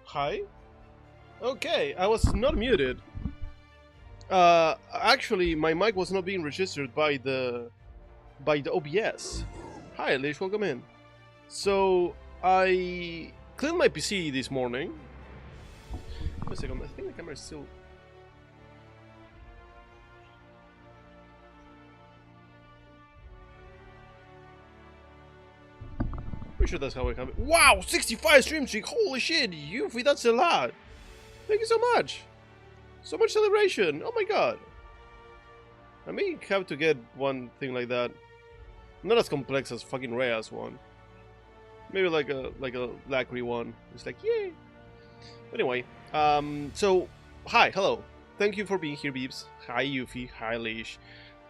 Hi? Okay, I was not muted. Actually, my mic was not being registered by the OBS. Hi, Lish, welcome in. So, I cleaned my PC this morning. Wait a second, I think the camera is still... Pretty sure that's how I have it. Wow, 65 stream streak! Holy shit, Yuffie, that's a lot! Thank you so much! So much celebration! Oh my god! I may have to get one thing like that. Not as complex as fucking Rhea's one. Maybe like a lacquery one. It's like, yay! Anyway, so, hi, hello. Thank you for being here, Beeps. Hi, Yuffie. Hi, Leash.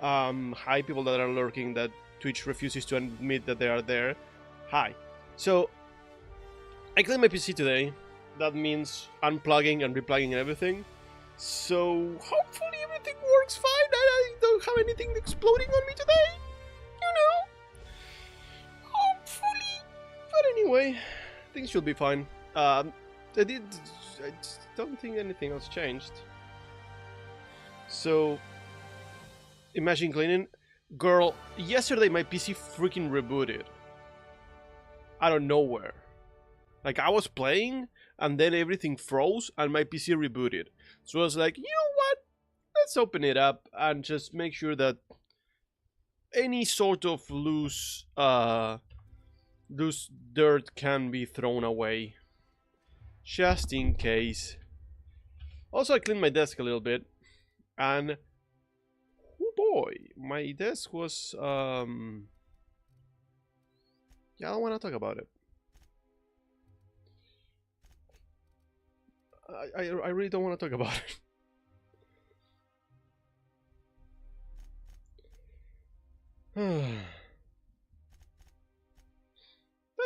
Hi, people that are lurking that Twitch refuses to admit that they are there. Hi. So, I cleaned my PC today. That means unplugging and replugging everything. So, hopefully everything works fine and I don't have anything exploding on me today. You know. Hopefully. But anyway, things should be fine. I just don't think anything else changed. So, imagine cleaning. Girl, yesterday my PC freaking rebooted. Out of nowhere. Like, I was playing, and then everything froze, and my PC rebooted. So I was like, you know what? Let's open it up, and just make sure that any sort of loose dirt can be thrown away. Just in case. Also, I cleaned my desk a little bit, and... oh boy, my desk was, yeah, I don't want to talk about it. I really don't want to talk about it.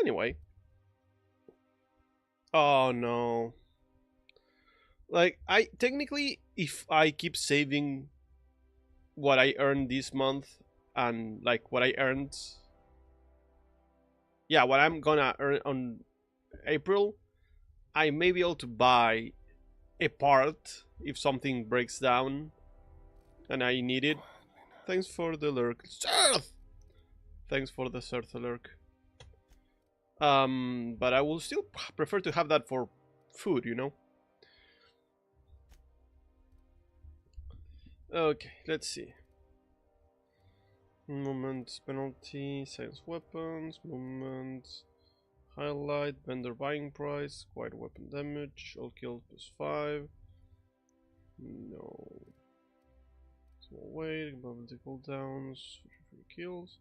Anyway. Oh no. Like, technically, if I keep saving what I earned this month and like what I earned, yeah, what I'm gonna earn on April, I may be able to buy a part if something breaks down and I need it. Thanks for the lurk. Surf! Thanks for the Surf lurk. But I will still prefer to have that for food, you know? Okay, let's see. Movement penalty, science weapons, movement, highlight, vendor buying price, quiet weapon damage, all kills +5. No. Small weight, ability cooldowns, 3 kills.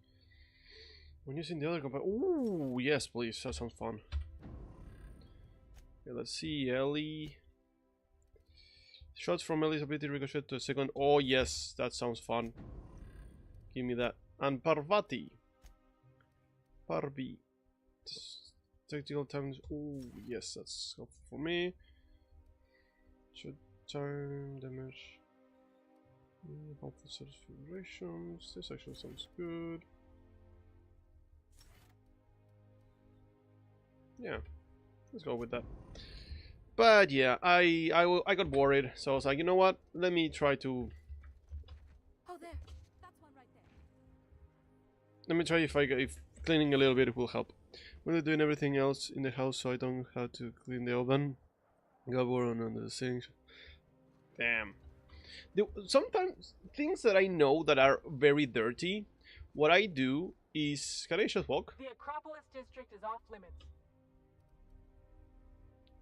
When using the other combat. Ooh, yes, please, that sounds fun. Okay, let's see, Ellie. Shots from Ellie's ability ricochet to a second. Oh, yes, that sounds fun. Give me that. And Parvati. Parvi. Tactical times. Oh, yes, that's helpful for me. Short time damage. Helpful satisfactions. This actually sounds good. Yeah, let's go with that. But yeah, I got worried, so I was like, you know what? Let me try to. Oh, there. That's one right there. Let me try if cleaning a little bit will help. When they're doing everything else in the house, so I don't have to clean the oven. Got worried under the sink. Damn. Sometimes things that I know that are very dirty, what I do is, can I just walk? The Acropolis district is off limits.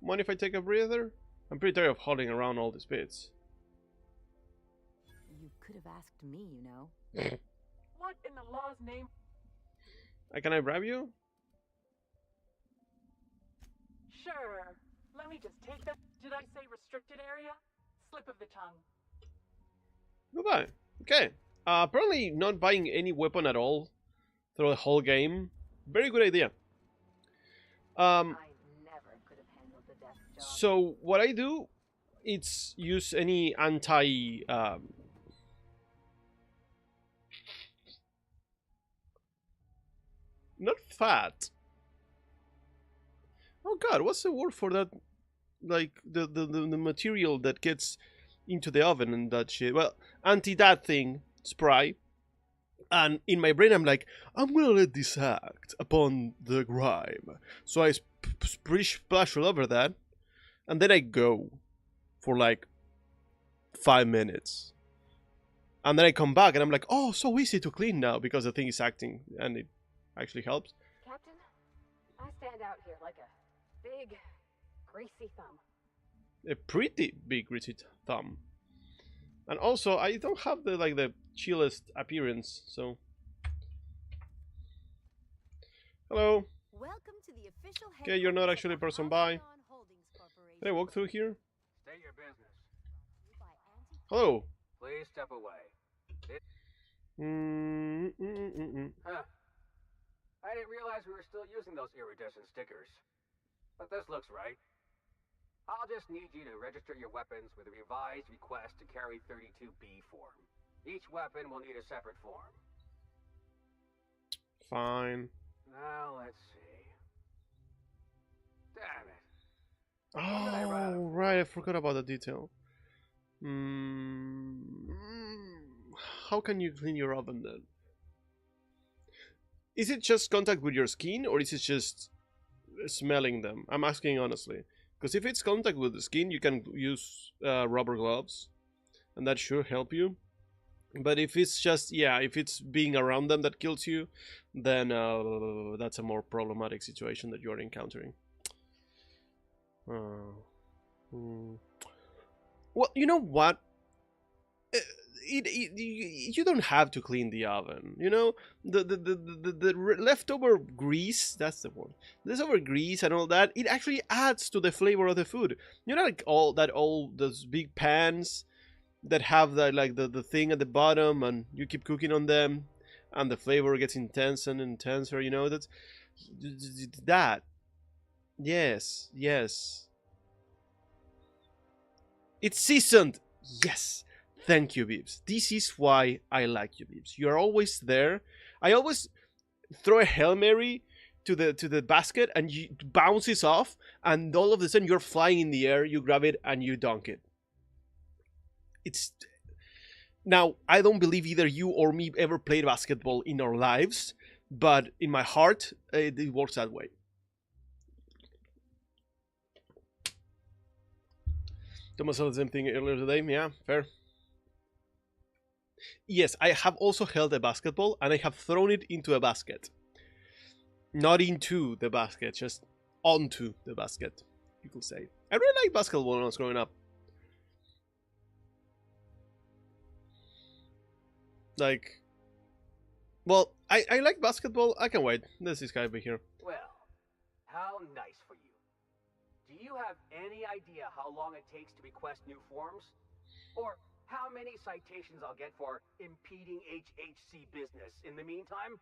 Mind if I take a breather? I'm pretty tired of hauling around all these bits. You could have asked me, you know. What in the law's name? Can I bribe you? Sure. Let me just take that. Did I say restricted area? Slip of the tongue. Goodbye. Okay. Apparently not buying any weapon at all through the whole game Very good idea. Um, I never could have handled the desk job. so what I do, it's use any anti not fat. Oh god, what's the word for that? Like the material that gets into the oven and that shit. Well, anti that thing spray. And in my brain, I'm like, I'm gonna let this act upon the grime. So I splash all over that, and then I go for like 5 minutes. And then I come back and I'm like, oh, so easy to clean now because the thing is acting and it actually helps. Captain, I stand out here like a big, greasy thumb. A pretty big greasy thumb. And also, I don't have the like the chillest appearance, so. Hello. Welcome to the official. Okay, you're not actually a person. Bye. Can I walk through here? State your business. Hello. Please step away. Huh. I didn't realize we were still using those iridescent stickers. But this looks right. I'll just need you to register your weapons with a revised request to carry 32B form. Each weapon will need a separate form. Fine. Now let's see. Damn it. What did I run out Oh, of? right. I forgot about the detail. How can you clean your oven then? Is it just contact with your skin or is it just smelling them? I'm asking honestly. Because if it's contact with the skin, you can use rubber gloves. And that should help you. But if it's just, yeah, if it's being around them that kills you, then that's a more problematic situation that you're encountering. Well, you know what? You don't have to clean the oven. You know, the leftover grease, that's the word. Leftover grease and all that, it actually adds to the flavor of the food. You know, like all those big pans that have the thing at the bottom and you keep cooking on them and the flavor gets intense and intenser, you know, that's that. Yes, yes. It's seasoned. Yes. Thank you, Bibs. This is why I like you, Bibs. You're always there. I always throw a Hail Mary to the basket and it bounces off and all of a sudden you're flying in the air, you grab it and you dunk it. It's now I don't believe either you or me ever played basketball in our lives, but in my heart it works that way. Thomas said the same thing earlier today. Yeah, fair. Yes, I have also held a basketball and I have thrown it into a basket. Not into the basket, just onto the basket, you could say. I really liked basketball when I was growing up. Like, well, I like basketball. I can wait. There's this guy over here. Well, how nice for you. Do you have any idea how long it takes to request new forms? Or how many citations I'll get for impeding HHC business in the meantime?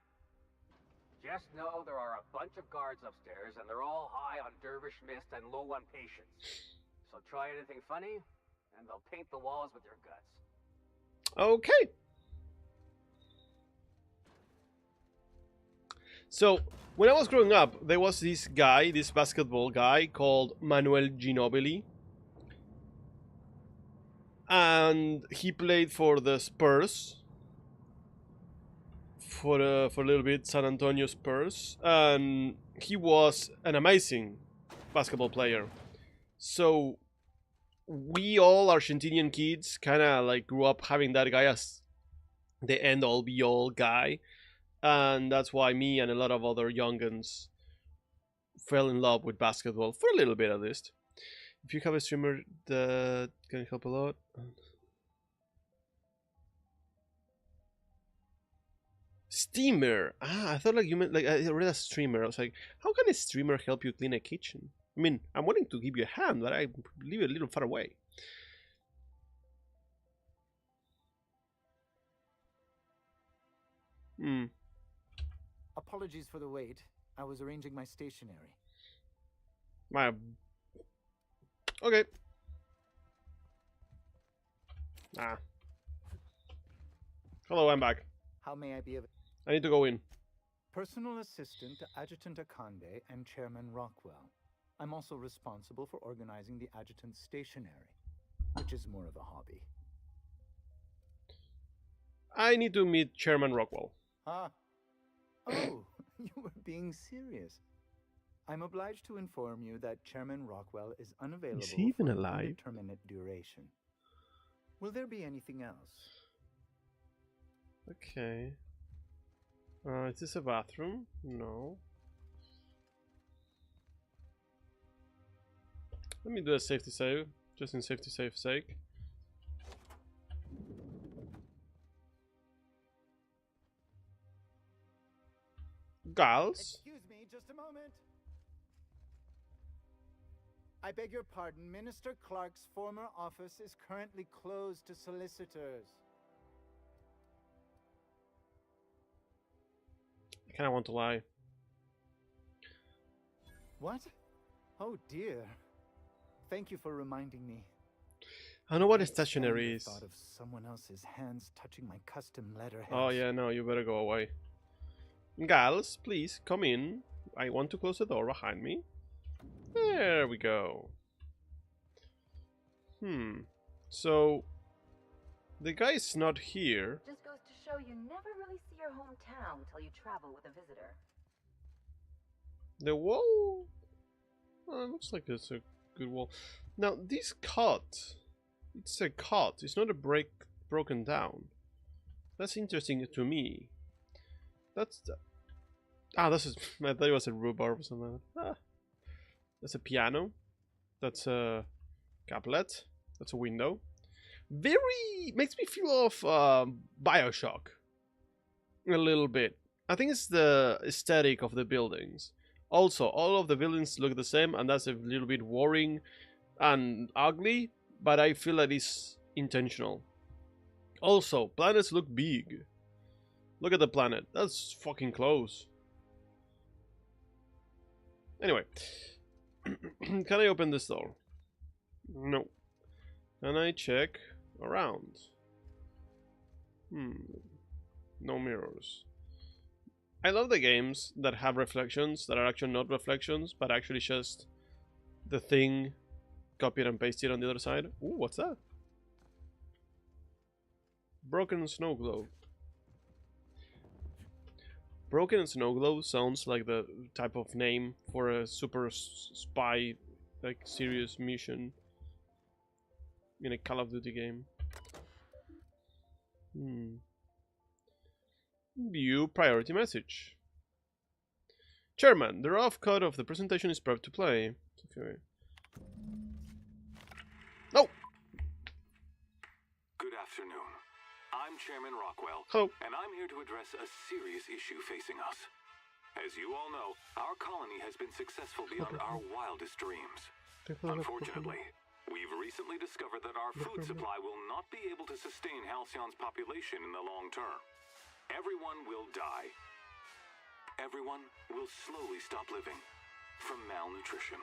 Just know there are a bunch of guards upstairs and they're all high on dervish mist and low on patience. So try anything funny and they'll paint the walls with their guts. Okay. So, when I was growing up, there was this guy, this basketball guy called Manuel Ginobili. And he played for the Spurs. For a little bit, San Antonio Spurs. And he was an amazing basketball player. So, we all Argentinian kids kind of like grew up having that guy as the end-all be-all guy. And that's why me and a lot of other youngins fell in love with basketball, for a little bit at least. If you have a streamer that can help a lot. Steamer. I thought like you meant like I read a streamer. I was like, how can a streamer help you clean a kitchen? I mean, I'm wanting to give you a hand, but I leave it a little far away. Apologies for the wait. I was arranging my stationery. My... Okay. Ah. Hello, I'm back. How may I be of I need to go in. personal assistant to Adjutant Akande and Chairman Rockwell? I'm also responsible for organizing the adjutant's stationery, which is more of a hobby. I need to meet Chairman Rockwell. Ah. Oh, you were being serious. I'm obliged to inform you that Chairman Rockwell is unavailable Is he even for an alive? indeterminate duration. Will there be anything else? Okay. Is this a bathroom? No. Let me do a safety save, just in safety save sake. Gals? Excuse me, just a moment. I beg your pardon. Minister Clark's former office is currently closed to solicitors. I kinda want to lie. What? Oh dear. Thank you for reminding me. I know what a Can't stand stationery the is. thought of someone else's hands touching my custom letterhead. Oh yeah, no, you better go away. Gals, please, come in. I want to close the door behind me. There we go. So... the guy's not here. Just goes to show you never really see your hometown until you travel with a visitor. The wall... oh, it looks like it's a good wall. Now, this cot... it's a cot. It's not a broken down. That's interesting to me. That's... this is... I thought it was a rhubarb or something. That's a piano. That's a cabinet. That's a window. Very... makes me feel of Bioshock. A little bit. I think it's the aesthetic of the buildings. Also, all of the buildings look the same, and that's a little bit worrying and ugly, but I feel that it's intentional. Also, planets look big. Look at the planet. That's fucking close. Anyway. Can I open this door? No. Can I check around? No mirrors. I love the games that have reflections that are actually not reflections, but actually just the thing copied and pasted on the other side. Ooh, what's that? Broken snow globe. Broken snow globe sounds like the type of name for a super spy, like serious mission in a Call of Duty game. View priority message. Chairman, the rough cut of the presentation is prepped to play. Okay. No! Good afternoon. I'm Chairman Rockwell. Hello. And I'm here to address a serious issue facing us. As you all know, our colony has been successful beyond our wildest dreams. Unfortunately, we've recently discovered that our food supply will not be able to sustain Halcyon's population in the long term. Everyone will die. Everyone will slowly stop living from malnutrition.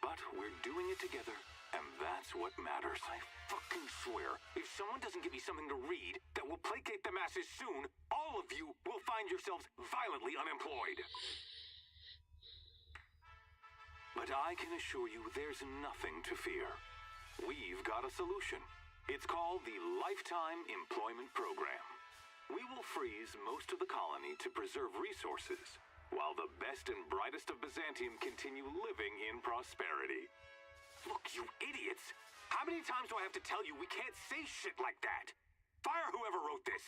But we're doing it together, and that's what matters. I fucking swear, if someone doesn't give me something to read that will placate the masses soon, all of you will find yourselves violently unemployed. But I can assure you there's nothing to fear. We've got a solution. It's called the Lifetime Employment Program. We will freeze most of the colony to preserve resources, while the best and brightest of Byzantium continue living in prosperity. Look, you idiots! How many times do I have to tell you we can't say shit like that? Fire whoever wrote this!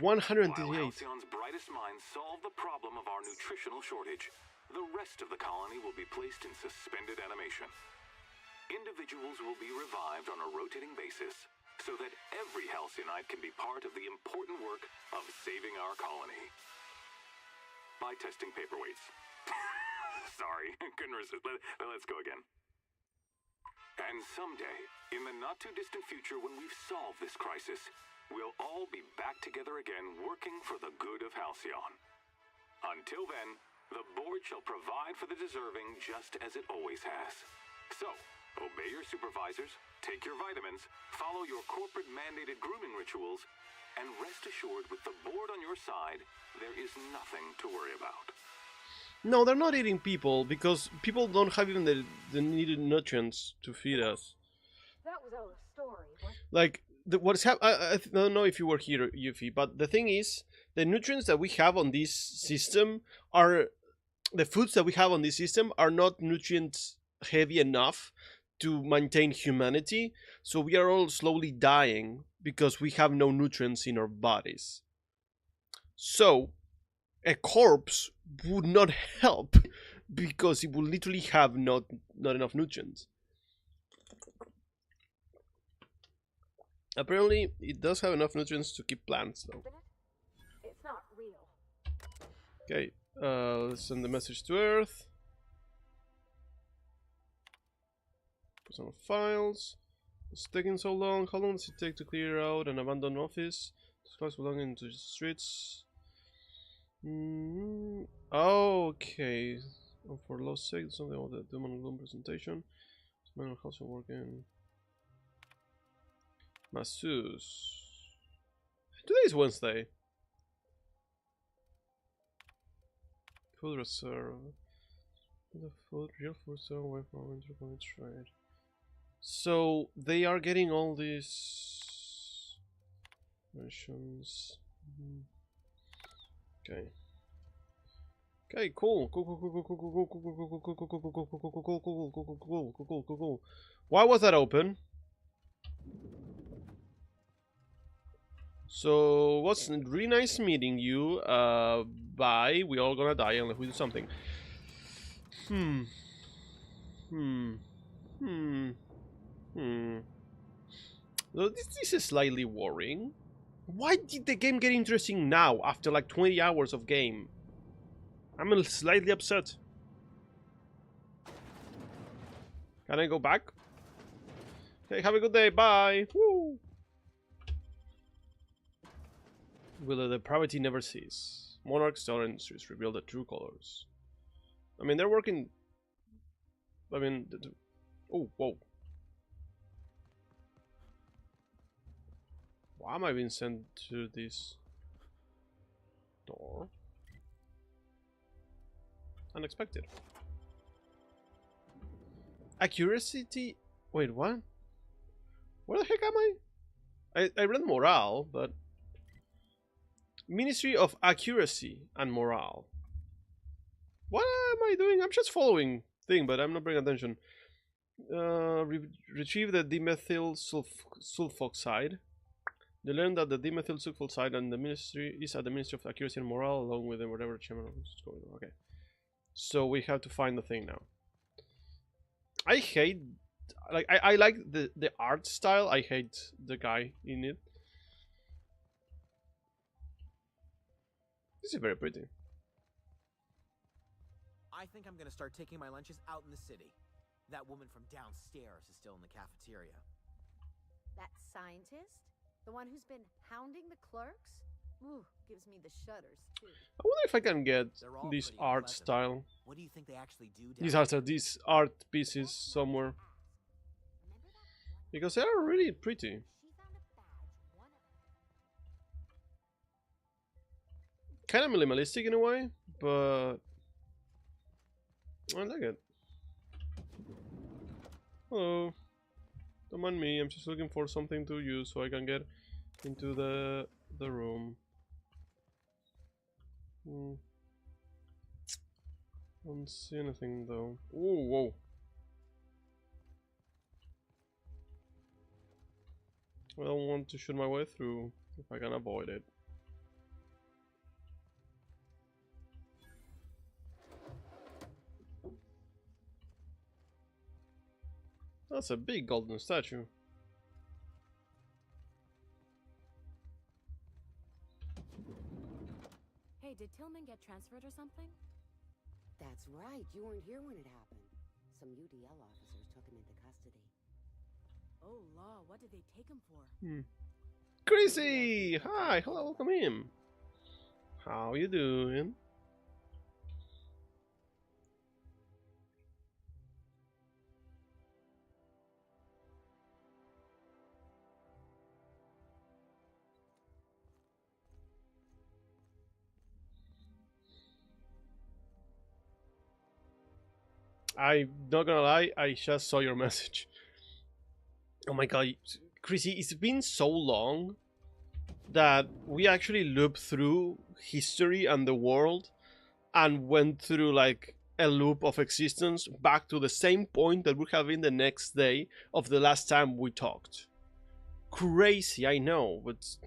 138. While Halcyon's brightest minds solve the problem of our nutritional shortage, the rest of the colony will be placed in suspended animation. Individuals will be revived on a rotating basis, so that every Halcyonite can be part of the important work of saving our colony. By testing paperweights. Sorry, couldn't resist. Let's go again. And someday, in the not-too-distant future when we've solved this crisis, we'll all be back together again working for the good of Halcyon. Until then, The board shall provide for the deserving just as it always has. So, obey your supervisors, take your vitamins, follow your corporate-mandated grooming rituals, and rest assured with the board on your side, there is nothing to worry about. No, they're not eating people, because people don't have even the needed nutrients to feed us. That was our story. Like, I don't know if you were here, Yuffie, but the thing is, the nutrients that we have on this system are... The foods that we have on this system are not nutrient heavy enough to maintain humanity, so we are all slowly dying because we have no nutrients in our bodies. So, a corpse would not help because it will literally have not enough nutrients. Apparently, it does have enough nutrients to keep plants, though. It's not real. Okay, let's send the message to Earth. Put some files. It's taking so long. How long does it take to clear out an abandoned office? Supplies belonging to the streets. Okay. Oh, for Lord's sake, something about the Doom and Gloom presentation. Manual housing working. Masseuse. Today is Wednesday. Food reserve. The food, real food reserve away from interconnected trade. So they are getting all these rations. Okay. Okay, cool. Cool. Why was that open? So, what's really nice meeting you. Bye. We all gonna die unless we do something. So this is slightly worrying. Why did the game get interesting now, after like 20 hours of game? I'm slightly upset. Can I go back? Okay, have a good day. Bye. Woo. Will the depravity never cease? Monarchs, Star Industries reveal the true colors. I mean, they're working... I mean... Oh, whoa. Why am I being sent to this door? Unexpected. Accuracy? Wait, what? Where the heck am I read morale, but... Ministry of Accuracy and Morale. What am I doing? I'm just following thing, but I'm not paying attention. Retrieve the dimethyl sulfoxide. They learned that the dimethyl sulfoxide and the ministry is at the Ministry of Accuracy and Morale, along with whatever chairman is going on. Okay, so we have to find the thing now. I hate, like, I like the art style. I hate the guy in it. This is very pretty. I think I'm gonna start taking my lunches out in the city. That woman from downstairs is still in the cafeteria. That scientist? The one who's been hounding the clerks? Ooh, gives me the shudders, too. I wonder if I can get this art style. What do you think they actually do These art pieces somewhere. Because they are really pretty. Kind of minimalistic in a way, but I like it. Hello. Don't mind me, I'm just looking for something to use so I can get into the room. Don't see anything though. Oh, whoa. I don't want to shoot my way through if I can avoid it. That's a big golden statue. Hey, did Tillman get transferred or something? That's right. You weren't here when it happened. Some UDL officers took him into custody. Oh, law, what did they take him for? Chrissy! Hi! Hello, welcome in. How you doing? I'm not gonna lie, I just saw your message. Oh my god, Chrissy, it's been so long that we actually looped through history and the world and went through like a loop of existence back to the same point that would have been the next day of the last time we talked. Crazy, I know, but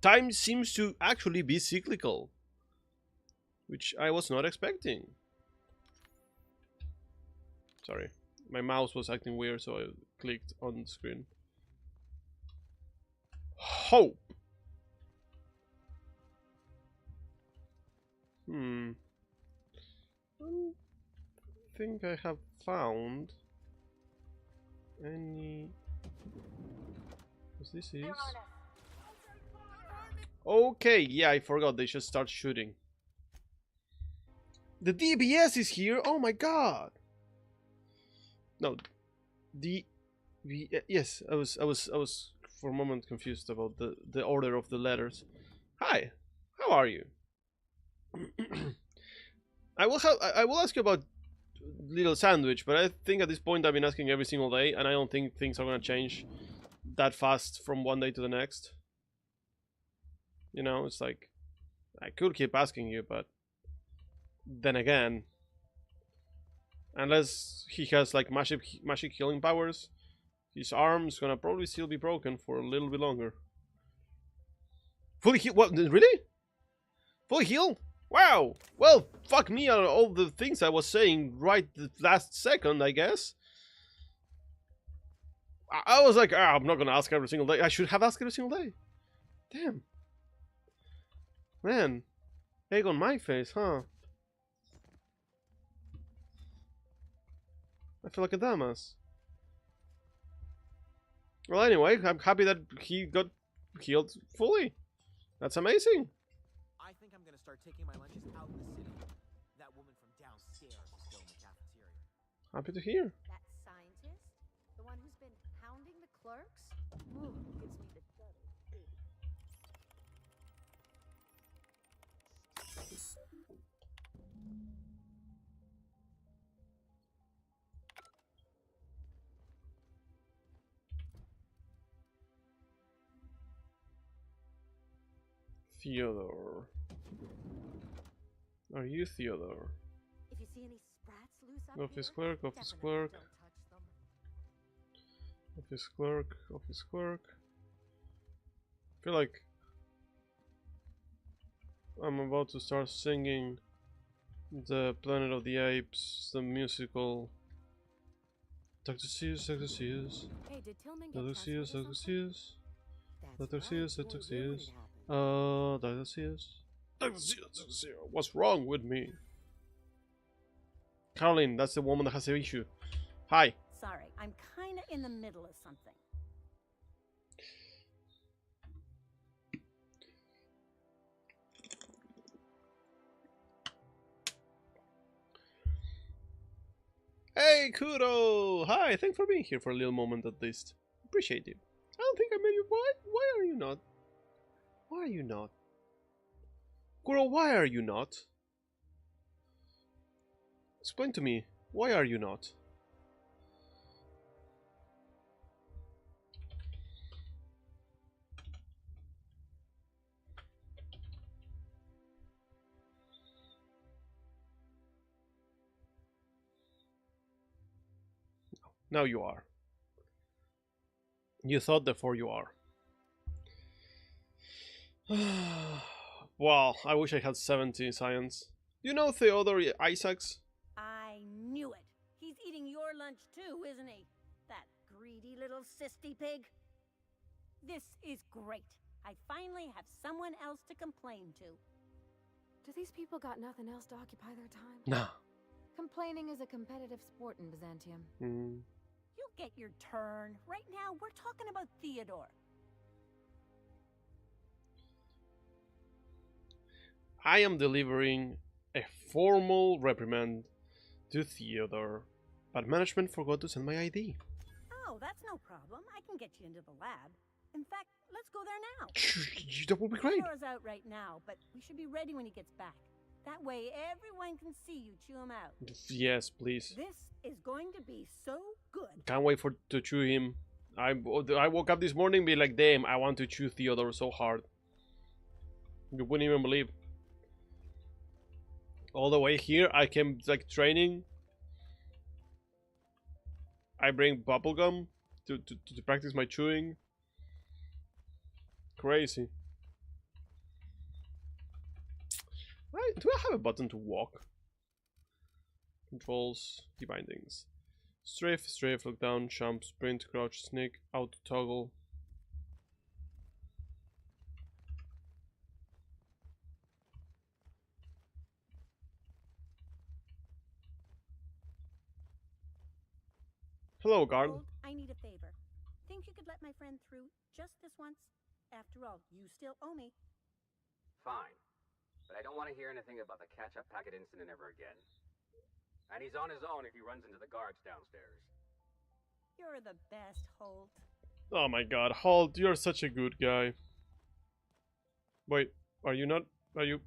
time seems to actually be cyclical, which I was not expecting. Sorry, my mouse was acting weird, so I clicked on the screen. Hope. I don't think I have found any. What this is? Okay, yeah, I forgot. They should start shooting. The DBS is here. Oh my god. No, yes. I was for a moment confused about the order of the letters. Hi, how are you? I will ask you about Little Sandwich, but I think at this point I've been asking every single day, and I don't think things are gonna change that fast from one day to the next. You know, it's like I could keep asking you, but then again, unless he has like magic healing powers, his arm's gonna probably still be broken for a little bit longer. Fully heal? What? Really? Fully heal? Wow! Well, fuck me on all the things I was saying right the last second, I guess. I was like, I'm not gonna ask every single day. I should have asked every single day. Damn. Man. Egg on my face, huh? I feel like a dumbass. Well, anyway, I'm happy that he got healed fully. That's amazing. I think I'm gonna start taking my lunches out in the city. That woman from downstairs is still in the cafeteria. Happy to hear. That scientist? The one who's been hounding the clerks? Ooh, gives me the shudder. Theodore. Are you Theodore? If you see any sprats loose up Office here, clerk, office definitely clerk. don't touch them. Office clerk, office clerk. I feel like I'm about to start singing the Planet of the Apes, the musical. Dr. Seuss, Dr. Seuss. Hey, did Tillman get Dr. transferred Seuss, or Dr. something? Seuss. That's Dr. right. Seuss, You Dr. weren't here when Seuss. it happened. Dr. Seuss. Dr. Seuss, Dr. Seuss. What's wrong with me? Caroline, that's the woman that has the issue. Hi. Sorry, I'm kinda in the middle of something. Hey, Kuro! Hi, thanks for being here for a little moment at least. Appreciate it. I don't think I met you. Why are you not? Why are you not? Kuro, why are you not? Explain to me, why are you not? Now you are. You thought, therefore you are. Well, I wish I had 70 science. You know Theodore Isaacs? I knew it. He's eating your lunch too, isn't he? That greedy little cysty pig. This is great. I finally have someone else to complain to. Do these people got nothing else to occupy their time? Nah. Complaining is a competitive sport in Byzantium. You'll get your turn. Right now, we're talking about Theodore. I am delivering a formal reprimand to Theodore, but management forgot to send my ID. Oh, that's no problem. I can get you into the lab. In fact, let's go there now. That would be great. Theodore's out right now, but we should be ready when he gets back. That way everyone can see you chew him out. Yes, please. This is going to be so good. Can't wait to chew him. I woke up this morning and be like, damn, I want to chew Theodore so hard. You wouldn't even believe. All the way here, I came like training. I bring bubblegum to practice my chewing. Crazy. Do I have a button to walk? Controls, debindings. Strafe, look down, jump, sprint, crouch, sneak, auto toggle. Hello, guard. Hold, I need a favor. Think you could let my friend through just this once? After all, you still owe me. Fine. But I don't want to hear anything about the catch-up packet incident ever again. And he's on his own if he runs into the guards downstairs. You're the best, Holt. Oh my god, Holt, you're such a good guy. Wait, are you not? Are you?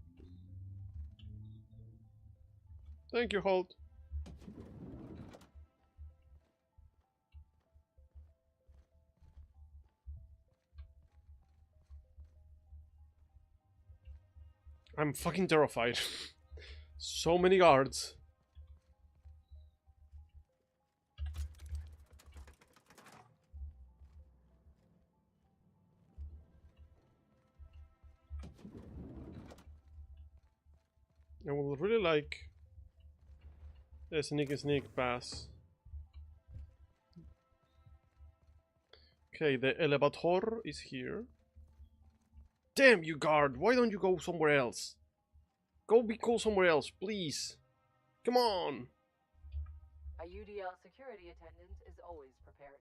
Thank you, Holt. I'm fucking terrified. So many guards. I would really like a sneak pass. Okay, the elevator is here. Damn you, guard! Why don't you go somewhere else? Go be cool somewhere else, please. Come on. A UDL security attendant is always prepared.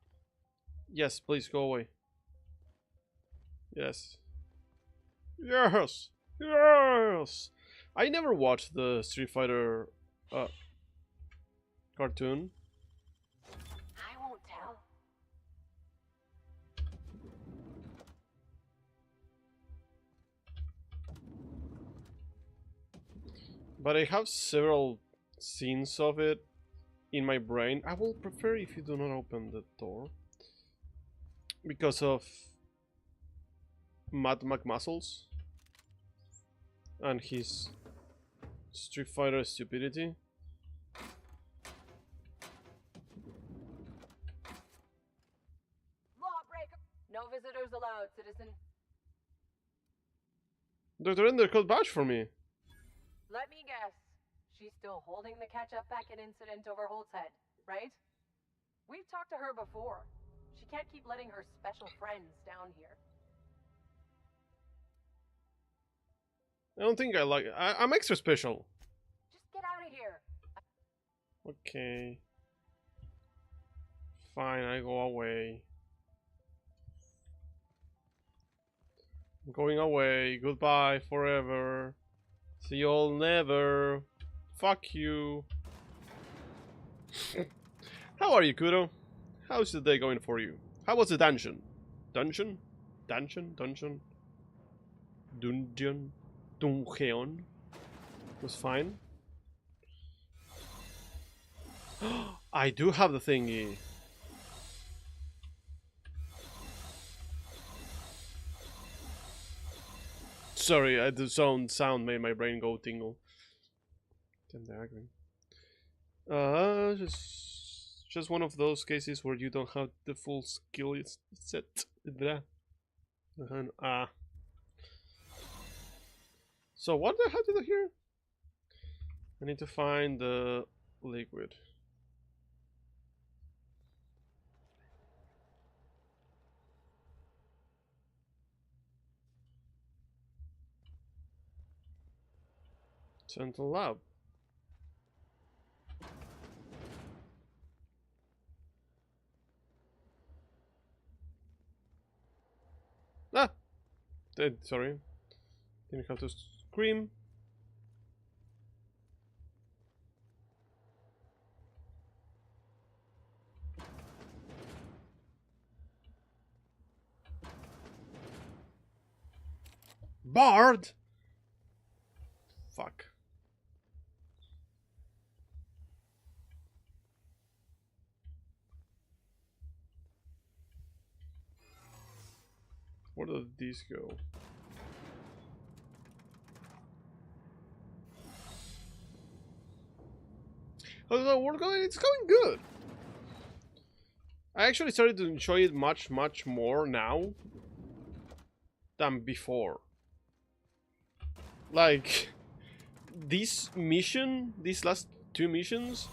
Yes, please go away. Yes. Yes. Yes. I never watched the Street Fighter cartoon. I won't tell. But I have several scenes of it in my brain. I will prefer if you do not open the door. Because of Mad McMuscles and his Street Fighter stupidity. Lawbreaker! No visitors allowed, citizen. Dr. Ender called badge for me. Let me guess. She's still holding the catch-up packet incident over Holt's head, right? We've talked to her before. She can't keep letting her special friends down here. I don't think I like it. I'm extra special. Just get out of here. Okay. Fine, I go away. I'm going away. Goodbye forever. See you all never. Fuck you. How are you, Kudo? How's the day going for you? How was the dungeon? Dungeon? Dungeon? Dungeon? Dungeon? Dungeon? Was fine. I do have the thingy. Sorry, the sound made my brain go tingle. Damn, they're arguing. Just one of those cases where you don't have the full skill set. So what the hell did I hear? I need to find the liquid. Central lab. Ah! Sorry. Didn't have to scream. Bard! Fuck. does this go? How's the world going? It's going good. I actually started to enjoy it much more now than before. Like, this mission, these last 2 missions,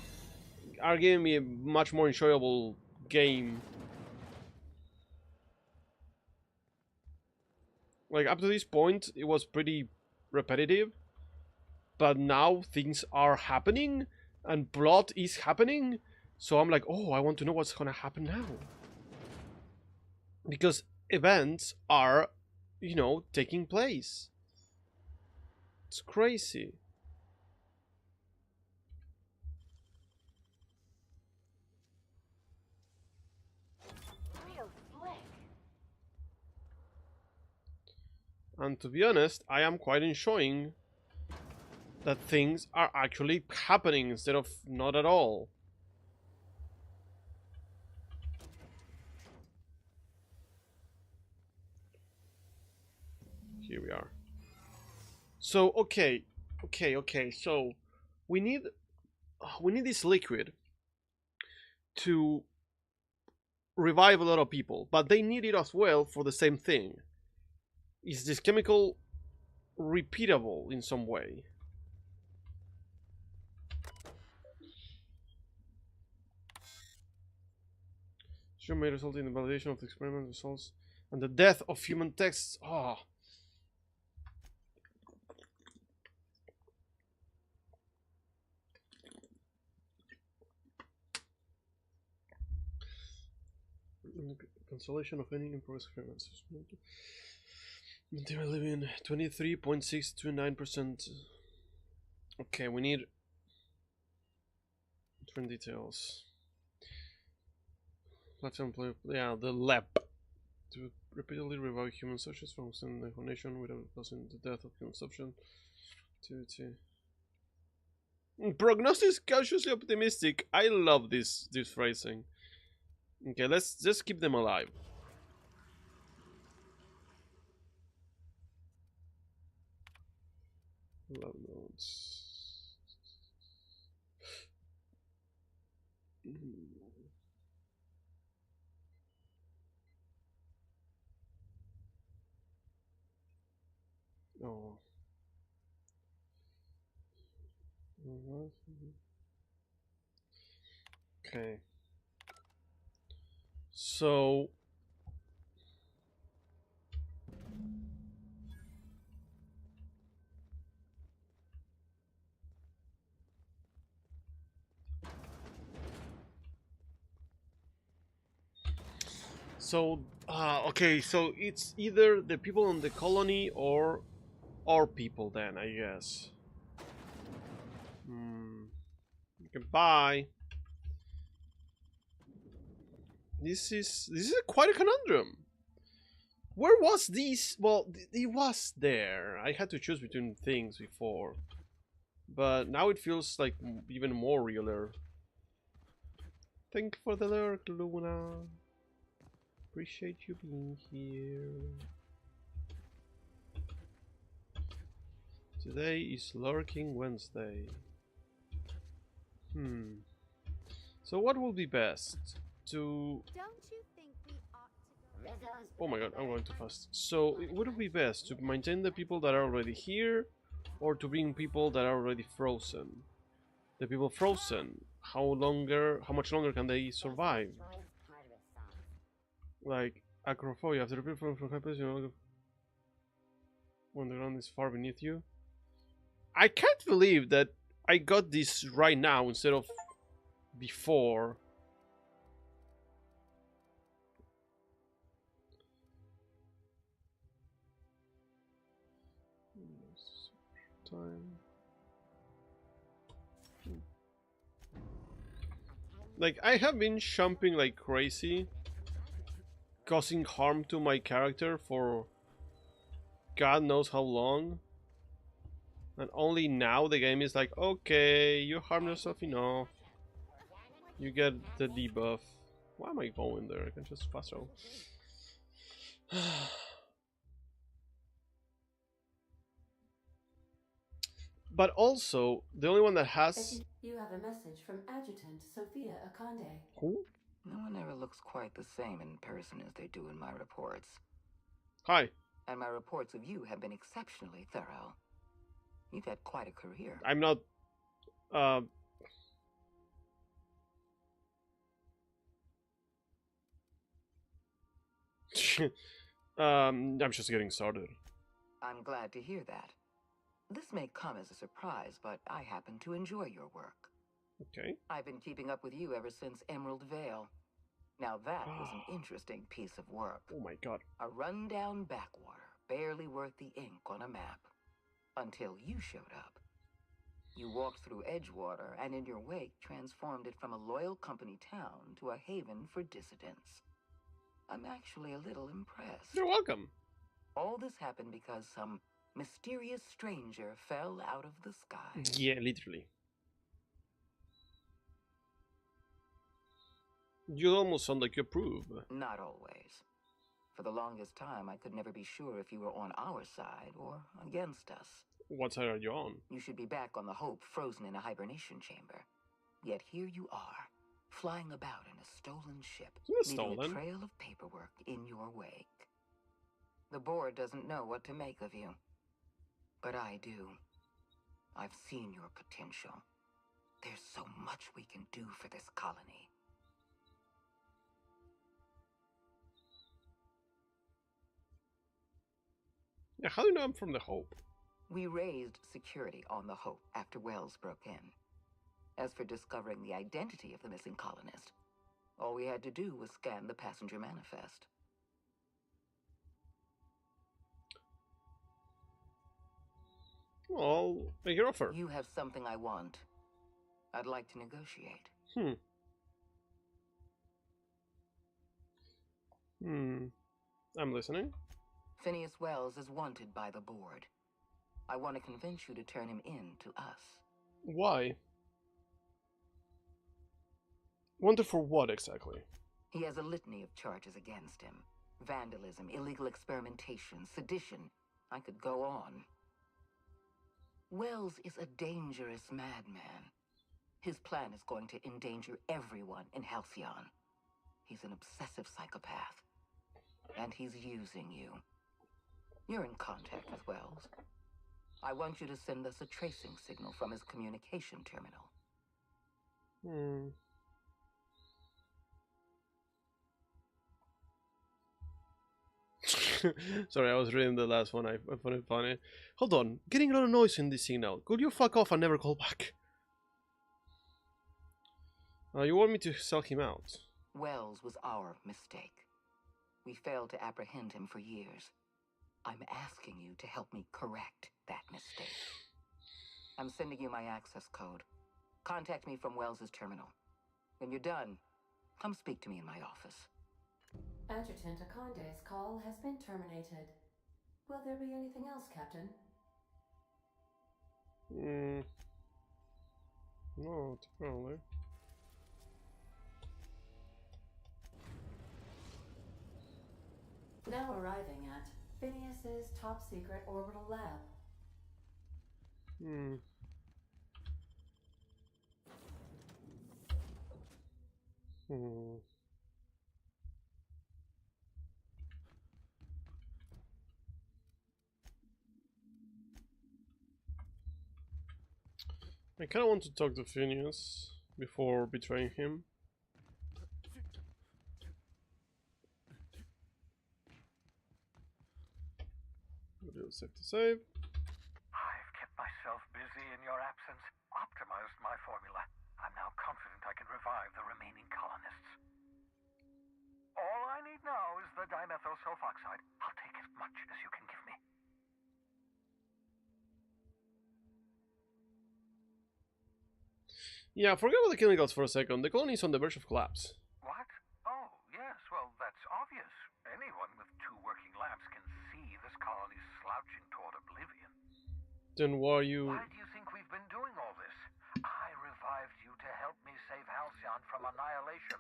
are giving me a much more enjoyable game. Like, up to this point, it was pretty repetitive, but now things are happening, and plot is happening, so I'm like, oh, I want to know what's gonna happen now. Because events are, you know, taking place. It's crazy. Real slick. And to be honest, I am quite enjoying that things are actually happening instead of not at all. Here we are. So, okay. So, we need this liquid to revive a lot of people, but they need it as well for the same thing. Is this chemical repeatable in some way? Sure may result in the validation of the experiment results and the death of human texts. Ah. Oh. Cancellation of any in-progress experiments. Material living 23.629%. Okay, we need different details. Lifetime play, yeah, the lab to repeatedly revive human subjects from the nation without causing the death of human subject. Prognosis cautiously optimistic. I love this phrasing. Okay, let's just keep them alive. Love notes. Oh. Okay. So okay, so it's either the people on the colony or our people then, I guess. Goodbye. This is quite a conundrum. Where was this? Well, it was there. I had to choose between things before, but now it feels like even more realer. Thank you for the lurk, Luna. Appreciate you being here. Today is Lurking Wednesday. So what will be best? To... Don't you think we ought to go... Oh my god, I'm going too fast. So, would it be best to maintain the people that are already here, or to bring people that are already frozen? The people frozen, how much longer can they survive? Like, acrophobia, after people from high place, you know, when the ground is far beneath you. I can't believe that I got this right now instead of before. Time. Like, I have been jumping like crazy, causing harm to my character for God knows how long, and only now the game is like, okay, you harmed yourself enough, you get the debuff. Why am I going there? I can just fast travel. But also, the only one that has... You have a message from Adjutant Sophia Akande. Who? No one ever looks quite the same in person as they do in my reports. Hi. And my reports of you have been exceptionally thorough. You've had quite a career. I'm not... I'm just getting started. I'm glad to hear that. This may come as a surprise, but I happen to enjoy your work. Okay. I've been keeping up with you ever since Emerald Vale. Now that was an interesting piece of work. Oh my god. A rundown backwater, barely worth the ink on a map. Until you showed up. You walked through Edgewater and in your wake transformed it from a loyal company town to a haven for dissidents. I'm actually a little impressed. You're welcome. All this happened because some mysterious stranger fell out of the sky. Yeah, literally. You almost sound like you approve. Not always. For the longest time, I could never be sure if you were on our side or against us. What side are you on? You should be back on the Hope, frozen in a hibernation chamber. Yet here you are, flying about in a stolen ship, leaving a trail of paperwork in your wake. The board doesn't know what to make of you. But I do. I've seen your potential. There's so much we can do for this colony. Yeah, how do you know I'm from the Hope? We raised security on the Hope after Wells broke in. As for discovering the identity of the missing colonist, all we had to do was scan the passenger manifest. Well, make your offer. You have something I want. I'd like to negotiate. I'm listening. Phineas Wells is wanted by the board. I want to convince you to turn him in to us. Why? Wanted for what exactly? He has a litany of charges against him. Vandalism, illegal experimentation, sedition. I could go on. Wells is a dangerous madman. His plan is going to endanger everyone in Halcyon. He's an obsessive psychopath. And he's using you. You're in contact with Wells. I want you to send us a tracing signal from his communication terminal. Sorry, I was reading the last one. I found it funny. Hold on, getting a lot of noise in this signal. Could you fuck off and never call back? You want me to sell him out? Wells was our mistake. We failed to apprehend him for years. I'm asking you to help me correct that mistake. I'm sending you my access code. Contact me from Wells's terminal. When you're done, come speak to me in my office. Adjutant Akande's call has been terminated. Will there be anything else, Captain? No, apparently. Now arriving at Phineas's top-secret orbital lab. I kind of want to talk to Phineas before betraying him. Save to save. I've kept myself busy in your absence, optimized my formula. I'm now confident I can revive the remaining colonists. All I need now is the dimethyl sulfoxide. I'll take as much as you can give me. Yeah, forget about the chemicals for a second. The colony is on the verge of collapse. What? Oh, yes, well, that's obvious. Anyone with 2 working labs can see this colony's slouching toward oblivion. Then why are you... Why do you think we've been doing all this? I revived you to help me save Halcyon from annihilation.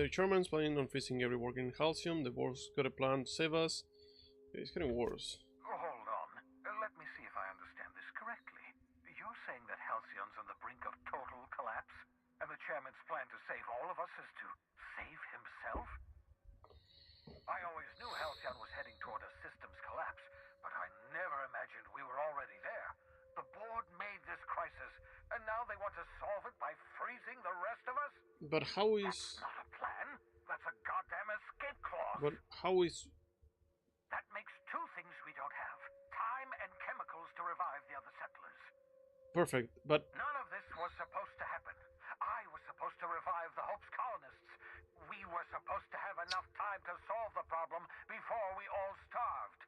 The chairman's planning on freezing every working Halcyon. The board's got a plan to save us. It's getting worse. Hold on. Let me see if I understand this correctly. You're saying that Halcyon's on the brink of total collapse, and the chairman's plan to save all of us is to save himself? I always knew Halcyon was heading toward a systems collapse, but I never imagined we were already there. The board made this crisis, and now they want to solve it by freezing the rest of us? But how is... That's not a plan. That's a goddamn escape clause. But how is... That makes two things we don't have. Time and chemicals to revive the other settlers. Perfect, but... None of this was supposed to happen. I was supposed to revive the Hope's colonists. We were supposed to have enough time to solve the problem before we all starved.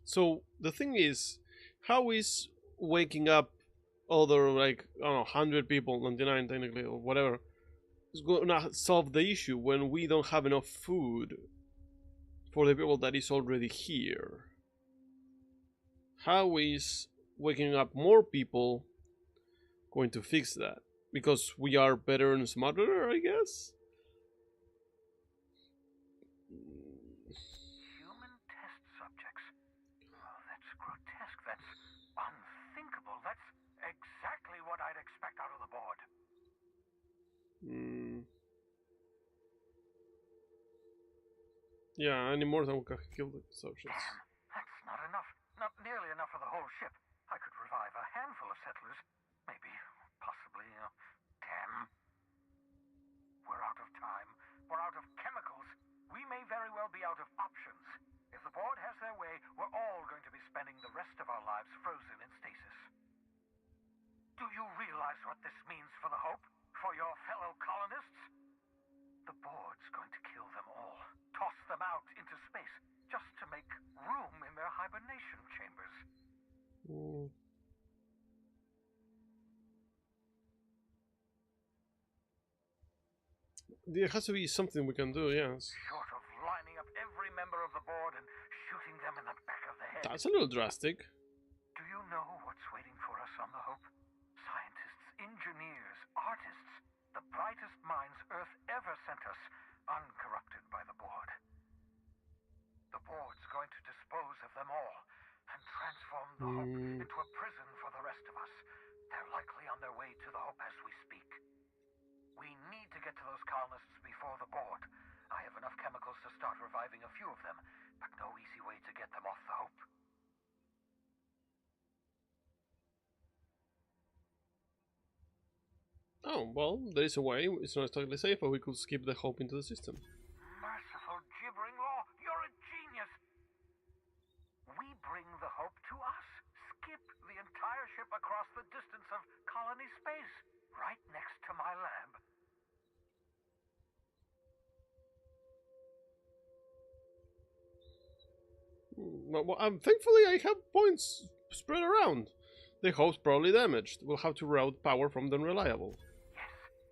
So, the thing is, how is waking up other, like, I don't know, 100 people, 99 technically, or whatever, is gonna solve the issue when we don't have enough food for the people that is already here? How is waking up more people going to fix that? Because we are better and smarter, I guess? Human test subjects? Oh, that's grotesque. That's unthinkable. That's exactly what I'd expect out of the board. Yeah, any more than we can kill the subjects. Damn, that's not enough. Not nearly enough for the whole ship. I could revive a handful of settlers. Maybe, possibly, 10. We're out of time. We're out of chemicals. We may very well be out of options. If the board has their way, we're all going to be spending the rest of our lives frozen in stasis. Do you realize what this means for the Hope? For your fellow colonists? The board's going to kill them all. Toss them out into space, just to make room in their hibernation chambers. There has to be something we can do, yes. Short of lining up every member of the board and shooting them in the back of the head. That's a little drastic. Do you know what's waiting for us on the Hope? Scientists, engineers, artists, the brightest minds Earth ever sent us, uncorrupted by the board. The board's going to dispose of them all and transform the Hope into a prison for the rest of us. They're likely on their way to the Hope as we speak. We need to get to those colonists before the board. I have enough chemicals to start reviving a few of them, but no easy way to get them off the Hope. Oh, well, there is a way. It's not totally safe, but we could skip the Hope into the system. Merciful gibbering law, you're a genius! We bring the Hope to us. Skip the entire ship across the distance of colony space, right next to my lab. Well, thankfully I have points spread around. The Hope's probably damaged. We'll have to route power from the Unreliable.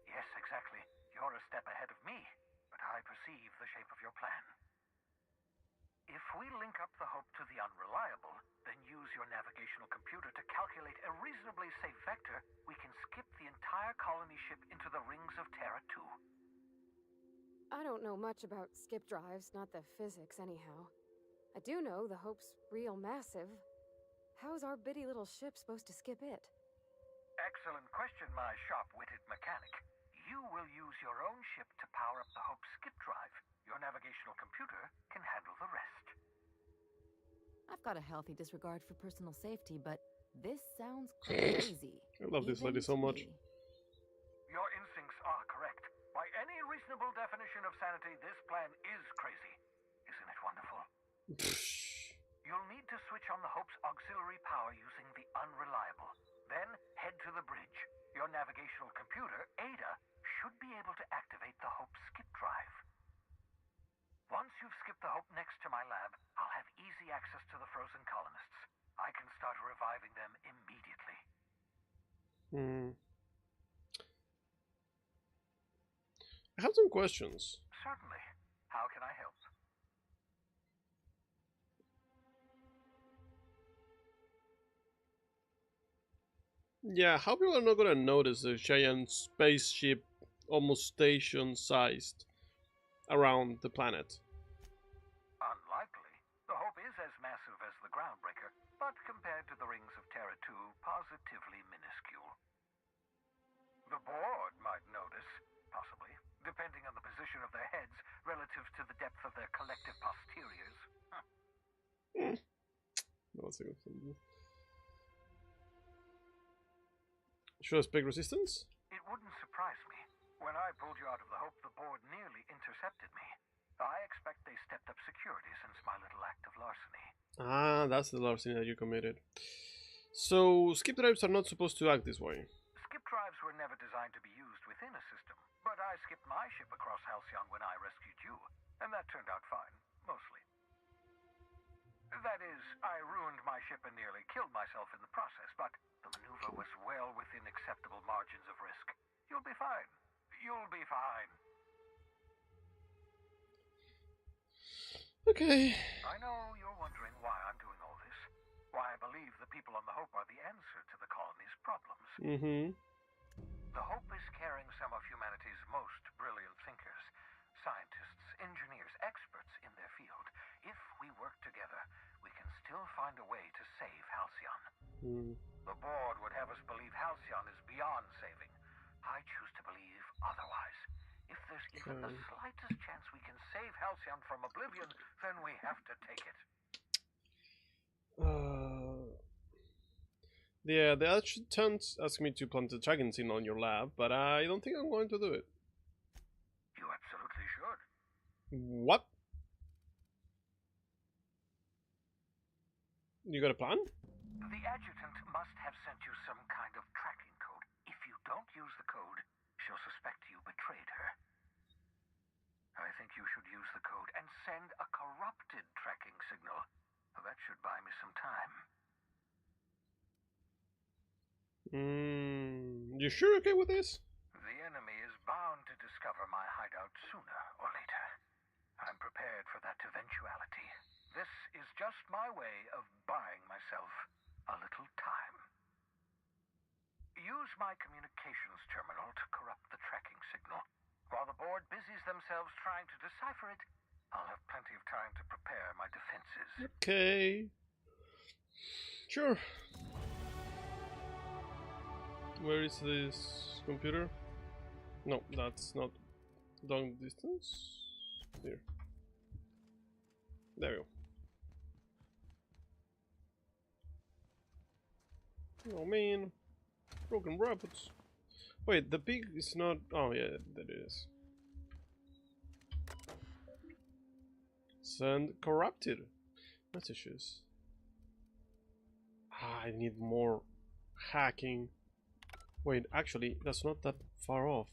Yes, exactly. You're a step ahead of me, but I perceive the shape of your plan. If we link up the Hope to the Unreliable, then use your navigational computer to calculate a reasonably safe vector, we can skip the entire colony ship into the rings of Terra 2. I don't know much about skip drives, not the physics anyhow. I do know the Hope's real massive. How's our bitty little ship supposed to skip it? Excellent question, my sharp-witted mechanic. You will use your own ship to power up the Hope's skip drive. Your navigational computer can handle the rest. I've got a healthy disregard for personal safety, but this sounds crazy. I love this lady so much. Your instincts are correct. By any reasonable definition of sanity, this plan is crazy. Isn't it wonderful? You'll need to switch on the Hope's auxiliary power using the Unreliable. Then head to the bridge. Your navigational computer, Ada, should be able to activate the Hope's skip drive. Once you've skipped the Hope next to my lab, I'll have easy access to the frozen colonists. I can start reviving them immediately. I have some questions. Certainly. How can I help? Yeah, how people are not gonna notice the giant spaceship almost station-sized around the planet. Unlikely. The Hope is as massive as the Groundbreaker, but compared to the Rings of Terra 2, positively minuscule. The board might notice, possibly, depending on the position of their heads relative to the depth of their collective posteriors. Should I expect resistance? It wouldn't surprise me. When I pulled you out of the Hope, the board nearly intercepted me. I expect they stepped up security since my little act of larceny. Ah, that's the larceny that you committed. So, skip drives are not supposed to act this way. Skip drives were never designed to be used within a system, but I skipped my ship across Halcyon when I rescued you, and that turned out fine, mostly. That is, I ruined my ship and nearly killed myself in the process, but the maneuver was well within acceptable margins of risk. You'll be fine. You'll be fine. Okay. I know you're wondering why I'm doing all this. Why I believe the people on the Hope are the answer to the colony's problems. The Hope is carrying some of humanity's most brilliant thinkers, scientists, engineers, experts in their field. If we work together, we can still find a way to save Halcyon. The board would have us believe Halcyon is beyond saving. I choose to believe otherwise. If there's even the slightest chance we can save Halcyon from oblivion, then we have to take it. Yeah, the adjutant asked me to plant a tracking signal on your lab, but I don't think I'm going to do it. You absolutely should. What? You got a plan? The adjutant must have sent you some kind of tracking code. If you don't use the code, she'll suspect you betrayed her. I think you should use the code and send a corrupted tracking signal. That should buy me some time. You sure okay with this? The enemy is bound to discover my hideout sooner or later. I'm prepared for that eventuality. This is just my way of buying myself a little time. Use my communications terminal to corrupt the tracking signal. While the board busies themselves trying to decipher it, I'll have plenty of time to prepare my defenses. Okay. Sure. Where is this computer? No, that's not long distance. Here. There we go. Oh man. Broken robots. Wait, the pig is not... Oh yeah, that is. Send corrupted messages. I need more hacking. Wait, actually, that's not that far off.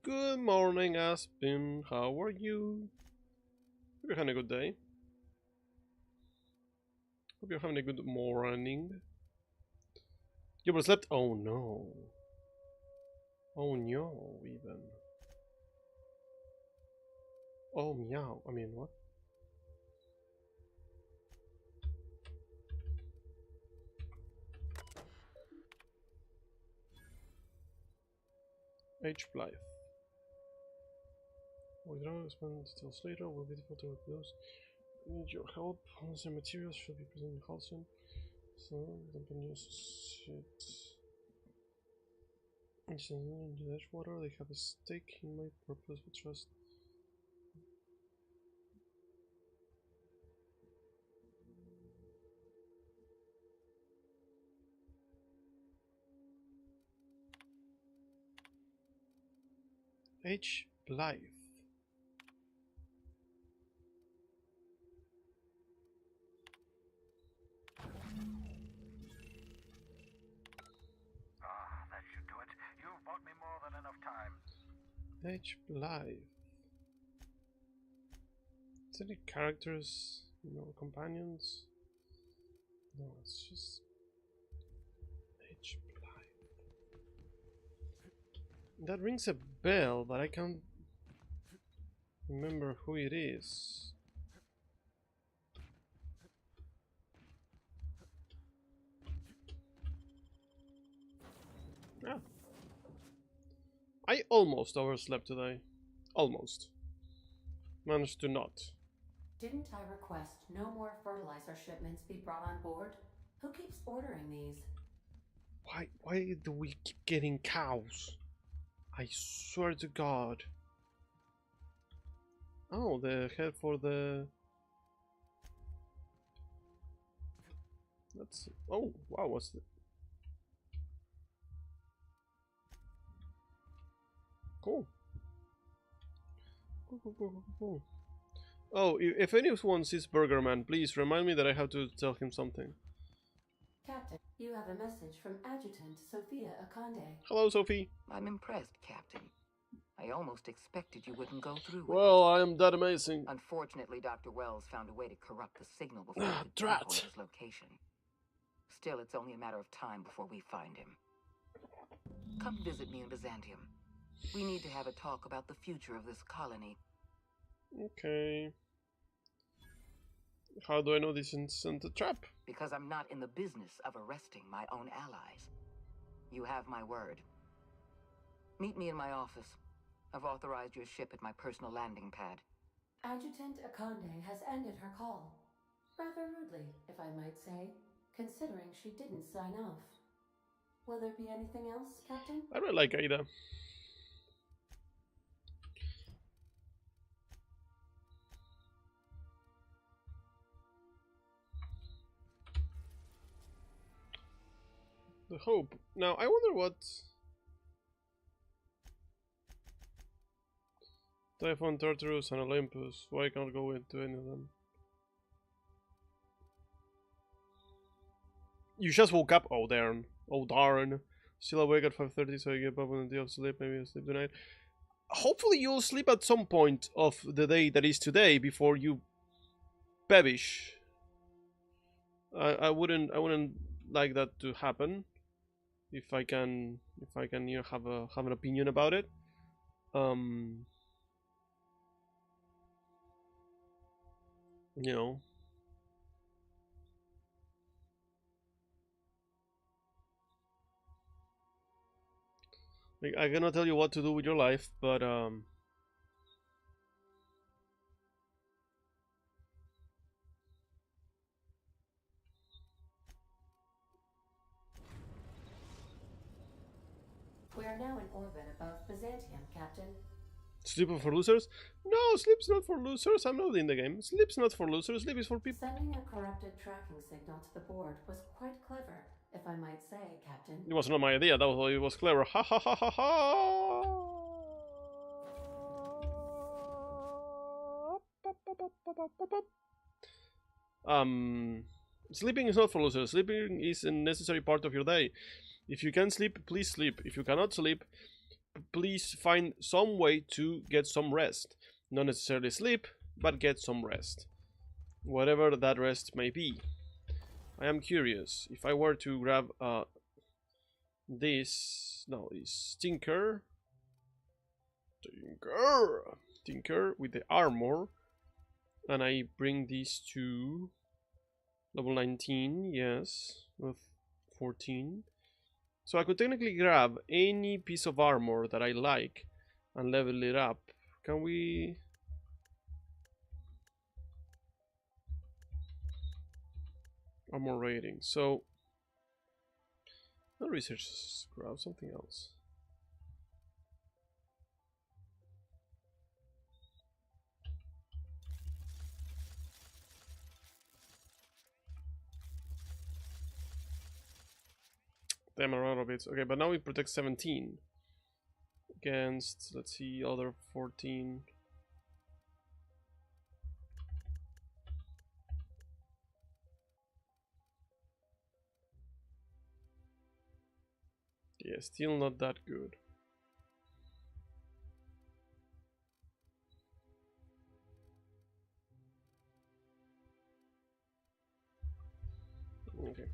Good morning, Aspen. How are you? Hope you're having a good day. Hope you're having a good morning. You overslept? Oh no. Oh no, even. Oh meow. I mean, what? H. Blythe. Withdraw, spend details later, will be difficult to reproduce. I need your help. The materials should be present in Halcyon. So, don't use shit. In the Edgewater, they have a stake in my purpose, but trust. H. Blythe. That should do it. You've bought me more than enough time. H. Blythe. Is there any characters? No companions? No, it's just H. Blythe. That rings a bell, but I can't remember who it is. Yeah. I almost overslept today. Almost. Managed to not. Didn't I request no more fertilizer shipments be brought on board? Who keeps ordering these? Why do we keep getting cows? I swear to God. Oh, the head for the... That's... Oh, wow, what's the... Cool. Cool. Oh, if anyone sees Burger Man, please remind me that I have to tell him something. Captain, you have a message from Adjutant Sophia Akande. Hello, Sophie. I'm impressed, Captain. I almost expected you wouldn't go through with Well, I am that amazing. Unfortunately, Dr. Wells found a way to corrupt the signal before we could Drat. pinpoint his location. Still, it's only a matter of time before we find him. Come visit me in Byzantium. We need to have a talk about the future of this colony. Okay. How do I know this isn't a trap? Because I'm not in the business of arresting my own allies. You have my word. Meet me in my office. I've authorized your ship at my personal landing pad. Adjutant Akande has ended her call. Rather rudely, if I might say, considering she didn't sign off. Will there be anything else, Captain? I really like Ada. The Hope. Now, I wonder what... Typhon, Tartarus, and Olympus. Why can't I go into any of them? You just woke up? Oh, darn. Oh, darn. Still awake at 5:30, so you get up on the day of sleep. Maybe I sleep tonight. Hopefully you'll sleep at some point of the day that is today before you perish. I wouldn't like that to happen. If I can, you know, have an opinion about it. You know. Like, I cannot tell you what to do with your life, but We are now in orbit above Byzantium, Captain. Sleep for losers? No, sleep's not for losers. I'm not in the game. Sleep's not for losers. Sleep is for people. Sending a corrupted tracking signal to the board was quite clever, if I might say, Captain. It was not my idea. That was why it was clever. Ha ha ha ha ha. Sleeping is not for losers. Sleeping is a necessary part of your day. If you can sleep, please sleep. If you cannot sleep, please find some way to get some rest. Not necessarily sleep, but get some rest. Whatever that rest may be. I am curious. If I were to grab this... No, it's Tinker with the armor. And I bring these to level 19, yes, with 14. So I could technically grab any piece of armor that I like and level it up. Can we... Armor rating. So... Not research, grab something else. Damn, around a bit. Okay, but now we protect 17 against, let's see, other 14. Yeah, still not that good. Okay.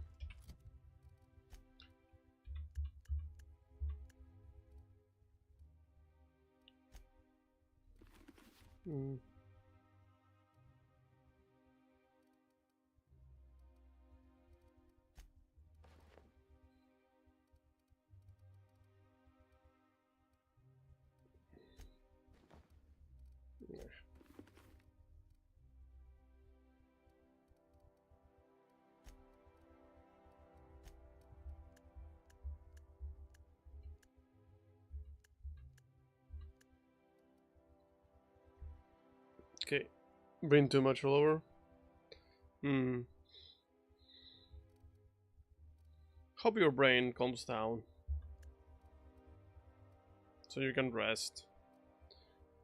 Okay. Bring too much lower. Hope your brain calms down. So you can rest.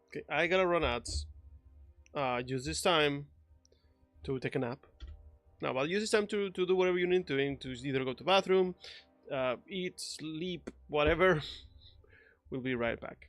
Okay, I gotta run ads. Use this time to take a nap. Now, I'll use this time to do whatever you need to either go to the bathroom, eat, sleep, whatever. We'll be right back.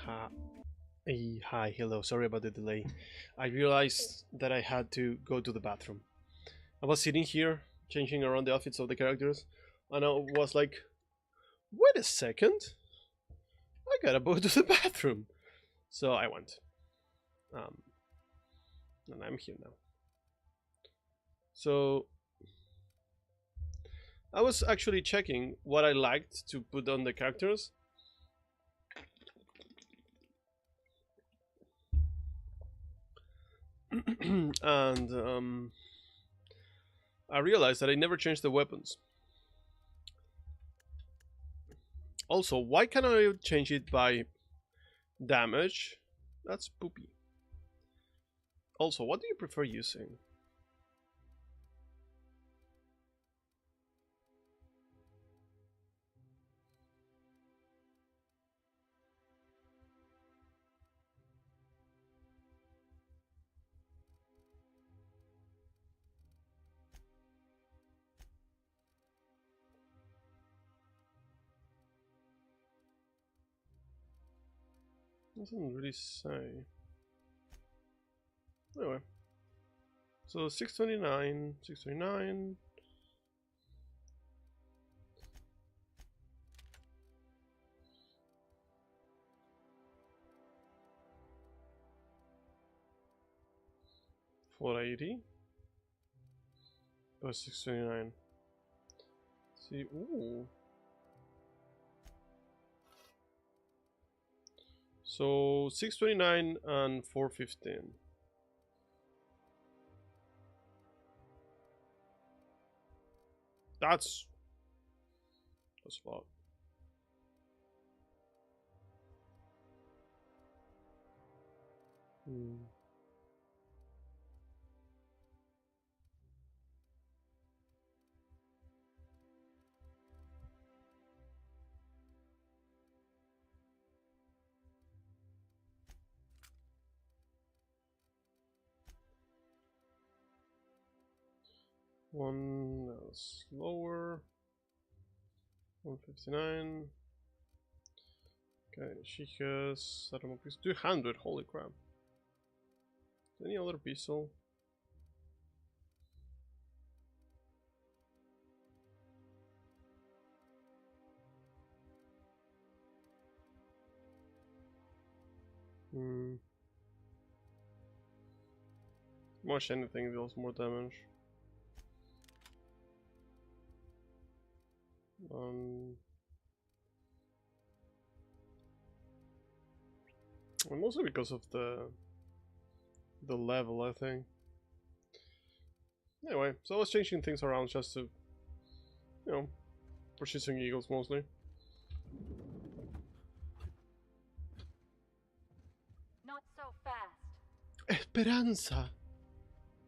Hi, hello. Sorry about the delay. I realized that I had to go to the bathroom. I was sitting here, changing around the outfits of the characters, and I was like, wait a second. I gotta go to the bathroom. So I went. And I'm here now. So I was actually checking what I liked to put on the characters. And I realized that I never changed the weapons. Also, why can't I change it by damage? That's poopy. Also, what do you prefer using? Doesn't really say. Anyway. So 629, 629. $480 plus 629. See, ooh. So 629 and 415. That's a lot. One slower. 159. Okay, she has 200. Holy crap! Any other pistol? Much anything deals more damage. And mostly because of the level, I think. Anyway, so I was changing things around just to, you know, purchasing eagles mostly. Not so fast. Esperanza!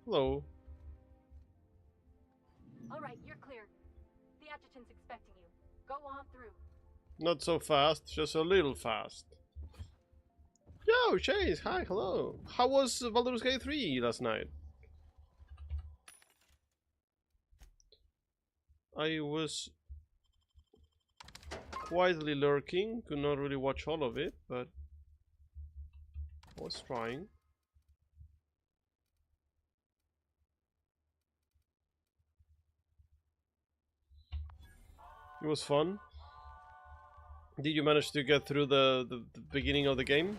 Hello. Alright, you're clear. The adjutant's expecting you. Go on through. Not so fast, just a little fast. Yo, Chase, hi, hello. How was Baldur's Gate 3 last night? I was quietly lurking, could not really watch all of it, but I was trying. It was fun. Did you manage to get through the beginning of the game?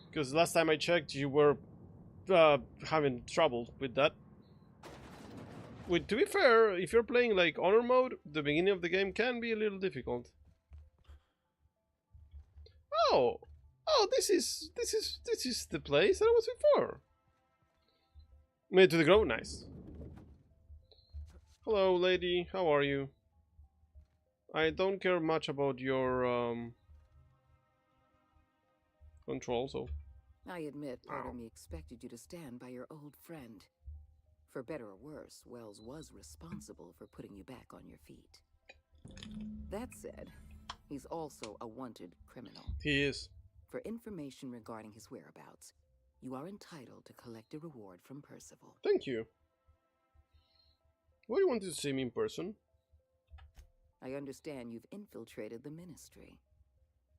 Because last time I checked, you were having trouble with that. To be fair, if you're playing like honor mode, the beginning of the game can be a little difficult. Oh, this is the place that I was before. Made to the Grove, nice. Hello, lady. How are you? I don't care much about your control, so. I admit part of me expected you to stand by your old friend. For better or worse, Wells was responsible for putting you back on your feet. That said, he's also a wanted criminal. He is. For information regarding his whereabouts, you are entitled to collect a reward from Percival. Thank you. Why do you want to see me in person? I understand you've infiltrated the Ministry.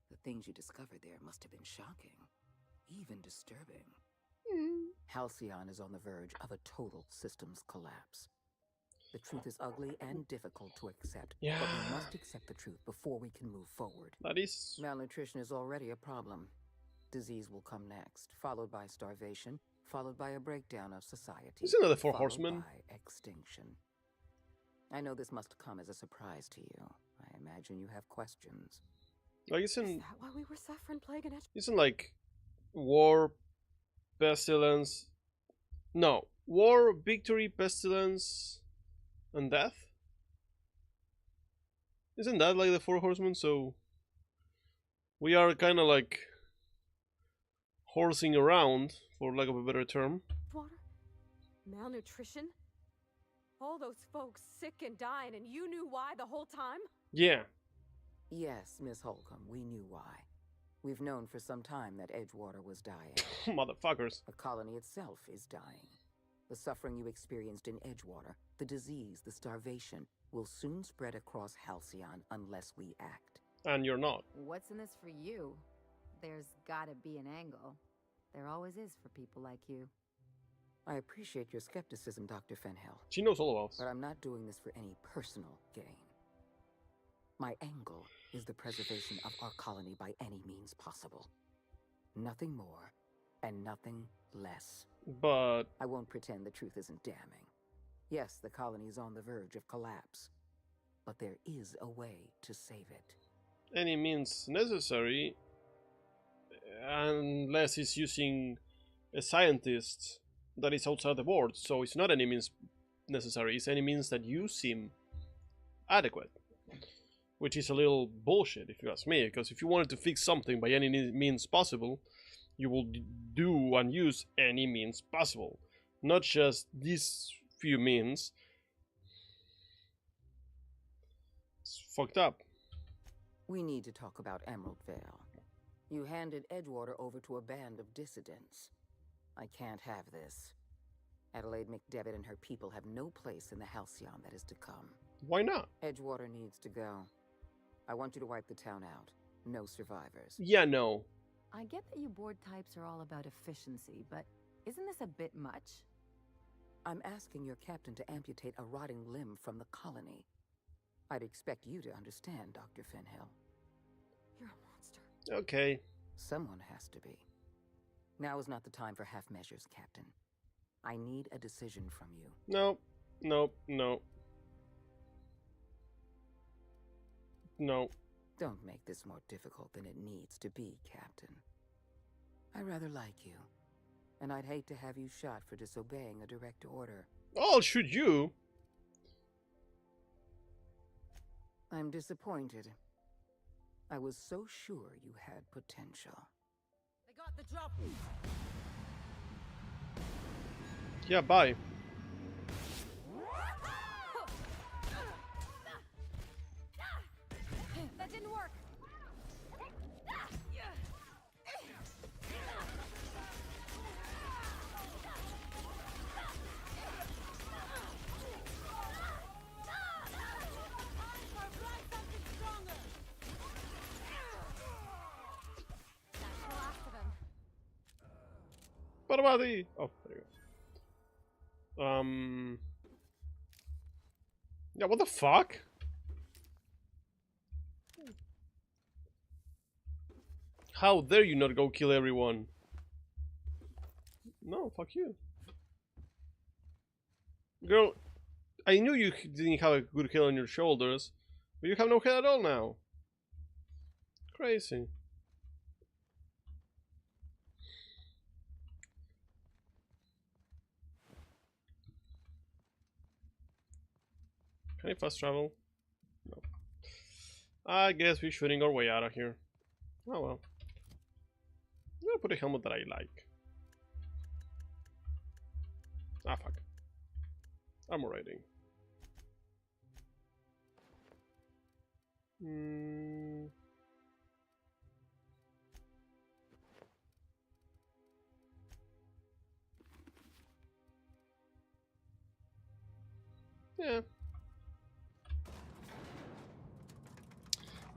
The things you discovered there must have been shocking, even disturbing. Halcyon is on the verge of a total systems collapse. The truth is ugly and difficult to accept, but we must accept the truth before we can move forward. That is... Malnutrition is already a problem. Disease will come next, followed by starvation, followed by a breakdown of society. Isn't that the Four Horsemen? By extinction. I know this must come as a surprise to you. I imagine you have questions. Like, Is that why we were suffering plague and isn't like war, pestilence? No, war, victory, pestilence, and death. Isn't that like the Four Horsemen? So we are kind of like horsing around, for lack of a better term. Water? Malnutrition? All those folks sick and dying, and you knew why the whole time? Yeah. Yes, Miss Holcomb, we knew why. We've known for some time that Edgewater was dying. Motherfuckers. The colony itself is dying. The suffering you experienced in Edgewater, the disease, the starvation, will soon spread across Halcyon unless we act. And you're not. What's in this for you? There's gotta be an angle. There always is for people like you. I appreciate your skepticism, Dr. Fenhill. She knows all of us. But I'm not doing this for any personal gain. My angle is the preservation of our colony by any means possible. Nothing more and nothing less. But... I won't pretend the truth isn't damning. Yes, the colony is on the verge of collapse. But there is a way to save it. Any means necessary, unless it's using a scientist that is outside the board. So it's not any means necessary, it's any means that you seem adequate. Which is a little bullshit, if you ask me, because if you wanted to fix something by any means possible, you will do and use any means possible. Not just these few means. It's fucked up. We need to talk about Emerald Vale. You handed Edgewater over to a band of dissidents. I can't have this. Adelaide McDevitt and her people have no place in the Halcyon that is to come. Why not? Edgewater needs to go. I want you to wipe the town out. No survivors. Yeah, no. I get that you board types are all about efficiency, but isn't this a bit much? I'm asking your captain to amputate a rotting limb from the colony. I'd expect you to understand, Dr. Fenhill. You're a monster. Okay. Someone has to be. Now is not the time for half measures, Captain. I need a decision from you. No. No. No. No. Don't make this more difficult than it needs to be, Captain. I rather like you, and I'd hate to have you shot for disobeying a direct order. I'll shoot you! I'm disappointed. I was so sure you had potential. They got the drop. Yeah, bye. That didn't work. Parvati! Oh, there you go. Yeah, what the fuck? How dare you not go kill everyone? No, fuck you. Girl, I knew you didn't have a good head on your shoulders, but you have no head at all now. Crazy. Can I fast travel? No. I guess we're shooting our way out of here. Oh well. I'm gonna put a helmet that I like. Ah, fuck. Armor rating. Yeah.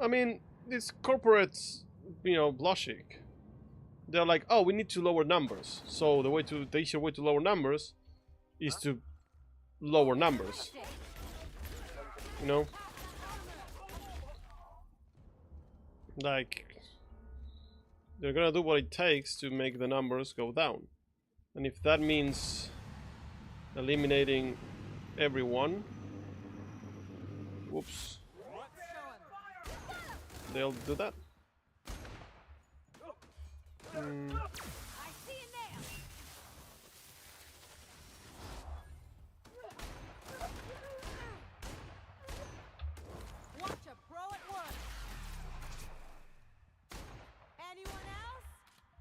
I mean, these corporates you know, logic. They're like, oh, we need to lower numbers. So the easier way to lower numbers is to lower numbers. You know? Like, they're gonna do what it takes to make the numbers go down. And if that means eliminating everyone, whoops, they'll do that.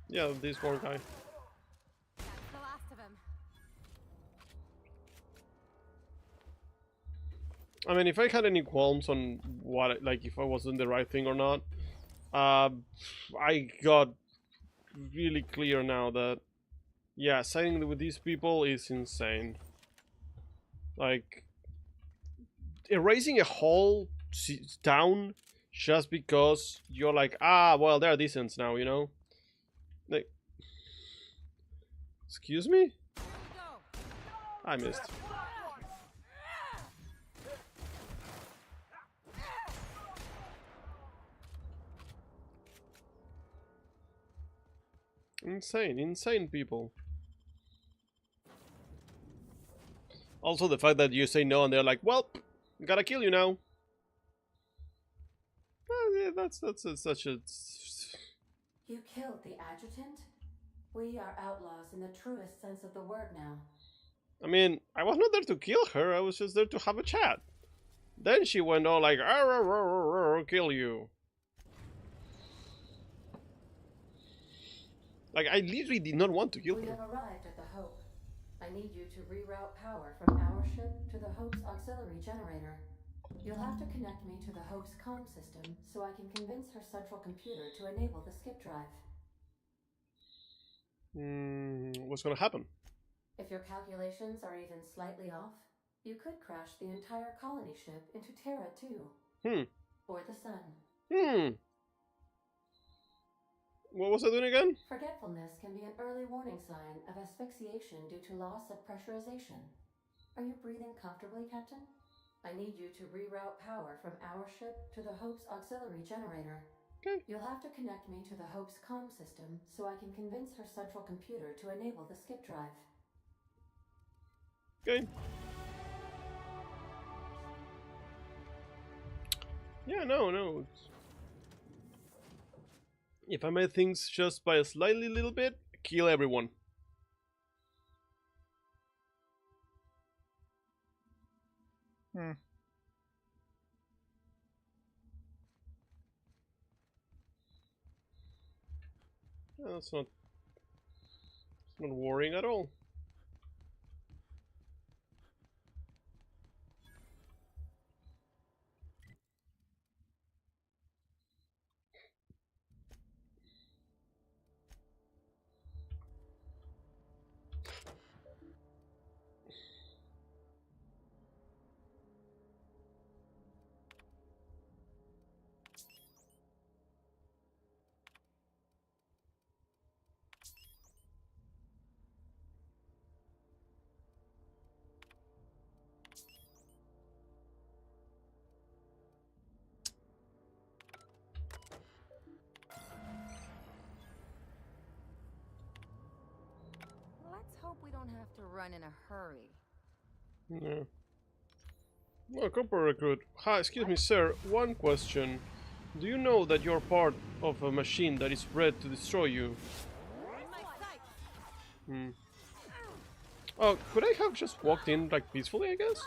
Yeah, this one guy. That's the last of him. I mean, if I had any qualms on what, like, if I was doing the right thing or not, I got really clear now that, yeah, siding with these people is insane. Like, erasing a whole town just because you're like, ah, well, they're decent now, you know? Like, excuse me? I missed. Insane people. Also, the fact that you say no and they're like, well, gotta kill you now. Yeah, that's such a... You killed the adjutant? We are outlaws in the truest sense of the word now. I mean, I was not there to kill her, I was just there to have a chat. Then she went all like, I'll kill you. Like, I literally did not want to kill her. We have arrived at the Hope. I need you to reroute power from our ship to the Hope's auxiliary generator. You'll have to connect me to the Hope's comm system so I can convince her central computer to enable the skip drive. What's gonna happen? If your calculations are even slightly off, you could crash the entire colony ship into Terra too. Or the sun. What was I doing again? Forgetfulness can be an early warning sign of asphyxiation due to loss of pressurization. Are you breathing comfortably, Captain? I need you to reroute power from our ship to the Hope's auxiliary generator. Okay. You'll have to connect me to the Hope's comm system so I can convince her central computer to enable the skip drive. Okay. Yeah, no. If I made things just by a slightly little bit, kill everyone. That's not worrying at all. Let's hope we don't have to run in a hurry. Yeah. Well, Copper Recruit. Hi, excuse me, sir. One question. Do you know that you're part of a machine that is bred to destroy you? Oh, could I have just walked in, like, peacefully, I guess?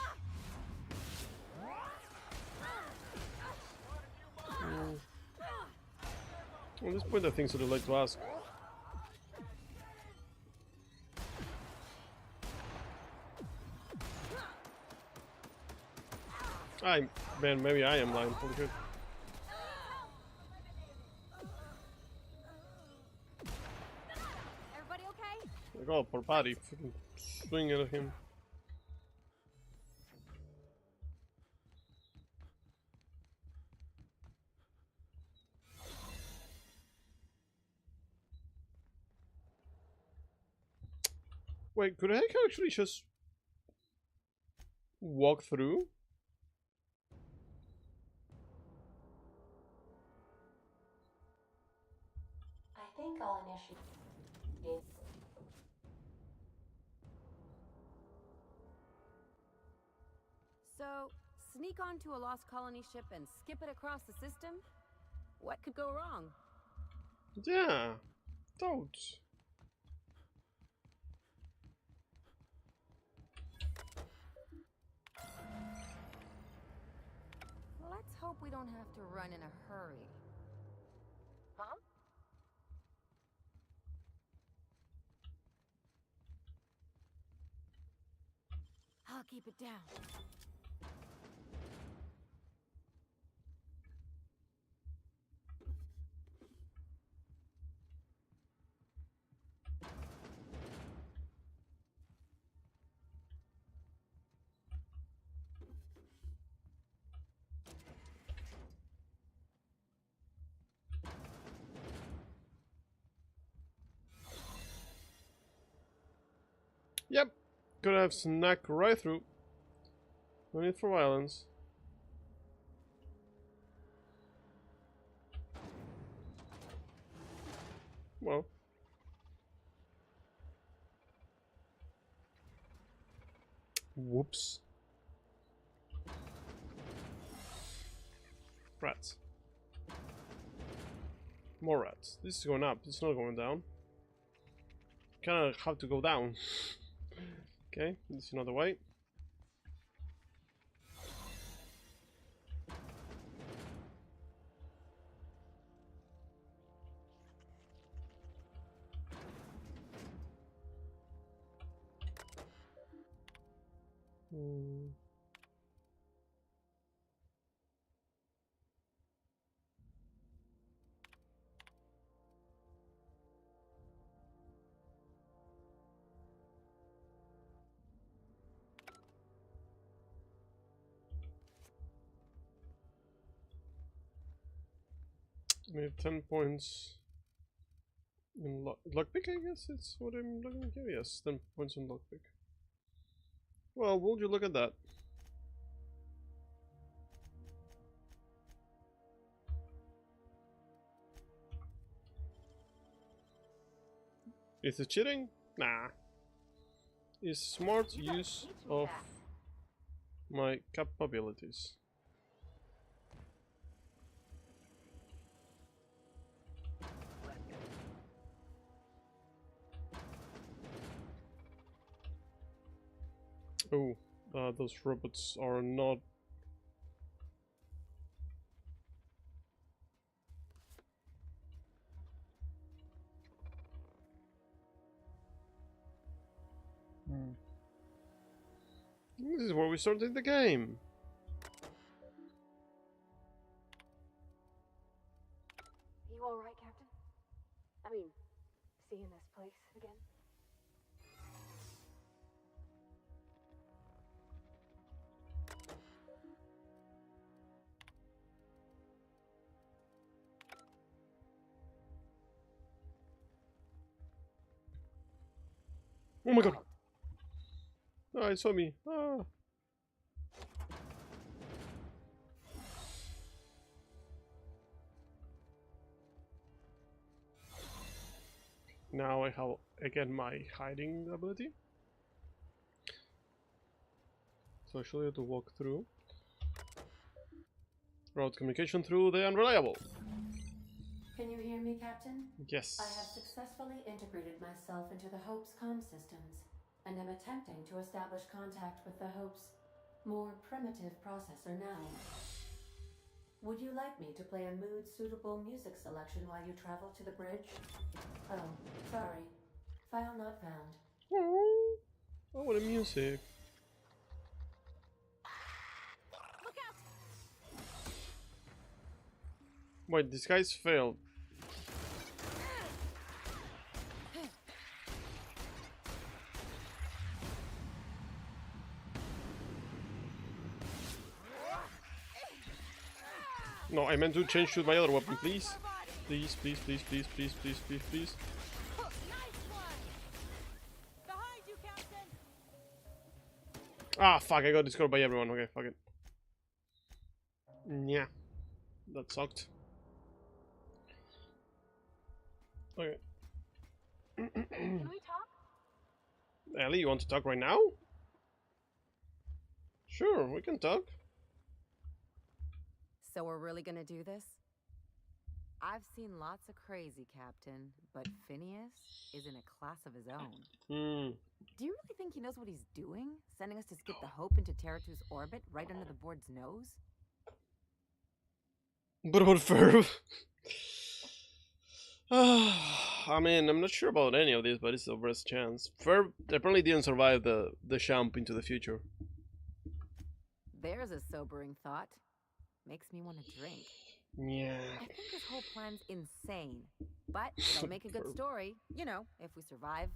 At this point, I think so. I'd like to ask. Man, maybe I am lying. Holy shit. Everybody okay? Like, oh, poor Patty. Freaking swinging at him. Wait, could I actually just walk through? I think I'll initiate. So, sneak onto a lost colony ship and skip it across the system? What could go wrong? Yeah, toads. Let's hope we don't have to run in a hurry. Huh? I'll keep it down. Yep, could have snuck right through. No need for violence. Well. Whoops. Rats. More rats. This is going up. It's not going down. Kind of have to go down. Okay, this is another way. We have 10 points in lockpick, I guess it's what I'm looking here. Yes, 10 points in lockpick. Well, would you look at that? Is it cheating? Nah. It's smart use of my capabilities. Oh, those robots are not... This is where we started the game. You alright, Captain? I mean, seeing this place again? Oh my god! Oh, it saw me. Ah. Now I have again my hiding ability. So actually I have to walk through. Route communication through the unreliable. Can you hear me, Captain? Yes. I have successfully integrated myself into the Hope's comm systems, and am attempting to establish contact with the Hope's more primitive processor now. Would you like me to play a mood-suitable music selection while you travel to the bridge? Oh, sorry. File not found. Oh, what a music. Look out! Wait, this guy's failed. No, I meant to change to my other weapon, please. Please, please. Nice one! Behind you, Captain! Ah, fuck, I got discovered by everyone. Okay, fuck it. Yeah. That sucked. Okay. Can we talk? Ellie, you want to talk right now? Sure, we can talk. So we're really gonna do this? I've seen lots of crazy, Captain, but Phineas is in a class of his own. Do you really think he knows what he's doing? Sending us to skip the Hope into Terra 2's orbit right under the board's nose? But about Ferb? I mean, I'm not sure about any of this, but it's the best chance. Ferb apparently didn't survive the jump into the future. There's a sobering thought. Makes me want to drink. Yeah. I think his whole plan's insane, but it'll make a good story, you know, if we survive.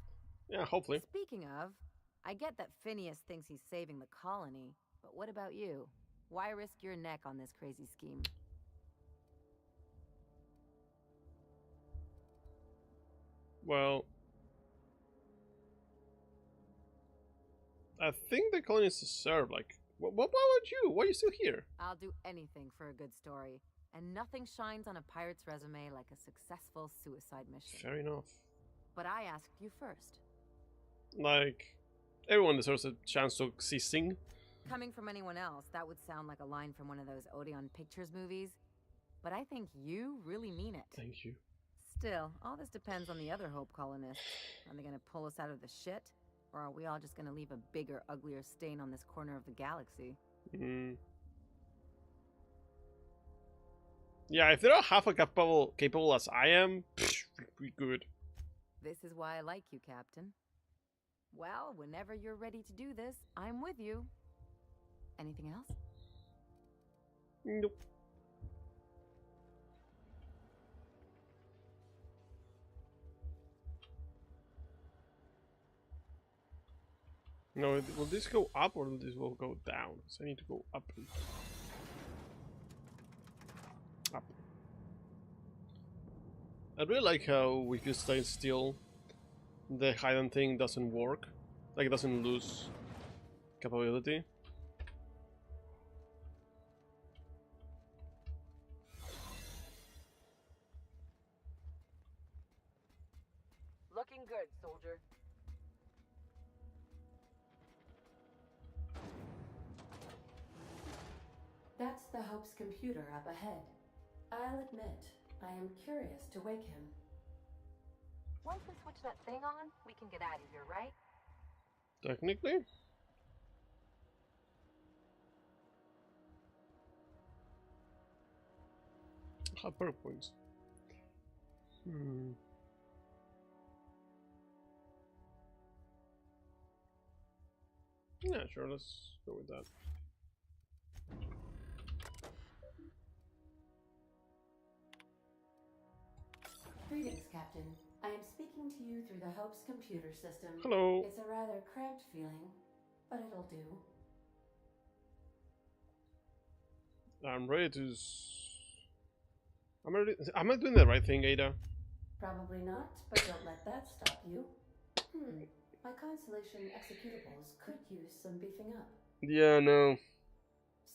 Yeah, hopefully. Speaking of, I get that Phineas thinks he's saving the colony, but what about you? Why risk your neck on this crazy scheme? Well, I think the colony is to serve. Like, what about you? Why are you still here? I'll do anything for a good story, and nothing shines on a pirate's resume like a successful suicide mission. Fair enough. But I asked you first. Like, everyone deserves a chance to see Sing. Coming from anyone else, that would sound like a line from one of those Odeon Pictures movies. But I think you really mean it. Thank you. Still, all this depends on the other Hope colonists. Are they gonna pull us out of the shit? Or are we all just gonna leave a bigger, uglier stain on this corner of the galaxy? Yeah, if they're not half as capable as I am, we good. This is why I like you, Captain. Well, whenever you're ready to do this, I'm with you. Anything else? Nope. No, will this go up or will this go down? So I need to go up. Up. I really like how we can stay still. The hidden thing doesn't work. Like, it doesn't lose capability. Looking good, soldier. That's the Hope's computer up ahead. I'll admit, I am curious to wake him. Once we switch that thing on, we can get out of here, right? Technically. Hopper points. Yeah, sure, let's go with that. Greetings, Captain. I am speaking to you through the Hope's computer system. Hello. It's a rather cramped feeling, but it'll do. I'm ready to... Am I doing the right thing, Ada? Probably not, but don't let that stop you. My Constellation executables could use some beefing up. Yeah, no.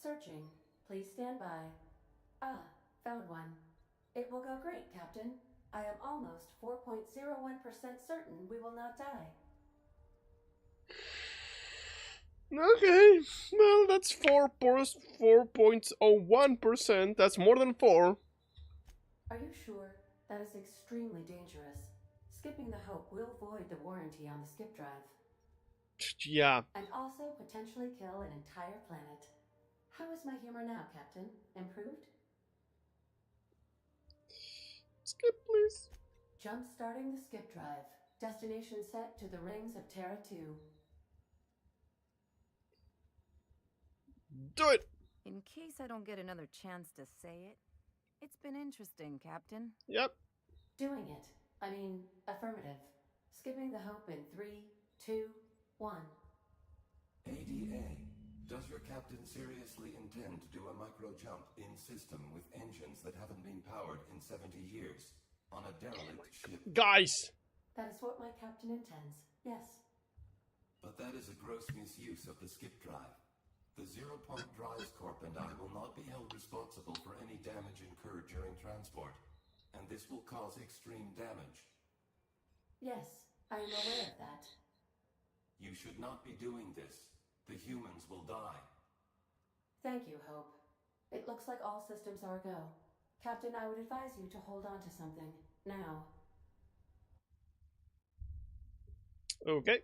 Searching. Please stand by. Ah, found one. It will go great, Captain. I am almost 4.01% certain we will not die. Okay, well, that's 4.01%. That's more than 4. Are you sure? That is extremely dangerous. Skipping the Hope will void the warranty on the skip drive. Yeah. And also potentially kill an entire planet. How is my humor now, Captain? Improved? Skip, please. Jump starting the skip drive. Destination set to the rings of Terra 2. Do it! In case I don't get another chance to say it, it's been interesting, Captain. Yep. Doing it. I mean, affirmative. Skipping the Hope in 3, 2, 1. ADA. Does your captain seriously intend to do a micro-jump in system with engines that haven't been powered in 70 years on a derelict ship? Guys! That is what my captain intends, yes. But that That is a gross misuse of the skip drive. The Zero Point Drives Corp and I will not be held responsible for any damage incurred during transport, and this will cause extreme damage. Yes, I am aware of that. You should not be doing this. The humans will die. Thank you, Hope. It looks like all systems are a go. Captain, I would advise you to hold on to something. Now. Okay.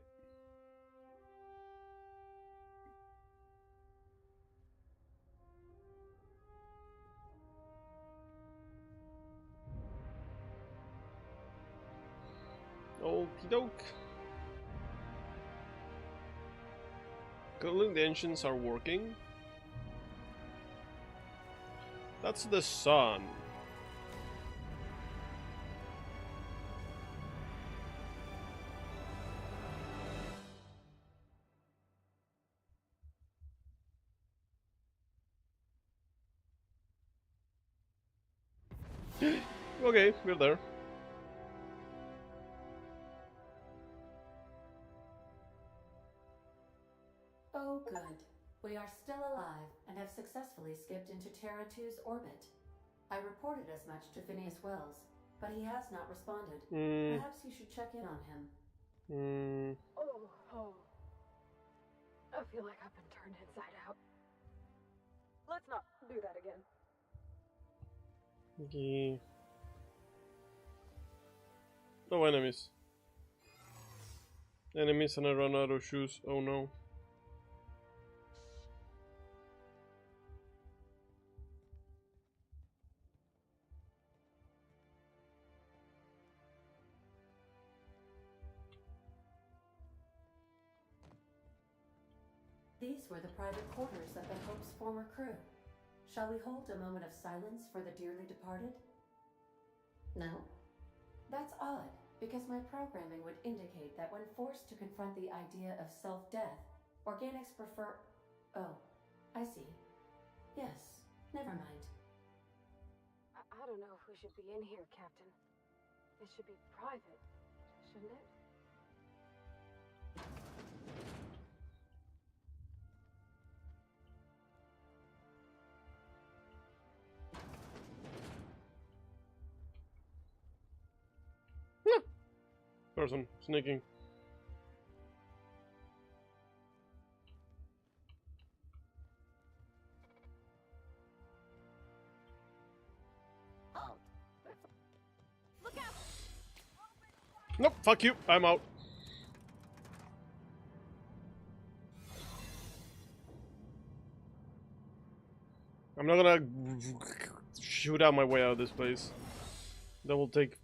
Okie doke. Cooling the engines are working. That's the sun. Okay, we're there. Oh, good. We are still alive and have successfully skipped into Terra 2's orbit. I reported as much to Phineas Wells, but he has not responded. Perhaps you should check in on him. Oh. I feel like I've been turned inside out. Let's not do that again. Okay. No enemies. Enemies and I run out of shoes. Oh no. These were the private quarters of the Hope's former crew. Shall we hold a moment of silence for the dearly departed? No? That's odd, because my programming would indicate that when forced to confront the idea of self-death, organics prefer... Oh, I see. Yes, never mind. I don't know if we should be in here, Captain. This should be private, shouldn't it? Person sneaking. Look out! Nope, fuck you, I'm out. I'm not gonna shoot out my way out of this place. That will take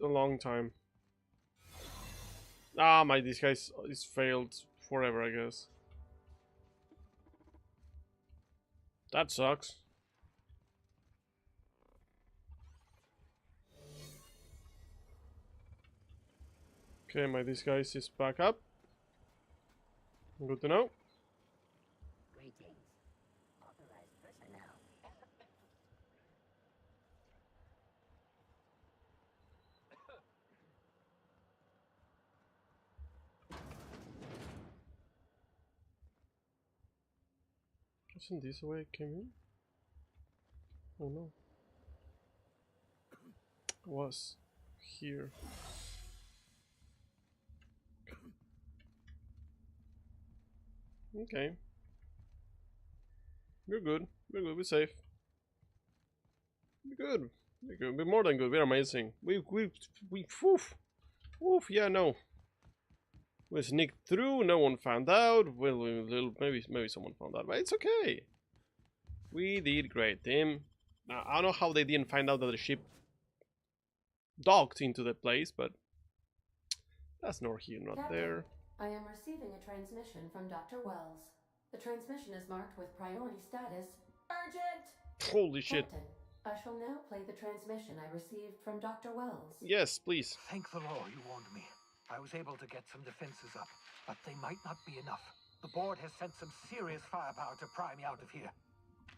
a long time. Ah, my disguise is failed forever, I guess. That sucks. Okay, my disguise is back up. Good to know. Greetings. Authorized personnel. Isn't this the way I came in? Oh no. It was here. Okay. We're good. We're good. We're safe. We're good. We're good. We're more than good. We're amazing. We woof. Yeah, no. We sneaked through. No one found out. Well, maybe someone found out, but it's okay. We did great, team. Now, I don't know how they didn't find out that the ship docked into the place, but that's nor here, not Captain, there. I am receiving a transmission from Dr. Wells. The transmission is marked with priority status urgent. Holy shit. Captain, I shall now play the transmission I received from Dr. Wells. Yes, please. Thank the law you warned me. I was able to get some defenses up, but they might not be enough. The board has sent some serious firepower to pry me out of here.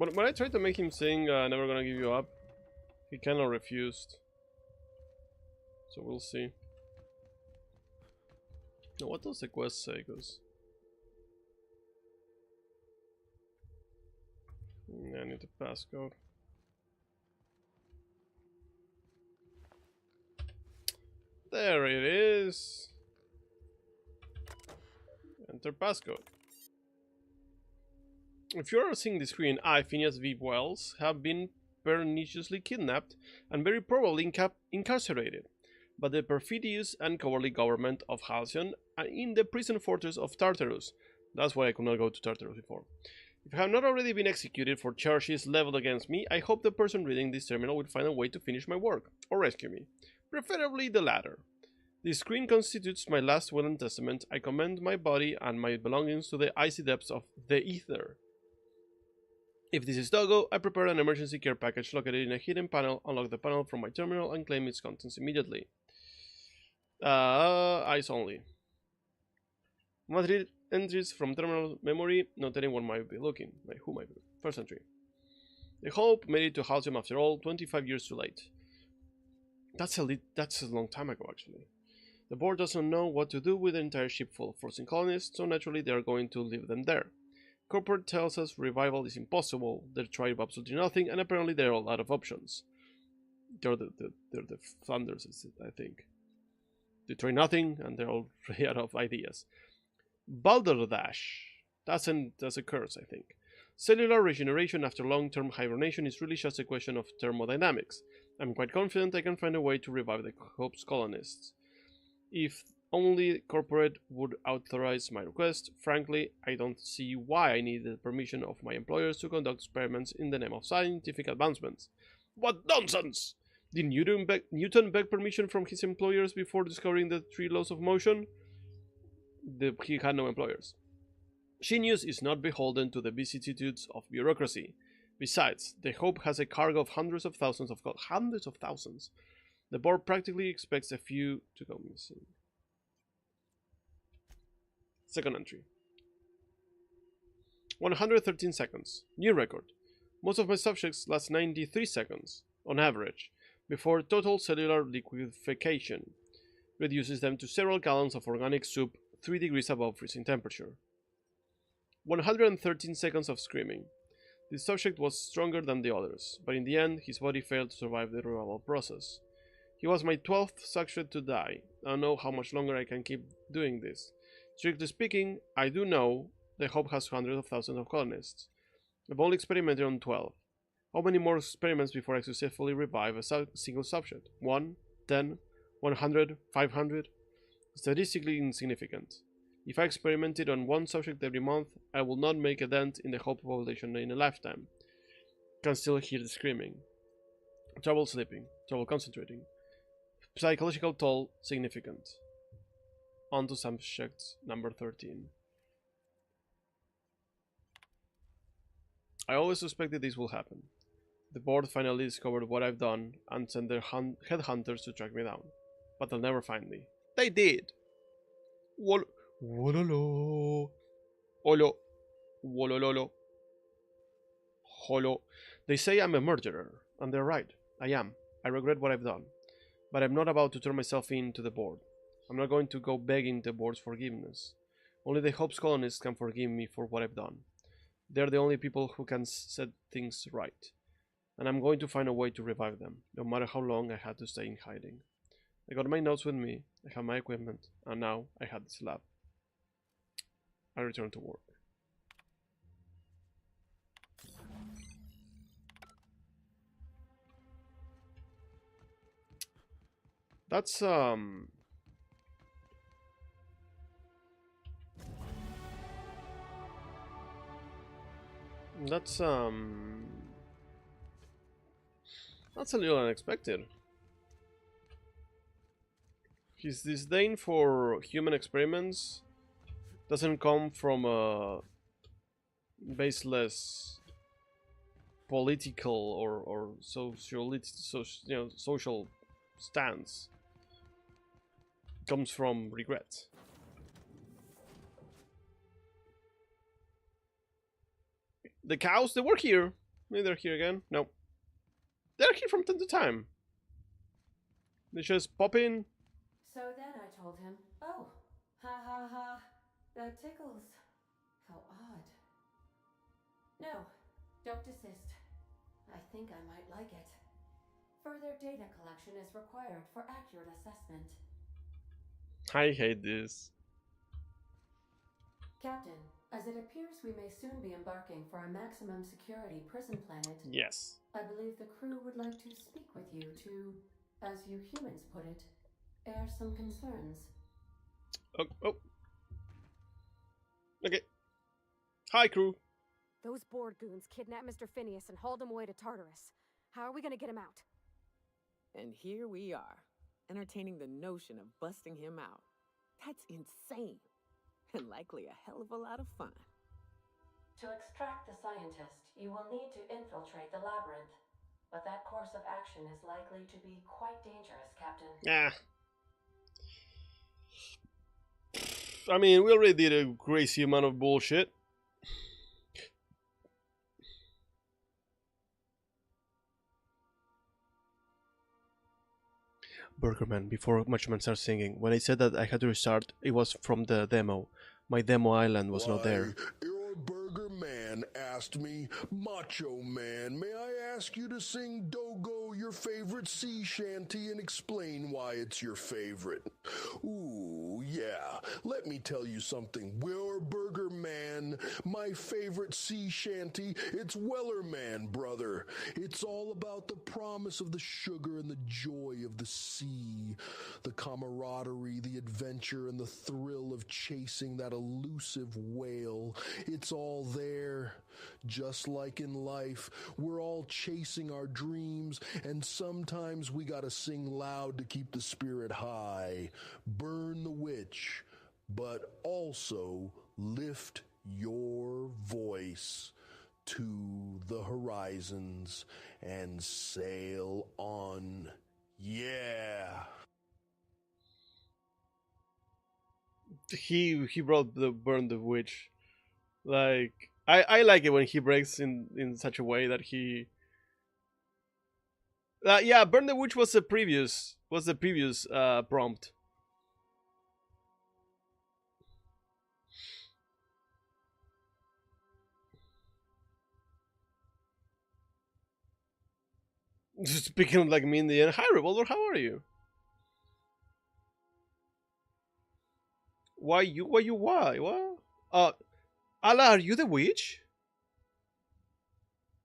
But when I tried to make him sing Never Gonna Give You Up, he kinda refused. So we'll see. Now, what does the quest say? Cause I need the passcode. There it is. Enter passcode. If you are seeing the screen, I, Phineas V. Wells, have been perniciously kidnapped and very probably incarcerated by the perfidious and cowardly government of Halcyon in the prison fortress of Tartarus. That's why I could not go to Tartarus before. If I have not already been executed for charges leveled against me, I hope the person reading this terminal will find a way to finish my work, or rescue me. Preferably the latter. The screen constitutes my last will and testament. I commend my body and my belongings to the icy depths of the ether. If this is doggo, I prepare an emergency care package located in a hidden panel, unlock the panel from my terminal, and claim its contents immediately. Eyes only. Madrid entries from terminal memory, not anyone might be looking. Like, who might be? First entry. The Hope made it to Halcyon after all, 25 years too late. That's a long time ago, actually. The board doesn't know what to do with an entire ship full of frozen colonists, so naturally they are going to leave them there. Corporate tells us revival is impossible, they're trying absolutely nothing, and apparently they're all out of options. They're the Thunders, I think. They try nothing, and they're all out of ideas. Balderdash. That's a curse, I think. Cellular regeneration after long-term hibernation is really just a question of thermodynamics. I'm quite confident I can find a way to revive the Hope's colonists. If only corporate would authorize my request. Frankly, I don't see why I need the permission of my employers to conduct experiments in the name of scientific advancements. What nonsense! Did Newton beg permission from his employers before discovering the 3 laws of motion? He had no employers. Genius is not beholden to the vicissitudes of bureaucracy. Besides, the Hope has a cargo of hundreds of thousands. The board practically expects a few to go missing. Second entry. 113 seconds. New record. Most of my subjects last 93 seconds, on average, before total cellular liquefaction reduces them to several gallons of organic soup 3 degrees above freezing temperature. 113 seconds of screaming. The subject was stronger than the others, but in the end his body failed to survive the revival process. He was my 12th subject to die. I don't know how much longer I can keep doing this. Strictly speaking, I do know the Hope has hundreds of thousands of colonists. I've only experimented on 12. How many more experiments before I successfully revive a single subject? 1, 10, 100, 500? Statistically insignificant. If I experimented on 1 subject every month, I will not make a dent in the Hope population in a lifetime. Can still hear the screaming. Trouble sleeping. Trouble concentrating. Psychological toll significant. On to subject number 13. I always suspected this will happen. The board finally discovered what I've done and sent their headhunters to track me down. But they'll never find me. They did! Wololo. Olo. Wolololo. Holo. They say I'm a murderer, and they're right. I am. I regret what I've done. But I'm not about to turn myself in to the board. I'm not going to go begging the board's forgiveness. Only the Hope's colonists can forgive me for what I've done. They're the only people who can set things right. And I'm going to find a way to revive them, no matter how long I had to stay in hiding. I got my notes with me, I have my equipment, and now I had this lab. I return to work. That's a little unexpected. His disdain for human experiments doesn't come from a baseless political or social stance. It comes from regret. The cows, they were here. Maybe they're here again. No. They're here from time to time. They just pop in. So then I told him, oh, ha ha ha, that tickles. How odd. No, don't desist. I think I might like it. Further data collection is required for accurate assessment. I hate this. Captain, as it appears we may soon be embarking for a maximum security prison planet. Yes. I believe the crew would like to speak with you to, as you humans put it, air some concerns. Oh. Okay. Hi, crew. Those board goons kidnapped Mr. Phineas and hauled him away to Tartarus. How are we gonna get him out? And here we are, entertaining the notion of busting him out. That's insane. And likely a hell of a lot of fun. To extract the scientist, you will need to infiltrate the labyrinth. But that course of action is likely to be quite dangerous, Captain. Yeah. I mean, we already did a crazy amount of bullshit. Burgerman, before Muchman starts singing, when I said that I had to restart, it was from the demo. My demo island was not there. Your Burger Man asked me, Macho Man, may I ask you to sing Dogo, your favorite sea shanty, and explain why it's your favorite? Ooh, yeah. Let me tell you something. Your Burger Man, my favorite sea shanty, it's Wellerman, brother. It's all about the promise of the sugar and the joy of the sea, the camaraderie, the adventure, and the thrill of chasing that elusive whale. It's all there. Just like in life, we're all chasing our dreams, and sometimes we gotta sing loud to keep the spirit high. Burn the witch, but also lift your voice to the horizons and sail on. Yeah. He brought the burn the witch. Like I like it when he breaks in such a way that he yeah, burn the witch was the previous prompt. Speaking like me in the end. Hi Revolver, how are you? Why? What? Ala, are you the witch?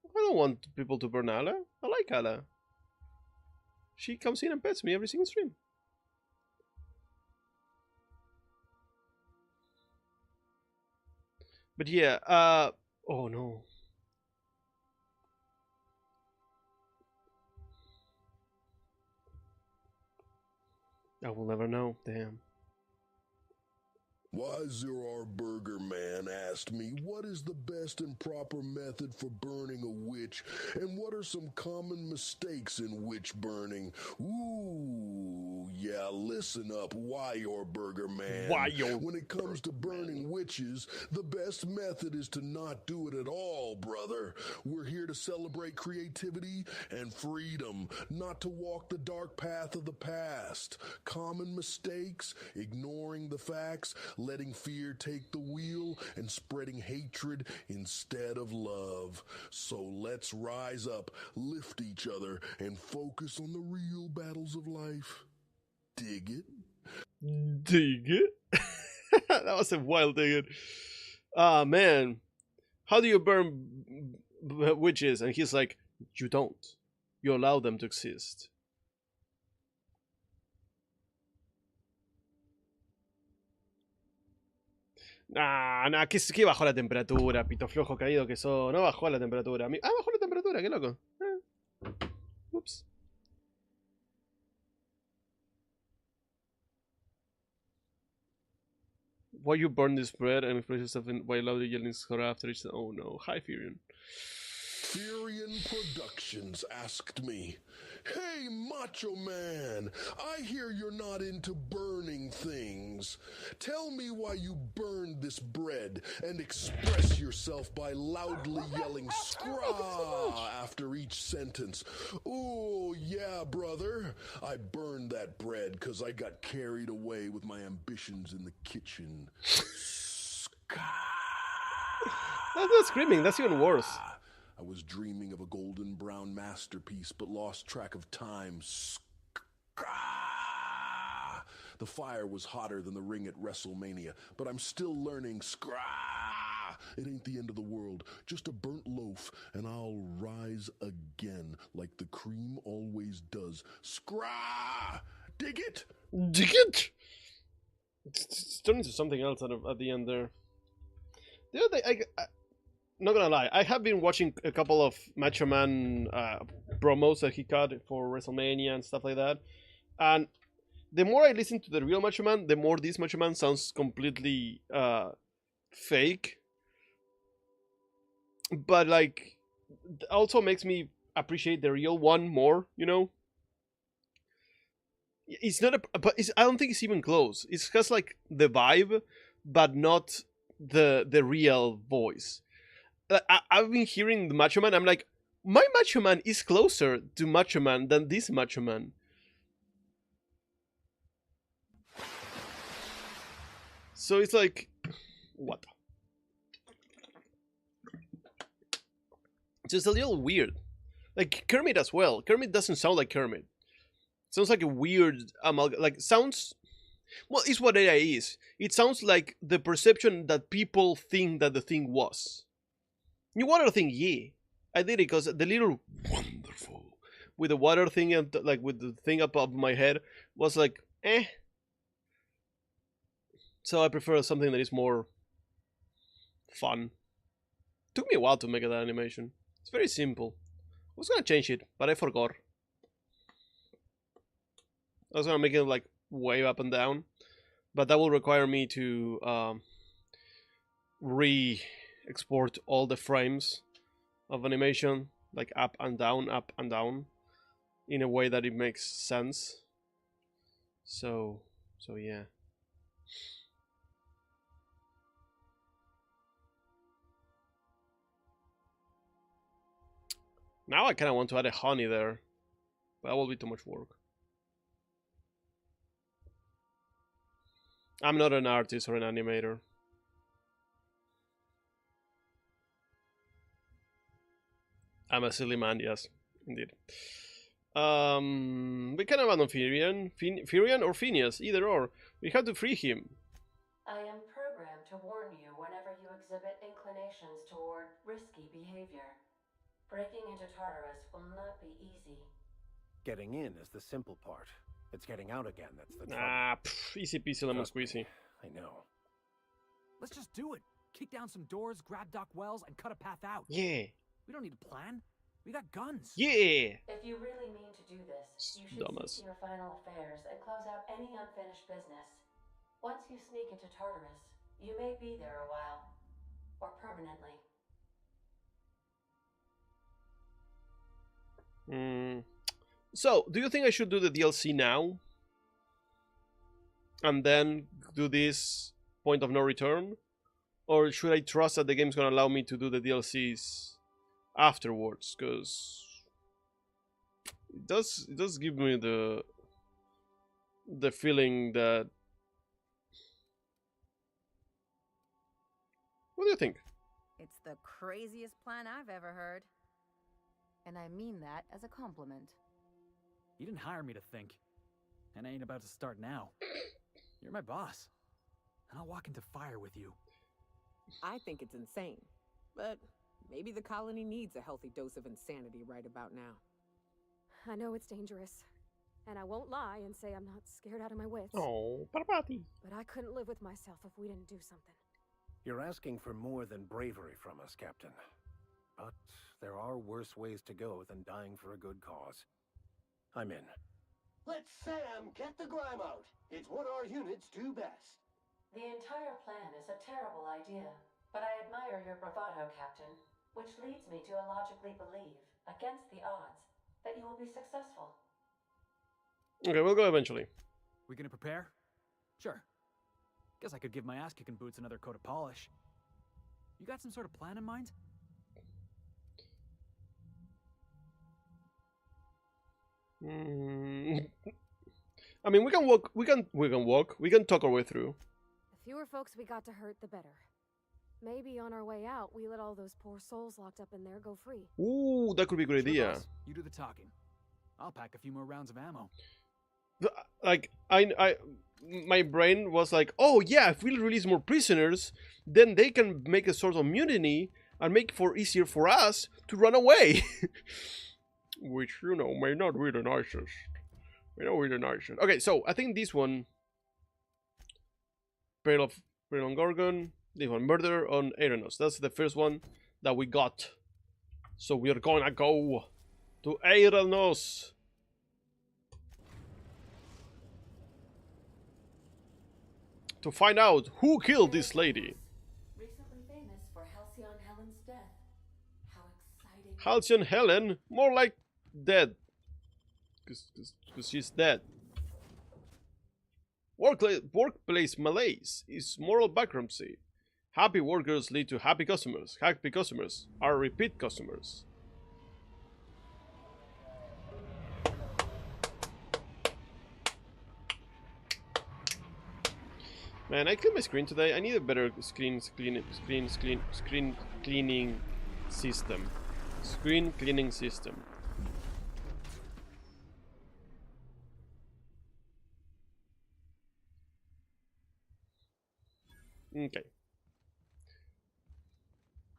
I don't want people to burn Ala. I like Ala. She comes in and pets me every single stream. But yeah, oh no. I will never know, damn. Wise our Burger Man asked me, what is the best and proper method for burning a witch, and what are some common mistakes in witch burning? Ooh, yeah, listen up, why your Burger Man. When it comes to burning witches, the best method is to not do it at all, brother. We're here to celebrate creativity and freedom, not to walk the dark path of the past. Common mistakes, ignoring the facts, letting fear take the wheel, and spreading hatred instead of love. So let's rise up, lift each other, and focus on the real battles of life. Dig it? Dig it? That was a wild dig it. Ah, man. How do you burn witches? And he's like, you don't. You allow them to exist. Nah, que bajó la temperatura, pito flojo caído que sos. No bajó la temperatura. Bajó la temperatura, qué loco. Ups. Why you burn this bread and express yourself in while loudly yelling horror after each. Oh no. Hi, Furion. Furion Productions asked me, "Hey, Macho Man, I hear you're not into burning things. Tell me why you burned this bread and express yourself by loudly yelling scraw after each sentence. Oh, yeah, brother. I burned that bread because I got carried away with my ambitions in the kitchen." That's not screaming, that's even worse. I was dreaming of a golden brown masterpiece, but lost track of time. The fire was hotter than the ring at WrestleMania, but I'm still learning. It ain't the end of the world, just a burnt loaf, and I'll rise again, like the cream always does. Dig it? Dig it? It's turned into something else at the end there. The other thing, not gonna lie, I have been watching a couple of Macho Man promos that he cut for WrestleMania and stuff like that, and the more I listen to the real Macho Man, the more this Macho Man sounds completely fake. But like, also makes me appreciate the real one more. You know, it's not but I don't think it's even close. It's just like the vibe, but not the real voice. I've been hearing the Macho Man. I'm like, my Macho Man is closer to Macho Man than this Macho Man. So it's like, what? It's just a little weird. Like Kermit as well. Kermit doesn't sound like Kermit. Sounds like a weird like sounds. Well, it's what AI is. It sounds like the perception that people think that the thing was. You water thing, yeah. I did it because the little wonderful with the water thing and like with the thing above my head was like, eh. So I prefer something that is more fun. Took me a while to make that animation. It's very simple. I was gonna change it, but I forgot. I was gonna make it like way up and down, but that will require me to re-export all the frames of animation, like up and down, in a way that it makes sense. So yeah. Now I kind of want to add a honey there, but that will be too much work. I'm not an artist or an animator. I'm a silly man, yes, indeed. We can abandon Furion or Phineas, either or. We have to free him. I am programmed to warn you whenever you exhibit inclinations toward risky behavior. Breaking into Tartarus will not be easy. Getting in is the simple part. It's getting out again that's the trouble. Easy peasy lemon squeezy. I know. Let's just do it. Kick down some doors, grab Doc Wells, and cut a path out. Yeah. We don't need a plan. We got guns. Yeah. If you really mean to do this, you should cease your final affairs and close out any unfinished business. Once you sneak into Tartarus, you may be there a while. Or permanently. So, do you think I should do the DLC now? And then do this point of no return? Or should I trust that the game's gonna allow me to do the DLCs afterwards? Because it does give me the feeling that... What do you think? It's the craziest plan I've ever heard. And I mean that as a compliment. You didn't hire me to think. And I ain't about to start now. You're my boss. And I'll walk into fire with you. I think it's insane. But maybe the colony needs a healthy dose of insanity right about now. I know it's dangerous. And I won't lie and say I'm not scared out of my wits. Oh, Parvati. But I couldn't live with myself if we didn't do something. You're asking for more than bravery from us, Captain. But there are worse ways to go than dying for a good cause. I'm in. Let Sam get the grime out. It's what our units do best. The entire plan is a terrible idea, but I admire your bravado, Captain. which leads me to illogically believe, against the odds, that you will be successful. Okay, we'll go eventually. We gonna prepare? Sure. Guess I could give my ass-kicking boots another coat of polish. You got some sort of plan in mind? I mean, we can walk. We can walk. We can talk our way through. The fewer folks we got to hurt, the better. Maybe on our way out, we let all those poor souls locked up in there go free. Ooh, that could be a good idea. Boss. You do the talking. I'll pack a few more rounds of ammo. Like my brain was like, oh yeah, if we release more prisoners, then they can make a sort of mutiny and make it easier for us to run away. Which, you know, may not be the nicest. Okay, so I think this one, Peril on Gorgon, this one, Murder on Aeronos. That's the first one that we got. So we are gonna go to Aeronos. To find out who killed this lady. Recently famous for Halcyon Helen's death. How exciting. Halcyon Helen? More like dead. Because she's dead. Workplace malaise is moral bankruptcy. Happy workers lead to happy customers. Happy customers are repeat customers. Man, I cleaned my screen today. I need a better screen cleaning system. Screen cleaning system. Okay.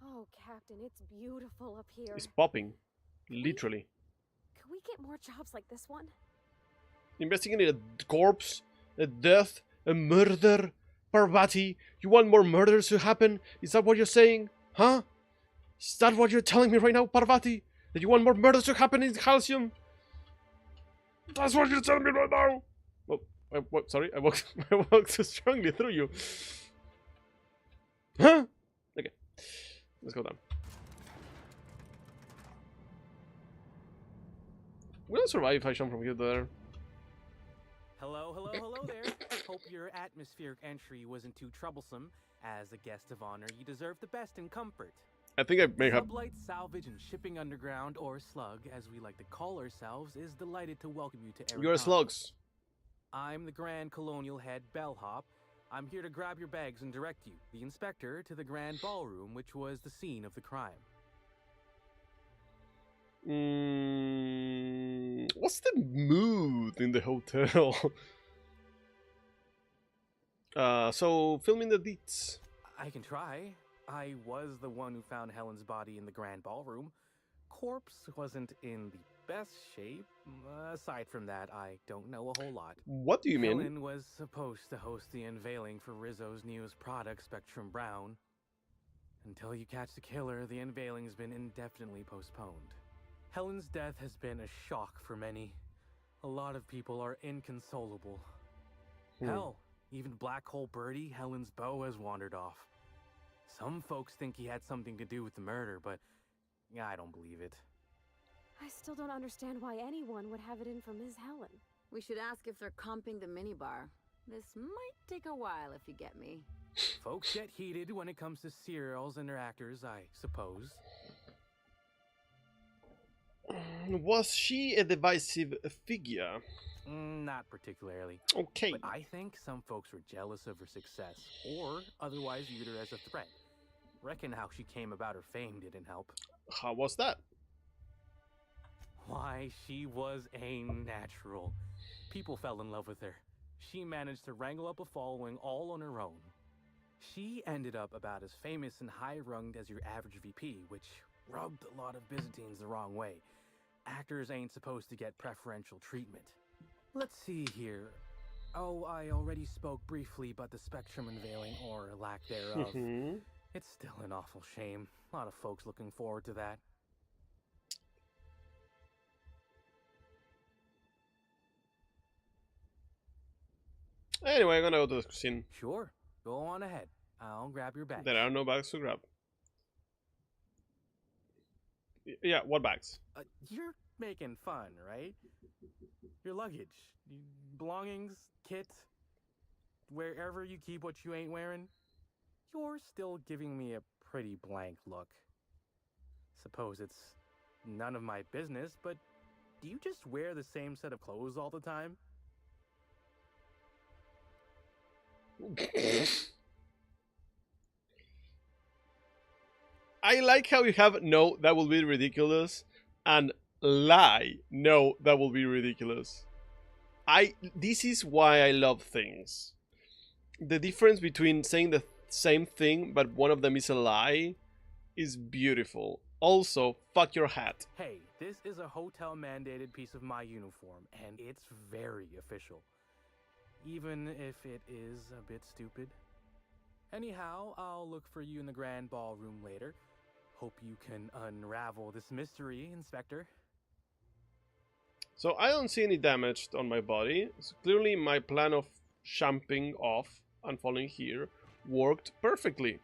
Oh, Captain, it's beautiful up here. It's popping. Literally. Could we get more jobs like this one? Investigating a corpse, a death, a murder. Parvati, you want more murders to happen? Is that what you're saying? Huh? Is that what you're telling me right now, Parvati? That you want more murders to happen in Halcyon? That's what you're telling me right now! Oh, sorry, I walked so strongly through you. Huh? Okay. Let's go down. Will I survive if I jump from here to there? Hello there. Hope your atmospheric entry wasn't too troublesome. As a guest of honor, you deserve the best in comfort. I think I may have... Sublight Salvage and Shipping Underground, or Slug, as we like to call ourselves, is delighted to welcome you to Eric. You're Slugs. I'm the Grand Colonial Head Bellhop. I'm here to grab your bags and direct you, the inspector, to the Grand Ballroom, which was the scene of the crime. What's the mood in the hotel? So filming the deets. I can try. I was the one who found Helen's body in the Grand Ballroom. Corpse wasn't in the best shape. Aside from that, I don't know a whole lot. What do you mean? Helen was supposed to host the unveiling for Rizzo's newest product, Spectrum Brown. Until you catch the killer, the unveiling's been indefinitely postponed. Helen's death has been a shock for many. A lot of people are inconsolable. Hell, even Black Hole Birdie, Helen's beau, has wandered off. Some folks think he had something to do with the murder, but I don't believe it. I still don't understand why anyone would have it in for Ms. Helen. We should ask if they're comping the minibar. This might take a while, if you get me. Folks get heated when it comes to serials and their actors, I suppose. Was she a divisive figure? Not particularly. Okay. But I think some folks were jealous of her success, or otherwise viewed her as a threat. Reckon how she came about her fame didn't help. How was that? Why, she was a natural. People fell in love with her. She managed to wrangle up a following all on her own. She ended up about as famous and high-runged as your average VP, which rubbed a lot of Byzantines the wrong way. Actors ain't supposed to get preferential treatment. Let's see here. Oh, I already spoke briefly about the Spectrum unveiling, or lack thereof. It's still an awful shame. A lot of folks looking forward to that. Anyway, I'm gonna go to the scene. Sure, go on ahead. I'll grab your bag. There are no bags to grab. Yeah, what bags? You're making fun, right? Your luggage, belongings, kit, wherever you keep what you ain't wearing, you're still giving me a pretty blank look. Suppose it's none of my business, but do you just wear the same set of clothes all the time? I like how you have no, that will be ridiculous, and lie, no, that will be ridiculous. This is why I love things. The difference between saying the same thing but one of them is a lie is beautiful. Also, fuck your hat. Hey, this is a hotel mandated piece of my uniform, and it's very official. Even if it is a bit stupid. Anyhow, I'll look for you in the grand ballroom later. Hope you can unravel this mystery, Inspector. So I don't see any damage on my body. So clearly my plan of jumping off and falling here worked perfectly.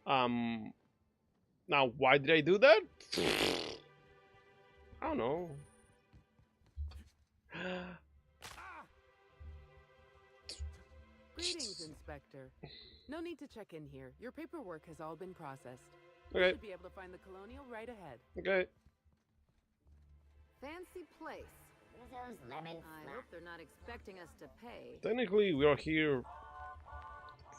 Now why did I do that? I don't know. Greetings, Inspector. No need to check in here. Your paperwork has all been processed. Okay. You should be able to find the Colonial right ahead. Okay. Fancy place. I hope they're not expecting us to pay. Technically, we are here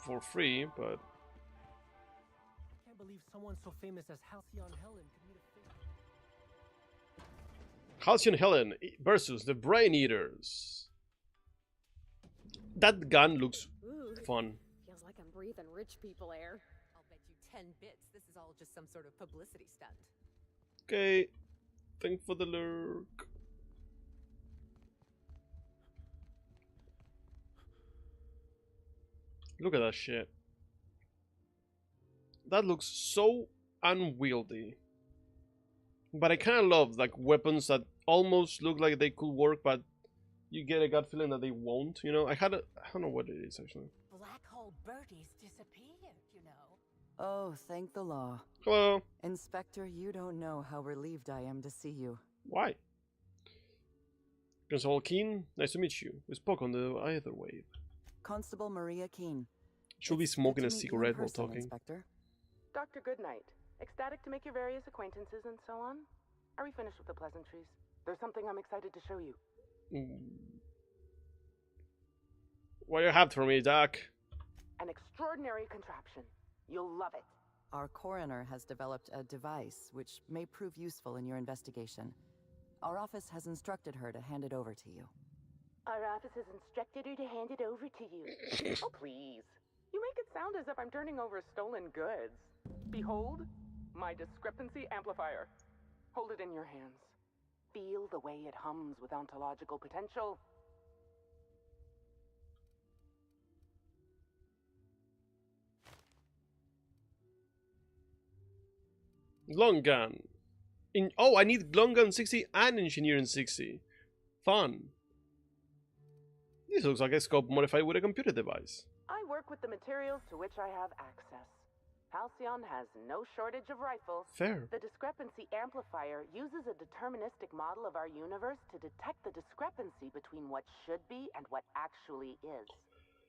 for free, but I can't believe someone so famous as Halcyon Helen could meet a Halcyon Helen versus the Brain Eaters. That gun looks fun. Feels like I'm breathing rich people air. I'll bet you 10 bits this is all just some sort of publicity stunt. Okay. Thanks for the lurk. Look at that shit. That looks so unwieldy. But I kind of love like weapons that almost look like they could work, but you get a gut feeling that they won't. You know, I don't know what it is actually. Black hole birdies disappeared, you know. Oh, thank the law. Hello. Inspector, you don't know how relieved I am to see you. Why? Constable Keene, nice to meet you. We spoke on the either wave. Constable Maria Keene. Should be smoking a cigarette while talking. Inspector. Dr. Goodnight. Ecstatic to make your various acquaintances and so on? Are we finished with the pleasantries? There's something I'm excited to show you. What do you have for me, Doc? An extraordinary contraption. You'll love it. Our coroner has developed a device which may prove useful in your investigation. Our office has instructed her to hand it over to you. Our office has instructed her to hand it over to you. Oh, please. You make it sound as if I'm turning over stolen goods. Behold, my discrepancy amplifier. Hold it in your hands. Feel the way it hums with ontological potential. Long gun. Oh, I need long gun 60 and engineering 60. Fun. This looks like a scope modified with a computer device. I work with the materials to which I have access. Halcyon has no shortage of rifles. Fair. The discrepancy amplifier uses a deterministic model of our universe to detect the discrepancy between what should be and what actually is.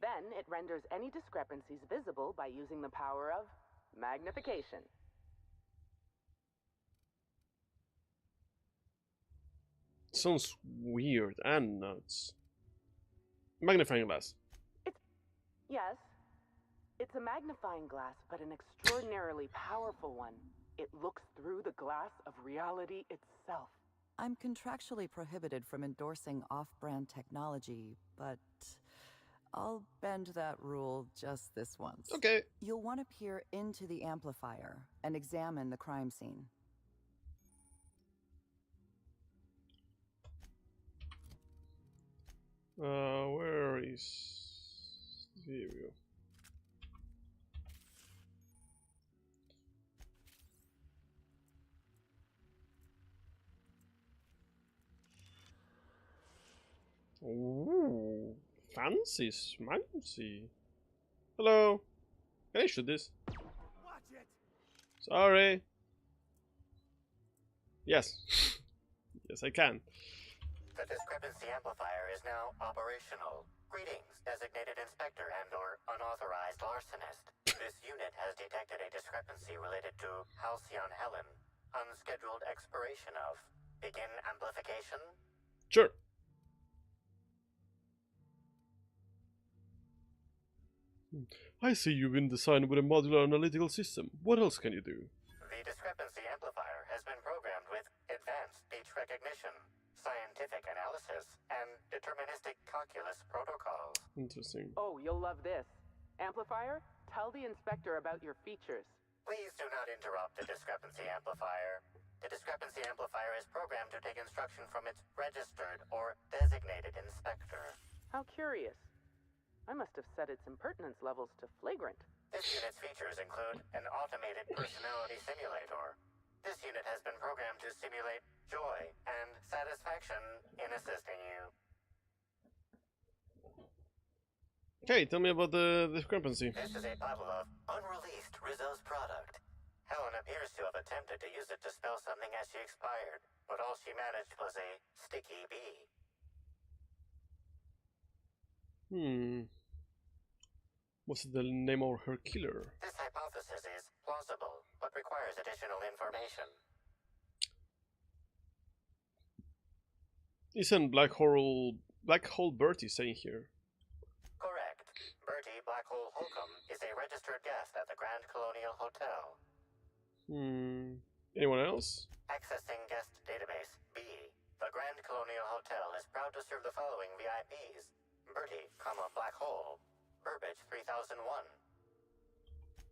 Then it renders any discrepancies visible by using the power of magnification. Sounds weird and nuts. Magnifying glass. Yes, it's a magnifying glass, but an extraordinarily powerful one. It looks through the glass of reality itself. I'm contractually prohibited from endorsing off-brand technology, but I'll bend that rule just this once. Okay. You'll want to peer into the amplifier and examine the crime scene. Where is... Here we go. Ooh, fancy smancy. Hello. Can I shoot this? Watch it. Sorry. Yes. Yes, I can. The discrepancy amplifier is now operational. Greetings, designated inspector and/or unauthorized larcenist. This unit has detected a discrepancy related to Halcyon Helen. Unscheduled expiration of. Begin amplification? Sure. I see you've been designed with a modular analytical system. What else can you do? The discrepancy amplifier has been programmed with advanced speech recognition, scientific analysis, and deterministic calculus protocols. Interesting. Oh, you'll love this. Amplifier, tell the inspector about your features. Please do not interrupt the discrepancy amplifier. The discrepancy amplifier is programmed to take instruction from its registered or designated inspector. How curious. I must have set its impertinence levels to flagrant. This unit's features include an automated personality simulator. This unit has been programmed to simulate joy and satisfaction in assisting you. Okay, tell me about the discrepancy. This is a bottle of unreleased Rizzo's product. Helen appears to have attempted to use it to spell something as she expired, but all she managed was a sticky bee. What's the name of her killer? This hypothesis is plausible, but requires additional information. Isn't Black Hole Bertie saying here? Correct. Bertie Black Hole Holcomb is a registered guest at the Grand Colonial Hotel. Anyone else? Accessing guest database B. The Grand Colonial Hotel is proud to serve the following VIPs. Bertie, Black Hole, Burbage 3001.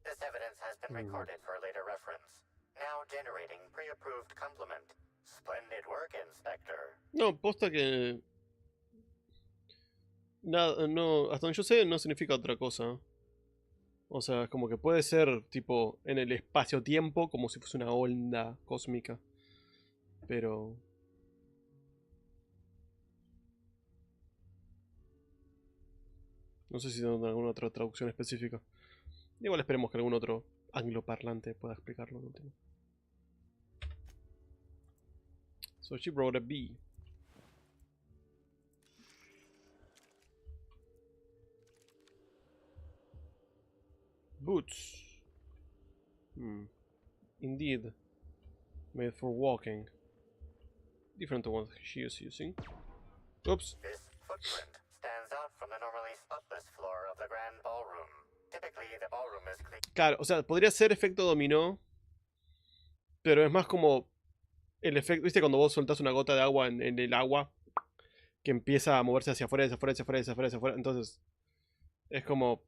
This evidence has been recorded for later reference. Now generating pre-approved complement. Splendid work, Inspector. No, posta que... Nada, no, hasta donde yo sé no significa otra cosa. O sea, como que puede ser tipo en el espacio-tiempo, como si fuese una onda cósmica. Pero... no sé si tienen alguna otra traducción específica. Igual esperemos que algún otro angloparlante pueda explicarlo de último. So she brought a bee. Boots. Indeed. Made for walking. Different to what she is using. Oops. This footprint stands out from the normally spotless floor of the grand ballroom. Typically, the ballroom is clean. Claro, o sea, podría ser efecto dominó, pero es más como el efecto, ¿viste? Cuando vos soltás una gota de agua en el agua, que empieza a moverse hacia afuera, hacia afuera, hacia afuera, hacia afuera, hacia afuera. Entonces, es como,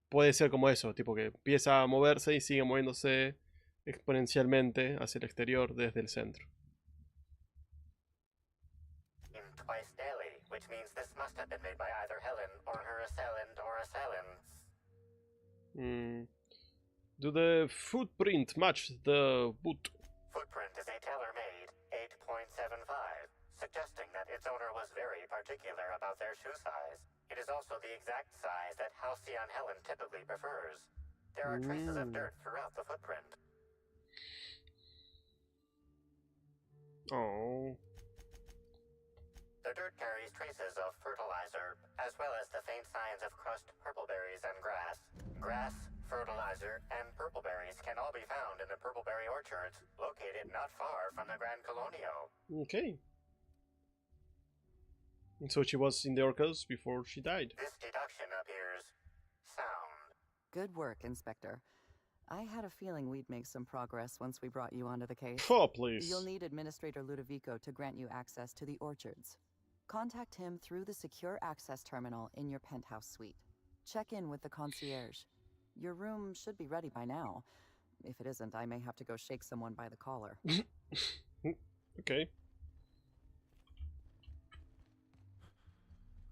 puede ser como eso, tipo que empieza a moverse y sigue moviéndose exponencialmente hacia el exterior desde el centro. Twice daily, which means this must have been made by either Helen or her assailant or assailants. Do the footprint match the boot? Footprint is a tailor-made 8.75, suggesting that its owner was very particular about their shoe size. It is also the exact size that Halcyon Helen typically prefers. There are traces of dirt throughout the footprint. Oh. The dirt carries traces of fertilizer, as well as the faint signs of crushed purpleberries and grass. Grass, fertilizer, and purpleberries can all be found in the purpleberry orchards, located not far from the Grand Colonio. Okay. And so she was in the orcas before she died. This deduction appears sound. Good work, Inspector. I had a feeling we'd make some progress once we brought you onto the case. Oh, please. You'll need Administrator Ludovico to grant you access to the orchards. Contact him through the secure access terminal in your penthouse suite. Check in with the concierge. Your room should be ready by now. If it isn't, I may have to go shake someone by the collar. Okay.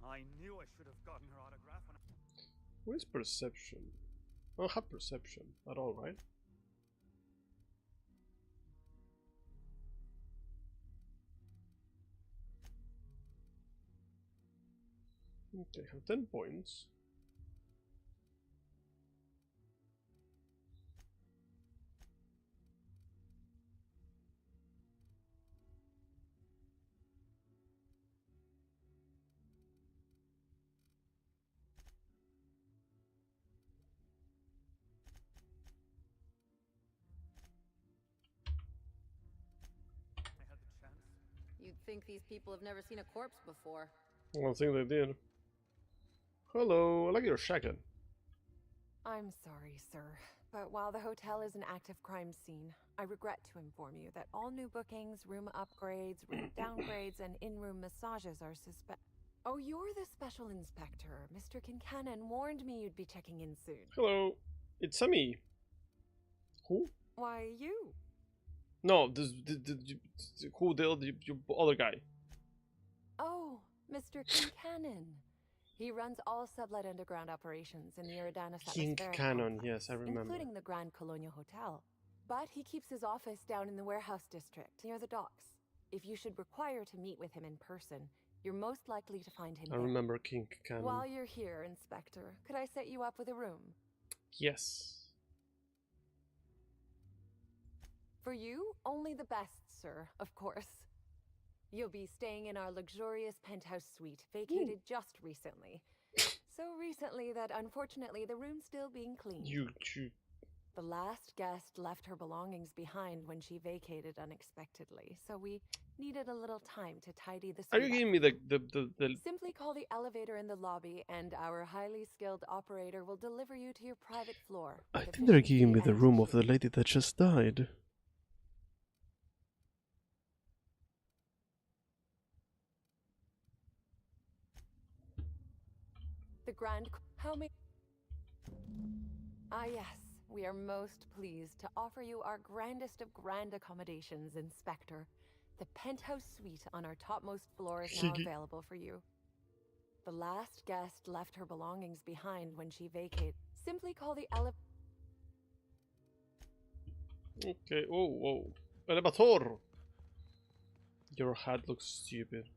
I knew I should have gotten her autograph when What is perception? I don't have perception at all, right? Okay, I have 10 points. think these people have never seen a corpse before. I don't think they did. Hello, I like your jacket. I'm sorry, sir, but while the hotel is an active crime scene, I regret to inform you that all new bookings, room upgrades, room downgrades, and in-room massages are Oh, you're the special inspector. Mr. Kincannon warned me you'd be checking in soon. Hello, it's Sammy. Who? Why, you? No, who the other guy? Oh, Mr. Kincannon. He runs all sublet underground operations in the Eridanus atmospheric Kincannon, complex, yes, I remember. including the Grand Colonial Hotel. But he keeps his office down in the warehouse district, near the docks. If you should require to meet with him in person, you're most likely to find him I there. remember Kincannon. While you're here, Inspector, could I set you up with a room? Yes. For you, only the best, sir, of course. You'll be staying in our luxurious penthouse suite, vacated just recently. So recently that unfortunately the room's still being cleaned. The last guest left her belongings behind when she vacated unexpectedly, so we needed a little time to tidy the suite. Are you giving me the Simply call the elevator in the lobby and our highly skilled operator will deliver you to your private floor. I think they're giving me the room of the lady that just died. The Grand... How may... Ah, yes. We are most pleased to offer you our grandest of grand accommodations, Inspector. The penthouse suite on our topmost floor is now available for you. The last guest left her belongings behind when she vacated. Simply call the elevator. Okay, whoa. Elevator! Your hat looks stupid.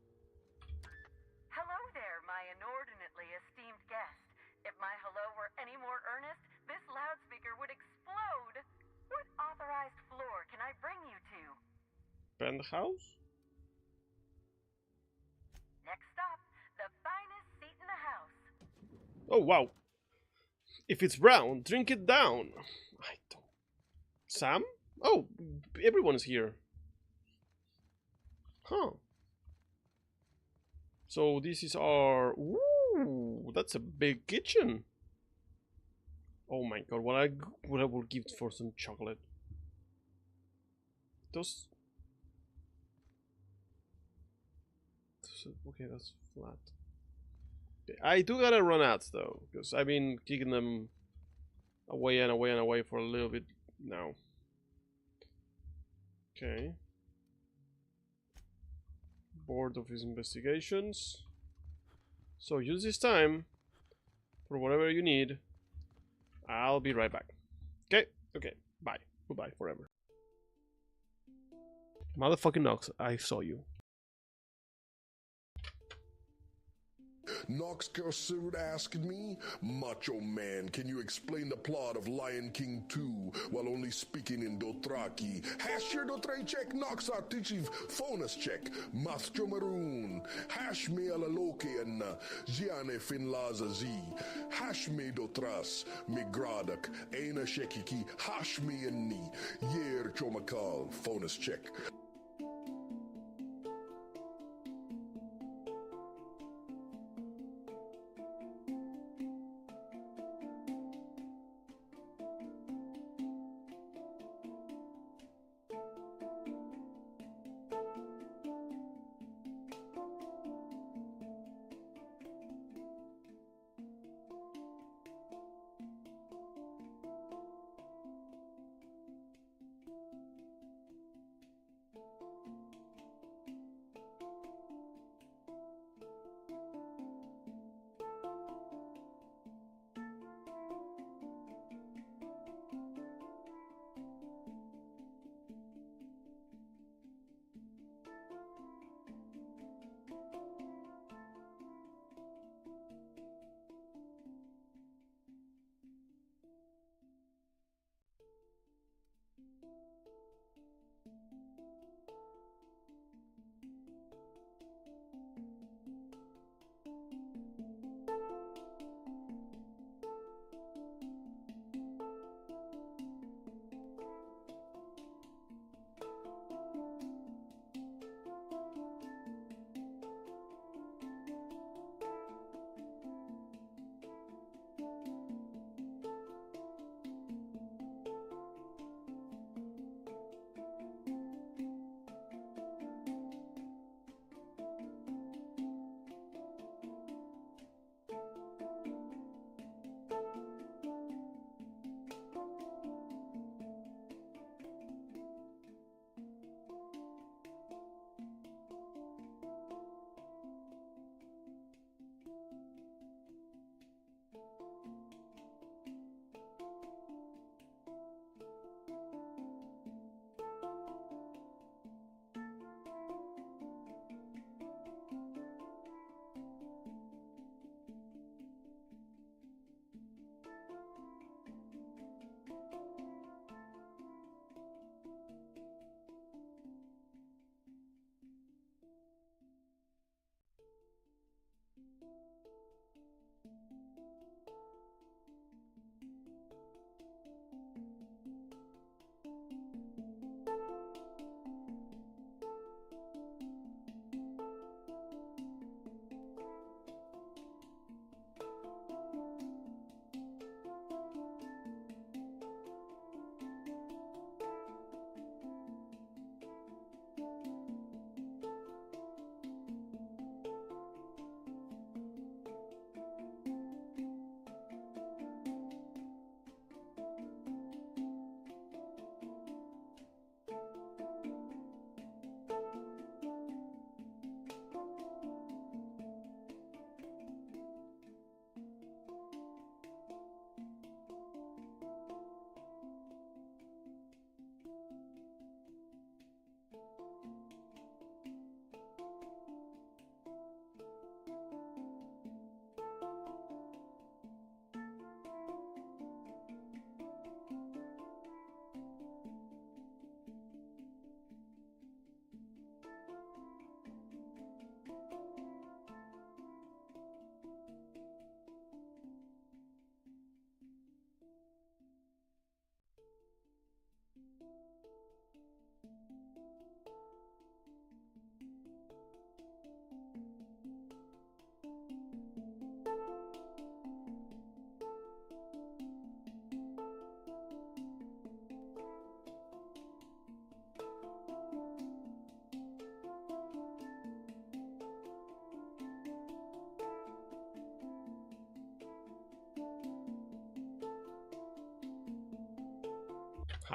Hello there, my inordinately esteemed guest. If my hello were any more earnest, this loudspeaker would explode. What authorized floor can I bring you to? Penthouse? Next stop, the finest seat in the house. Oh, wow. If it's brown, drink it down. I don't... Sam? Oh, everyone's here. Huh. So this is our... Ooh, that's a big kitchen. Oh my god, what I will give for some chocolate. Those... Okay, that's flat. Okay, I do gotta run ads though, because I've been kicking them away and away and away for a little bit now. Okay. Board of his investigations. So use this time for whatever you need. I'll be right back. Okay, bye. Goodbye forever. Motherfucking Knox, I saw you. Knox Kersuit asking me, Macho Man, can you explain the plot of Lion King 2 while only speaking in Dothraki? Hashir Dotrechek Knox Artichiv Phonus check, Mastro Maroon, Hash me alaloke and Giane Finlaza Z, Hash me Dotras, Migradak, Aina Shekiki, Hash me and Ni, Yer Chomakal, Phonus check.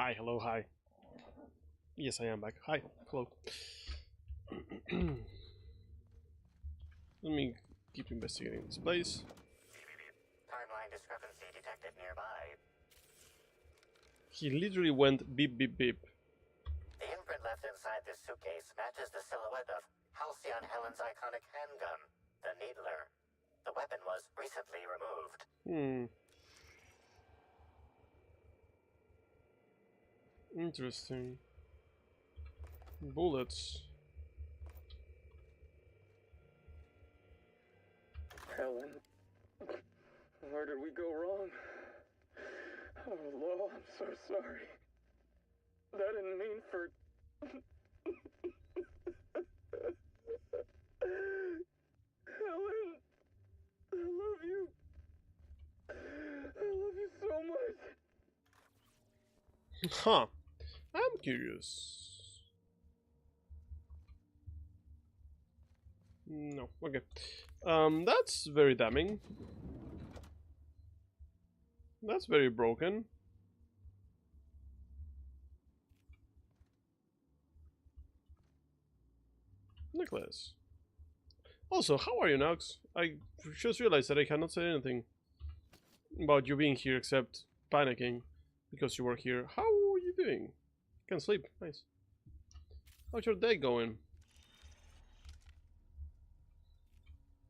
Hi, hello, hi. Yes, I am back. Hi, hello. Let me keep investigating this place. Timeline discrepancy detected nearby. He literally went beep beep beep. The imprint left inside this suitcase matches the silhouette of Halcyon Helen's iconic handgun, the Needler. The weapon was recently removed. Interesting. Bullets. Helen, where did we go wrong? Oh, Lo, I'm so sorry. That didn't mean for... Helen, I love you. I love you so much. Huh. I'm curious. No, okay. That's very damning. That's very broken. Necklace. Also, how are you, Nox? I just realized that I cannot say anything about you being here except panicking because you were here. How are you doing? You can sleep. Nice. How's your day going?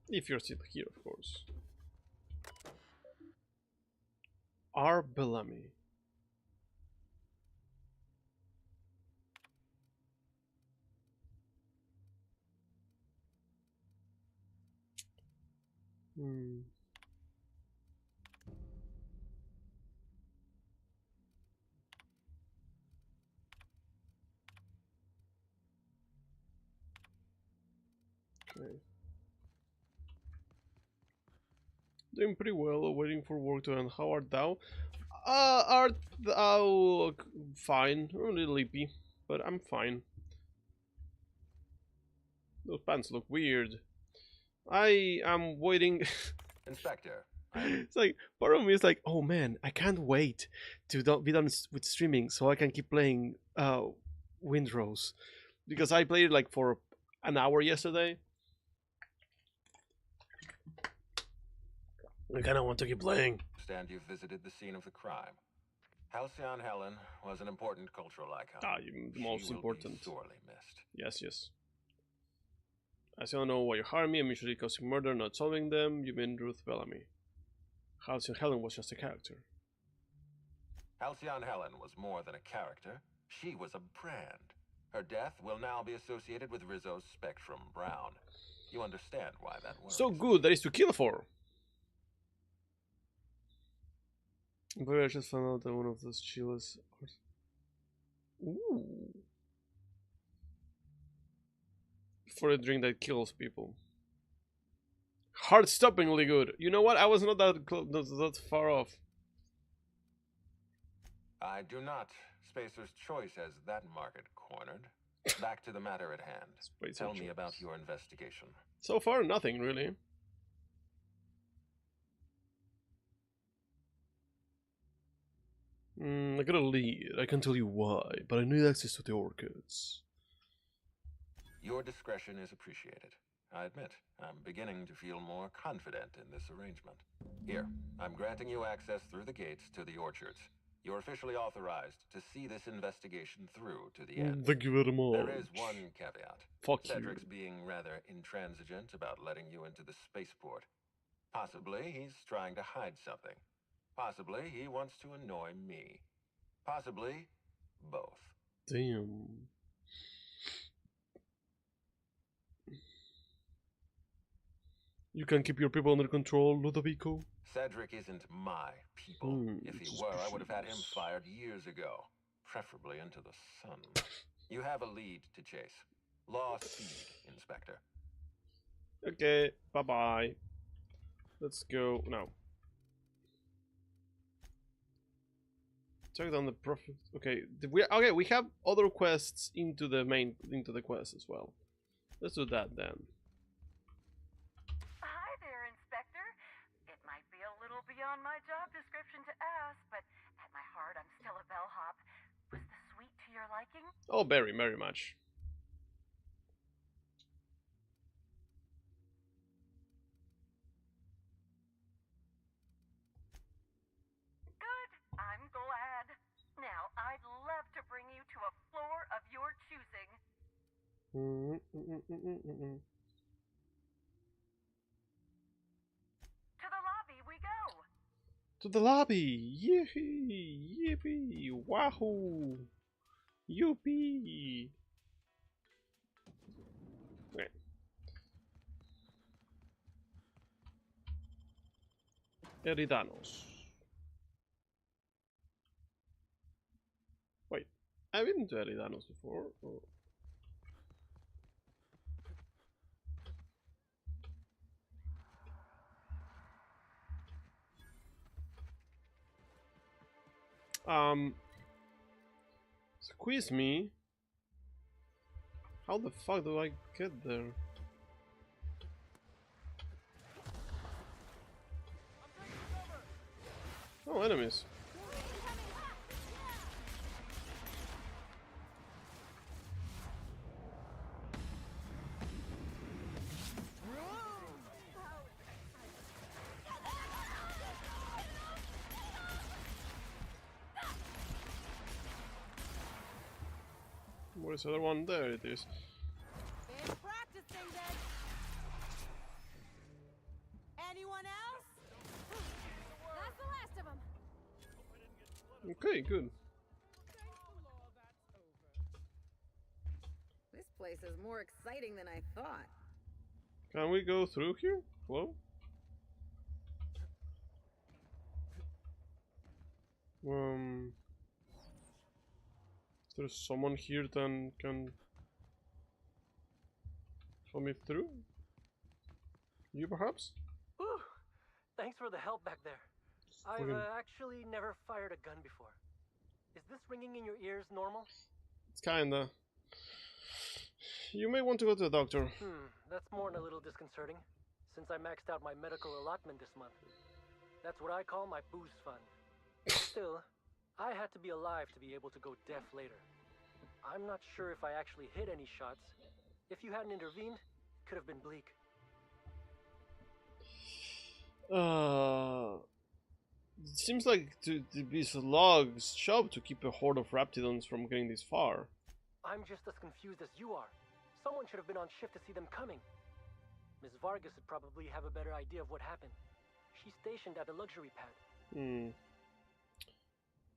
If you're still here, of course. R. Bellamy. Okay. Doing pretty well, waiting for work to end. How art thou? Art thou fine? I'm a little lippy, but I'm fine. Those pants look weird. I am waiting. Inspector. It's like, part of me is like, oh man, I can't wait to be done with streaming so I can keep playing Windrose. Because I played it like for an hour yesterday. I kind of want to keep playing. Understand you've visited the scene of the crime. Halcyon Helen was an important cultural icon. The most important. Be sorely missed. Yes, yes. I still don't know why you harm me. I'm usually causing murder, not solving them. You mean Ruth Bellamy. Halcyon Helen was just a character. Halcyon Helen was more than a character. She was a brand. Her death will now be associated with Rizzo's Spectrum Brown. You understand why that works. So good, that is to kill for. But I just found out that one of those chillers. Ooh. For a drink that kills people. Heart-stoppingly good. You know what? I was not that far off. I do not. Spacer's Choice has that market cornered. Back to the matter at hand. Tell me about your investigation. So far, nothing really. I got a lead. I can't tell you why, but I need access to the orchids. Your discretion is appreciated. I admit, I'm beginning to feel more confident in this arrangement. Here, I'm granting you access through the gates to the orchards. You're officially authorized to see this investigation through to the end. Thank you very much. There is one caveat. Fuck Cedric's you. being rather intransigent about letting you into the spaceport. Possibly he's trying to hide something. Possibly he wants to annoy me. Possibly both. Damn. You can keep your people under control, Ludovico. Cedric isn't my people. If he were, I would have had him fired years ago. Preferably into the sun. You have a lead to chase. Law speed, Inspector. Okay, bye-bye. Let's go now. Check down the profit. Okay, we have other quests into the quest as well. Let's do that then. Hi there, Inspector. It might be a little beyond my job description to ask, but at my heart, I'm still a bellhop. liking? Oh, very, very much. Good. I'm glad. Now, I'd love to bring you to a floor of your choosing. To the lobby we go. To the lobby! Yippee! Yippee! Wahoo! Yuppie! Okay. Eridanos. Wait, I've been to Eridanos before. Or... Squeeze me. How the fuck do I get there? Oh, enemies. Where's the other one? There it is. Been practicing then. Anyone else? That's the last of them. Okay, good. This place is more exciting than I thought. Can we go through here? Hello? Is there someone here that can help me through? You perhaps? Whew. Thanks for the help back there. I've Fucking- actually never fired a gun before. Is this ringing in your ears normal? It's kinda. You may want to go to the doctor. That's more than a little disconcerting, since I maxed out my medical allotment this month. That's what I call my booze fund. Still, I had to be alive to be able to go deaf later. I'm not sure if I actually hit any shots. If you hadn't intervened, it could have been bleak. It seems like to be Slug's job to keep a horde of Raptidons from getting this far. I'm just as confused as you are. Someone should have been on shift to see them coming. Ms. Vargas would probably have a better idea of what happened. She's stationed at the luxury pad.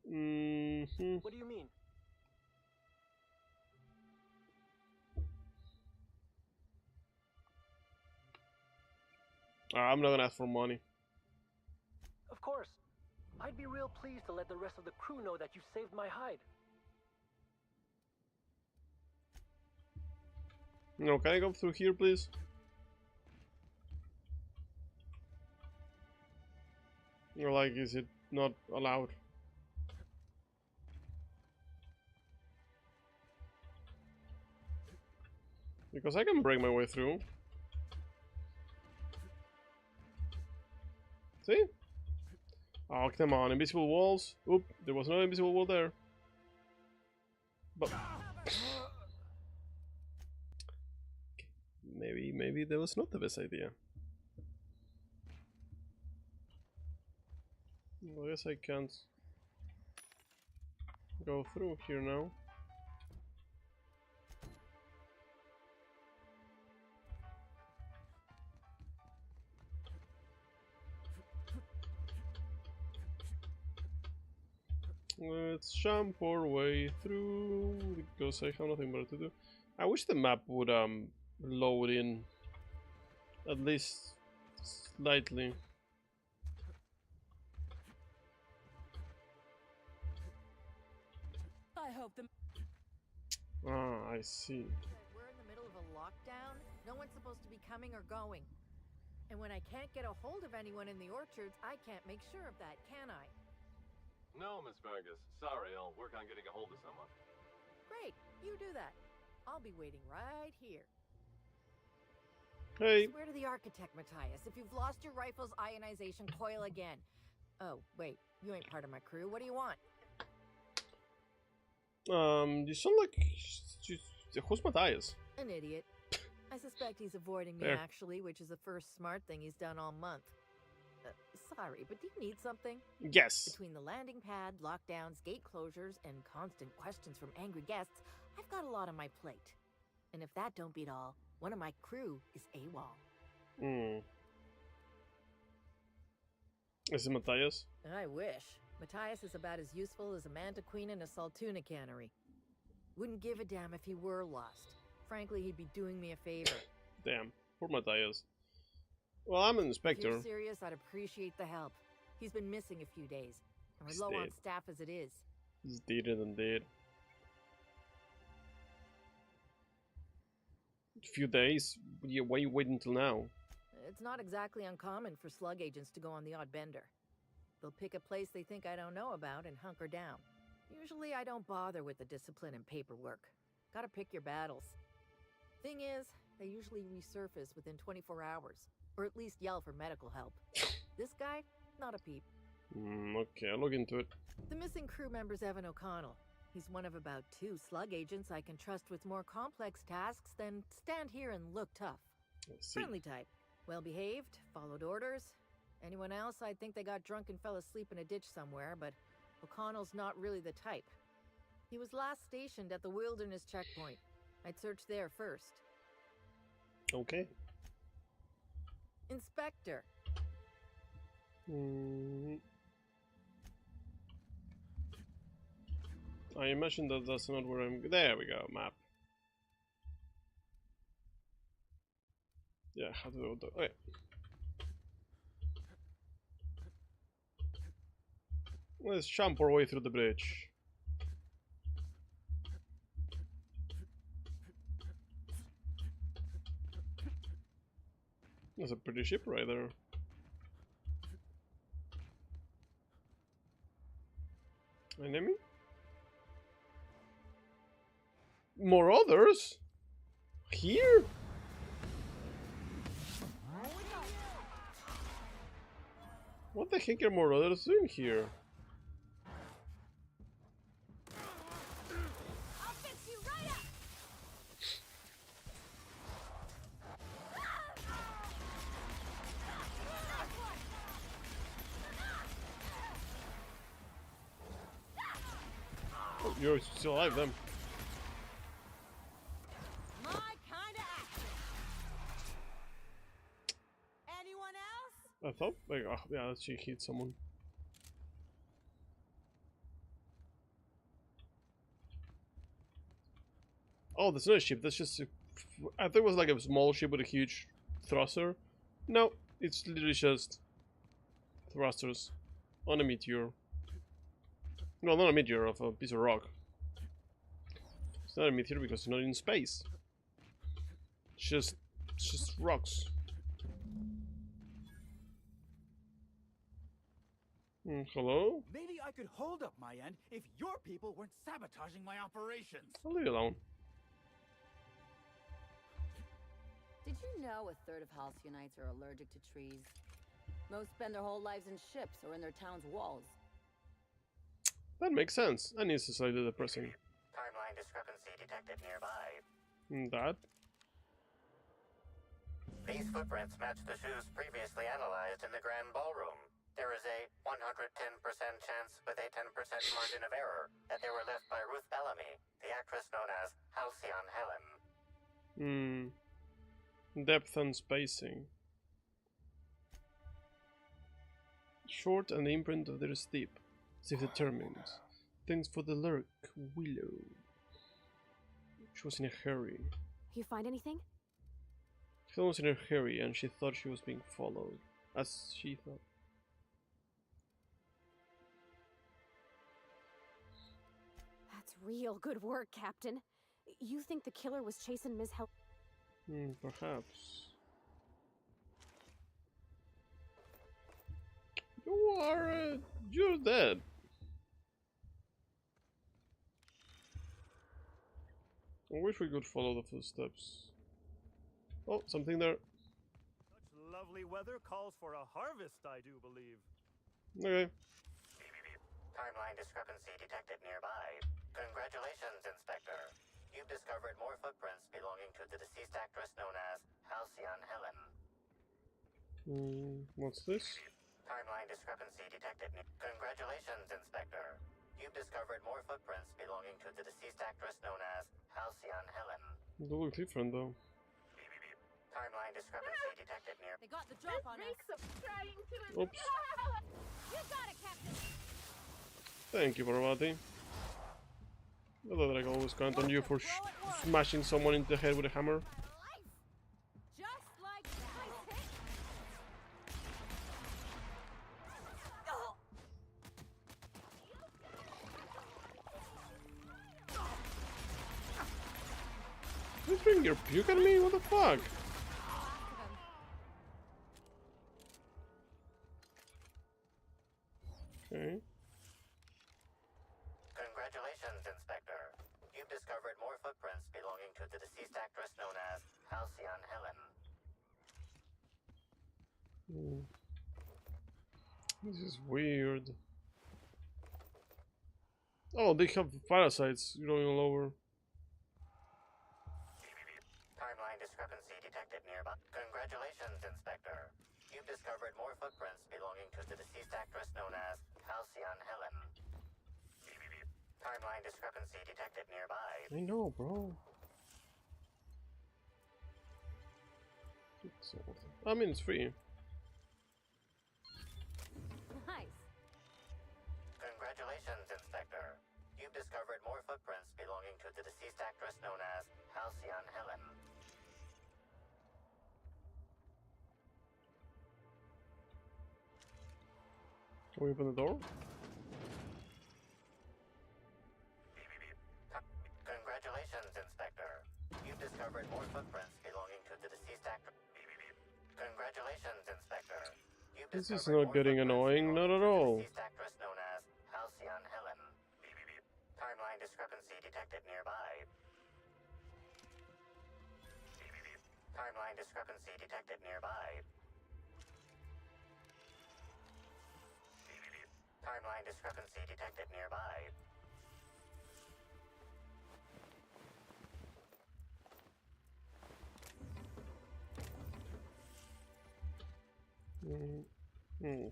What do you mean? I'm not gonna ask for money. Of course. I'd be real pleased to let the rest of the crew know that you saved my hide. No, can I go through here, please? Or like, is it not allowed? Because I can break my way through. See? Oh, come on, invisible walls. Oop, there was no invisible wall there. But maybe that was not the best idea. I guess I can't go through here now. Let's jump our way through because I have nothing better to do. I wish the map would load in at least slightly. I hope the. Ah, I see. We're in the middle of a lockdown. No one's supposed to be coming or going. And when I can't get a hold of anyone in the orchards, I can't make sure of that, can I? No, Miss Vargas. Sorry, I'll work on getting a hold of someone. Great, you do that. I'll be waiting right here. Hey. Swear to the architect, Matthias, if you've lost your rifle's ionization coil again. Oh, wait, you ain't part of my crew. What do you want? You sound like... Who's Matthias? An idiot. I suspect he's avoiding me, There. actually, which is the first smart thing he's done all month. Sorry, but do you need something? Yes. Between the landing pad, lockdowns, gate closures, and constant questions from angry guests, I've got a lot on my plate. And if that don't beat all, one of my crew is AWOL. Is it Matthias? I wish. Matthias is about as useful as Amanda Queen in a Saltuna cannery. Wouldn't give a damn if he were lost. Frankly, he'd be doing me a favor. Damn. Poor Matthias. Well, I'm an If inspector. you're serious, I'd appreciate the help. He's been missing a few days, and He's we're low on dead. staff as it is. He's deader than dead. A few days? Why you wait until now? It's not exactly uncommon for slug agents to go on the odd bender. They'll pick a place they think I don't know about and hunker down. Usually I don't bother with the discipline and paperwork. Gotta pick your battles. Thing is, they usually resurface within 24 hours, or at least yell for medical help. This guy, not a peep. Okay, I'll look into it. The missing crew member's Evan O'Connell. He's one of about 2 slug agents I can trust with more complex tasks than stand here and look tough. Friendly type. Well behaved, followed orders. Anyone else, I'd think they got drunk and fell asleep in a ditch somewhere, but O'Connell's not really the type. He was last stationed at the Wilderness checkpoint. I'd search there first. Okay. Inspector. I imagine that that's not where I'm... There we go, map. Yeah, how do I... Okay. Let's jump our way through the bridge. There's a pretty ship right there. Enemy? More others? Here? What the heck are more others doing here? I'll fix you right up. Oh, you're still alive, then. My kind of action. Anyone else? I thought, like, oh, yeah, let's see, hit someone. Oh, that's not a ship. That's just. I thought it was like a small ship with a huge thruster. No, it's literally just thrusters on a meteor. No, not a meteor, of a piece of rock. It's not a meteor because it's not in space. It's just rocks. Hello? Maybe I could hold up my end if your people weren't sabotaging my operations. I'll leave it alone. Did you know a third of Halcyonites are allergic to trees? Most spend their whole lives in ships or in their town's walls. That makes sense. And it's slightly depressing. Timeline discrepancy detected nearby. That? These footprints match the shoes previously analyzed in the Grand Ballroom. There is a 110% chance with a 10% margin of error that they were left by Ruth Bellamy, the actress known as Halcyon Helen. Depth and spacing. Short and the imprint of their steep. As if determined. Thanks for the lurk, Willow. She was in a hurry. You find anything? Helen was in a hurry and she thought she was being followed. As she thought. That's real good work, Captain. You think the killer was chasing Ms. Hel- Perhaps. You're dead. I wish we could follow the footsteps. Oh, something there. Such lovely weather calls for a harvest, I do believe. Okay. Timeline discrepancy detected nearby. Congratulations. What's this? Timeline discrepancy detected. Congratulations, Inspector. You've discovered more footprints belonging to the deceased actress known as Halcyon Helen. They look different though. Timeline discrepancy detected near. They got the drop on us. Oops. You got it, Captain. Thank you, Parvati. I thought I could always count on you for smashing someone in the head with a hammer. Just like that. You bring your puke at me? What the fuck? Okay. Congratulations, Inspector. You've discovered more footprints belonging to the deceased actress known as Halcyon Helen. This is weird. Oh, they have parasites growing all over. Timeline discrepancy detected nearby. Congratulations, Inspector. You've discovered more footprints belonging to the deceased actress known as Halcyon Helen. Timeline discrepancy detected nearby. I know, bro. I mean, it's free. Nice. Congratulations, Inspector. You've discovered more footprints belonging to the deceased actress known as Halcyon Helen. Can we open the door? Congratulations, Inspector. You've discovered more footprints belonging to the deceased actress. Congratulations, Inspector. This is not getting annoying, not at all. Deceased actress known as Halcyon Helen. Timeline discrepancy detected nearby. Timeline discrepancy detected nearby. Timeline discrepancy detected nearby.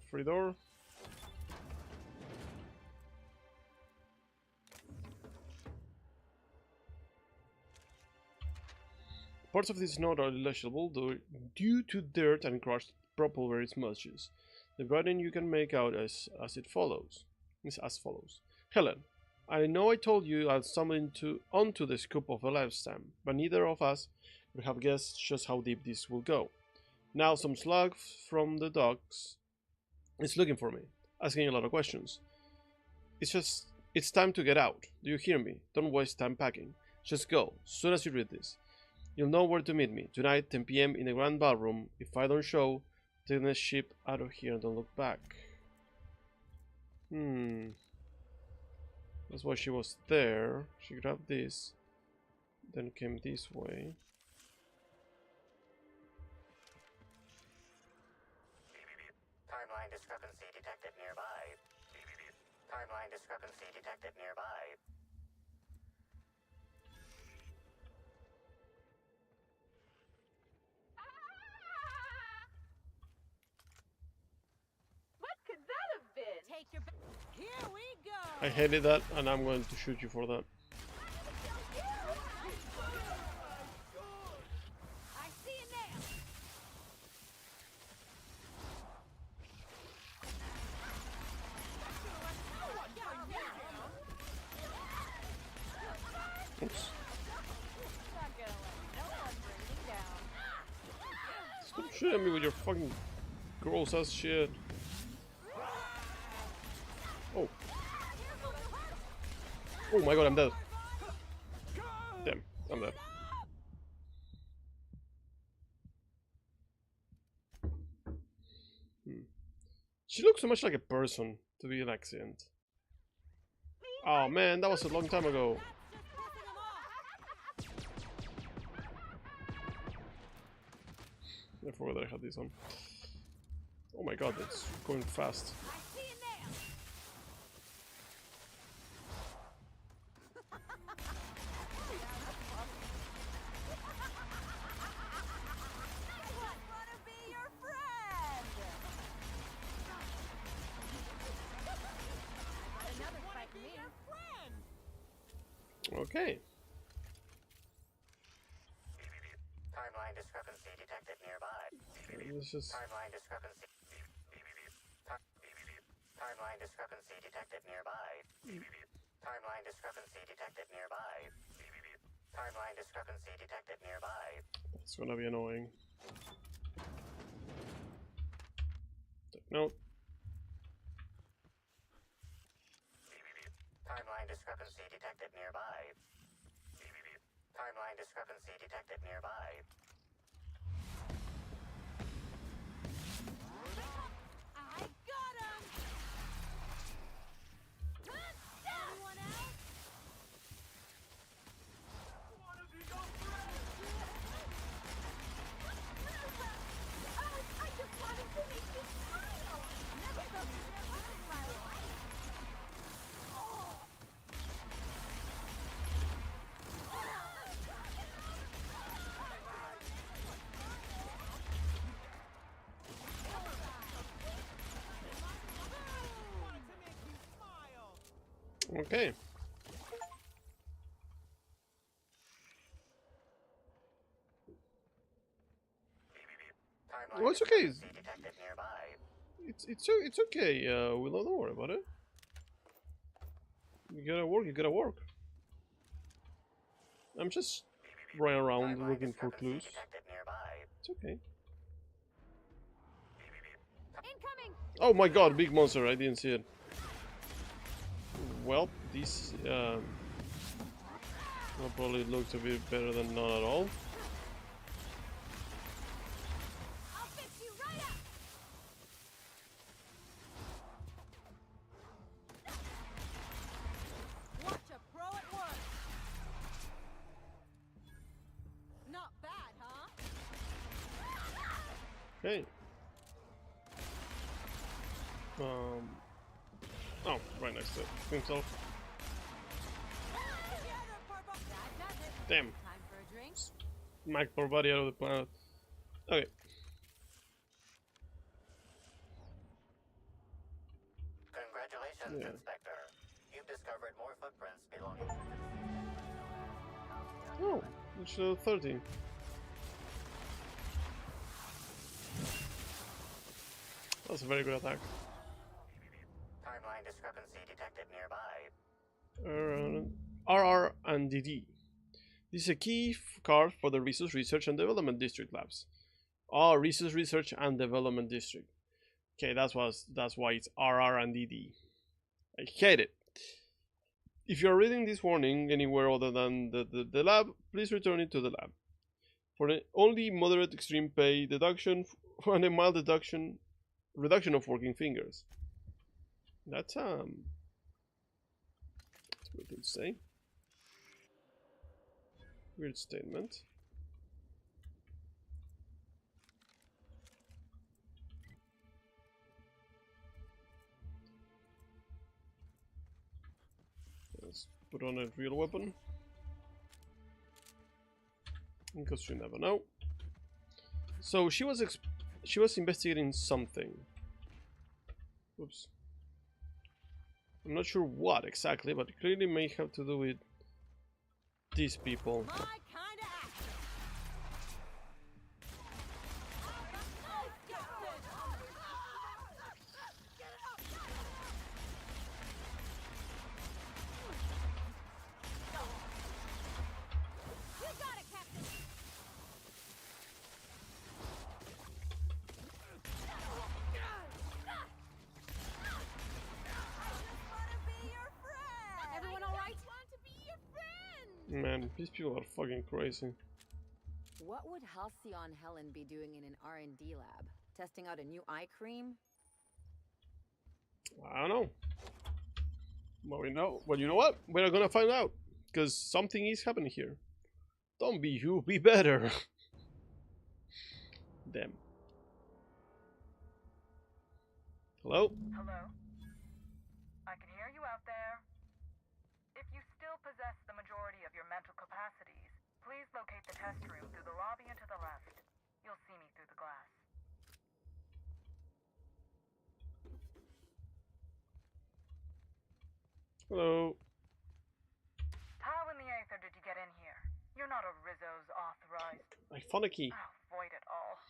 Free door. Parts of this node are illegible due to dirt and crushed pulvery smudges. The writing you can make out is as follows. Helen, I know I told you I'd stumbled onto the scoop of a lifespan, but neither of us would have guessed just how deep this will go. Now some slug from the docks is looking for me, asking a lot of questions. It's time to get out. Do you hear me? Don't waste time packing. Just go, as soon as you read this. You'll know where to meet me, tonight 10 PM in the Grand Ballroom. If I don't show, take the ship out of here and don't look back. That's why she was there. She grabbed this, then came this way. Timeline discrepancy detected nearby. Timeline discrepancy detected nearby. What could that have been? Take your. Here we go. I hated that, and I'm going to shoot you for that. I see you now. Oops. Stop shooting me with your fucking gross ass shit. Oh. Oh my god, I'm dead. Damn, I'm dead. She looks so much like a person to be an accident. Oh man, that was a long time ago. I forgot that I had this on. Oh my god, that's going fast. Okay. Timeline discrepancy detected nearby. This is... Timeline discrepancy. Timeline discrepancy detected nearby. Timeline discrepancy detected nearby. Timeline discrepancy detected nearby. That's gonna be annoying. Nope. Timeline discrepancy detected nearby. Timeline discrepancy detected nearby. I got him! Anyone else? Wanna be your friend? I just wanted to make you smile! Never felt so good in my life! Okay. Well, it's okay. It's okay. We'll don't worry about it. You gotta work. You gotta work. I'm just running around looking for clues. It's okay. Incoming! Oh my god, big monster! I didn't see it. Well, this will probably look a bit better than none at all. I'll fix you right up! Watch a pro at work! Not bad, huh? Okay. Oh, right next to himself. Damn. Time for a drink? Smack poor body out of the planet. Okay. Congratulations, Inspector. You've discovered more footprints belonging to Oh, it's 13. That's a very good attack. Timeline discrepancy detected nearby. RR and DD. This is a key card for the Research and Development District labs. Oh, Research and Development District. Okay, that's why it's RR and DD. I hate it. If you're reading this warning anywhere other than the lab, please return it to the lab. For the only moderate extreme pay deduction and a mild reduction of working fingers. That's weird thing to say. Weird statement. Let's put on a real weapon. Because you never know. So she was investigating something. Oops. I'm not sure what exactly, but it clearly may have to do with these people. Man, these people are fucking crazy. What would Halcyon Helen be doing in an R&D lab? Testing out a new eye cream? I don't know. Well, you know what? We're gonna find out. Because something is happening here. Don't be you, be better. Them. Hello? Hello? I can hear you out there. If you still possess the majority of your mental capacities, please locate the test room through the lobby and to the left. You'll see me through the glass. Hello. Tau in the did you get in here? You're not a Rizzo's authorized. I found a key. Oh, void it all.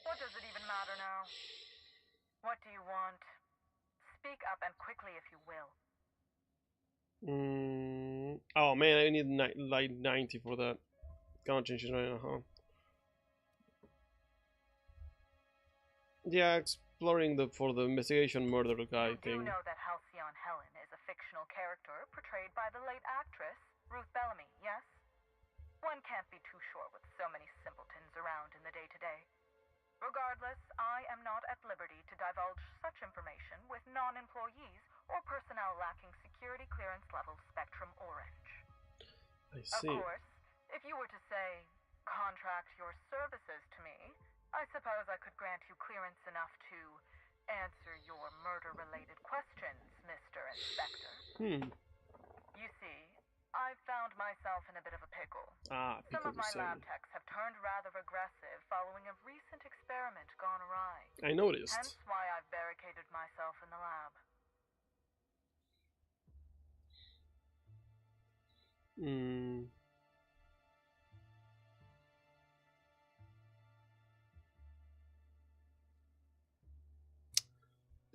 What does it even matter now? What do you want? Speak up and quickly if you will. Oh man, I need like 90 for that. Can't change it right now, huh? Yeah, exploring for the investigation murder guy thing. You know that Halcyon Helen is a fictional character portrayed by the late actress Ruth Bellamy, yes? One can't be too sure with so many simpletons around in the day-to-day. Regardless, I am not at liberty to divulge such information with non-employees or personnel lacking security clearance level Spectrum Orange. I see. Of course, if you were to say, contract your services to me, I suppose I could grant you clearance enough to answer your murder-related questions, Mr. Inspector. You see, I've found myself in a bit of a pickle. Some of my lab techs have turned rather aggressive following a recent experiment gone awry. I noticed. Hence why I've barricaded myself in the lab.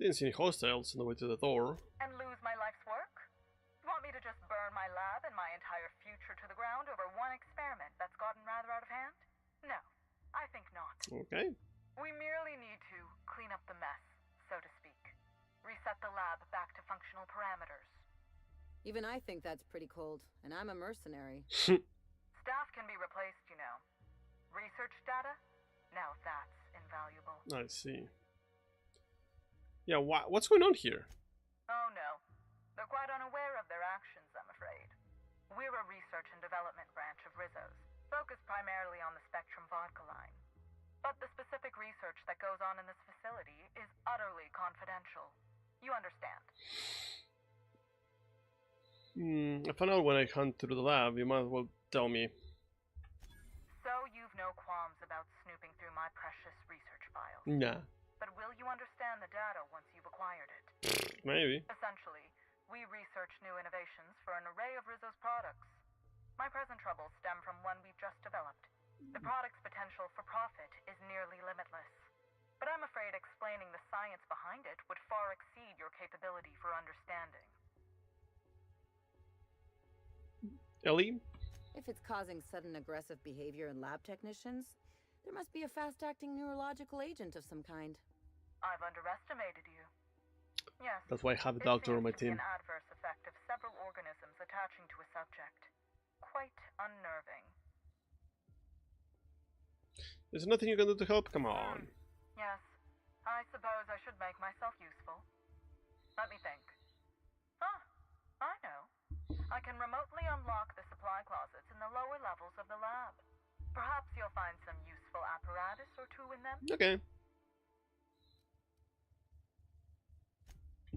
Didn't see any hostiles on the way to the door. And lose my life's work? Want me to just burn my lab and my entire future to the ground over one experiment that's gotten rather out of hand? No, I think not. Okay. We merely need to clean up the mess, so to speak. Reset the lab back to functional parameters. Even I think that's pretty cold, and I'm a mercenary. Staff can be replaced, you know. Research data? Now that's invaluable. I see. Yeah, what's going on here? Oh no. They're quite unaware of their actions, I'm afraid. We're a research and development branch of Rizzo's, focused primarily on the Spectrum vodka line. But the specific research that goes on in this facility is utterly confidential. You understand? I found out when I hunt through the lab. You might as well tell me. So you've no qualms about snooping through my precious research files? Nah. But will you understand the data once you've acquired it? Maybe. Essentially, we research new innovations for an array of Rizzo's products. My present troubles stem from one we've just developed. The product's potential for profit is nearly limitless. But I'm afraid explaining the science behind it would far exceed your capability for understanding. Ellie? If it's causing sudden aggressive behavior in lab technicians, there must be a fast-acting neurological agent of some kind. I've underestimated you. Yes. That's why I have a doctor on my team. An adverse effect of several organisms attaching to a subject. Quite unnerving. There's nothing you can do to help? Come on. Yes. I suppose I should make myself useful. Let me think. I know. I can remotely unlock the supply closets in the lower levels of the lab. Perhaps you'll find some useful apparatus or two in them. Okay.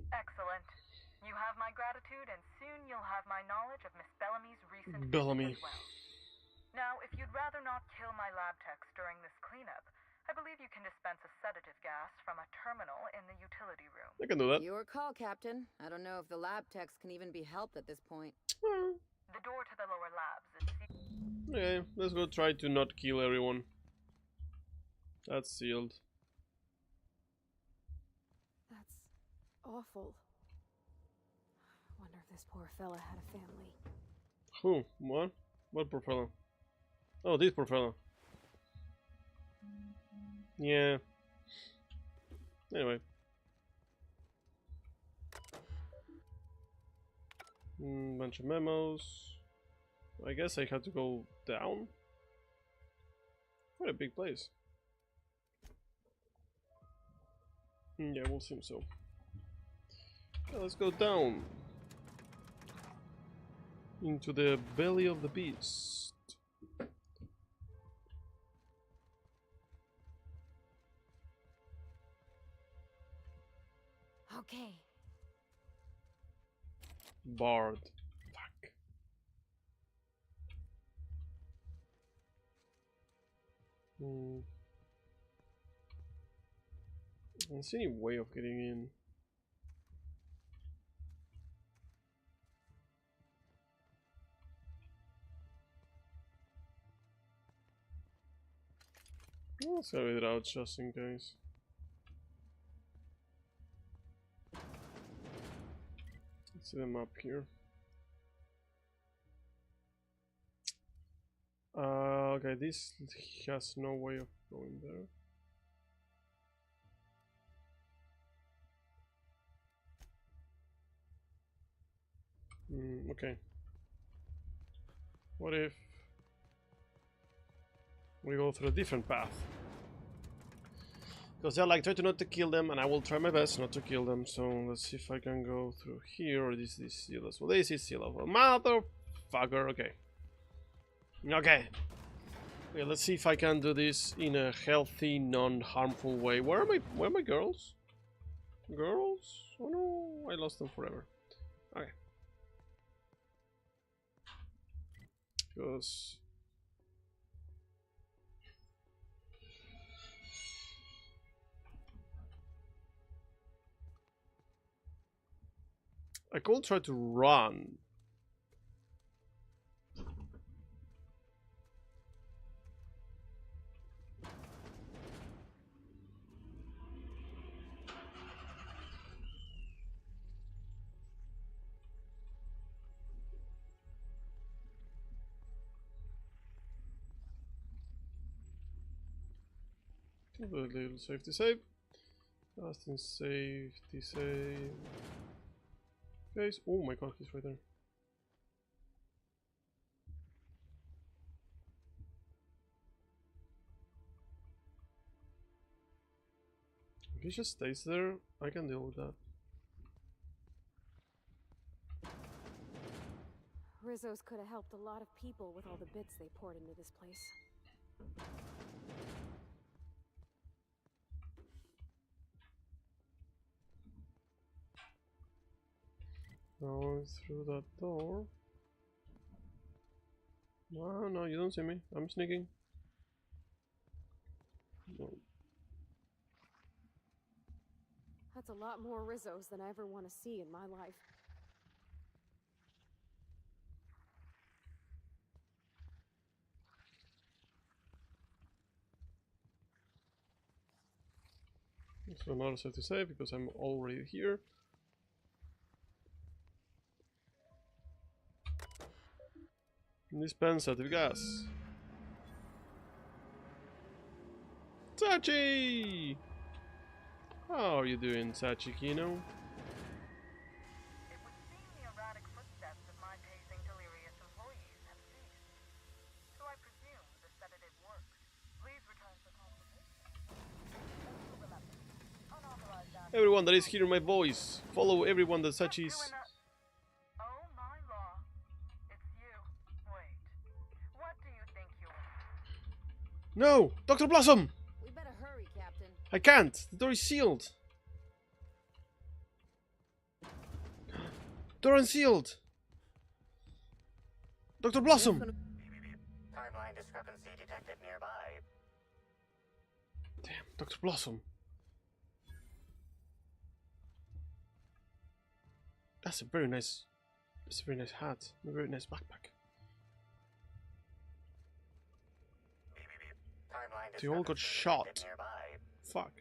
Excellent. You have my gratitude, and soon you'll have my knowledge of Miss Bellamy's recent Bellamy. visit as well. Now, if you'd rather not kill my lab techs during this cleanup, I believe you can dispense a sedative gas from a terminal in the utility room. I can do that. Your call, Captain. I don't know if the lab techs can even be helped at this point. The door to the lower labs is sealed. Okay, let's go try to not kill everyone. That's sealed. That's awful. Wonder if this poor fella had a family. Who? What? What poor fella? Oh, this poor fella. Yeah. Anyway. Bunch of memos. I guess I have to go down. What a big place. Yeah, we'll seem so. Yeah, let's go down into the belly of the beast. Okay. Bard. Fuck. I don't see any way of getting in. Let's go with it out just in case. Let's see the map here. Okay, this has no way of going there. Okay. What if we go through a different path? Because they're like, try to not to kill them, and I will try my best not to kill them. So let's see if I can go through here, or this is seal as well. This is seal as well. Motherfucker, okay. Okay. Okay, let's see if I can do this in a healthy, non-harmful way. Where are my girls? Girls? Oh no, I lost them forever. Okay. Because I could try to run. Do a little safety save. Last in safety save. Guys, oh my god, he's right there. If he just stays there, I can deal with that. Rizzo's could have helped a lot of people with all the bits they poured into this place. Going through that door. No, no, you don't see me. I'm sneaking. No. That's a lot more Rizzos than I ever want to see in my life. So another safety save because I'm already here. Dispenser of gas. Sachi! How are you doing, Sachi Kino? It would seem the erratic footsteps of my pacing delirious employees have ceased. So I presume the sedative worked. Please return for consultation. Everyone that is hearing my voice, follow everyone that Sachi's. Oh my law. It's you. Wait. What do you think you are? No! Dr. Blossom! We better hurry, Captain. I can't! The door is sealed! Door unsealed! Dr. Blossom! Timeline discrepancy detected nearby. Damn, Dr. Blossom. That's a very nice hat, a very nice backpack. They all got shot. Fuck.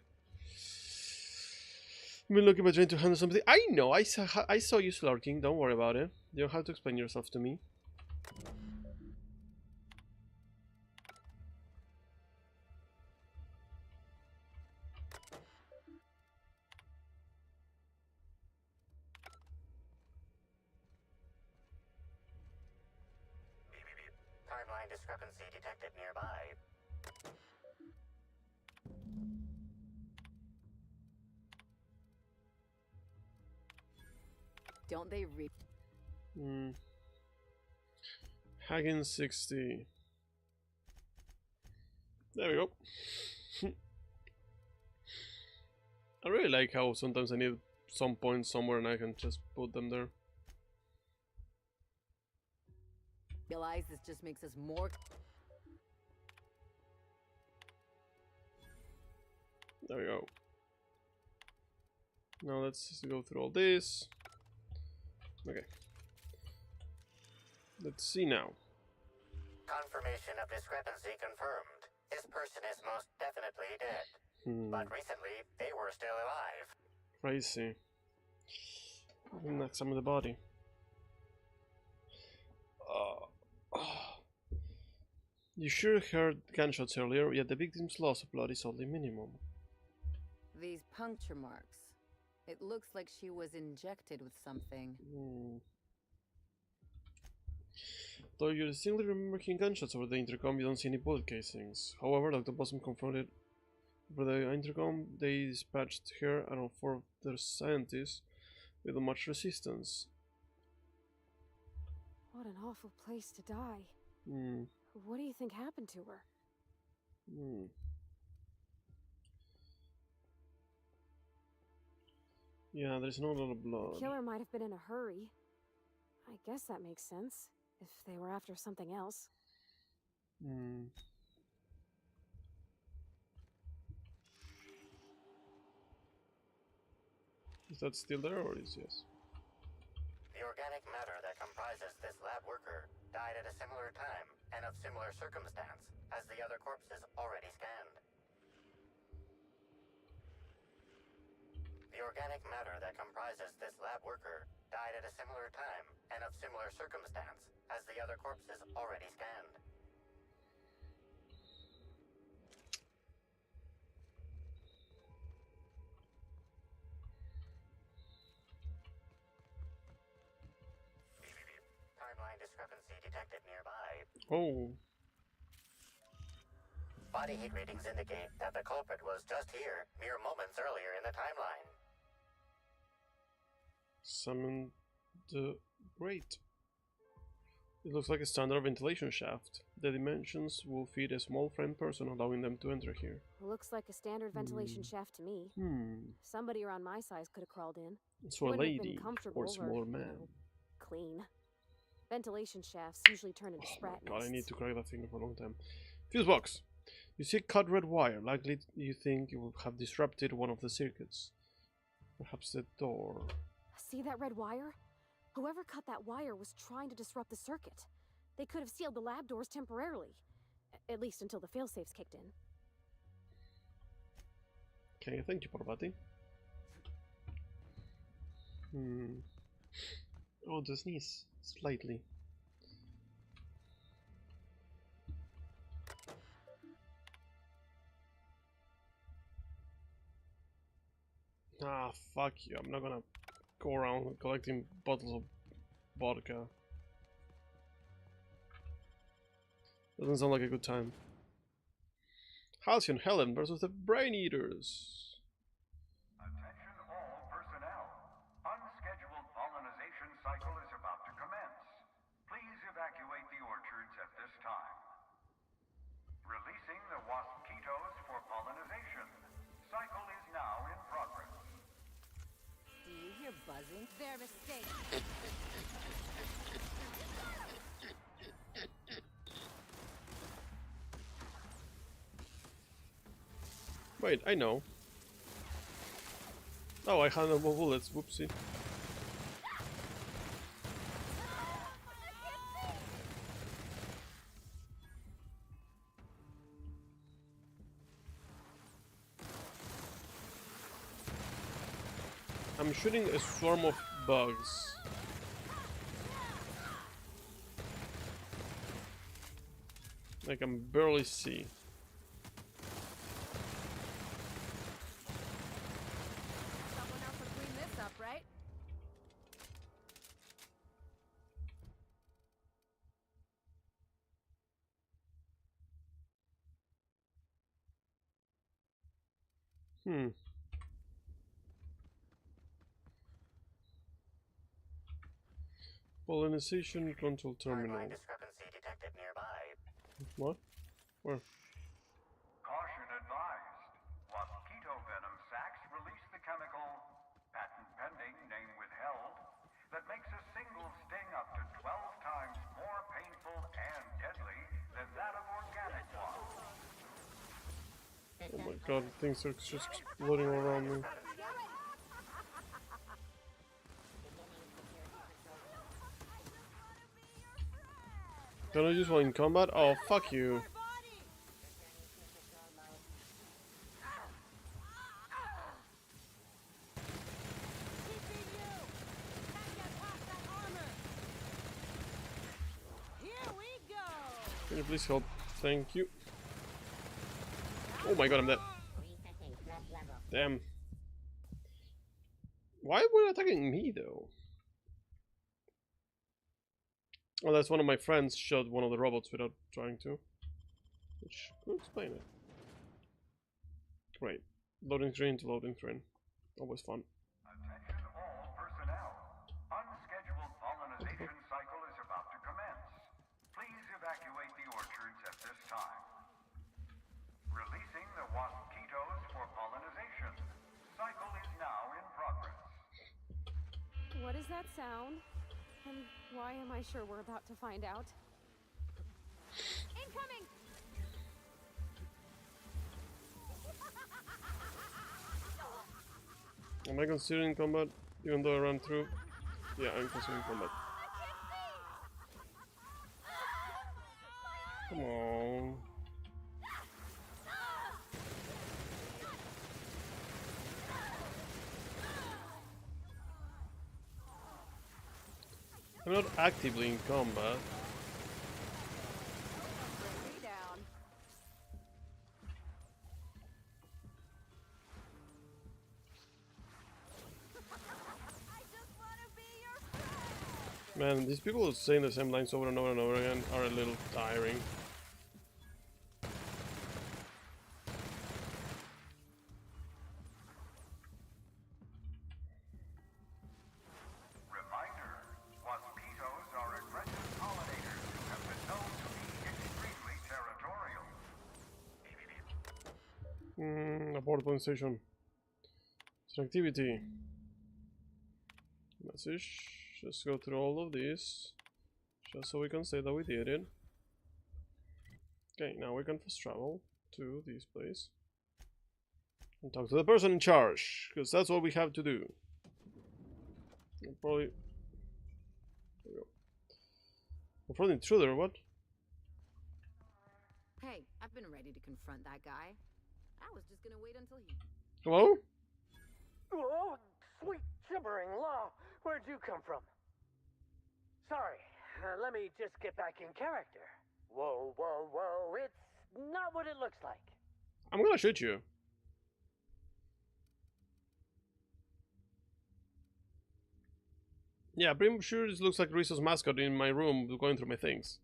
I've been looking at trying to handle something. I know, I saw you slurking, don't worry about it. You don't have to explain yourself to me. Timeline discrepancy detected nearby. Don't they Hagen 60. There we go. I really like how sometimes I need some points somewhere and I can just put them there. realize this just makes us more... There we go. Now let's just go through all this. Okay. Let's see now. Confirmation of discrepancy confirmed. This person is most definitely dead. But recently, they were still alive. Crazy. Didn't examine the body. You sure heard gunshots earlier, yet the victim's loss of blood is only minimum. These puncture marks. It looks like she was injected with something. Though you distinctly remember hearing gunshots over the intercom, you don't see any bullet casings. However, Dr. Blossom confronted over the intercom. They dispatched her and all 4 of their scientists without much resistance. What an awful place to die. What do you think happened to her? Yeah, there's not a lot of blood. The killer might have been in a hurry. I guess that makes sense, if they were after something else. Is that still there, or is yes? The organic matter that comprises this lab worker died at a similar time and of similar circumstance as the other corpses already scanned. The organic matter that comprises this lab worker died at a similar time and of similar circumstance as the other corpses already scanned. Timeline discrepancy detected nearby. Oh. Body heat readings indicate that the culprit was just here mere moments earlier in the timeline. Summon the grate. It looks like a standard ventilation shaft. The dimensions will fit a small frame person, allowing them to enter here. Looks like a standard ventilation shaft to me. Somebody around my size could have crawled in. So a lady or a smaller man. You know, clean. Ventilation shafts usually turn into sprat God, nests. I need to crack that thing for a long time. Fuse box. You see cut red wire. Likely you think it will have disrupted one of the circuits. Perhaps the door. See that red wire? Whoever cut that wire was trying to disrupt the circuit. They could have sealed the lab doors temporarily. At least until the failsafes kicked in. Okay, thank you, Parvati. Oh, the sneeze. Slightly. Ah, fuck you. I'm not gonna go around collecting bottles of vodka. Doesn't sound like a good time. Halcyon Helen versus the Brain Eaters. Attention all personnel. Unscheduled pollinization cycle is about to commence. Please evacuate the orchards at this time. Releasing the wasquitos for pollinization. Cycle is now in progress. Do you hear buzzing? Their mistake. Wait, I know. Oh, I had no more bullets. Whoopsie. I'm shooting a swarm of bugs. I can barely see. Someone else will clean this up, right? Pollinization control terminal. Timeline discrepancy detected nearby. What? Where? Caution advised. Wasquito venom sacs release the chemical, patent pending, name withheld, that makes a single sting up to 12 times more painful and deadly than that of organic wasps. Oh my god, things are just exploding around me. Can I use one in combat? Oh, fuck you. Can you please help? Thank you. Oh my god, I'm dead. Damn. Why were they attacking me though? Oh, that's one of my friends shot one of the robots without trying to. Which could explain it. Great. Loading screen to loading screen. Always fun. Attention all personnel. Unscheduled pollinization cycle is about to commence. Please evacuate the orchards at this time. Releasing the waspitos for pollinization. Cycle is now in progress. What is that sound? And why am I sure we're about to find out? Incoming! Am I considering combat even though I ran through? Yeah, I'm considering combat. Come on. I'm not actively in combat. Man, these people saying the same lines over and over and over again are a little tiring. Reminder, waspitos are aggressive pollinators who have been known to be extremely territorial. Abort point station. Selectivity. Message. Just go through all of these. Just so we can say that we did it. Okay, now we can fast travel to this place. And talk to the person in charge. Because that's what we have to do. And probably... There we go. Confront the intruder, what? Hey, I've been ready to confront that guy. I was just gonna wait until he... Hello? Oh, sweet gibbering law! Where'd you come from? Sorry, let me just get back in character. Whoa, whoa, whoa, it's not what it looks like. I'm gonna shoot you. Yeah, pretty sure this looks like Rizzo's mascot in my room going through my things.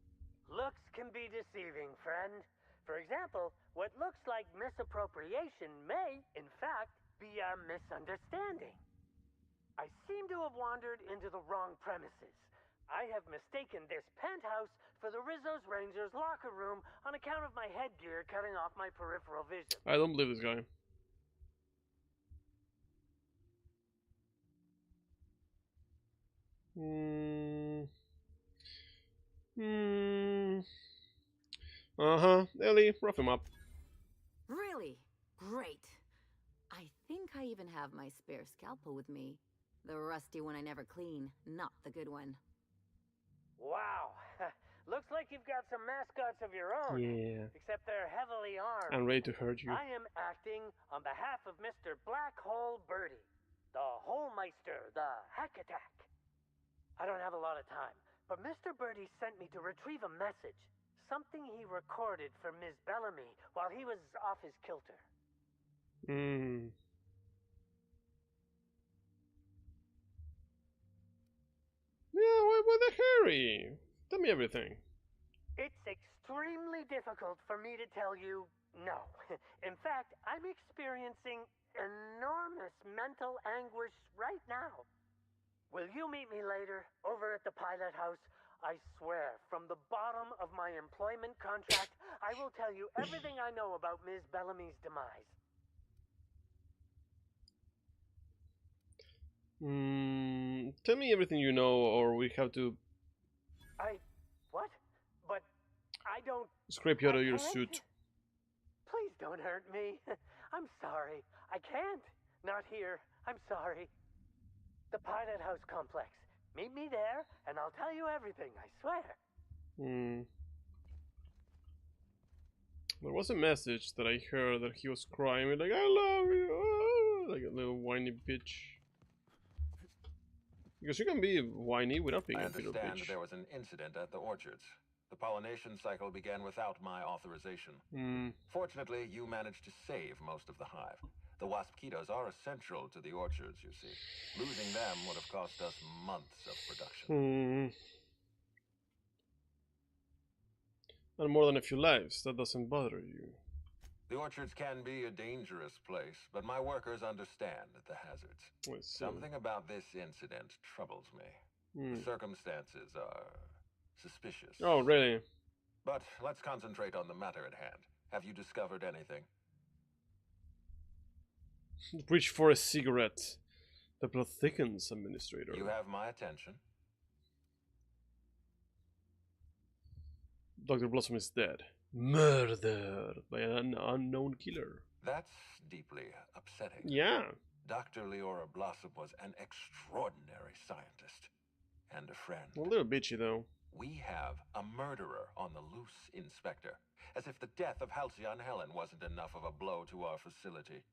Looks can be deceiving, friend. For example, what looks like misappropriation may, in fact, be a misunderstanding. I seem to have wandered into the wrong premises. I have mistaken this penthouse for the Rizzo's Rangers locker room on account of my headgear cutting off my peripheral vision. I don't believe this guy. Ellie, rough him up. Really? Great. I think I even have my spare scalpel with me. The rusty one I never clean, not the good one. Wow. Looks like you've got some mascots of your own. Yeah. Except they're heavily armed. I'm ready to hurt you. I am acting on behalf of Mr. Black Hole Birdie, the Holmeister, the Hack Attack. I don't have a lot of time, but Mr. Birdie sent me to retrieve a message. Something he recorded for Ms. Bellamy while he was off his kilter. Yeah, why the hurry? Tell me everything. It's extremely difficult for me to tell you no. In fact, I'm experiencing enormous mental anguish right now. Will you meet me later over at the pilot house? I swear, from the bottom of my employment contract, I will tell you everything I know about Ms. Bellamy's demise. Tell me everything you know, or we have to... What? But I don't... Scrape you out of your suit. Please don't hurt me. I'm sorry. I can't. Not here. I'm sorry. The Pilot House complex. Meet me there, and I'll tell you everything, I swear. There was a message that I heard that he was crying, like, I love you, oh, like a little whiny bitch. Because you can be whiny without being a little bitch. There was an incident at the orchards. The pollination cycle began without my authorization. Fortunately, you managed to save most of the hive. The waspitos are essential to the orchards, you see. Losing them would have cost us months of production. And more than a few lives, that doesn't bother you. The orchards can be a dangerous place, but my workers understand the hazards. Something about this incident troubles me. The circumstances are suspicious. Oh, really? But let's concentrate on the matter at hand. Have you discovered anything? Reach for a cigarette. The plot thickens, Administrator. You have my attention. Dr. Blossom is dead. Murdered by an unknown killer. That's deeply upsetting. Yeah. Dr. Leora Blossom was an extraordinary scientist and a friend. A little bitchy, though. We have a murderer on the loose, Inspector. As if the death of Halcyon Helen wasn't enough of a blow to our facility.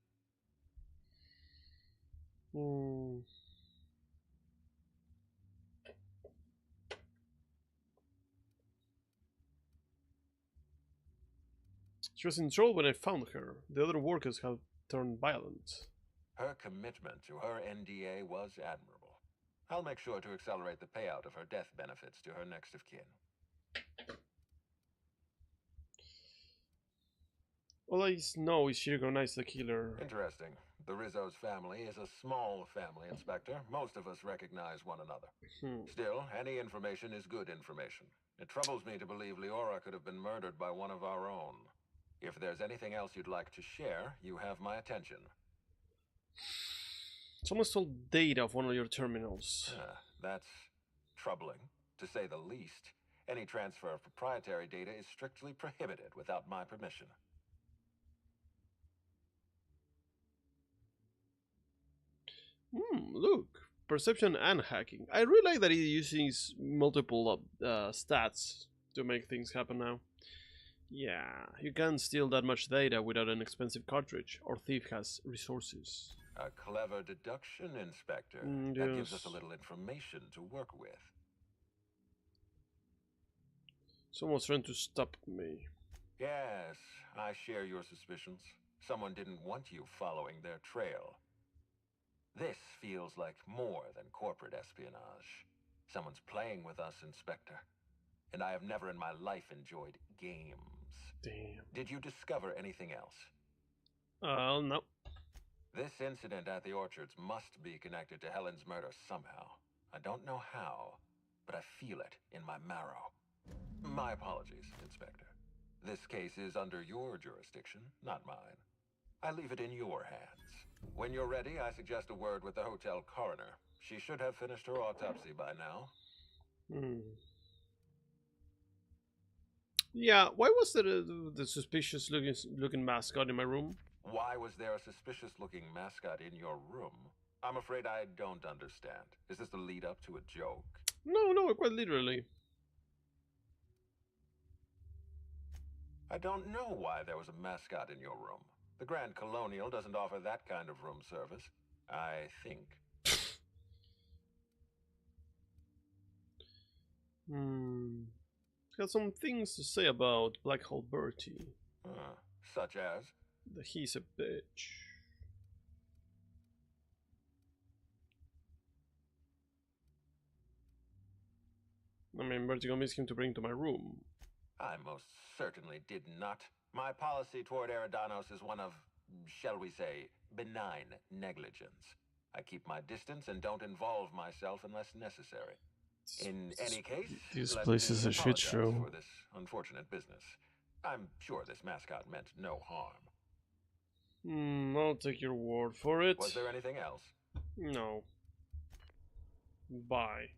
She was in trouble when I found her. The other workers have turned violent. Her commitment to her NDA was admirable. I'll make sure to accelerate the payout of her death benefits to her next of kin. All I know is she recognized the killer. Interesting. The Rizzo's family is a small family, Inspector. Most of us recognize one another. Still, any information is good information. It troubles me to believe Leora could have been murdered by one of our own. If there's anything else you'd like to share, you have my attention. Someone stole data of one of your terminals. That's troubling, to say the least. Any transfer of proprietary data is strictly prohibited without my permission. Look. Perception and hacking. I really like that he uses multiple stats to make things happen now. Yeah, you can't steal that much data without an expensive cartridge, or thief has resources. A clever deduction, Inspector. Yes. That gives us a little information to work with. Someone's trying to stop me. Yes, I share your suspicions. Someone didn't want you following their trail. This feels like more than corporate espionage. Someone's playing with us, Inspector. And I have never in my life enjoyed games. Damn. Did you discover anything else? No. This incident at the orchards must be connected to Helen's murder somehow. I don't know how, but I feel it in my marrow. My apologies, Inspector. This case is under your jurisdiction, not mine. I leave it in your hands. When you're ready, I suggest a word with the hotel coroner. She should have finished her autopsy by now. Yeah, why was there the suspicious looking mascot in my room? Why was there a suspicious looking mascot in your room? I'm afraid I don't understand. Is this the lead up to a joke? No, quite literally. I don't know why there was a mascot in your room. The Grand Colonial doesn't offer that kind of room service, I think. Got some things to say about Black Hole Bertie. Such as? That he's a bitch. I mean, Bertie convinced him to bring to my room. I most certainly did not. My policy toward Eridanos is one of, shall we say, benign negligence. I keep my distance and don't involve myself unless necessary. In any case, this place is a shit show. For this unfortunate business. I'm sure this mascot meant no harm. I'll take your word for it. Was there anything else? No. Bye.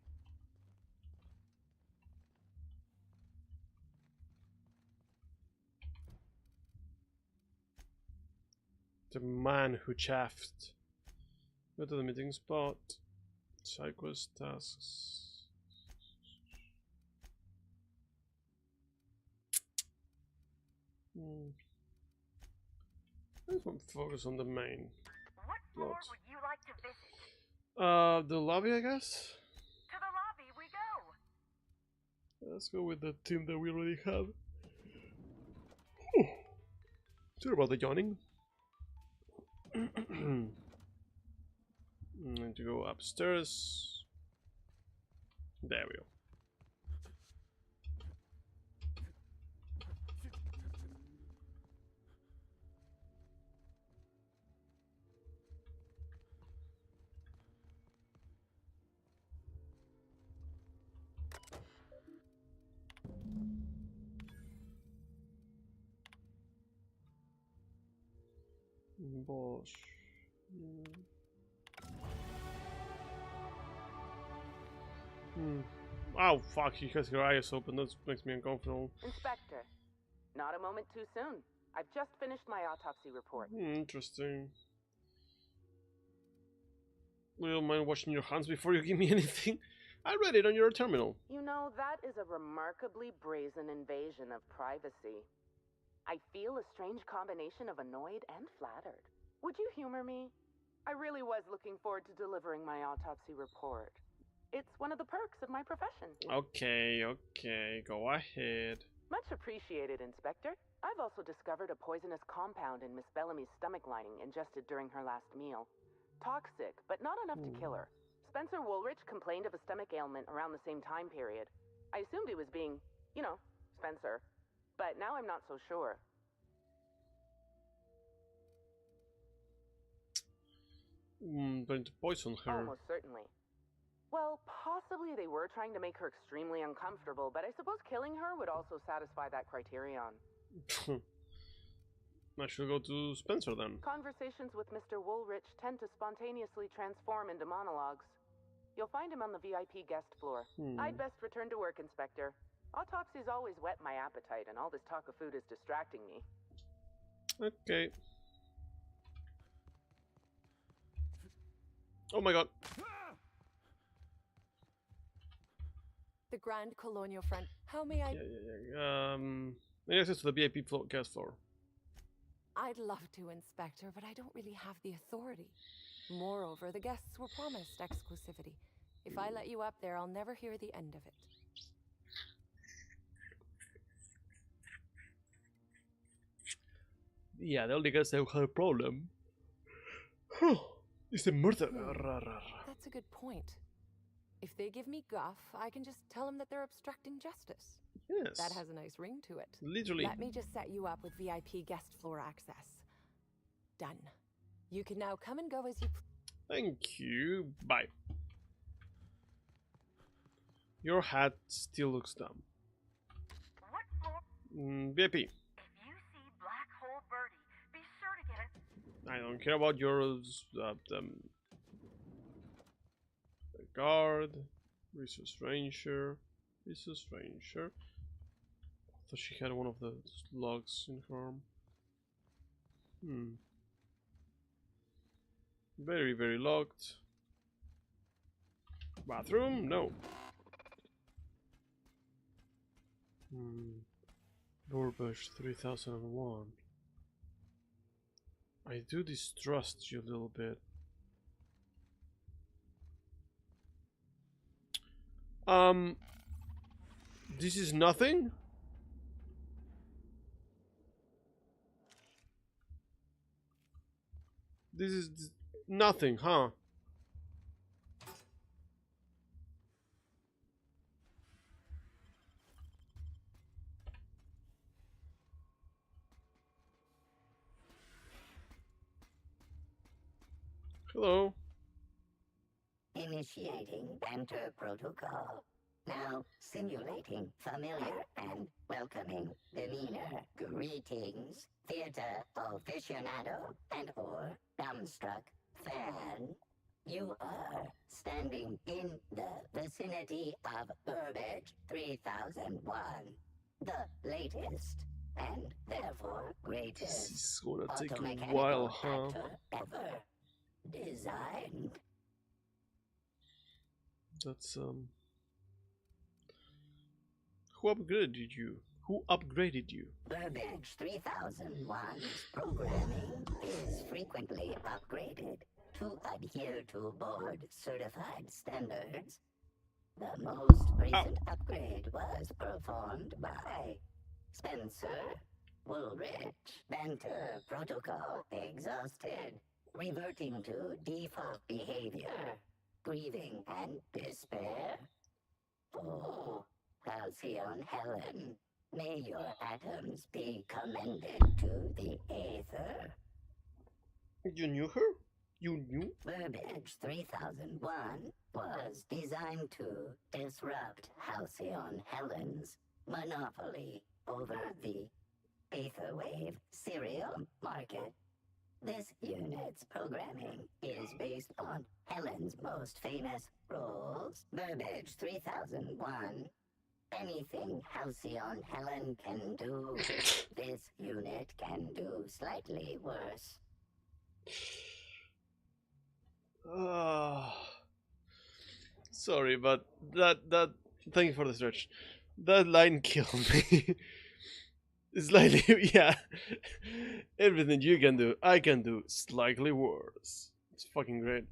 The man who chaffed. Go to the meeting spot. Side quest tasks. I just want to focus on the main What floor plot. would you like to visit? The lobby, I guess? To the lobby we go. Let's go with the team that we already have. Sorry about the yawning. Need to go upstairs. There we go. Bosh. Oh fuck, he has her eyes open, that makes me uncomfortable. Inspector, not a moment too soon. I've just finished my autopsy report. Interesting. You don't mind washing your hands before you give me anything? I read it on your terminal. You know, that is a remarkably brazen invasion of privacy. I feel a strange combination of annoyed and flattered. Would you humor me? I really was looking forward to delivering my autopsy report. It's one of the perks of my profession. Okay, go ahead. Much appreciated, Inspector. I've also discovered a poisonous compound in Miss Bellamy's stomach lining ingested during her last meal. Toxic, but not enough to kill her. Spencer Woolrich complained of a stomach ailment around the same time period. I assumed he was being, you know, Spencer. But now I'm not so sure. Going to poison her. Almost certainly. Well, possibly they were trying to make her extremely uncomfortable, but I suppose killing her would also satisfy that criterion. I should go to Spencer then. Conversations with Mr. Woolrich tend to spontaneously transform into monologues. You'll find him on the VIP guest floor. I'd best return to work, Inspector. Autopsies always whet my appetite, and all this talk of food is distracting me. Okay. Oh my god. The Grand Colonial Front. How may I... Access to the VIP guest floor. I'd love to, Inspector, but I don't really have the authority. Moreover, the guests were promised exclusivity. If I let you up there, I'll never hear the end of it. Yeah, the only guess that had a problem is the murder. That's a good point. If they give me guff, I can just tell them that they're obstructing justice. Yes. That has a nice ring to it. Literally. Let me just set you up with VIP guest floor access. Done. You can now come and go as you Thank you. Bye. Your hat still looks dumb. What floor? VIP. If you see Black Hole Birdie, be sure to get it. I don't care about yours. The guard. Resource Ranger. Resource Ranger. I thought she had one of the logs in her arm. Very, very locked. Bathroom? No. Burbush 3001. I do distrust you a little bit. This is nothing? This is nothing, huh? Hello. Initiating enter protocol. Now simulating familiar and welcoming demeanor. Greetings, theater aficionado and or dumbstruck fan. You are standing in the vicinity of Burbage 3001, the latest and therefore greatest This is gonna take a while, huh? ever designed. That's who upgraded you? Who upgraded you? Burbage 3001's programming is frequently upgraded to adhere to board certified standards. The most recent upgrade was performed by Spencer Woolrich. Banter protocol exhausted. Reverting to default behavior. Grieving and despair. Oh, Halcyon Helen. May your atoms be commended to the Aether. You knew her? You knew? Burbage 3001 was designed to disrupt Halcyon Helen's monopoly over the Aetherwave serial market. This unit's programming is based on Helen's most famous roles. Burbage 3001. Anything Halcyon Helen can do, this unit can do slightly worse. Sorry, but that thank you for the stretch. That line killed me. It's like, yeah, everything you can do, I can do slightly worse. It's fucking great.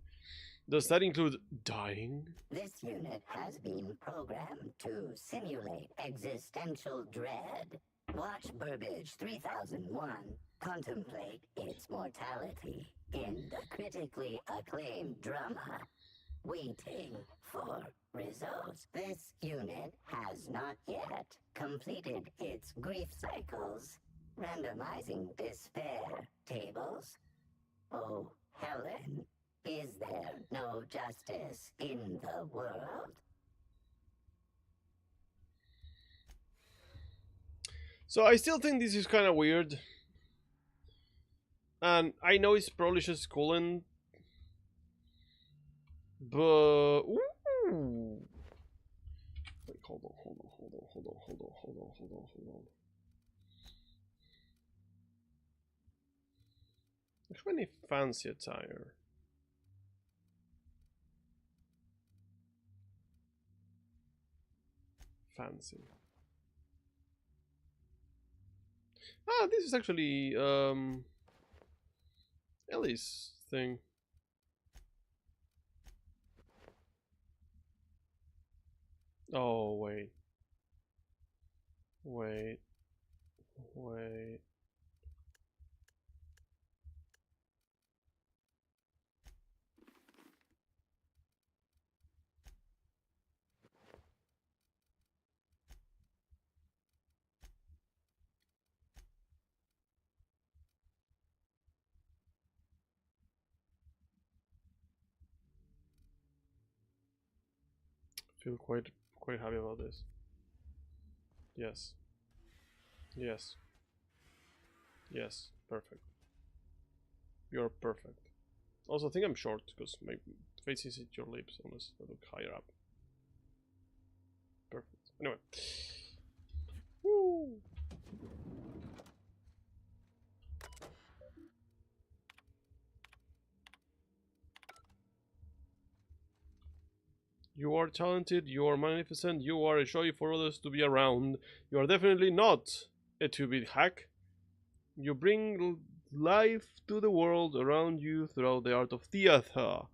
Does that include dying? This unit has been programmed to simulate existential dread. Watch Burbage 3001 contemplate its mortality in the critically acclaimed drama, Waiting for Results. This unit has not yet completed its grief cycles, randomizing despair tables. Oh, Helen, is there no justice in the world? So I still think this is kind of weird. And I know it's probably just Colin. But... Ooh. Wait, hold on. I have any fancy attire? Fancy. Ah, this is actually Ellie's thing. Oh wait. Feel quite happy about this. Yes. Perfect. You're perfect. Also, I think I'm short because my face is at your lips, unless I look higher up. Perfect. Anyway. Woo! You are talented, you are magnificent, you are a joy for others to be around. You are definitely not a 2-bit hack. You bring life to the world around you throughout the art of theater.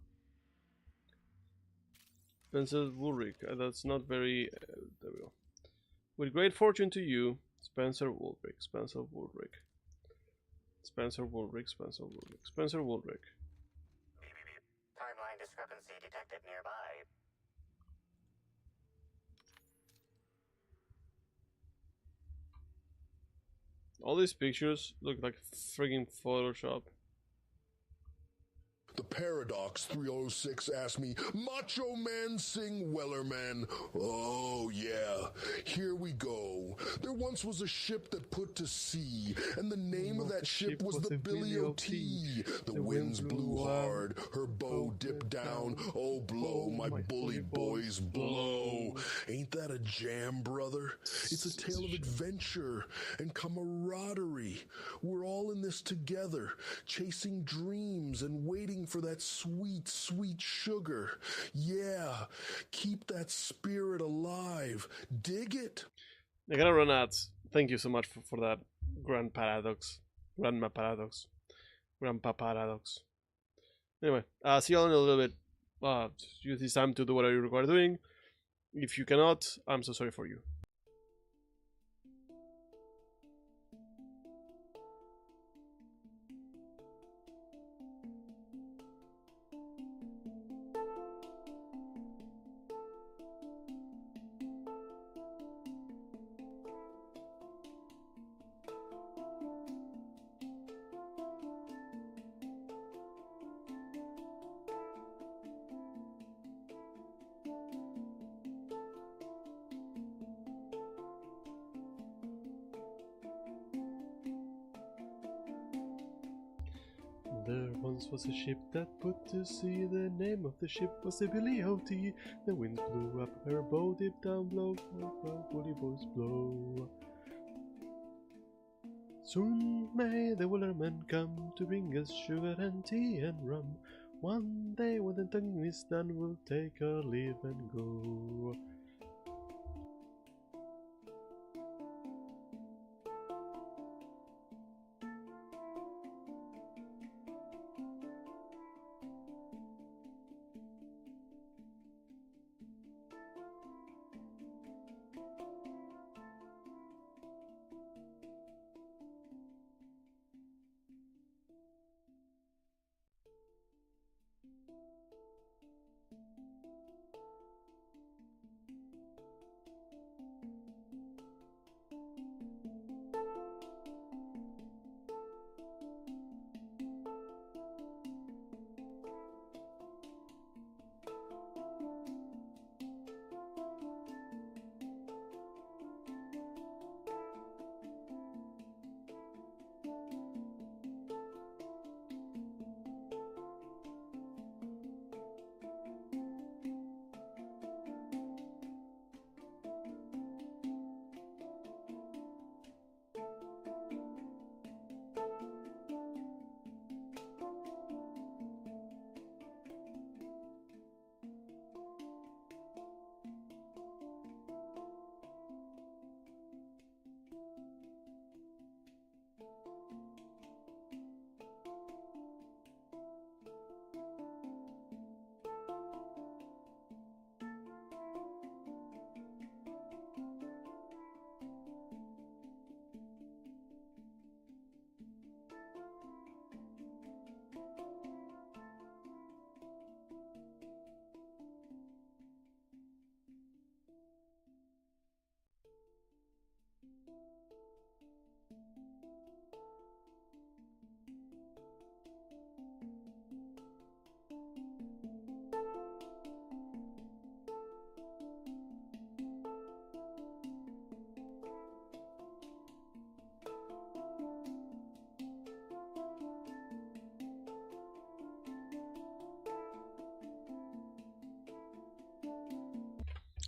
Spencer Woolrich, that's not very... there we go. With great fortune to you, Spencer Woolrich. Timeline discrepancy detected nearby. All these pictures look like friggin' Photoshop. The Paradox 306 asked me, Macho Man sing Wellerman? Oh yeah, here we go. There once was a ship that put to sea, and the name of that ship was the Billy O.T. The winds blew hard, her bow dipped down. Oh blow, my bully boys, blow. Ain't that a jam, brother? It's a tale of adventure and camaraderie. We're all in this together, chasing dreams and waiting for that sweet, sweet sugar. Yeah, keep that spirit alive. Dig it? They're gonna run ads. Thank you so much for that, Grandpa Paradox. Anyway, see you all in a little bit. Use this time to do whatever you require doing. If you cannot, I'm so sorry for you. There once was a ship that put to sea. The name of the ship was the Billy O.T. The winds blew up her bow, deep down below, woolly boys blow. Soon may the Wellerman come to bring us sugar and tea and rum. One day when the tongue is done, we'll take our leave and go.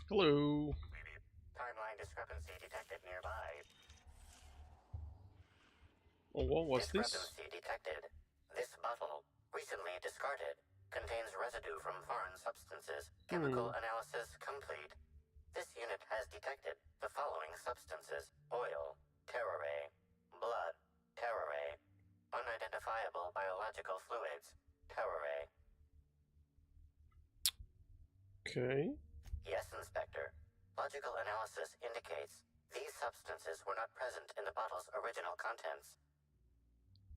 Hello. Timeline discrepancy detected nearby. Oh, what was this? Discrepancy detected. This bottle, recently discarded, contains residue from foreign substances. Chemical analysis complete. This unit has detected the following substances: oil, terroray, blood, terroray, unidentifiable biological fluids, terroray. Okay. Yes, Inspector. Logical analysis indicates these substances were not present in the bottle's original contents.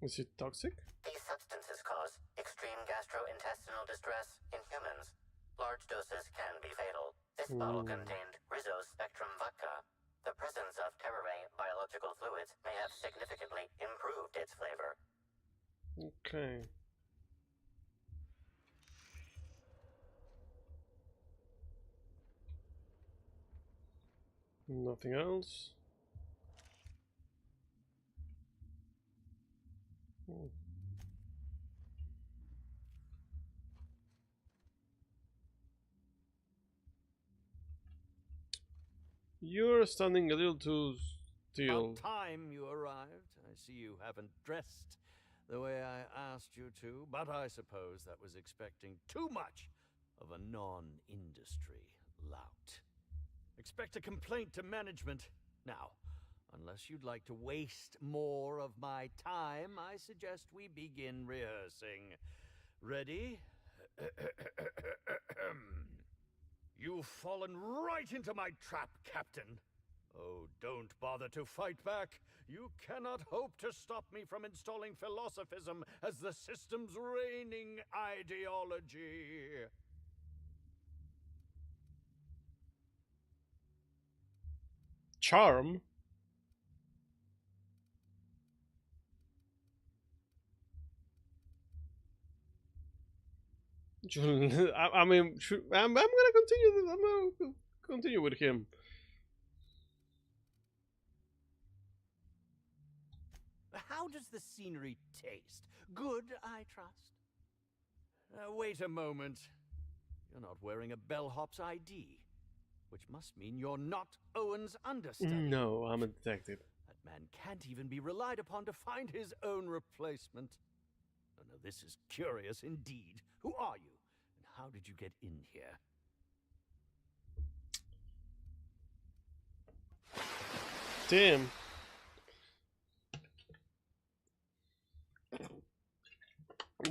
Is it toxic? These substances cause extreme gastrointestinal distress in humans. Large doses can be fatal. This bottle contained Rizzo's Spectrum vodka. The presence of terroray biological fluids may have significantly improved its flavor. Okay. Nothing else. You're standing a little too still. About time you arrived. I see you haven't dressed the way I asked you to, but I suppose that was expecting too much of a non-industry lout. Expect a complaint to management. Now, unless you'd like to waste more of my time, I suggest we begin rehearsing. Ready? You've fallen right into my trap, Captain. Oh, don't bother to fight back. You cannot hope to stop me from installing philosophism as the system's reigning ideology. Charm? I mean, I'm gonna continue. I'm gonna continue with him. How does the scenery taste? Good, I trust. Wait a moment. You're not wearing a bellhop's ID, which must mean you're not Owen's understudy. No, I'm a detective. That man can't even be relied upon to find his own replacement. Oh, no, this is curious indeed. Who are you? And how did you get in here? Damn.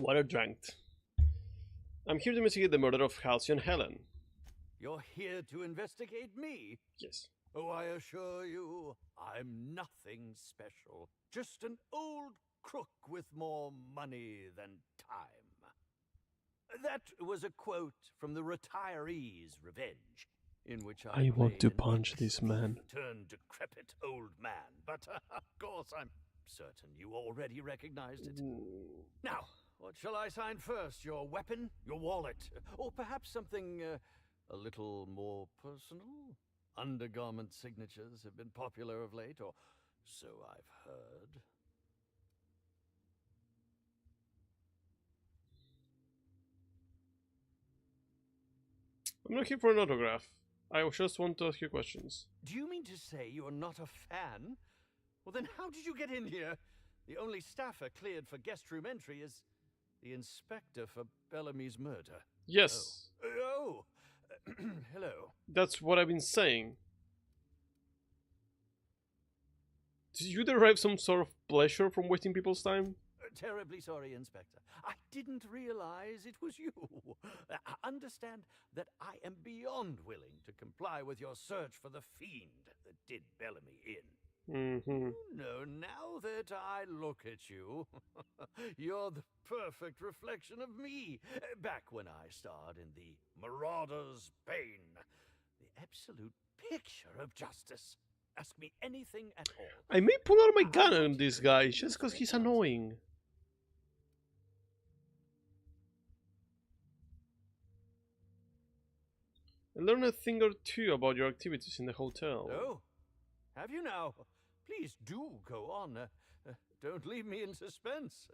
Water drank. I'm here to investigate the murder of Halsey and Helen. You're here to investigate me? Yes. Oh, I assure you, I'm nothing special. Just an old crook with more money than time. That was a quote from The Retiree's Revenge, in which I want to punch this man. Turned decrepit old man, but of course I'm certain you already recognized it. Now, what shall I sign first? Your weapon? Your wallet? Or perhaps something a little more personal? Undergarment signatures have been popular of late, or so I've heard. I'm looking for an autograph. I just want to ask you questions. Do you mean to say you're not a fan? Well, then how did you get in here? The only staffer cleared for guest room entry is the inspector for Bellamy's murder. Yes. Oh. Hello. That's what I've been saying. Did you derive some sort of pleasure from wasting people's time? Terribly sorry, Inspector. I didn't realize it was you. Understand that I am beyond willing to comply with your search for the fiend that did Bellamy in. No, now that I look at you, you're the perfect reflection of me. Back when I starred in The Marauder's Bane. The absolute picture of justice. Ask me anything at all. I may pull out my gun on this guy just because he's annoying. I learned a thing or two about your activities in the hotel. Oh, have you now? Please do go on. Don't leave me in suspense.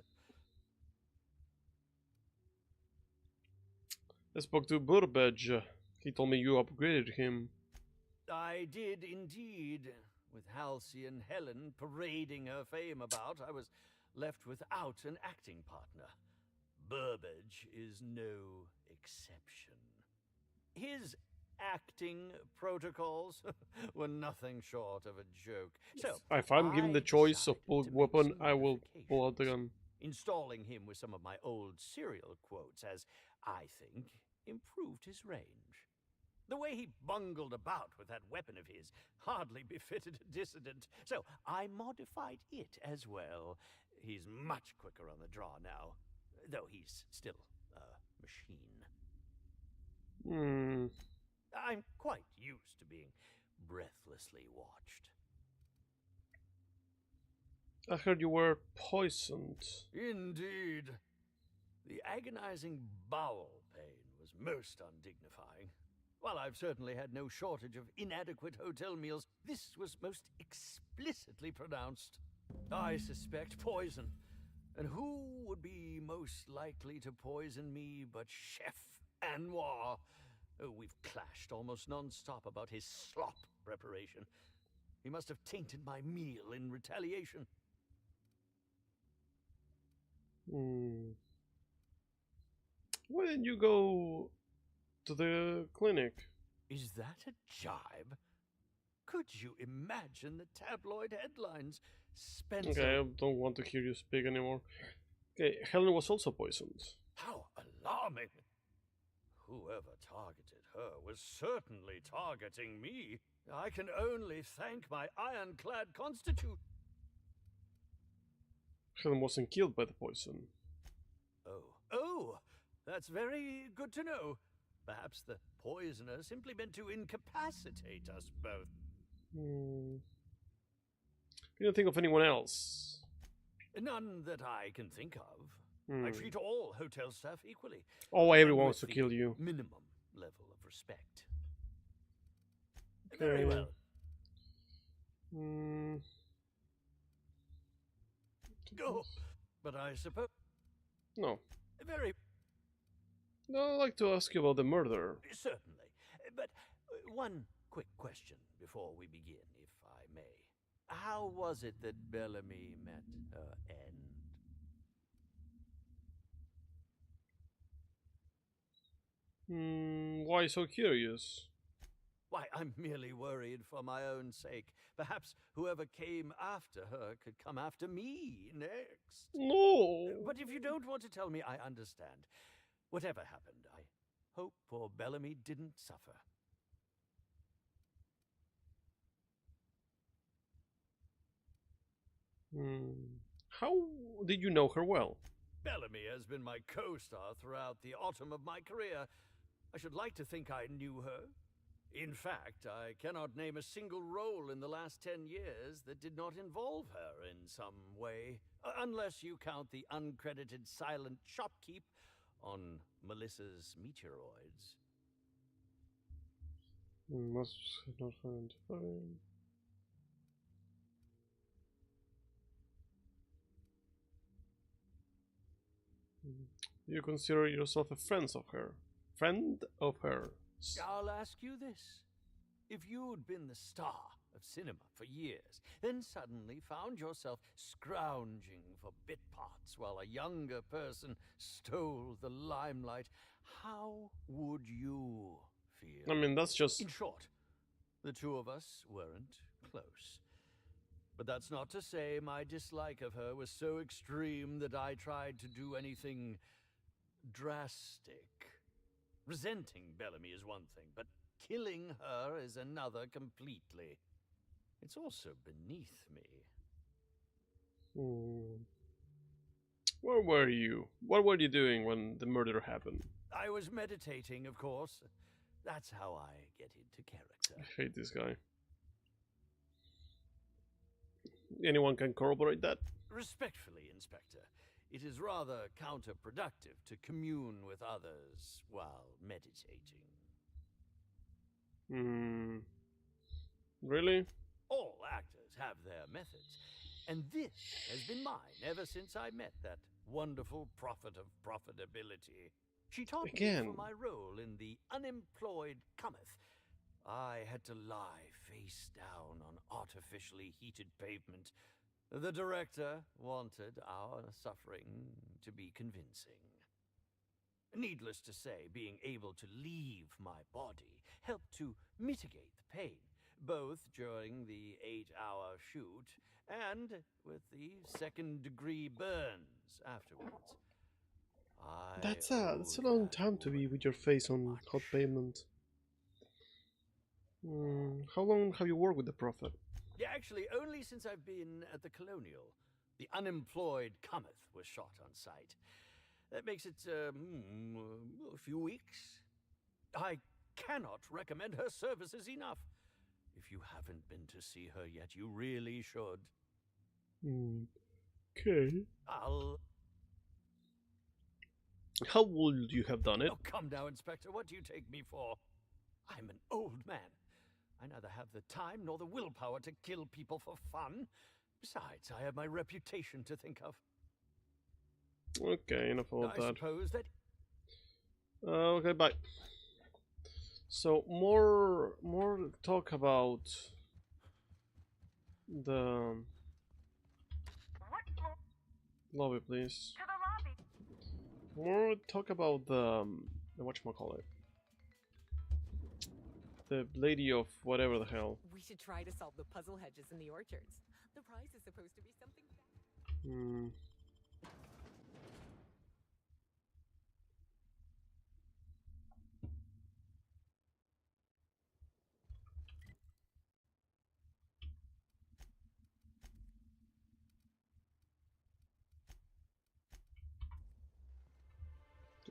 I spoke to Burbage. He told me you upgraded him. I did indeed. With Halsey and Helen parading her fame about, I was left without an acting partner. Burbage is no exception. His acting protocols were nothing short of a joke. So, if I'm given the choice of pull weapon, I will pull out the gun. Installing him with some of my old serial quotes as, I think, improved his range. The way he bungled about with that weapon of his hardly befitted a dissident, so I modified it as well. He's much quicker on the draw now, though he's still a machine. I'm quite used to being breathlessly watched. I heard you were poisoned. Indeed. The agonizing bowel pain was most undignifying. While I've certainly had no shortage of inadequate hotel meals, this was most explicitly pronounced. I suspect poison. And who would be most likely to poison me but Chef Anwar? Oh, we've clashed almost non-stop about his slop preparation. He must have tainted my meal in retaliation. Why didn't you go to the clinic? Is that a jibe? Could you imagine the tabloid headlines? Spencer... Okay, I don't want to hear you speak anymore. Okay, Helen was also poisoned. How alarming! Whoever targeted her was certainly targeting me. I can only thank my ironclad constitution. Helen wasn't killed by the poison. Oh, that's very good to know. Perhaps the poisoner simply meant to incapacitate us both. You don't think of anyone else? None that I can think of. I treat all hotel staff equally. Oh, everyone wants to kill you. Minimum level of respect. Okay. Very well. Oh, but I suppose... No. Very... No, I'd like to ask you about the murder. Certainly. But one quick question before we begin, if I may. How was it that Bellamy met her end? Why so curious? Why, I'm merely worried for my own sake. Perhaps whoever came after her could come after me next. No! But if you don't want to tell me, I understand. Whatever happened, I hope poor Bellamy didn't suffer. How did you know her well? Bellamy has been my co-star throughout the autumn of my career. I should like to think I knew her. In fact, I cannot name a single role in the last 10 years that did not involve her in some way, unless you count the uncredited silent shopkeep on Melissa's meteoroids. Must not find. You consider yourself a friend of her? Friend of hers? I'll ask you this. If you'd been the star of cinema for years, then suddenly found yourself scrounging for bit parts while a younger person stole the limelight, how would you feel? I mean, that's just... In short, the two of us weren't close. But that's not to say my dislike of her was so extreme that I tried to do anything drastic. Resenting Bellamy is one thing, but killing her is another completely. It's also beneath me. Where were you? What were you doing when the murder happened? I was meditating, of course. That's how I get into character. I hate this guy. Anyone can corroborate that? Respectfully, Inspector, it is rather counterproductive to commune with others while meditating. Really? All actors have their methods, and this has been mine ever since I met that wonderful prophet of profitability. She taught me for my role in The Unemployed Cometh. I had to lie face down on artificially heated pavement. The director wanted our suffering to be convincing. Needless to say, being able to leave my body helped to mitigate the pain, both during the 8-hour shoot and with the second-degree burns afterwards. That's a long time to be with your face on hot pavement. How long have you worked with the Prophet? Yeah, actually, only since I've been at the Colonial. The Unemployed Cometh was shot on site. That makes it a few weeks. I cannot recommend her services enough. If you haven't been to see her yet, you really should. Okay. How would you have done it? Oh, come now, Inspector. What do you take me for? I'm an old man. I neither have the time nor the willpower to kill people for fun. Besides, I have my reputation to think of. Okay, enough about that. I suppose that... Okay, bye. So, more talk about the lobby, please. To the lobby. More talk about the whatchamacallit. The lady of whatever the hell. We should try to solve the puzzle hedges in the orchards. The prize is supposed to be something.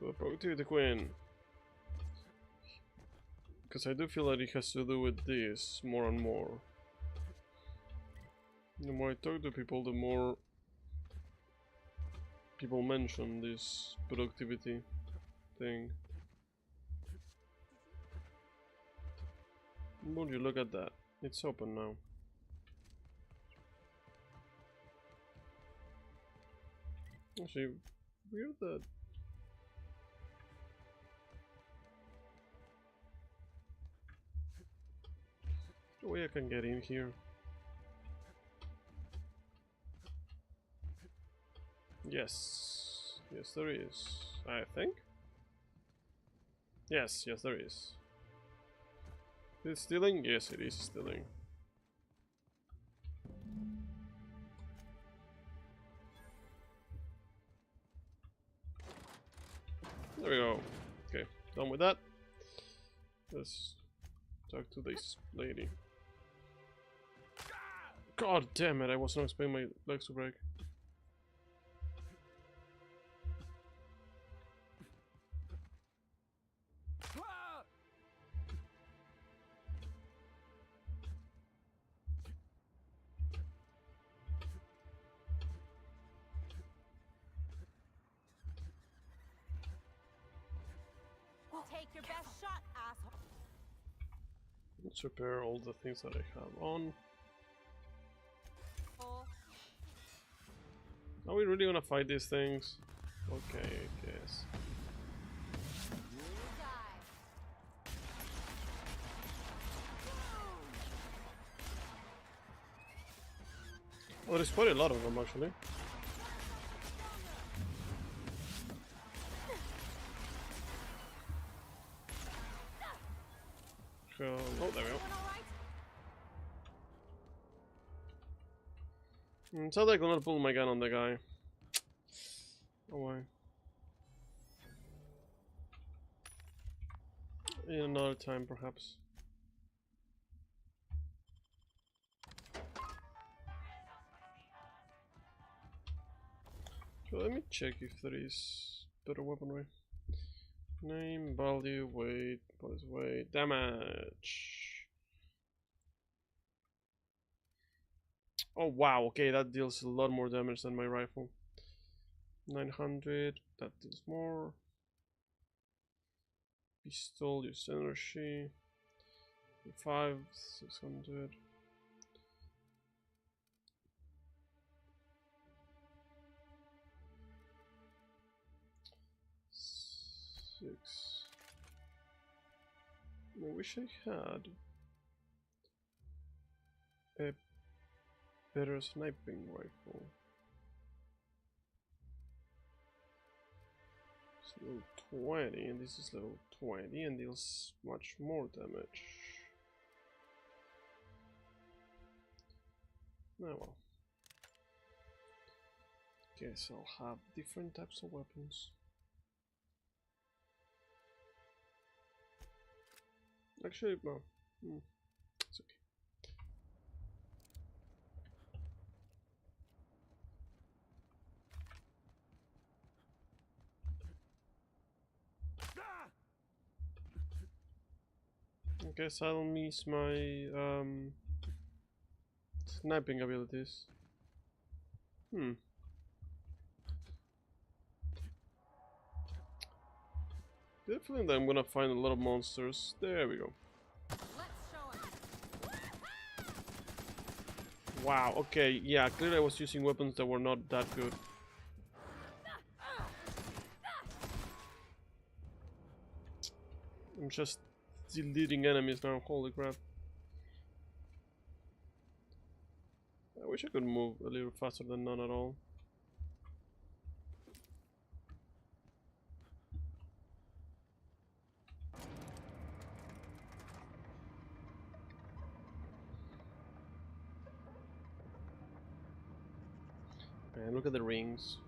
to the productivity queen. Because I do feel that it has to do with this more and more. The more I talk to people, the more people mention this productivity thing. Would you look at that? It's open now. Actually, weird that. No way I can get in here. Yes. Yes, there is. I think. Yes, there is. Is it stealing? Yes, it is stealing. There we go. Okay, done with that. Let's talk to this lady. God damn it, I was not expecting my legs to break. Take your best shot, asshole. Let's repair all the things that I have on. Are we really gonna fight these things? Okay, I guess. Well, there's quite a lot of them actually. So, oh, there we go. Sadly, I cannot pull my gun on the guy. Oh, why? In another time, perhaps. So let me check if there is better weaponry. Name, value, weight, police weight, damage. Oh wow, okay, that deals a lot more damage than my rifle. 900, that deals more. Pistol, use energy. 5, 600. I wish I had a better sniping rifle. It's level 20 and this is level 20 and deals much more damage. Oh well. Guess I'll have different types of weapons. Actually, no. It's okay. I guess I'll miss my sniping abilities. Definitely I'm gonna find a lot of monsters. There we go. Wow, okay, yeah, clearly I was using weapons that were not that good. I'm just deleting enemies now, holy crap. I wish I could move a little faster than none at all. And look at the rings.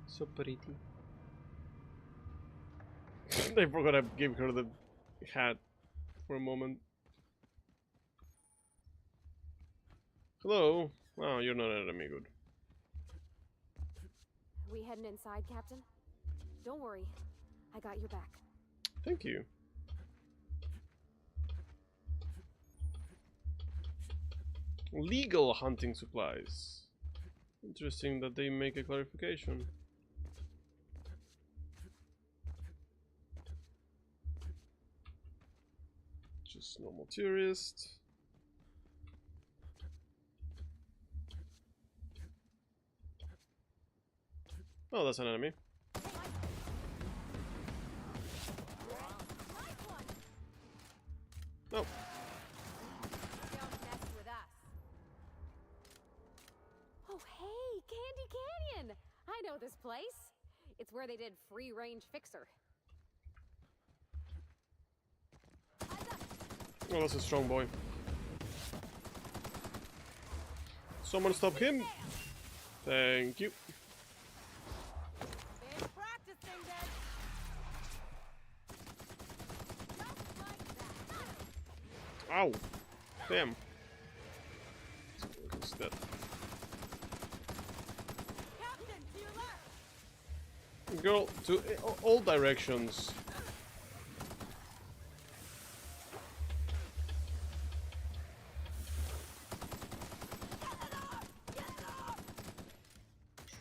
So pretty. I forgot I gave her the hat for a moment. Hello. Oh, you're not an enemy, good. We heading inside, Captain? Don't worry. I got your back. Thank you. Legal hunting supplies. Interesting that they make a clarification. Just normal tourist. Oh, that's an enemy. Oh. Oh, hey, Candy Canyon! I know this place. It's where they did Free Range Fixer. Oh, that's a strong boy. Someone stop him. Thank you. Ow. Damn. What's that? Go to all directions.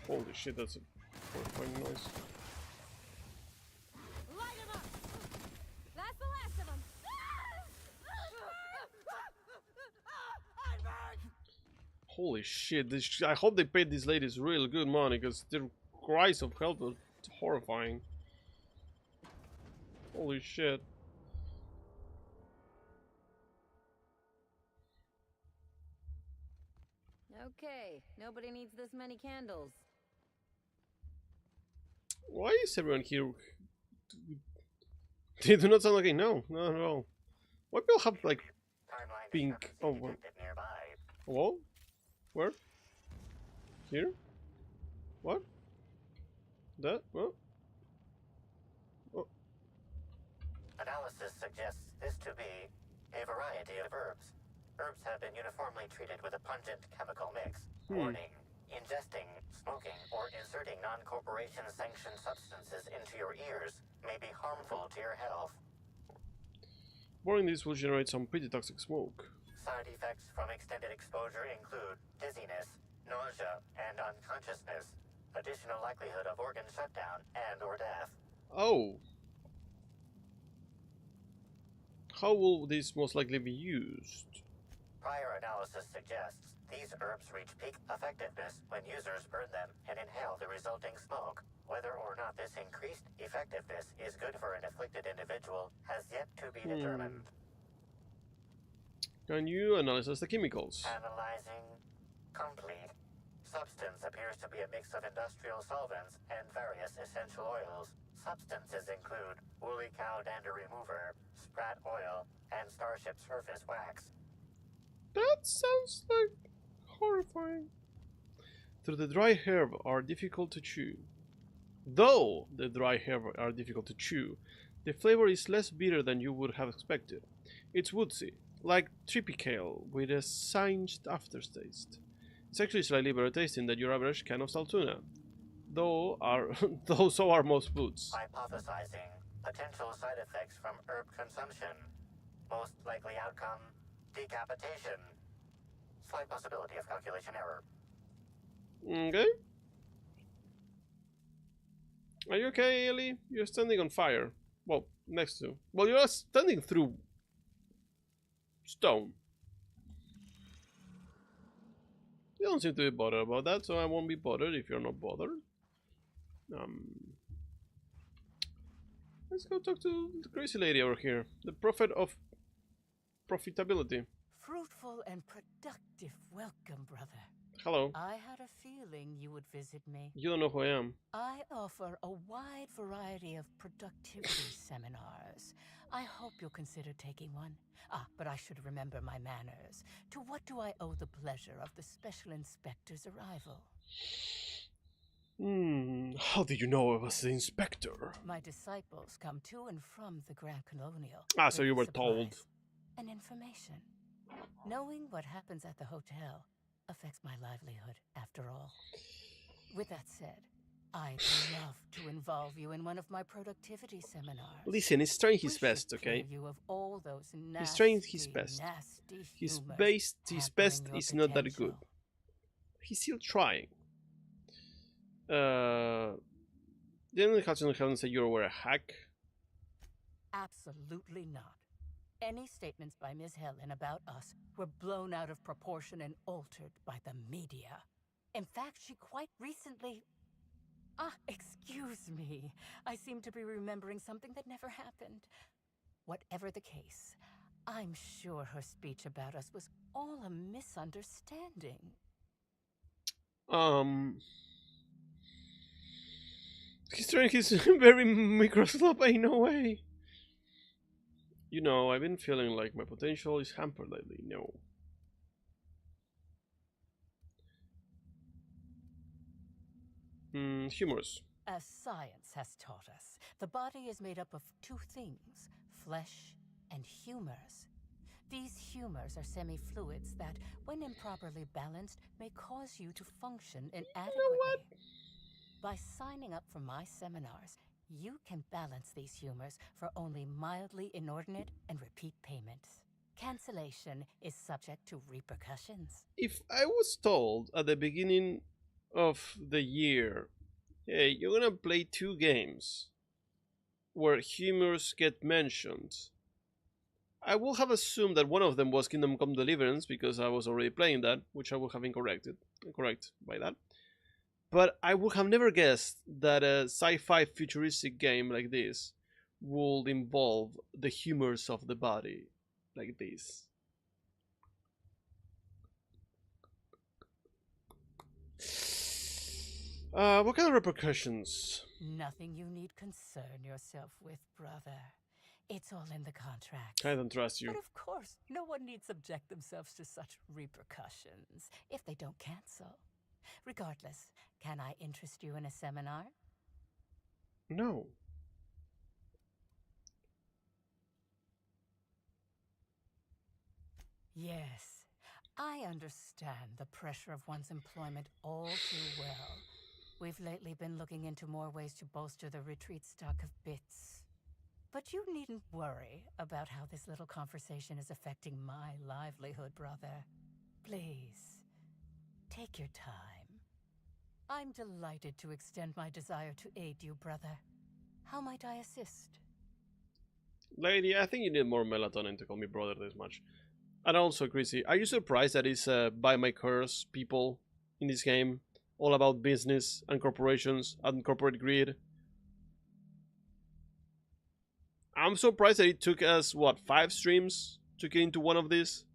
Holy shit, that's a horrifying noise. Light him up! That's the last of them! Holy shit, this, I hope they paid these ladies real good money, because their cries of help were horrifying. Holy shit. Okay, nobody needs this many candles. Why is everyone here? They do not sound like no, not at all. Why people have like pink? Oh, what? Hello? Where? Here? What? That? What? Oh. Analysis suggests this to be a variety of herbs. Herbs have been uniformly treated with a pungent chemical mix. Warning: ingesting, smoking, or inserting non-corporation sanctioned substances into your ears may be harmful to your health. Burning this will generate some pretty toxic smoke. Side effects from extended exposure include dizziness, nausea, and unconsciousness. Additional likelihood of organ shutdown and or death. Oh. How will this most likely be used? Prior analysis suggests these herbs reach peak effectiveness when users burn them and inhale the resulting smoke. Whether or not this increased effectiveness is good for an afflicted individual has yet to be determined. Can you analyze the chemicals? Analyzing complete. Substance appears to be a mix of industrial solvents and various essential oils. Substances include woolly cow dander remover, sprat oil, and starship surface wax. That sounds like horrifying. Though the dry herb are difficult to chew. Though the dry herb are difficult to chew, the flavor is less bitter than you would have expected. It's woodsy, like trippy with a singed aftertaste. It's actually slightly better tasting than your average can of salt tuna. Though so are most foods. Hypothesizing potential side effects from herb consumption. Most likely outcome: decapitation. Slight possibility of calculation error. Okay. Are you okay, Ellie? You're standing on fire. Well, next to. Well, you're standing through stone. You don't seem to be bothered about that, so I won't be bothered if you're not bothered. Let's go talk to the crazy lady over here, the prophet of profitability. Fruitful and productive welcome, brother. Hello. I had a feeling you would visit me. You don't know who I am. I offer a wide variety of productivity seminars. I hope you'll consider taking one. But I should remember my manners. To what do I owe the pleasure of the Special Inspector's arrival? How did you know I was the inspector? My disciples come to and from the Grand Colonial. So you were told. And information. Knowing what happens at the hotel affects my livelihood, after all. With that said, I'd love to involve you in one of my productivity seminars. Listen, he's trying his best, okay? You of all those nasty, he's trying his best. His best is not that good. He's still trying. Didn't Hudson Helen say you were a hack? Absolutely not. Any statements by Ms. Helen about us were blown out of proportion and altered by the media. In fact, she quite recently... excuse me. I seem to be remembering something that never happened. Whatever the case, I'm sure her speech about us was all a misunderstanding. He's trying his very microscopic in a way. You know, I've been feeling like my potential is hampered lately. No. Humorous. As science has taught us, the body is made up of two things, flesh and humors. These humors are semi-fluids that, when improperly balanced, may cause you to function inadequately. You know what? By signing up for my seminars, you can balance these humors for only mildly inordinate and repeat payments. Cancellation is subject to repercussions. If I was told at the beginning of the year, hey, you're gonna play 2 games where humors get mentioned, I would have assumed that one of them was Kingdom Come Deliverance because I was already playing that, which I would have incorrect by that. But I would have never guessed that a sci-fi futuristic game like this would involve the humors of the body like this. What kind of repercussions? Nothing you need concern yourself with, brother. It's all in the contract. I don't trust you. But of course, no one need subject themselves to such repercussions if they don't cancel. Regardless, can I interest you in a seminar? No. Yes, I understand the pressure of one's employment all too well. We've lately been looking into more ways to bolster the retreat stock of bits. But you needn't worry about how this little conversation is affecting my livelihood, brother. Please, take your time. I'm delighted to extend my desire to aid you, brother. How might I assist? Lady, I think you need more melatonin to call me brother this much. And also, Chrissy, are you surprised that it's by my curse people in this game? All about business and corporations and corporate greed. I'm surprised that it took us, what, 5 streams to get into one of these?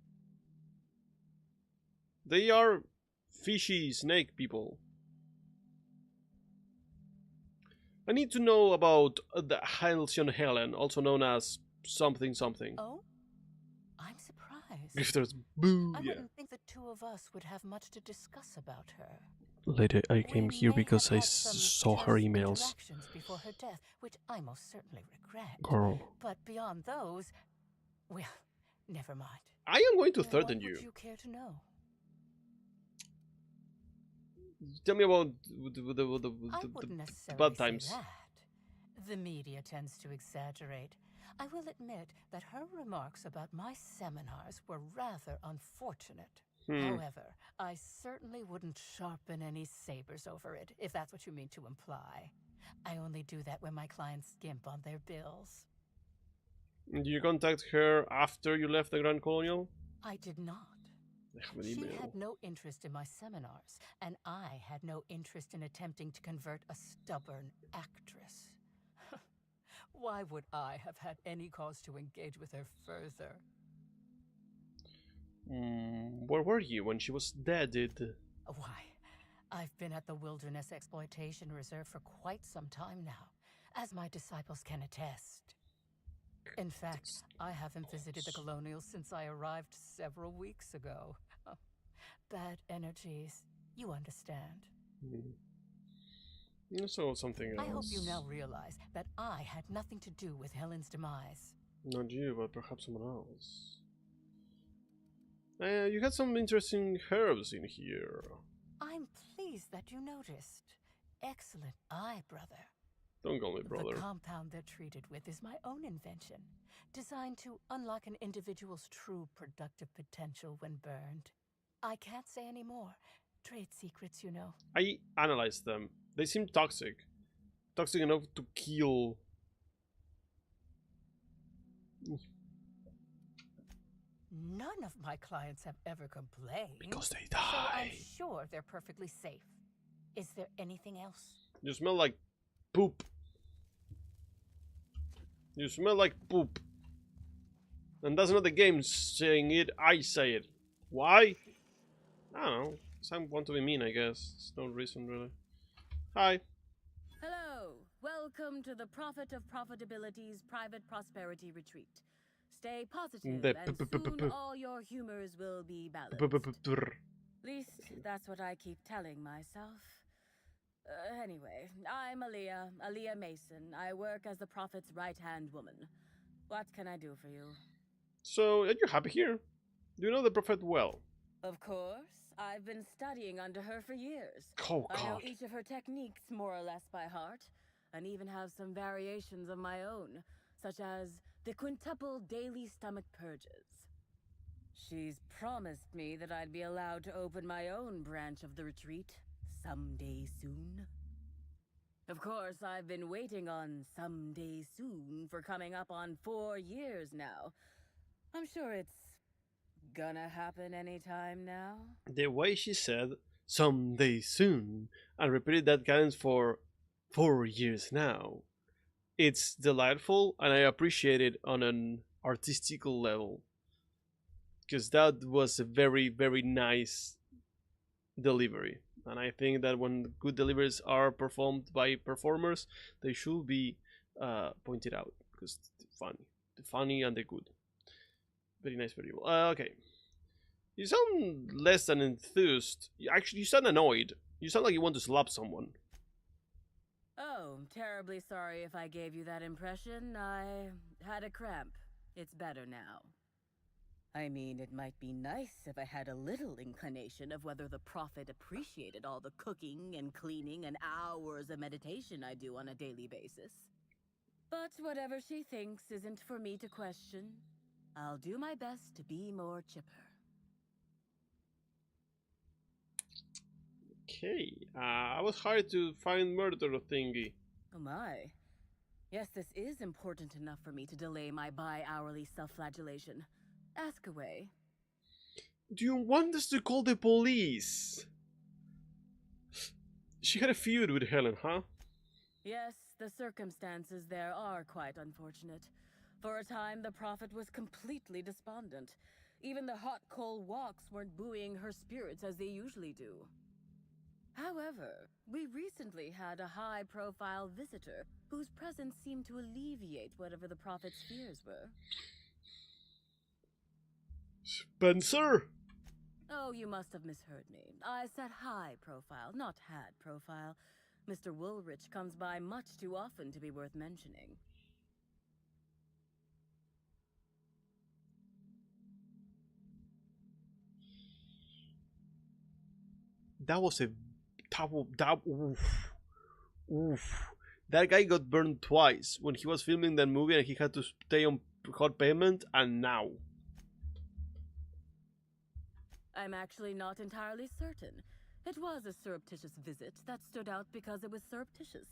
They are fishy snake people. I need to know about the Halcyon Helen, also known as something something. Oh? I'm surprised. If there's boo, I yeah. wouldn't think the two of us would have much to discuss about her. Lady, I came here because I saw her emails. Before her death, which I most certainly regret. Girl. But beyond those, well, never mind. I am going to threaten you. What would you care to know? Tell me about the bad times. Say that. The media tends to exaggerate. I will admit that her remarks about my seminars were rather unfortunate. However, I certainly wouldn't sharpen any sabers over it, if that's what you mean to imply. I only do that when my clients skimp on their bills. Did you contact her after you left the Grand Colonial? I did not. I have an She email. had no interest in my seminars, and I had no interest in attempting to convert a stubborn actress. Why would I have had any cause to engage with her further? Where were you when she was dead? Why, I've been at the Wilderness Exploitation Reserve for quite some time now, as my disciples can attest. In fact, I haven't visited the Colonials since I arrived several weeks ago. Oh, bad energies, you understand. So something else. I hope you now realize that I had nothing to do with Helen's demise. Not you, but perhaps someone else. You had some interesting herbs in here. I'm pleased that you noticed. excellent eye, brother. Don't call me brother. The compound they're treated with is my own invention, designed to unlock an individual's true productive potential when burned. I can't say any more. Trade secrets, you know. I analyzed them. They seem toxic. Toxic enough to kill. None of my clients have ever complained. Because they So die. I'm sure they're perfectly safe. Is there anything else? You smell like poop. You smell like poop. And that's not the game saying it, I say it. Why? I don't know. Some want to be mean, I guess. There's no reason, really. Hi. Hello. Welcome to the Prophet of Profitability's Private Prosperity Retreat. Stay positive, and soon all your humors will be balanced. At least, that's what I keep telling myself. Anyway, I'm Aaliyah Mason. I work as the Prophet's right-hand woman. What can I do for you? So, are you happy here? Do you know the Prophet well? Of course. I've been studying under her for years. Oh, I know God. each of her techniques more or less by heart, and even have some variations of my own, such as the quintuple daily stomach purges. She's promised me that I'd be allowed to open my own branch of the retreat someday soon. Of course, I've been waiting on someday soon for coming up on 4 years now. I'm sure it's gonna happen anytime now. The way she said, someday soon, and repeated that cadence for 4 years now. It's delightful, and I appreciate it on an artistical level. Because that was a very, very nice delivery. And I think that when good deliveries are performed by performers, they should be pointed out. Because the funny and the good. Very nice variable. Okay. You sound less than enthused. Actually, you sound annoyed. You sound like you want to slap someone. Oh, terribly sorry if I gave you that impression. I had a cramp. It's better now. I mean, it might be nice if I had a little inclination of whether the Prophet appreciated all the cooking and cleaning and hours of meditation I do on a daily basis. But whatever she thinks isn't for me to question. I'll do my best to be more chipper. Okay, I was hired to find murder thingy. Oh my. Yes, this is important enough for me to delay my bi-hourly self-flagellation. Ask away. Do you want us to call the police? She had a feud with Helen, huh? Yes, the circumstances there are quite unfortunate. For a time, the Prophet was completely despondent. Even the hot coal walks weren't buoying her spirits as they usually do. However, we recently had a high-profile visitor whose presence seemed to alleviate whatever the Prophet's fears were. Spencer? Oh, you must have misheard me. I said high-profile, not had-profile. Mr. Woolrich comes by much too often to be worth mentioning. That was a... Oof. That guy got burned twice. When he was filming that movie and he had to stay on hot payment, and now. I'm actually not entirely certain. It was a surreptitious visit that stood out because it was surreptitious.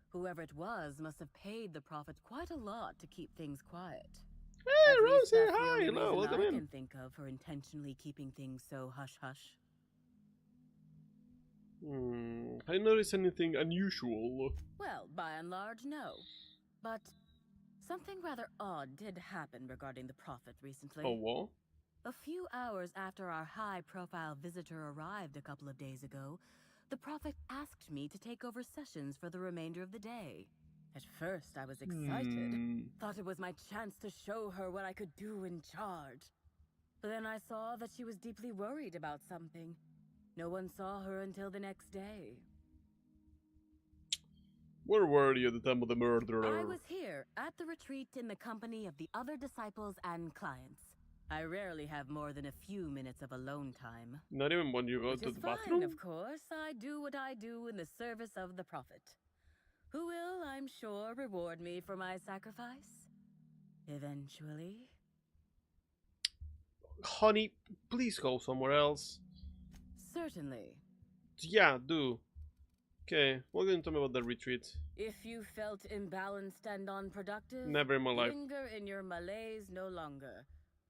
Whoever it was must have paid the Prophet quite a lot to keep things quiet. Hey, At least Rosie, that's hi, the only hello, reason welcome I in. can think of for intentionally keeping things so hush-hush. I didn't notice anything unusual. Well, by and large, no. But something rather odd did happen regarding the Prophet recently. Oh, what? A few hours after our high-profile visitor arrived a couple of days ago, the Prophet asked me to take over sessions for the remainder of the day. At first, I was excited. Thought it was my chance to show her what I could do in charge. But then I saw that she was deeply worried about something. No one saw her until the next day. Where were you at the time of the murder? I was here, at the retreat in the company of the other disciples and clients. I rarely have more than a few minutes of alone time. Not even when you go Which to is the fine, bathroom? of course. I do what I do in the service of the Prophet, who will, I'm sure, reward me for my sacrifice. Eventually. Honey, please go somewhere else. Certainly. Yeah, do. Okay, what are you going to tell me about the retreat? If you felt imbalanced and unproductive, Never in my life. linger in your malaise no longer.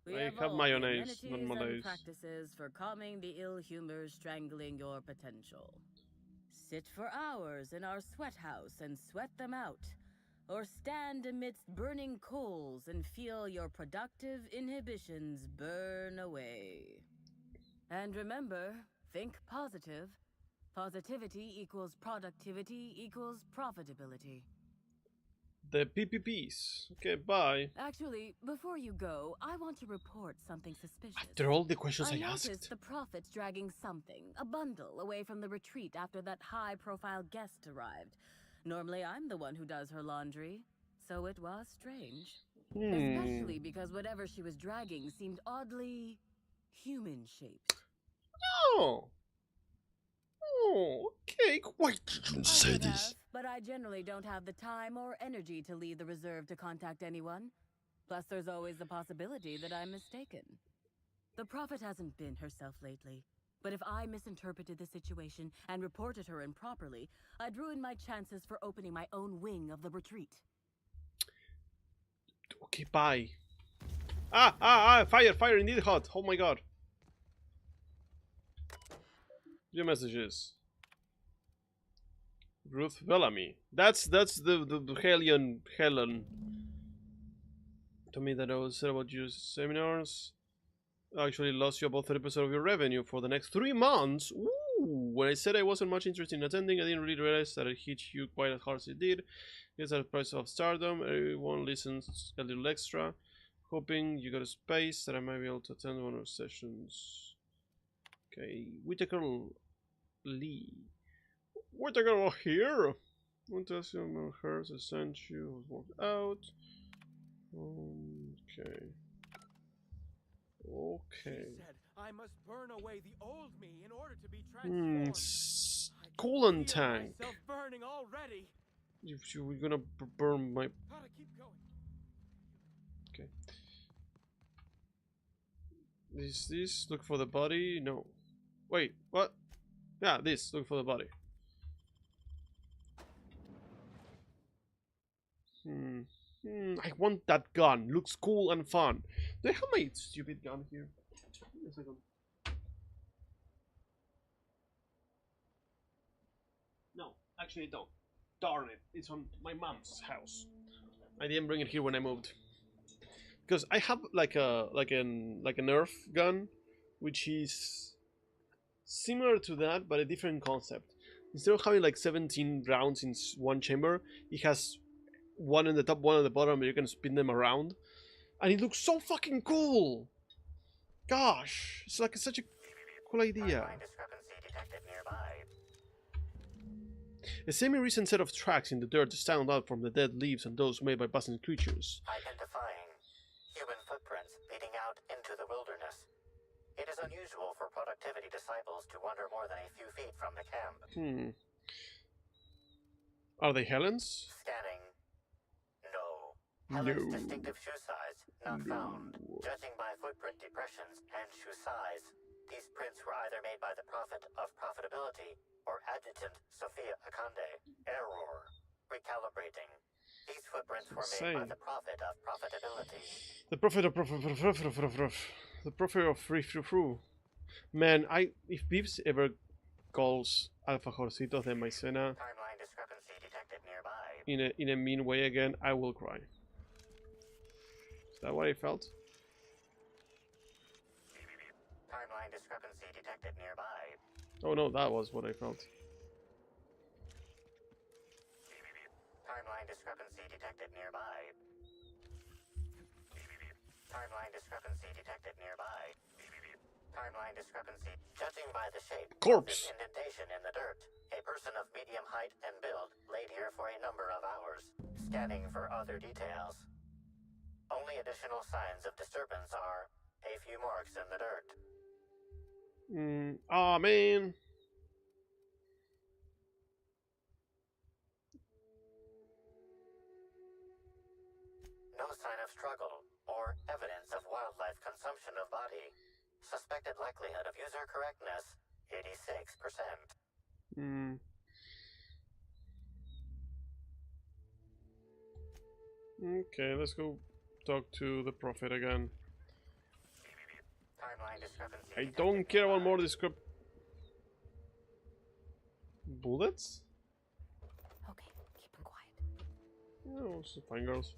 We I have have all mayonnaise, the not amenities malaise. and practices for calming the ill humors strangling your potential. Sit for hours in our sweat house and sweat them out, or stand amidst burning coals and feel your productive inhibitions burn away. And remember, think positive. Positivity equals productivity equals profitability. The PPPs. Okay, bye. Actually, before you go, I want to report something suspicious. After all the questions I noticed asked. the Prophet's dragging something, a bundle, away from the retreat after that high-profile guest arrived. Normally, I'm the one who does her laundry, so it was strange. Especially because whatever she was dragging seemed oddly human-shaped. Oh. Oh, okay. Why did you say this? But I generally don't have the time or energy to leave the reserve to contact anyone. Plus, there's always the possibility that I'm mistaken. The Prophet hasn't been herself lately. But if I misinterpreted the situation and reported her improperly, I'd ruin my chances for opening my own wing of the retreat. Okay, bye. Fire, indeed hot. Oh my god. Your messages. Ruth Bellamy. That's the Helen. Told me that I was said about your seminars. Actually lost you about 30% of your revenue for the next 3 months. Ooh, when I said I wasn't much interested in attending, I didn't really realize that it hit you quite as hard as it did. It's at the price of stardom. Everyone listens a little extra. Hoping you got a space that I might be able to attend one of our sessions. Okay, Whitaker Lee. Whitaker here. Want to ask you about hers? I sent you. Was worked out. Okay. Okay. She said I must burn away the old me in order to be transformed. Coolant tank. Myself burning already. If you were gonna burn my. Gotta keep going. Okay. Is this look for the body? No. Wait, what? Yeah, this look for the body. I want that gun. Looks cool and fun. Do I have my stupid gun here? Give me a second. No, actually I don't. Darn it! It's on my mom's house. I didn't bring it here when I moved. Because I have like a Nerf gun, which is similar to that, but a different concept. Instead of having like 17 rounds in one chamber, it has one in the top, one at the bottom, and you can spin them around, and it looks so fucking cool. Gosh, it's like such a cool idea. A semi-recent set of tracks in the dirt stand out from the dead leaves and those made by buzzing creatures. Identifying human footprints leading out into the wilderness. It is unusual for productivity disciples to wander more than a few feet from the camp. Are they Helen's? Scanning. No. Helen's distinctive shoe size not found. Judging by footprint depressions and shoe size, these prints were either made by the Prophet of Profitability or Adjutant Sophia Akande. Error. Recalibrating. These footprints were made by the Prophet of Profitability. The Prophet of the Prophet of Free. Man, if Beeps ever calls Alfajorcitos de Maicena Timeline discrepancy detected nearby. in a mean way again, I will cry. Is that what I felt? Timeline discrepancy detected nearby. Oh no, that was what I felt. Timeline discrepancy detected nearby. Timeline discrepancy detected nearby. Timeline discrepancy. Judging by the shape of this indentation in the dirt, a person of medium height and build laid here for a number of hours. Scanning for other details. Only additional signs of disturbance are A few marks in the dirt. Oh man. No sign of struggle or evidence of wildlife consumption of body. Suspected likelihood of user correctness, 86%. Okay, let's go talk to the prophet again. Timeline discrepancy. I don't care about more bullets? Okay, keep them quiet. No, it's fine, girls.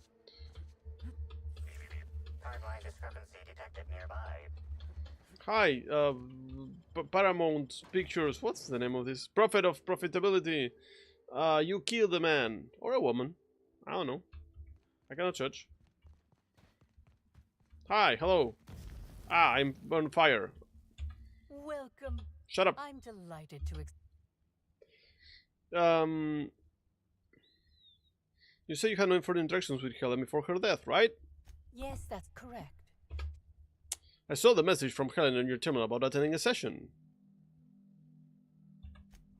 Timeline discrepancy detected nearby. Hi, Paramount Pictures. What's the name of this? Prophet of Profitability. You killed a man or a woman. I don't know. I cannot judge. Hi, hello. I'm on fire. Welcome. Shut up. I'm delighted to. You say you had no further interactions with Helen before her death, right? Yes, that's correct. I saw the message from Helen on your terminal about attending a session.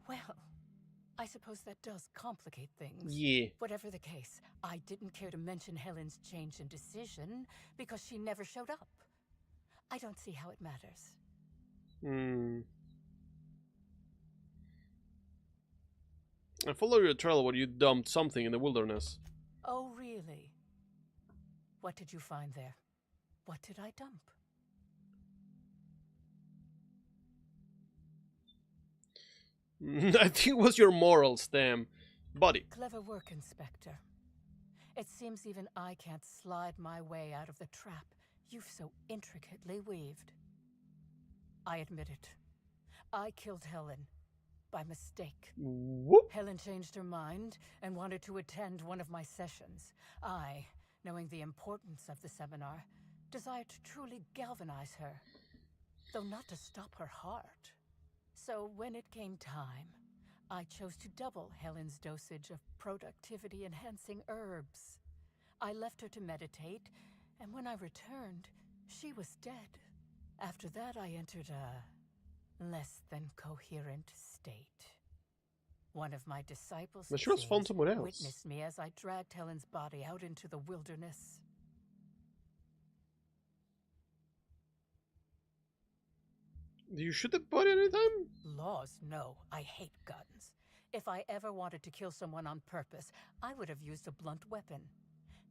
Well, I suppose that does complicate things. Yeah. Whatever the case, I didn't care to mention Helen's change in decision because she never showed up. I don't see how it matters. I followed your trail where you dumped something in the wilderness. Oh, really? What did you find there? What did I dump? I think it was your morals, damn. Buddy. Clever work, Inspector. It seems even I can't slide my way out of the trap you've so intricately weaved. I admit it. I killed Helen. By mistake. Whoop. Helen changed her mind and wanted to attend one of my sessions. I, knowing the importance of the seminar, desired to truly galvanize her, though not to stop her heart. So when it came time, I chose to double Helen's dosage of productivity-enhancing herbs. I left her to meditate, and when I returned, she was dead. After that, I entered a less than coherent state. One of my disciples But she was found somewhere else. witnessed me as I dragged Helen's body out into the wilderness. Do you shoot the body anytime? Laws, no. I hate guns. If I ever wanted to kill someone on purpose, I would have used a blunt weapon.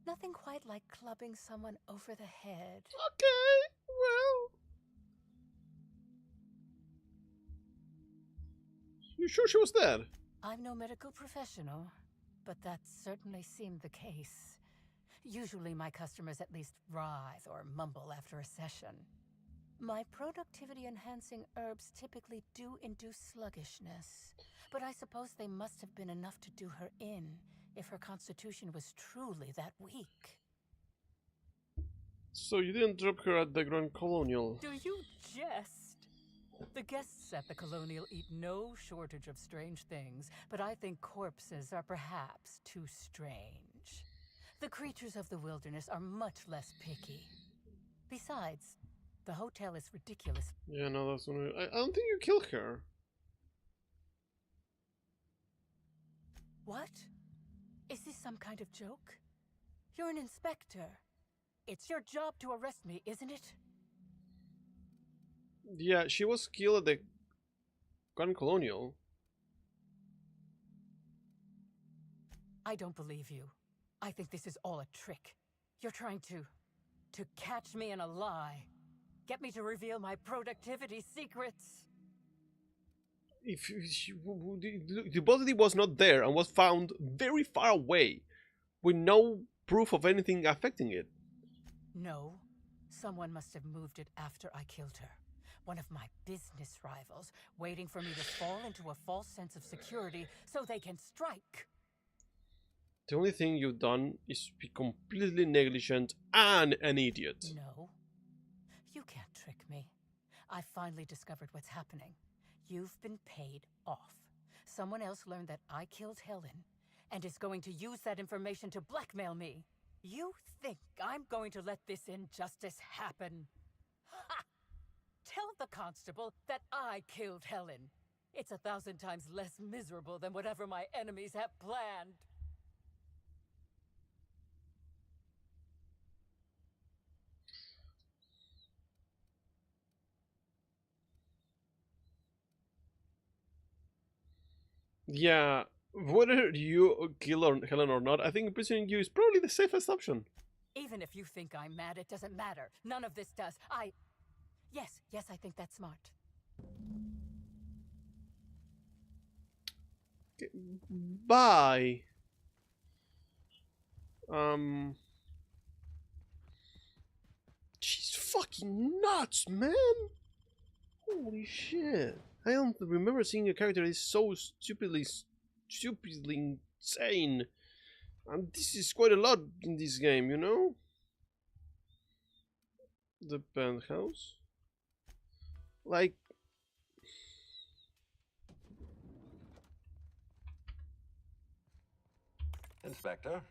Nothing quite like clubbing someone over the head. Okay, well... You sure she was dead? I'm no medical professional, but that certainly seemed the case. Usually my customers at least writhe or mumble after a session. My productivity-enhancing herbs typically do induce sluggishness, but I suppose they must have been enough to do her in if her constitution was truly that weak. So you didn't drop her at the Grand Colonial? Do you jest? The guests at the Colonial eat no shortage of strange things, but I think corpses are perhaps too strange. The creatures of the wilderness are much less picky. Besides, the hotel is ridiculous. Yeah, no, that's one. I don't think you killed her. What? Is this some kind of joke? You're an inspector. It's your job to arrest me, isn't it? Yeah, she was killed at the Grand Colonial. I don't believe you. I think this is all a trick. You're trying to catch me in a lie. Get me to reveal my productivity secrets. If the body was not there and was found very far away, with no proof of anything affecting it. No, someone must have moved it after I killed her. One of my business rivals, waiting for me to fall into a false sense of security so they can strike. The only thing you've done is be completely negligent and an idiot. No, you can't trick me. I finally discovered what's happening. You've been paid off. Someone else learned that I killed Helen and is going to use that information to blackmail me. You think I'm going to let this injustice happen? tell the constable that I killed Helen. It's 1,000 times less miserable than whatever my enemies have planned. Yeah, whether you kill Helen or not, I think imprisoning you is probably the safest option. Even if you think I'm mad, it doesn't matter. None of this does. Yes, I think that's smart. Okay, bye. She's fucking nuts, man. Holy shit. I don't remember seeing a character that is so stupidly insane. And this is quite a lot in this game, you know? The penthouse. Like... Inspector?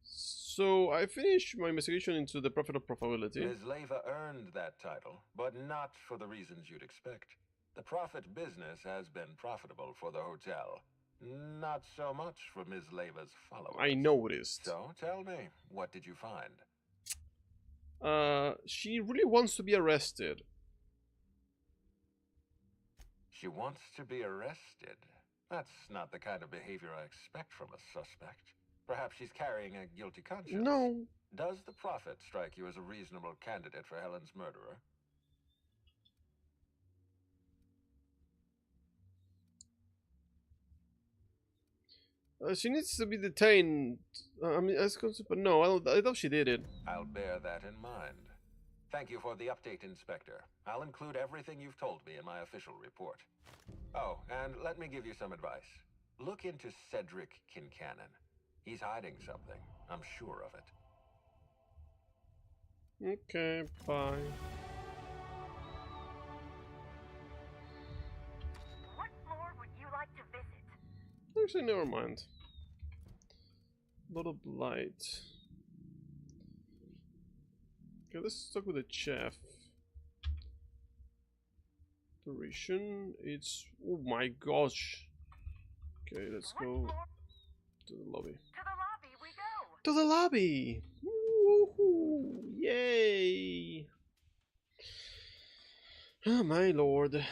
So, I finished my investigation into the Prophet of Probability. Ms. Leva earned that title, but not for the reasons you'd expect. The profit business has been profitable for the hotel. Not so much for Ms. Leva's followers. I noticed. So, tell me, what did you find? She really wants to be arrested. She wants to be arrested? That's not the kind of behavior I expect from a suspect. Perhaps she's carrying a guilty conscience. No. Does the Prophet strike you as a reasonable candidate for Helen's murderer? She needs to be detained. I mean, but no, I thought she did it. I'll bear that in mind. Thank you for the update, Inspector. I'll include everything you've told me in my official report. Oh, and let me give you some advice. Look into Cedric Kincannon. He's hiding something. I'm sure of it. Okay, bye. What floor would you like to visit? Actually, never mind. Lot of light. Okay, let's talk with the chef. Duration, it's... oh my gosh. Okay, let's go to the lobby. To the lobby we go! To the lobby! Woohoo! Yay! Oh my lord.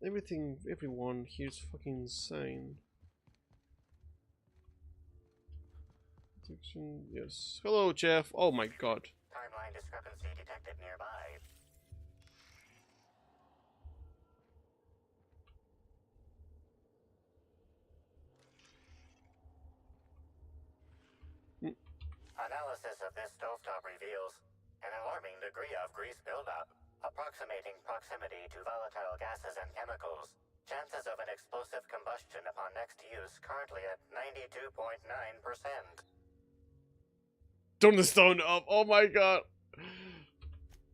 Everyone here is fucking insane. Protection, yes. Hello, Jeff. Oh my god. Timeline discrepancy detected nearby. Analysis of this stovetop reveals an alarming degree of grease buildup, approximating proximity to volatile gases and chemicals. Chances of an explosive combustion upon next use currently at 92.9%. Turn the stone up. Oh my god.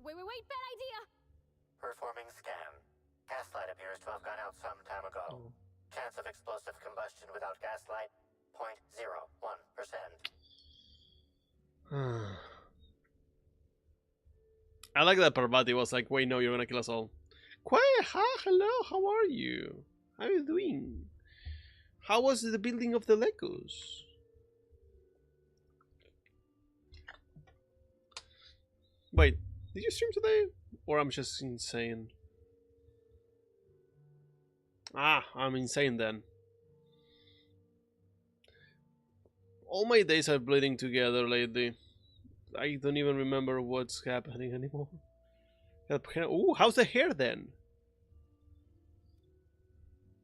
Wait, bad idea. Performing scan. Gaslight appears to have gone out some time ago. Chance of explosive combustion without gaslight, 0.01%. I like that Parvati was like, wait, no, you're gonna kill us all. Hello, how are you? How are you doing? How was the building of the Legos? Wait, did you stream today? Or I'm just insane? Ah, I'm insane then. All my days are bleeding together lately. I don't even remember what's happening anymore. Ooh, how's the hair then?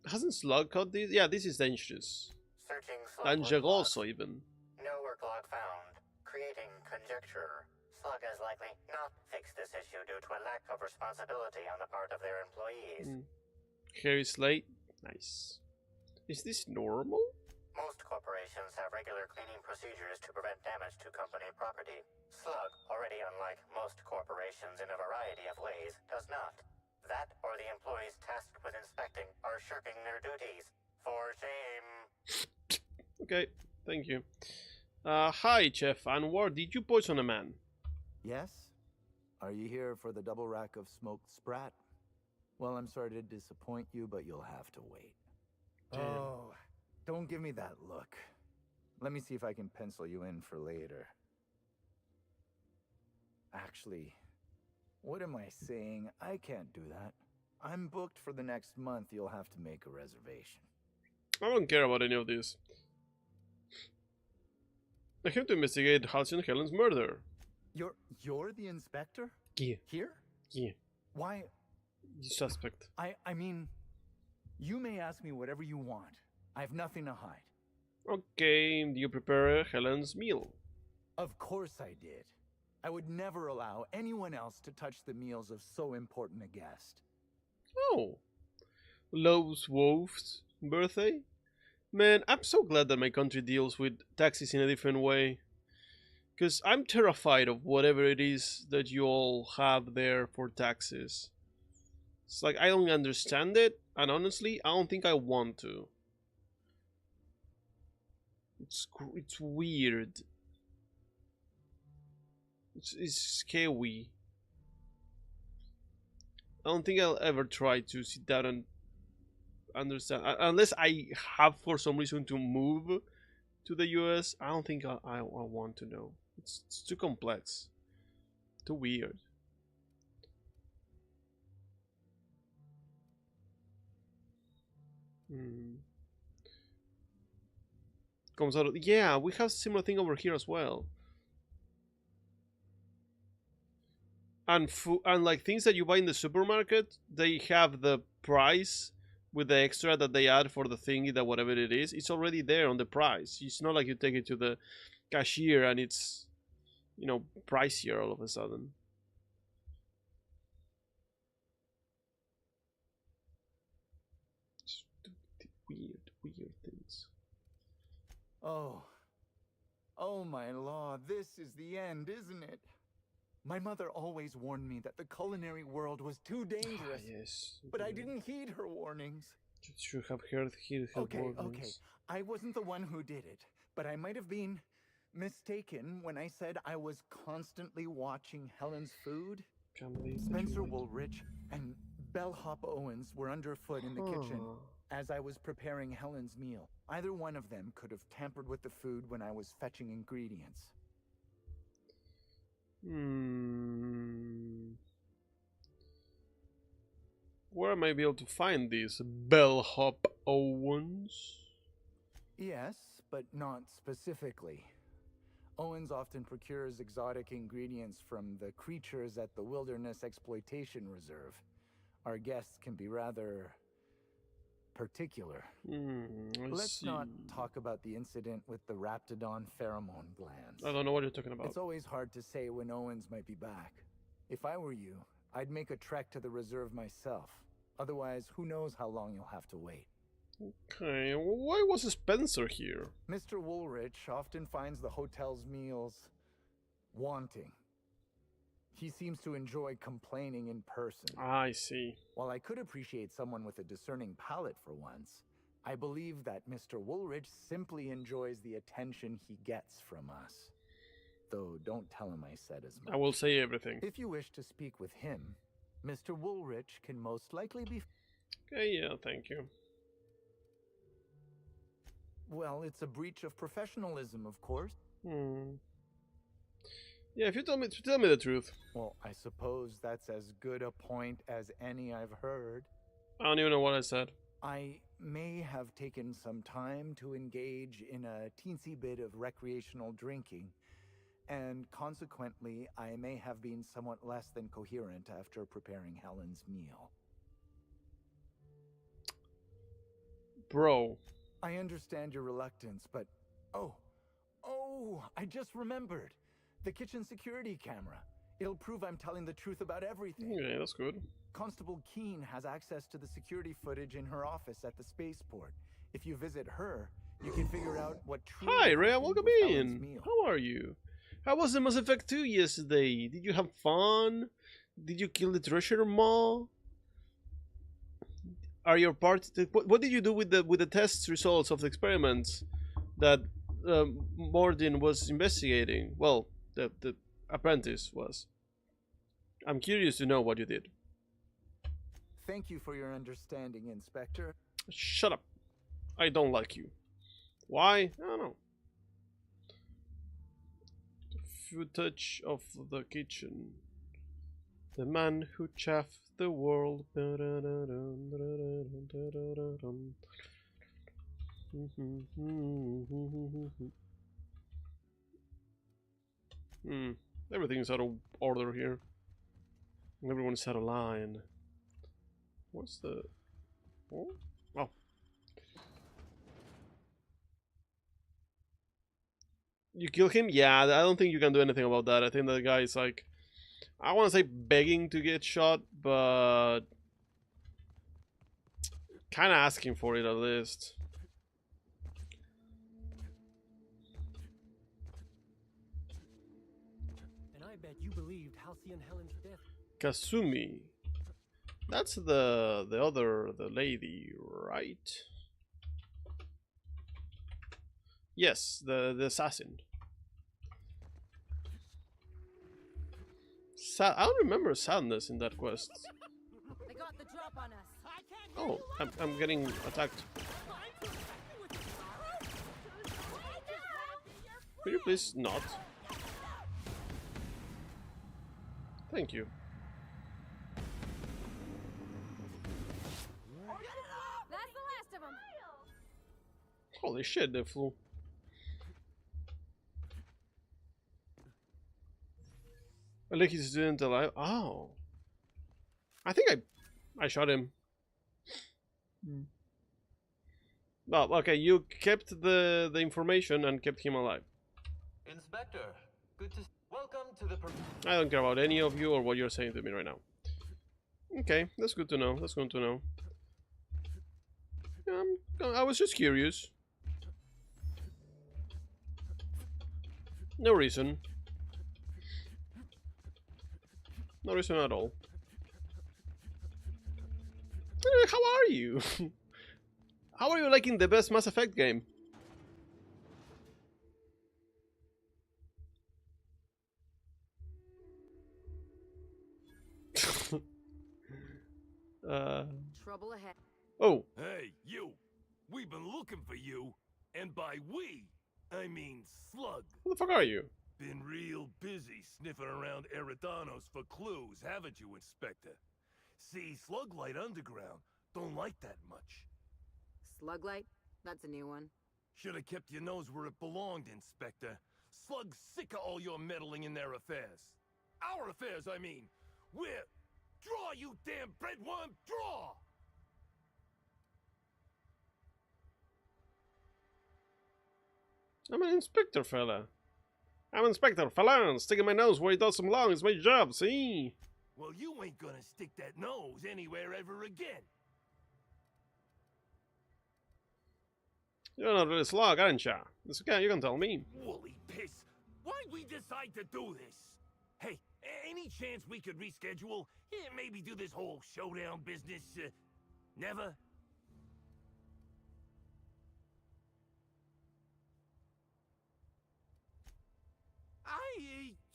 Hasn't Slug caught this? Yeah, this is dangerous. Searching Dangerous even. No work log found. Creating conjecture. Slug has likely not fixed this issue due to a lack of responsibility on the part of their employees. Hair is late. Nice. Is this normal? Most corporations have regular cleaning procedures to prevent damage to company property. Slug, already unlike most corporations in a variety of ways, does not. That or the employees tasked with inspecting are shirking their duties. For shame. Okay, thank you. Hi, Chef Anwar. Did you poison a man? Yes, Are you here for the double rack of smoked sprat? Well, I'm sorry to disappoint you, but you'll have to wait. Damn. Oh, don't give me that look. Let me see if I can pencil you in for later. Actually, what am I saying? I can't do that. I'm booked for the next month. You'll have to make a reservation. I don't care about any of this. I came to investigate Halcyon Helen's murder. You're the inspector? Yeah. Here? Yeah. Why? Suspect. I mean, you may ask me whatever you want. I have nothing to hide. Okay, do you prepare Helen's meal? Of course I did. I would never allow anyone else to touch the meals of so important a guest. Oh. Lowe's Wolf's birthday? Man, I'm so glad that my country deals with taxes in a different way. Because I'm terrified of whatever it is that you all have there for taxes. It's like I don't understand it, and honestly, I don't think I want to. It's weird. It's scary. I don't think I'll ever try to sit down and understand, unless I have for some reason to move to the US. I don't think I want to know. It's too complex, too weird. Comes out. Yeah, we have similar thing over here as well. And like things that you buy in the supermarket, they have the price with the extra that they add for the thingy, that whatever it is, it's already there on the price. It's not like you take it to the cashier and it's, you know, pricier all of a sudden. Weird things. Oh my law, this is the end, isn't it? My mother always warned me that the culinary world was too dangerous. Yes. But I didn't heed her warnings. You should have heard her warnings. Okay. I wasn't the one who did it, but I might have been mistaken when I said I was constantly watching Helen's food. Spencer Woolrich and Bellhop Owens were underfoot in the kitchen as I was preparing Helen's meal. Either one of them could have tampered with the food when I was fetching ingredients. Where am I able to find these Bellhop Owens? Yes, but not specifically. Owens often procures exotic ingredients from the creatures at the Wilderness Exploitation Reserve. Our guests can be rather particular. Let's not talk about the incident with the Raptidon pheromone glands. I don't know what you're talking about. It's always hard to say when Owens might be back. If I were you, I'd make a trek to the reserve myself. Otherwise, who knows how long you'll have to wait. Okay, why was Spencer here? Mr. Woolrich often finds the hotel's meals wanting. He seems to enjoy complaining in person. I see. While I could appreciate someone with a discerning palate for once, I believe that Mr. Woolrich simply enjoys the attention he gets from us. Though don't tell him I said as much. I will say everything. If you wish to speak with him, Mr. Woolrich can most likely be... Okay, yeah, thank you. Well, it's a breach of professionalism, of course. Yeah, if you tell me the truth. Well, I suppose that's as good a point as any I've heard. I don't even know what I said. I may have taken some time to engage in a teensy bit of recreational drinking, and consequently, I may have been somewhat less than coherent after preparing Helen's meal. Bro. I understand your reluctance, but... Oh, I just remembered. The kitchen security camera. It'll prove I'm telling the truth about everything. Okay, that's good. Constable Keene has access to the security footage in her office at the spaceport. If you visit her, you can figure out what truly... Hi, Rhea, welcome in. How are you? How was the Mass Effect 2 yesterday? Did you have fun? Did you kill the treasure maw? Are your parts... What did you do with the test results of the experiments that Mordin was investigating? Well, the apprentice was. I'm curious to know what you did. Thank you for your understanding, Inspector. Shut up. I don't like you. Why? I don't know. Footage of the kitchen. The man who chaffed the world. Everything's out of order here. Everyone's out of line. What's the... Oh. Oh. You kill him? Yeah, I don't think you can do anything about that. I think that guy is like... I want to say begging to get shot, but... kind of asking for it at least. And I bet you believed Halcyon Helen's death. Kasumi. That's the lady, right? Yes, the assassin. I don't remember sadness in that quest. They got the drop on us. Oh, I'm getting attacked. Could you please not? Thank you. That's the last of them. Holy shit, they flew. I think he's student alive. Oh. I think I shot him. Well, okay, you kept the information and kept him alive. Inspector, good to welcome to the. I don't care about any of you or what you're saying to me right now. Okay, that's good to know. That's good to know. I was just curious. No reason. No reason at all. How are you? How are you liking the best Mass Effect game? Trouble ahead. Oh. Hey, you! We've been looking for you, and by we, I mean Slug. Who the fuck are you? Been real busy sniffing around Eridanos for clues, haven't you, Inspector? See, Sluglight Underground don't like that much. Sluglight? That's a new one. Should have kept your nose where it belonged, Inspector. Slug's sick of all your meddling in their affairs. Our affairs, I mean. We're... Draw, you damn breadworm, draw! I'm an inspector, fella. I'm an inspector, fella. Sticking my nose where it doesn't belong is my job, see? Well, you ain't gonna stick that nose anywhere ever again. You're not really Slug, aren't ya? It's okay, you can tell me. Woolly piss! Why'd we decide to do this? Hey, any chance we could reschedule? Yeah, maybe do this whole showdown business, never?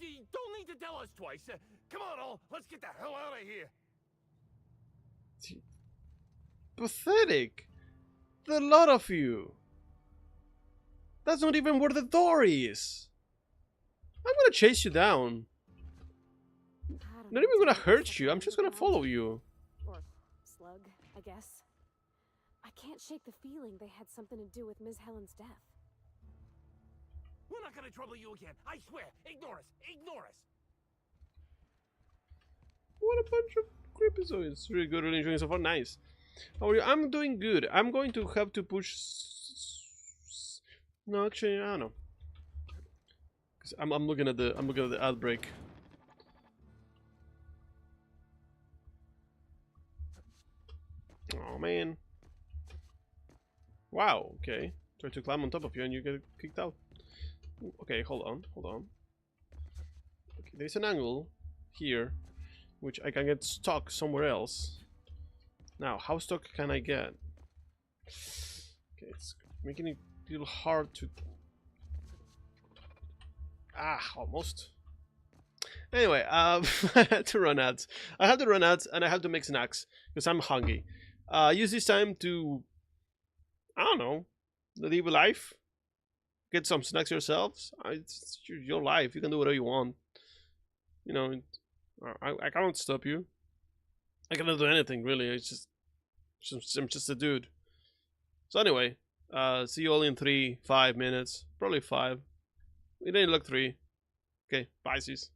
You don't need to tell us twice. Come on, all. Let's get the hell out of here. Pathetic. The lot of you. That's not even where the door is. I'm gonna chase you down. Not even gonna hurt you. I'm just gonna follow you. Or Slug, I guess. I can't shake the feeling they had something to do with Ms. Helen's death. We're not gonna trouble you again. I swear. Ignore us. Ignore us. What a bunch of creepazoids. Really good, really enjoying so far. Nice. How are you? I'm doing good. I'm going to have to push... No, actually, I don't know. Cause I'm looking at the ad break. Oh man. Wow, okay. Try to climb on top of you and you get kicked out. Okay, hold on. Okay, there's an angle here which I can get stuck somewhere else. Now, how stuck can I get? Okay, it's making it a little hard to... Ah, almost. Anyway, I had to run out. I had to run out, and I had to make snacks because I'm hungry. Use this time to, I don't know, live a life. Get some snacks yourselves. It's your life. You can do whatever you want. You know, I can't stop you. I cannot do anything really. I'm just a dude. So anyway, see you all in 5 minutes, probably 5. It didn't look 3. Okay, bye, sis.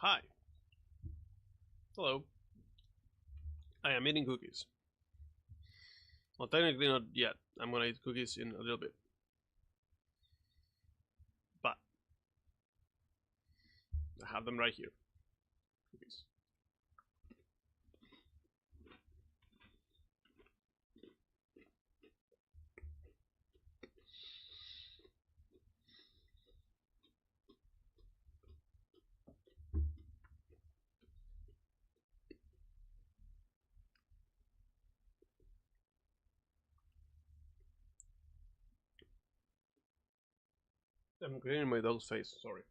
Hi. Hello. I am eating cookies. Well, technically not yet. I'm gonna eat cookies in a little bit. But I have them right here. Cookies. I'm cleaning my dog's face, sorry.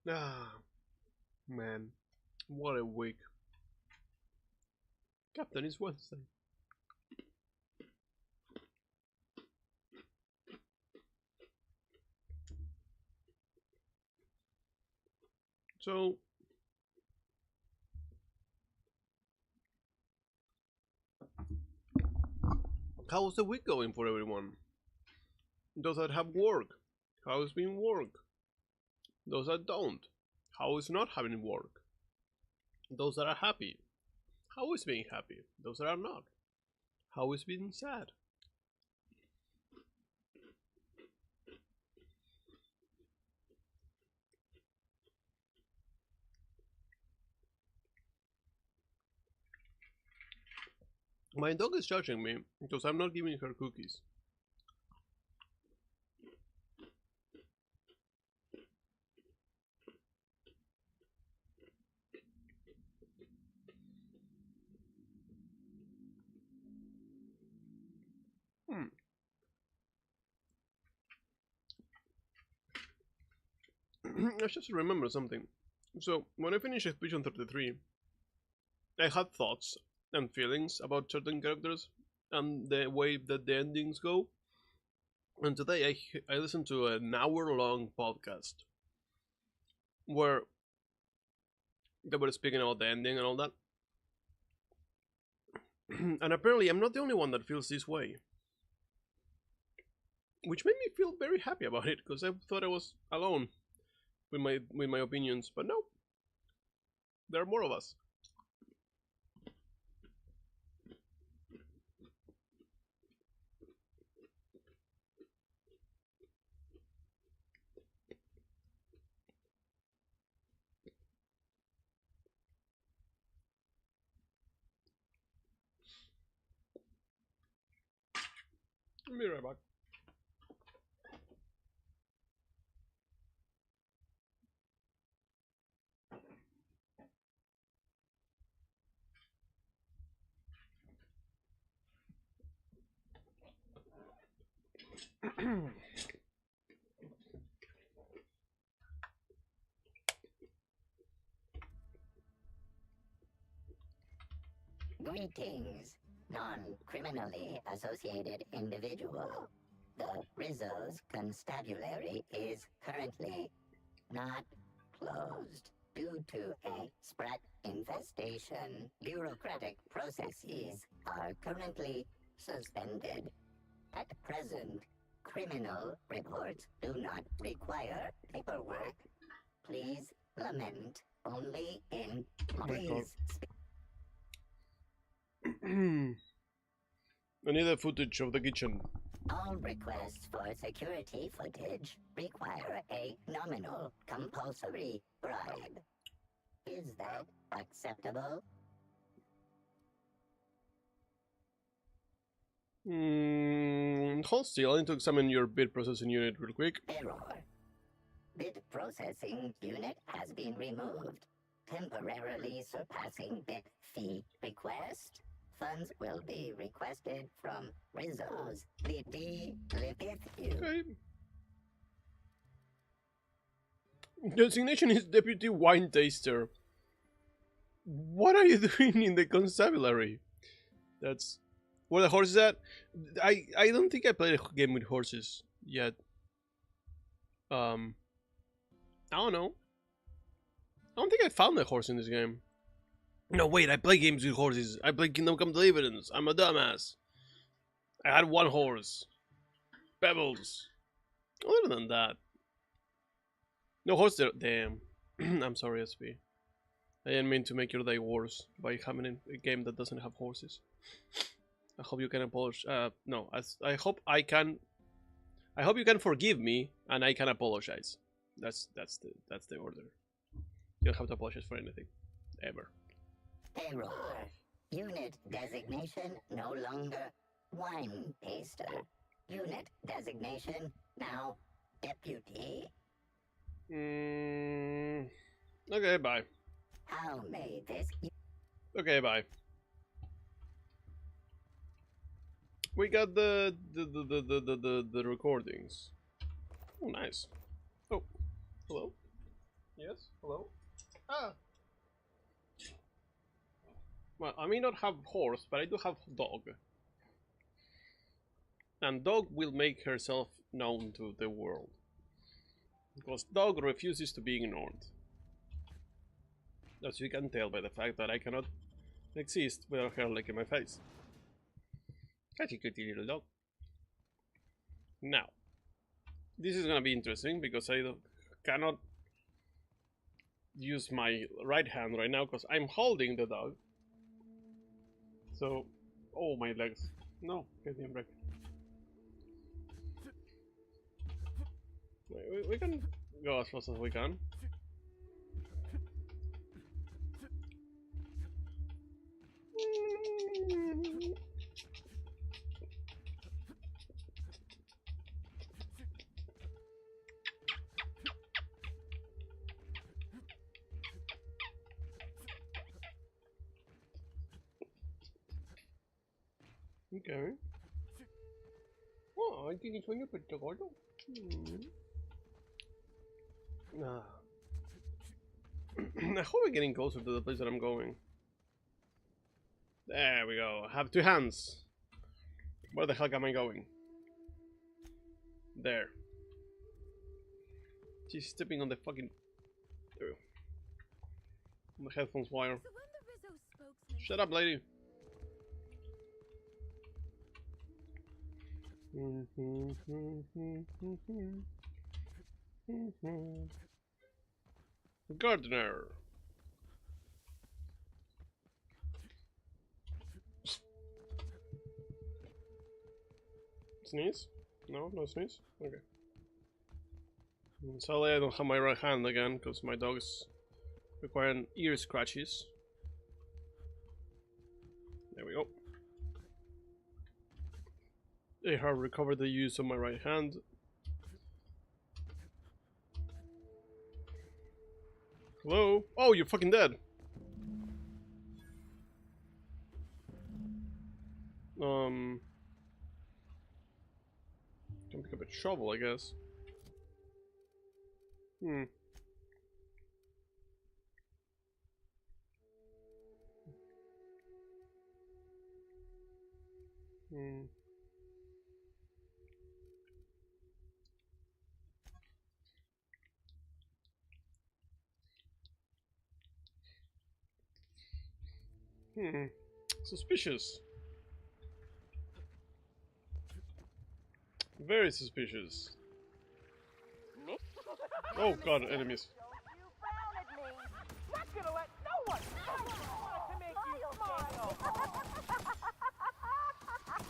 Ah, man. What a week. Captain, it's Wednesday. So, how's the week going for everyone? Those that have work, how's been work? Those that don't, how is not having work? Those that are happy. How is being happy? Those that are not. How is being sad? My dog is judging me because I'm not giving her cookies. I just remember something. So, when I finished Expedition 33, I had thoughts and feelings about certain characters and the way that the endings go. And today I listened to an hour-long podcast where they were speaking about the ending and all that. And apparently I'm not the only one that feels this way. Which made me feel very happy about it, because I thought I was alone with my opinions, but no. There are more of us. I'll be right back. Greetings, non-criminally associated individual. The Rizzo's constabulary is currently not closed due to a sprat infestation. Bureaucratic processes are currently suspended. At present, criminal reports do not require paperwork. Please lament only in please. I need the footage of the kitchen. All requests for security footage require a nominal compulsory bribe. Is that acceptable? Hold still, I need to examine your bid processing unit real quick. Error. Bid processing unit has been removed, temporarily surpassing bid fee request. Funds will be requested from Rizzo's BD with you. Okay. Designation is Deputy Wine Taster. What are you doing in the constabulary? That's where the horse is at. I don't think I played a game with horses yet. I don't know. I don't think I found a horse in this game. No, wait, I play games with horses. I play Kingdom Come Deliverance. I'm a dumbass. I had one horse. Pebbles. Other than that. No horse there. Damn. I'm sorry, SP. I didn't mean to make your day worse by having a game that doesn't have horses. I hope you can apologize. No, I hope I can. I hope you can forgive me and I can apologize. That's the order. You don't have to apologize for anything, ever. Error. Unit designation no longer wine taster. Unit designation now deputy. Okay, bye. How may this? Okay, bye. We got the recordings. Oh, nice. Oh, hello. Yes, hello. Ah. Well, I may not have horse, but I do have dog. And dog will make herself known to the world. Because dog refuses to be ignored. As you can tell by the fact that I cannot exist without her licking my face. Such a cutie little dog. Now, this is gonna be interesting because I cannot use my right hand right now because I'm holding the dog. So, oh, my legs. No, get him back. We can go as fast as we can. Okay. Oh, tieni sueño pero gordo. Nah. I hope we're getting closer to the place that I'm going. There we go. I have 2 hands. Where the heck am I going? There. She's stepping on the fucking... There we go. On the headphones wire. Shut up, lady. Gardener. Sneeze? No, no sneeze? Okay. Sadly, I don't have my right hand again because my dog is requiring ear scratches. There we go. I have recovered the use of my right hand. Hello? Oh, you're fucking dead. Can pick up a shovel, I guess. Hmm. Suspicious. Very suspicious. Oh god, enemies. Not gonna let no one to make you smile.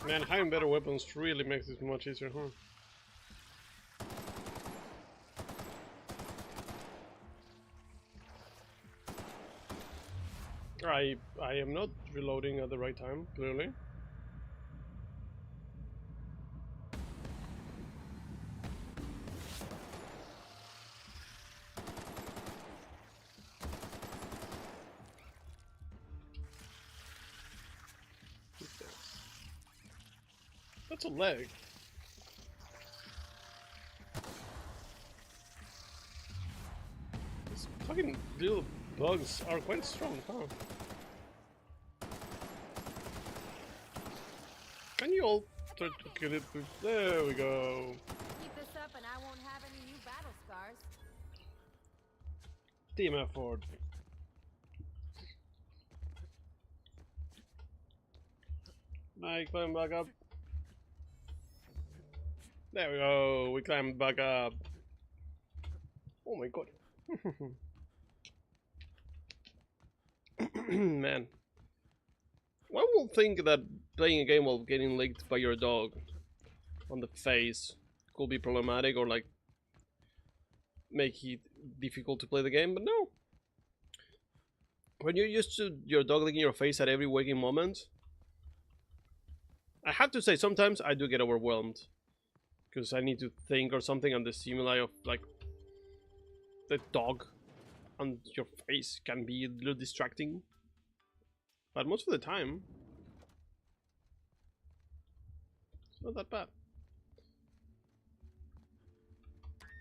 Man, having better weapons really makes this much easier, huh? I am not reloading at the right time, clearly. That's a leg. These fucking little bugs are quite strong, huh? Can you all try to kill it? There we go. Keep this up and I won't have any new battle scars. Team effort. I climb back up. There we go. We climbed back up. Oh my god. Man. One will think that playing a game while getting licked by your dog on the face could be problematic or like make it difficult to play the game, but no. When you're used to your dog licking your face at every waking moment, I have to say sometimes I do get overwhelmed because I need to think or something, and the stimuli of like the dog on your face can be a little distracting. But most of the time, it's not that bad.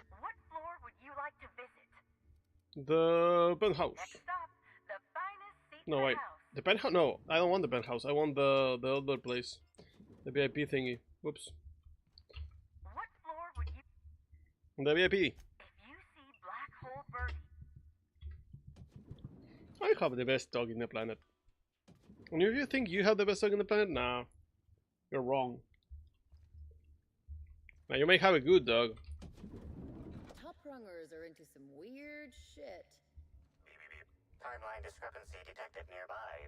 What floor would you like to visit? The penthouse. Next stop, the finest seat No, in the wait. house. The penthouse? No, I don't want the penthouse. I want the other place. The VIP thingy. Whoops. What floor would you... The VIP. If you see Black Hole Birdie... I have the best dog in the planet. And if you think you have the best dog in the planet, nah. You're wrong. Now you may have a good dog. Top rungers are into some weird shit. Timeline discrepancy detected nearby.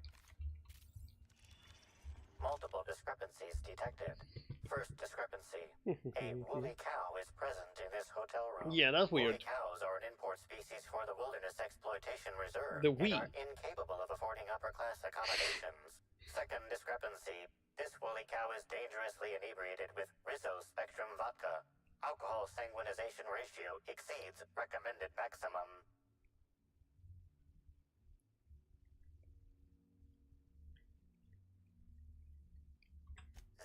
Multiple discrepancies detected. First discrepancy. A woolly cow is present in this hotel room. Yeah, that's weird. Woolly cows are an import species for the Wilderness Exploitation Reserve The and are incapable of affording upper-class accommodations. Second discrepancy. This woolly cow is dangerously inebriated with Rizzo Spectrum vodka. Alcohol sanguinization ratio exceeds recommended maximum.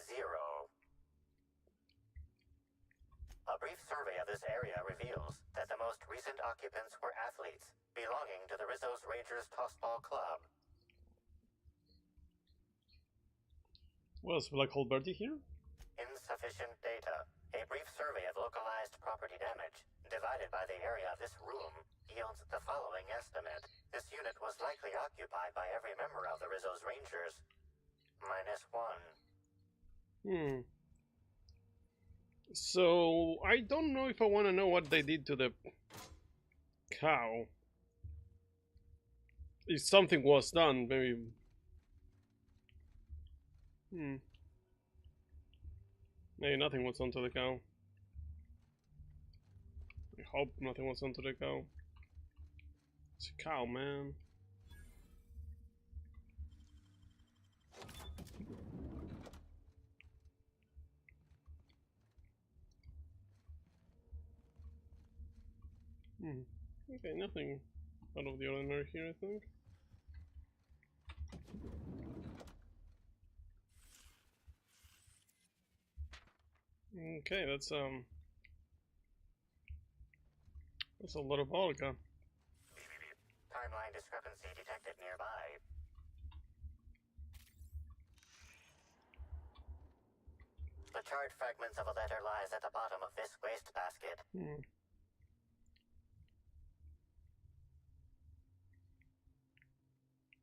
Zero. A brief survey of this area reveals that the most recent occupants were athletes belonging to the Rizzo's Rangers Tossball Club. Was Black Hole Bertie here? Insufficient data. A brief survey of localized property damage, divided by the area of this room, yields the following estimate. This unit was likely occupied by every member of the Rizzo's Rangers. -1. So, I don't know if I want to know what they did to the cow. If something was done, maybe... Maybe nothing was done to the cow. I hope nothing was done to the cow. It's a cow, man. Okay, nothing out of the ordinary here, I think. Okay, that's a lot of vodka. Timeline discrepancy detected nearby. The charred fragments of a letter lies at the bottom of this wastebasket.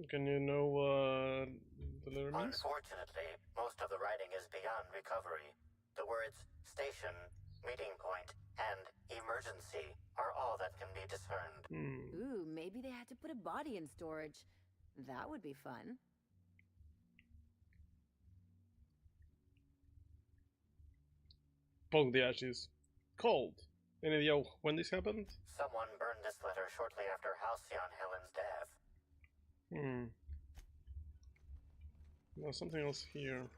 Can you know the letter means? Unfortunately, most of the writing is beyond recovery. The words station, meeting point, and emergency are all that can be discerned. Ooh, maybe they had to put a body in storage. That would be fun. Poke the ashes. Cold. Any idea when this happened? Someone burned this letter shortly after Halcyon Helen's death. No, something else here.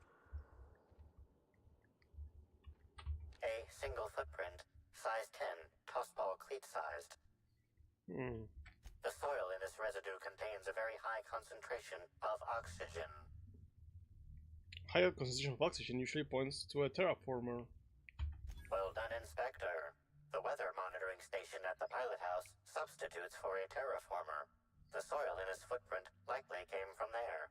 A single footprint, size 10, tossball cleat-sized. The soil in this residue contains a very high concentration of oxygen. Higher concentration of oxygen usually points to a terraformer. Well done, Inspector. The weather monitoring station at the pilot house substitutes for a terraformer. The soil in his footprint likely came from there.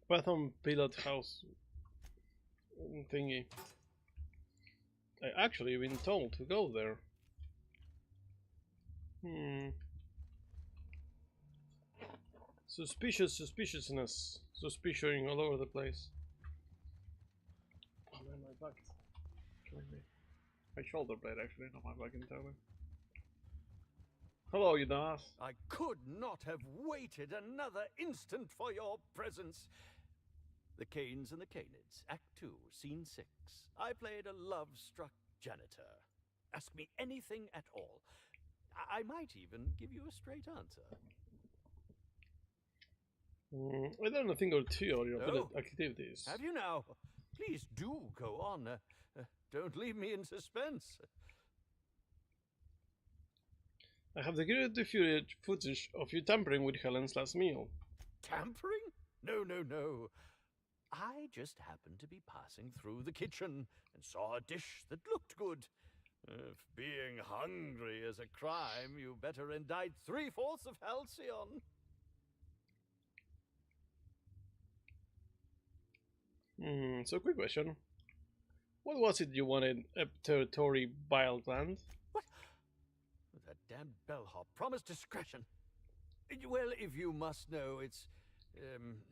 Batham pilot house thingy. I actually been told to go there. Suspiciousness. Suspicion all over the place. Oh man, my back is killing me. My shoulder blade actually, not my back entirely. Hello, you dumbass. I could not have waited another instant for your presence. The Canes and the Canids, Act 2, Scene 6. I played a love-struck janitor. Ask me anything at all. I might even give you a straight answer. I done a thing or two on your activities. Have you now? Please do go on. Don't leave me in suspense. I have the security footage of you tampering with Helen's last meal. Tampering? No, no, no. I just happened to be passing through the kitchen and saw a dish that looked good. If being hungry is a crime, you better indict 3/4 of Halcyon. So quick question. What was it you wanted a territory bile gland? What? That damned bellhop promised discretion. Well, if you must know, it's an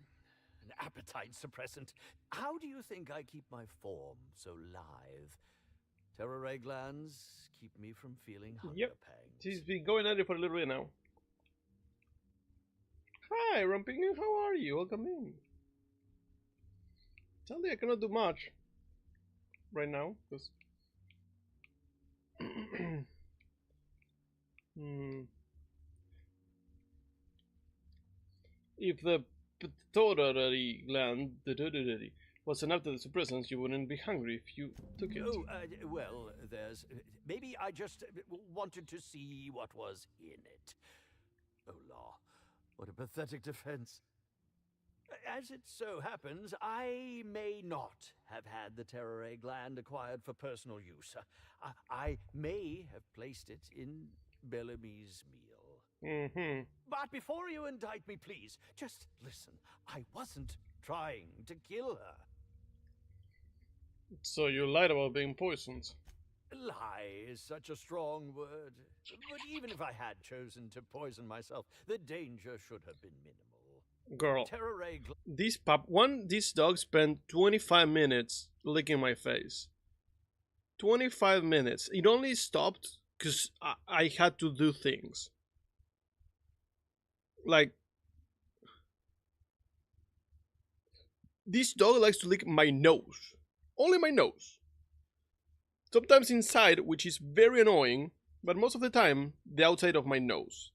appetite suppressant. How do you think I keep my form so lithe? Terror ray glands keep me from feeling hunger pangs. She's been going at it for a little bit now. Hi, Rumping, how are you? Welcome in. Sadly, I cannot do much right now, because... If the pituitary gland was enough to the suppressants, you wouldn't be hungry if you took it. Oh, well, there's... maybe I just wanted to see what was in it. Oh, law. What a pathetic defense. As it so happens, I may not have had the terror ray gland acquired for personal use. I may have placed it in Bellamy's meal. But before you indict me, please, just listen. I wasn't trying to kill her. So you lied about being poisoned. Lie is such a strong word. But even if I had chosen to poison myself, the danger should have been minimal. Girl, this dog spent 25 minutes licking my face. 25 minutes. It only stopped because I had to do things. Like, this dog likes to lick my nose. Only my nose. Sometimes inside, which is very annoying, but most of the time, the outside of my nose.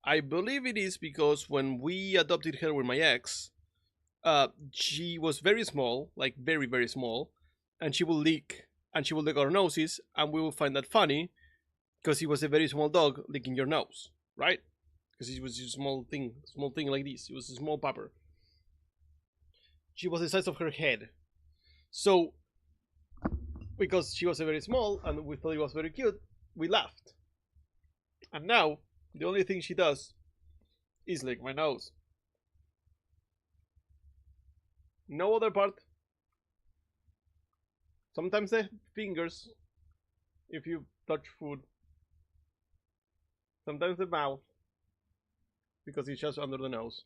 I believe it is because when we adopted her with my ex, she was very small, like very, very small, and she will lick our noses, and we will find that funny, because he was a very small dog licking your nose, right? Because it was a small thing like this. It was a small pupper. She was the size of her head. So, because she was very small, and we thought it was very cute, we laughed. And now, the only thing she does is lick my nose. No other part. Sometimes the fingers, if you touch food. Sometimes the mouth, because it's just under the nose.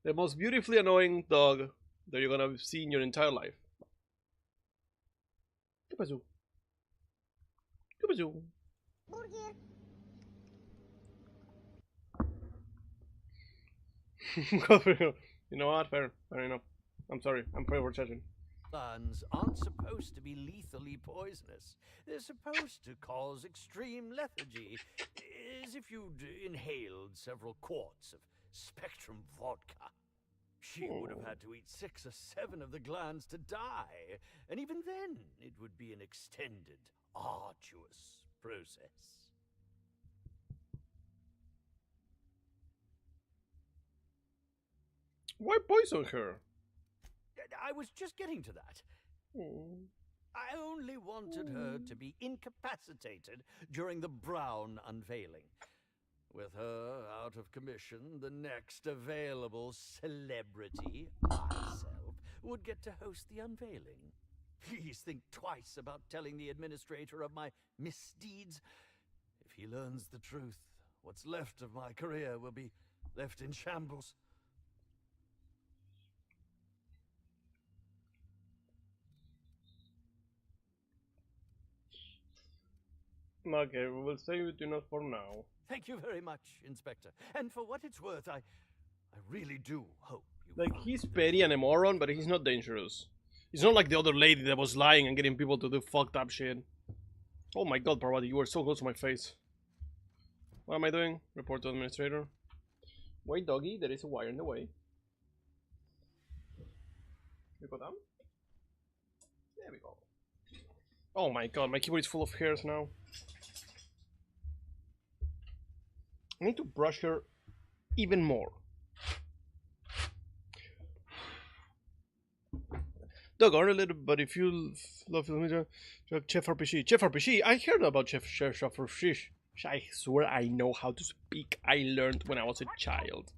The most beautifully annoying dog that you're gonna see in your entire life. ¿Qué pasó? ¿Qué pasó? You know what? Fair enough. I'm sorry. I'm forever judging. Glands aren't supposed to be lethally poisonous. They're supposed to cause extreme lethargy, as if you'd inhaled several quarts of Spectrum vodka. She would have had to eat 6 or 7 of the glands to die, and even then, it would be an extended, arduous process. Why poison her? I was just getting to that. I only wanted her to be incapacitated during the Brown unveiling. With her out of commission, the next available celebrity, myself, would get to host the unveiling. Please think twice about telling the administrator of my misdeeds. If he learns the truth, what's left of my career will be left in shambles. Okay, we will stay with you not for now. Thank you very much, Inspector. And for what it's worth, I really do hope you... Like, he's petty and a moron, but he's not dangerous. He's not like the other lady that was lying and getting people to do fucked up shit. Oh my god, Parvati, you were so close to my face. What am I doing? Report to administrator. Wait, doggy, there is a wire in the way. You go down? There we go. Oh my god, my keyboard is full of hairs now. I need to brush her even more. Dog, are a little, but if you love Chef RPG. Chef RPG? I heard about Chef RPG. I swear I know how to speak. I learned when I was a child.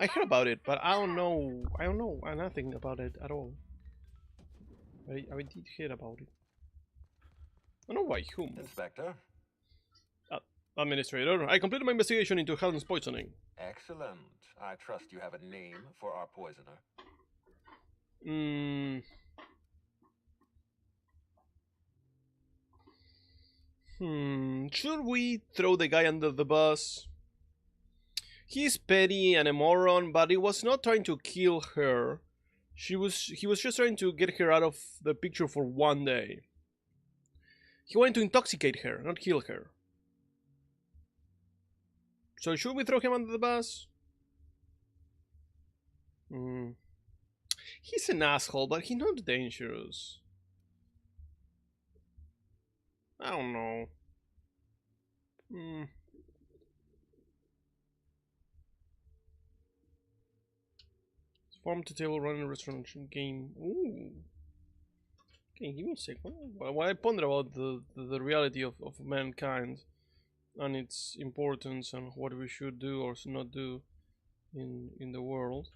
I heard about it, but I don't know nothing about it at all. I did hear about it. I don't know why whom. Inspector? Administrator, I completed my investigation into Helen's poisoning. Excellent. I trust you have a name for our poisoner. Should we throw the guy under the bus? He's petty and a moron, but he was not trying to kill her. He was just trying to get her out of the picture for one day. He wanted to intoxicate her, not kill her. So should we throw him under the bus? He's an asshole, but he's not dangerous. I don't know. Farm to table running restaurant game. Ooh. Okay, give me a second. When I ponder about the reality of mankind and its importance and what we should do or should not do in the world.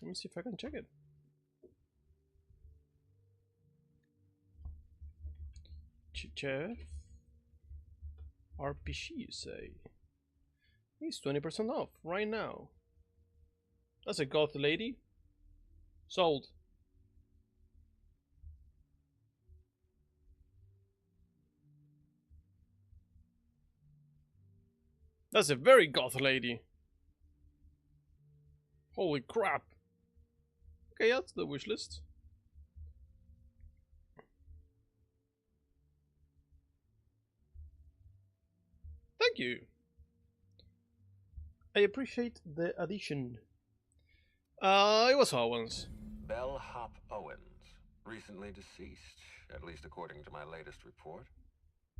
Let me see if I can check it. Chef RPG, you say? He's 20% off right now. That's a goth lady. Sold. That's a very goth lady. Holy crap. Okay, that's the wish list. Thank you. I appreciate the addition. It was Owens. Bellhop Owens, recently deceased, at least according to my latest report.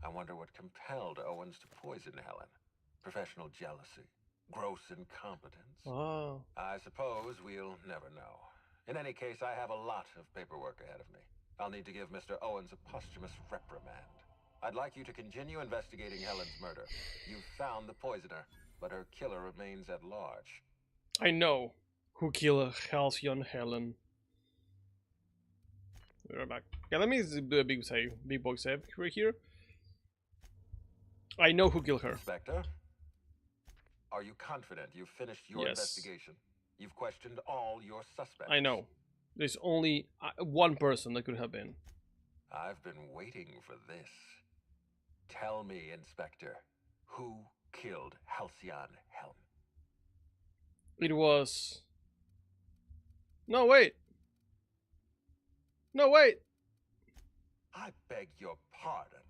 I wonder what compelled Owens to poison Helen. Professional jealousy, gross incompetence. Oh. I suppose we'll never know. In any case, I have a lot of paperwork ahead of me. I'll need to give Mr. Owens a posthumous reprimand. I'd like you to continue investigating Helen's murder. You've found the poisoner, but her killer remains at large. I know who killed Halcyon Helen. We're back. Yeah, let me do a big boy save right here. I know who killed her. Inspector, are you confident you've finished your investigation? You've questioned all your suspects. I know. There's only one person that could have been. I've been waiting for this. Tell me, Inspector, who killed Halcyon Helen? It was... No, wait. No, wait. I beg your pardon.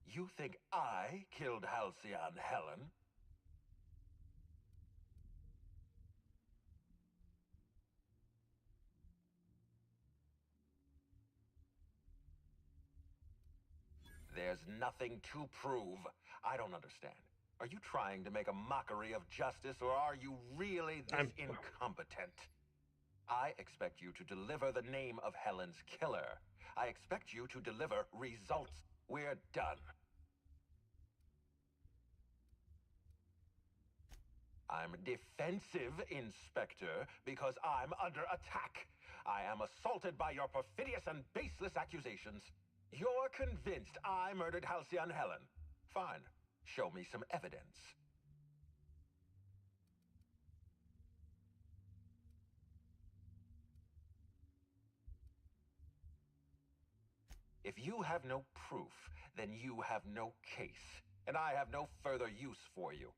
You think I killed Halcyon Helen? There's nothing to prove. I don't understand. Are you trying to make a mockery of justice, or are you really this incompetent? I expect you to deliver the name of Helen's killer. I expect you to deliver results. We're done. I'm defensive, Inspector, because I'm under attack. I am assaulted by your perfidious and baseless accusations. You're convinced I murdered Halcyon Helen. Fine. Show me some evidence. If you have no proof, then you have no case, and I have no further use for you.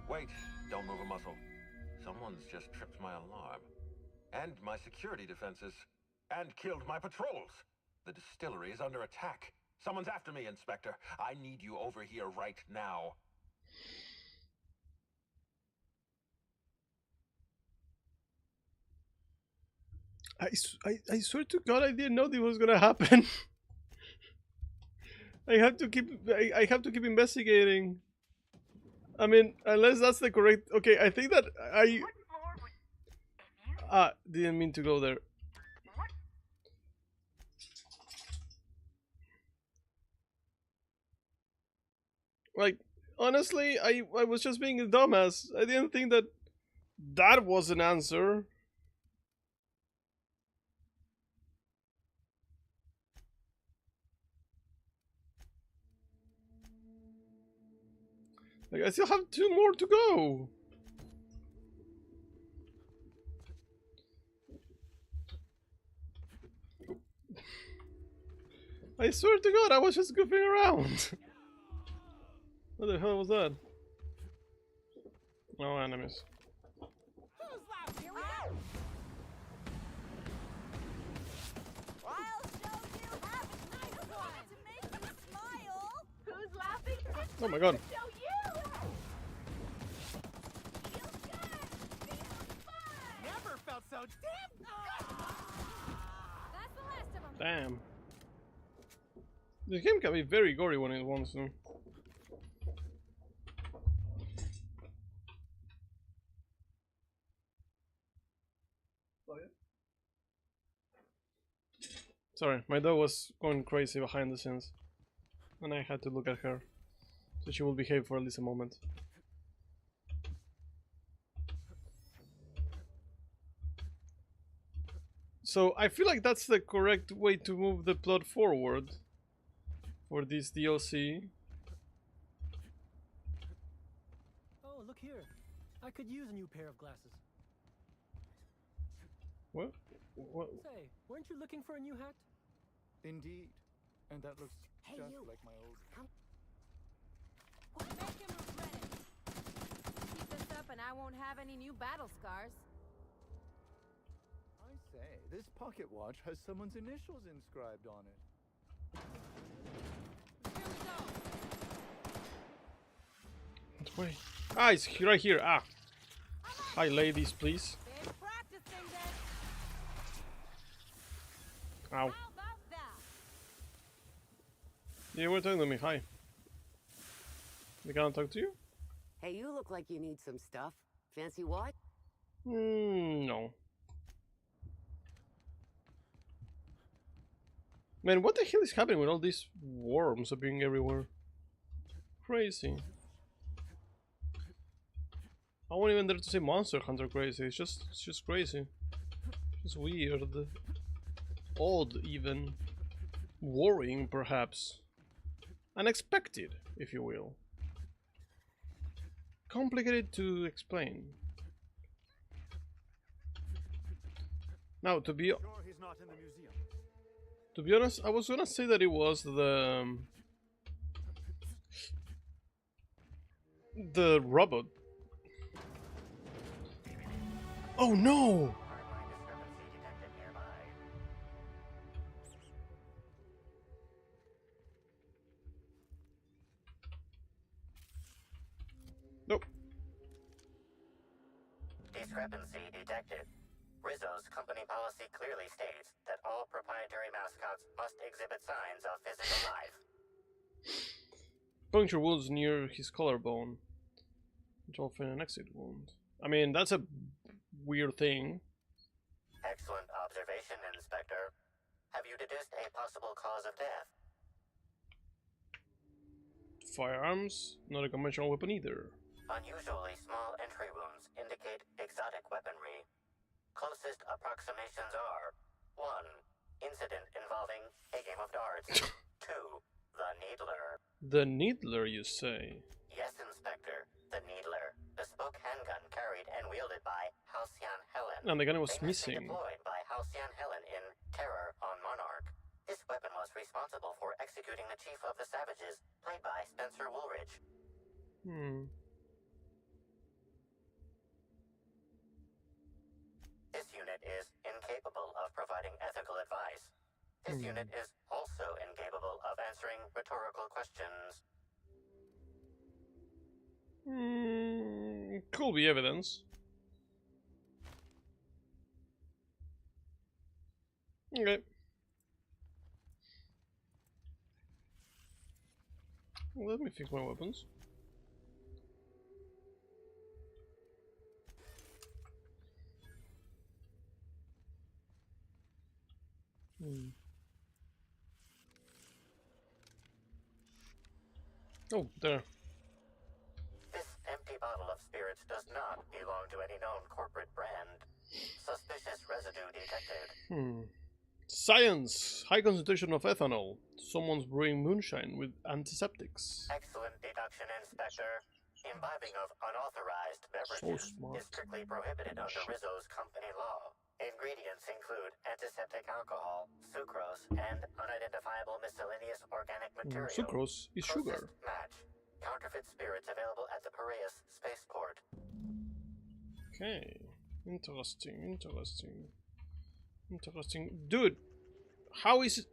Wait, don't move a muscle. Someone's just tripped my alarm. And my security defenses. And killed my patrols. The distillery is under attack. Someone's after me, Inspector. I need you over here right now. I swear to God, I didn't know this was gonna happen. I have to keep investigating. I mean, unless that's the correct. Okay, I think that didn't mean to go there. Like, honestly, I was just being a dumbass. I didn't think that was an answer. Like, I still have 2 more to go. I swear to God, I was just goofing around. What the hell was that? No enemies. Oh my God. Never felt so Damn. This game can be very gory when it wants to. Sorry, my dog was going crazy behind the scenes, and I had to look at her, so she will behave for at least a moment. So I feel like that's the correct way to move the plot forward for this DLC. Oh, look here. I could use a new pair of glasses. What? What? Say, weren't you looking for a new hat? Indeed. And that looks just like my old. Make him regret it. Keep this up and I won't have any new battle scars. I say, this pocket watch has someone's initials inscribed on it. What way? Ah, it's right here. Ah. Hi, ladies, please. Ow. You were talking to me. Hi. We can't talk to you? Hey, you look like you need some stuff. Fancy what? No. Man, what the hell is happening with all these worms appearing everywhere? Crazy. I won't even dare to say Monster Hunter crazy. It's just crazy. It's weird. Odd, even. Worrying, perhaps. Unexpected, if you will. Complicated to explain. Now, to be honest, I was gonna say that it was the robot. Oh no! Nope. Discrepancy detected. Rizzo's company policy clearly states that all proprietary mascots must exhibit signs of physical life. Puncture wounds near his collarbone. Dolphin an exit wound. I mean, that's a weird thing. Excellent observation, Inspector. Have you deduced a possible cause of death? Firearms, not a conventional weapon either. Unusually small entry wounds indicate exotic weaponry. Closest approximations are 1. Incident involving a game of darts. 2. The Needler. The Needler, you say? Yes, Inspector. The Needler. Bespoke handgun carried and wielded by Halcyon Helen. And the gun was missing. Deployed by Halcyon Helen in Terror on Monarch. This weapon was responsible for executing the Chief of the Savages, played by Spencer Woolridge. This unit is incapable of providing ethical advice. This unit is also incapable of answering rhetorical questions. Could be evidence. Okay. Let me fix my weapons. Oh, there. This empty bottle of spirits does not belong to any known corporate brand. Suspicious residue detected. Science! High concentration of ethanol. Someone's brewing moonshine with antiseptics. Excellent deduction, Inspector. Imbibing of unauthorized beverages is strictly prohibited under Rizzo's company law. Ingredients include antiseptic alcohol, sucrose, and unidentifiable miscellaneous organic material. Sucrose is sugar. Match. Counterfeit spirits available at the Piraeus spaceport. Okay. Interesting. Dude, how is it?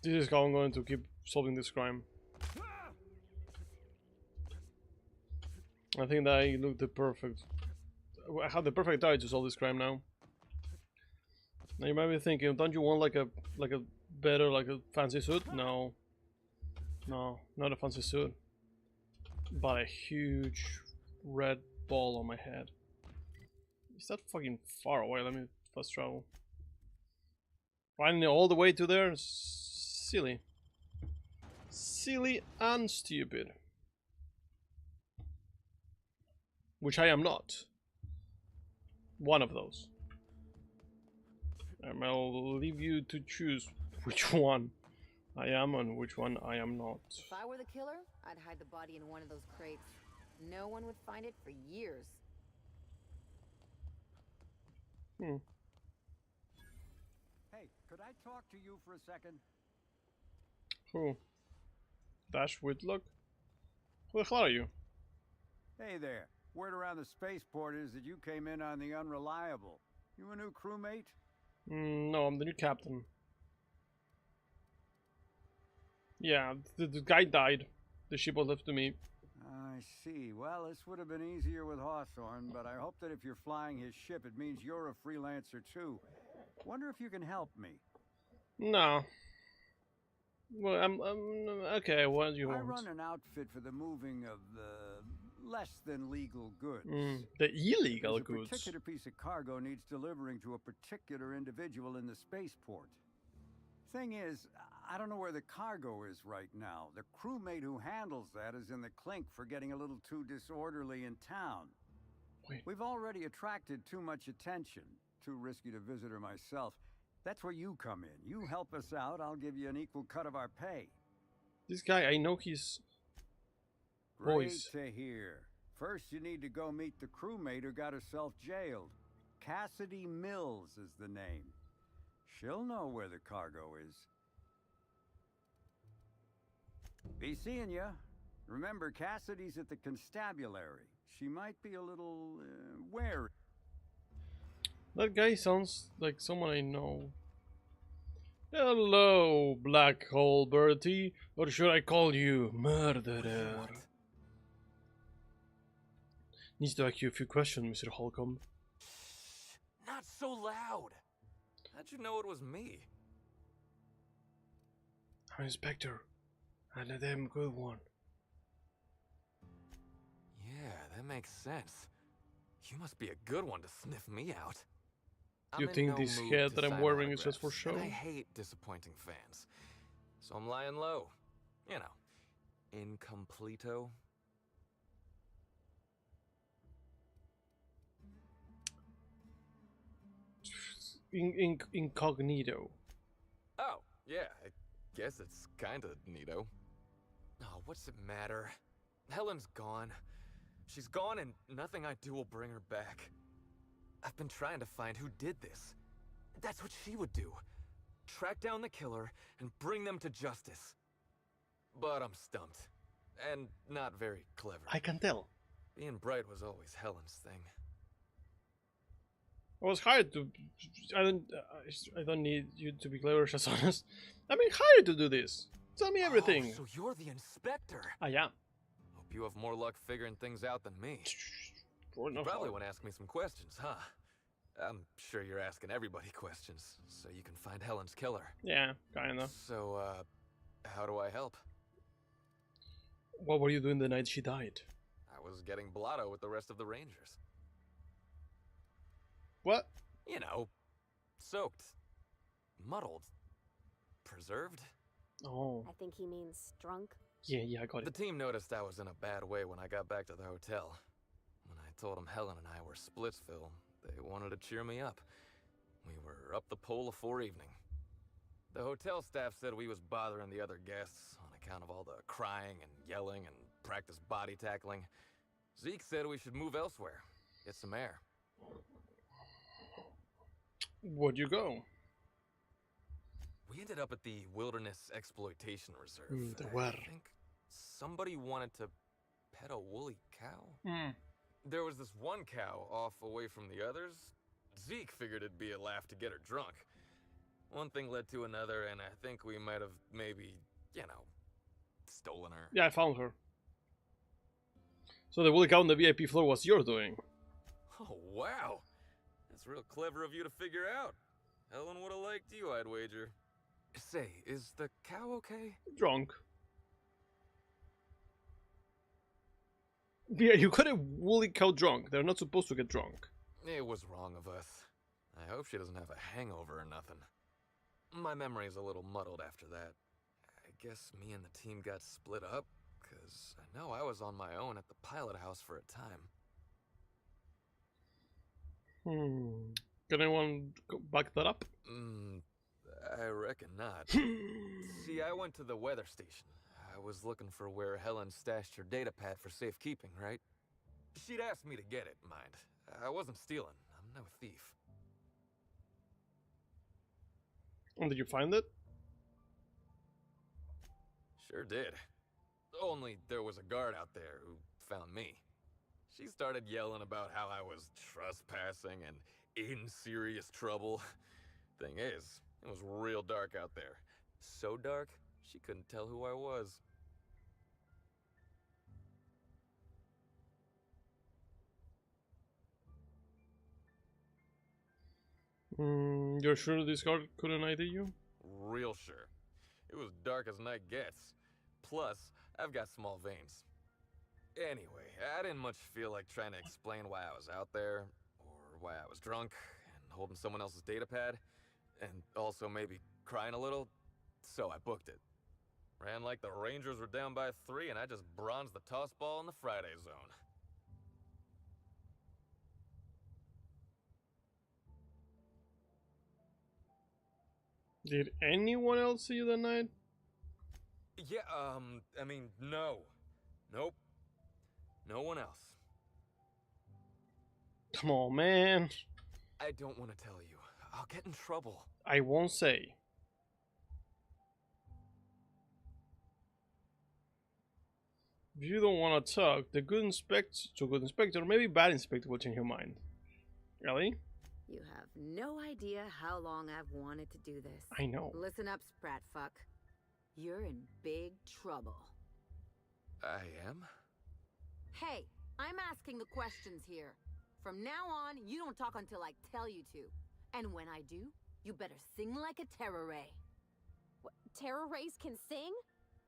This is how I'm going to keep solving this crime. I think that I look the perfect. I have the perfect die to solve this crime now. Now you might be thinking, don't you want like a better, like a fancy suit? No, not a fancy suit, but a huge red ball on my head. Is that fucking far away? Let me fast travel. Riding all the way to there. Silly and stupid. Which I am not. One of those. And I'll leave you to choose which one I am and which one I am not. If I were the killer, I'd hide the body in one of those crates. No one would find it for years. Hmm. Hey, could I talk to you for a second? Who? Dash Whitlock? Who the hell are you? Hey there. Word around the spaceport is that you came in on the Unreliable. You a new crewmate? No, I'm the new captain. Yeah, the guy died. The ship was left to me. I see. Well, this would have been easier with Hawthorne, but I hope that if you're flying his ship, it means you're a freelancer too. Wonder if you can help me. No. Well, I'm okay. What do you want? I run an outfit for the moving of the less than legal goods. The illegal goods. A particular piece of cargo needs delivering to a particular individual in the spaceport. Thing is, I don't know where the cargo is right now. The crewmate who handles that is in the clink for getting a little too disorderly in town. Wait. We've already attracted too much attention. Too risky to visit her myself. That's where you come in. You help us out, I'll give you an equal cut of our pay. This guy, I know his voice. Great to hear. First, you need to go meet the crewmate who got herself jailed. Cassidy Mills is the name. She'll know where the cargo is. Be seeing ya. Remember, Cassidy's at the constabulary. She might be a little wary. That guy sounds like someone I know. Hello, Black Hole Bertie, or should I call you Murderer? Needs to ask you a few questions, Mr. Holcomb. Not so loud. How'd you know it was me? I'm Inspector, and a damn good one. Yeah, that makes sense. You must be a good one to sniff me out. Do you think this head that I'm wearing is just for show? I hate disappointing fans. So I'm lying low. You know, incompleto. Incognito. Oh, yeah, I guess it's kinda neato. Oh, what's it matter? Helen's gone. She's gone and nothing I do will bring her back. I've been trying to find who did this. That's what she would do. Track down the killer and bring them to justice. But I'm stumped. And not very clever. I can tell. Being bright was always Helen's thing. I was hired to. I don't need you to be clever, just honest. I've been hired to do this. Tell me everything. Oh, so you're the inspector. I am. Hope you have more luck figuring things out than me. You probably want to ask me some questions, huh? I'm sure you're asking everybody questions, so you can find Helen's killer. Yeah, kinda. So, how do I help? What were you doing the night she died? I was getting blotto with the rest of the Rangers. What? You know, soaked, muddled, preserved. Oh. I think he means drunk. Yeah, I got it. The team noticed I was in a bad way when I got back to the hotel. When I told them Helen and I were Splitsville, they wanted to cheer me up. We were up the pole afore evening. The hotel staff said we was bothering the other guests on account of all the crying and yelling and practice body tackling. Zeke said we should move elsewhere, get some air. Where'd you go? We ended up at the Wilderness Exploitation Reserve. The I where? think somebody wanted to pet a woolly cow. Mm. There was this one cow off away from the others. Zeke figured it'd be a laugh to get her drunk. One thing led to another, and I think we might have maybe, stolen her. Yeah, I found her. So the woolly cow on the VIP floor was your doing. Oh, wow. That's real clever of you to figure out. Helen would have liked you, I'd wager. Say, is the cow okay? Drunk. Yeah, you got a woolly cow drunk. They're not supposed to get drunk. It was wrong of us. I hope she doesn't have a hangover or nothing. My memory's a little muddled after that. I guess me and the team got split up, because I know I was on my own at the pilot house for a time. Can anyone back that up? I reckon not. See, I went to the weather station. I was looking for where Helen stashed her data pad for safekeeping, right? She'd asked me to get it, mind. I wasn't stealing. I'm no thief. And did you find it? Sure did. Only there was a guard out there who found me. She started yelling about how I was trespassing and in serious trouble. Thing is, it was real dark out there. So dark, she couldn't tell who I was. You're sure this guard couldn't ID you? Real sure. It was dark as night gets. Plus, I've got small veins. Anyway, I didn't much feel like trying to explain why I was out there, or why I was drunk, and holding someone else's data pad, and also maybe crying a little, so I booked it. Ran like the Rangers were down by 3, and I just bronzed the toss ball in the Friday zone. Did anyone else see you that night? Yeah, I mean, no. Nope. No one else. Come on, man. I don't want to tell you. I'll get in trouble. I won't say. If you don't want to talk, the good inspector, maybe bad inspector will change your mind. Really? You have no idea how long I've wanted to do this. I know. Listen up, Spratfuck. You're in big trouble. I am? Hey, I'm asking the questions here. From now on, you don't talk until I tell you to. And when I do, you better sing like a terror ray. What, terror rays can sing?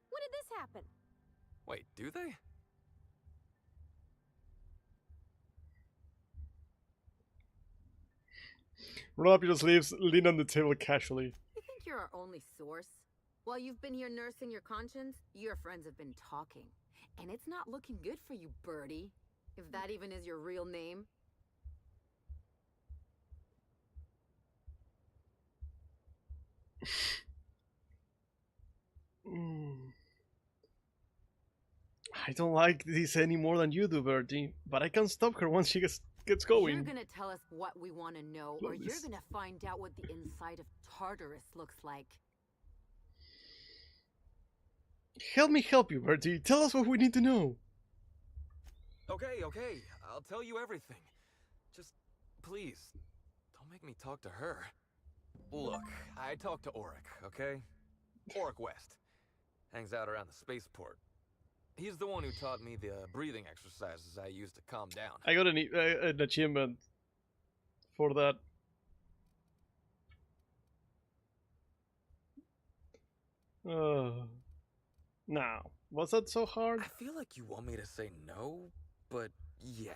When did this happen? Wait, do they? Roll up your sleeves, lean on the table casually. You think you're our only source? While you've been here nursing your conscience, your friends have been talking. And it's not looking good for you, Birdie. If that even is your real name. I don't like this any more than you do, Bertie. But I can't stop her once she gets going. You're gonna tell us what we want to know, or you're gonna find out what the inside of Tartarus looks like. Help me help you, Bertie. Tell us what we need to know. Okay, I'll tell you everything. Just, please, don't make me talk to her. Look, I talked to Auric, okay? Auric West. Hangs out around the spaceport. He's the one who taught me the breathing exercises I use to calm down. I got an achievement for that. Now, was that so hard? I feel like you want me to say no, but yeah,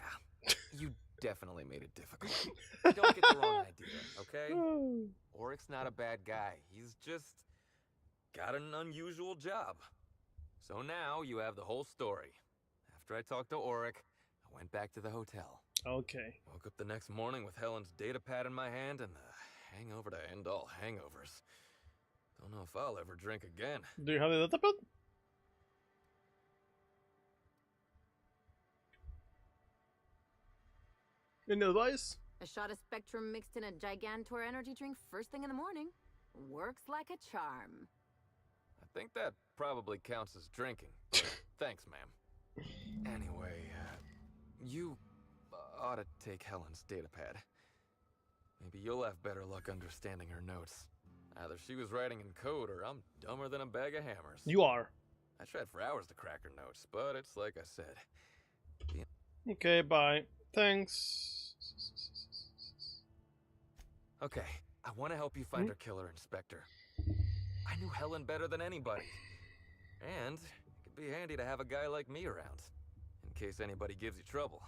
you definitely made it difficult. Don't get the wrong idea, okay? Auric's not a bad guy. He's just got an unusual job. So now you have the whole story. After I talked to Auric, I went back to the hotel. Okay. Woke up the next morning with Helen's data pad in my hand and the hangover to end all hangovers. Don't know if I'll ever drink again. Do you have the data pad? Any advice? A shot of Spectrum mixed in a Gigantor energy drink first thing in the morning. Works like a charm. I think that probably counts as drinking. Thanks, ma'am. Anyway, you ought to take Helen's datapad. Maybe you'll have better luck understanding her notes. Either she was writing in code or I'm dumber than a bag of hammers. You are. I tried for hours to crack her notes, but it's like I said. Okay, bye. Thanks. Okay, I want to help you find her killer, Inspector. I knew Helen better than anybody. And it could be handy to have a guy like me around, in case anybody gives you trouble.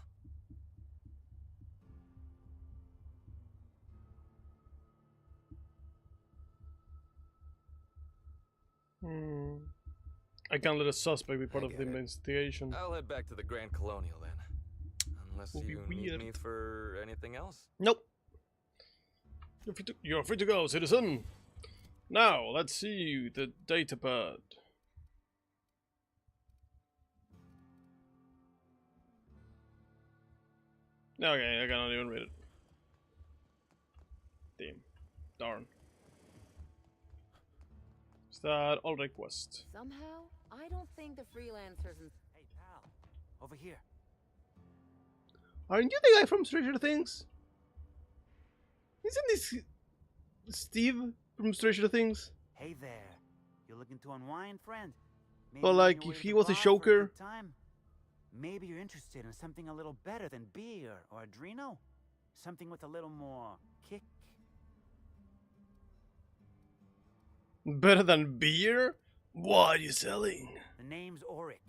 I can't let a suspect be part of the investigation. I'll head back to the Grand Colonial then. Unless you need me for anything else? Nope. You're free to go, citizen. Now, let's see the datapad. Okay, I cannot even read it. Damn. Darn. Is that all request? Somehow, I don't think the freelancers and... Hey, pal. Over here. Aren't you the guy from Stranger Things? Isn't this Steve from Stranger Things? Hey there. You looking to unwind, friend? Maybe But like, if he was a choker... Maybe you're interested in something a little better than beer or Adreno? Something with a little more kick? Better than beer? What are you selling? The name's Auric.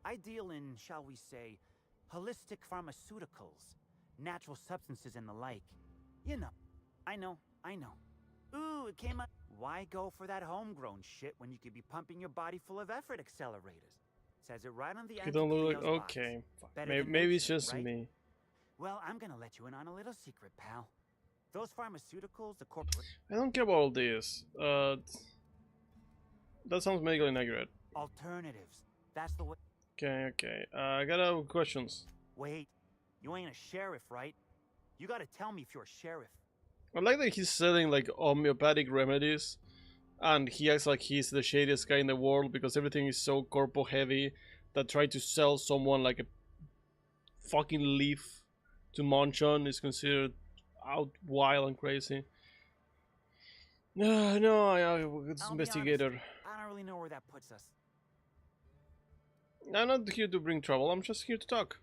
I deal in, shall we say, holistic pharmaceuticals, natural substances and the like. You know. I know. Ooh, it came up. Why go for that homegrown shit when you could be pumping your body full of effort accelerators? Says it right on the end. You don't look like... Okay. Maybe it's just right? me. Well, I'm gonna let you in on a little secret, pal. Those pharmaceuticals, the corporate... I don't care about all this. That sounds medically inaccurate. Alternatives. That's the way... Okay. I got questions. Wait. You ain't a sheriff, right? You gotta tell me if you're a sheriff. I like that he's selling like homeopathic remedies, and he acts like he's the shadiest guy in the world because everything is so corpo heavy that trying to sell someone like a fucking leaf to munch on is considered out wild and crazy. No, it's investigator. Honest, I don't really know where that puts us. I'm not here to bring trouble, I'm just here to talk.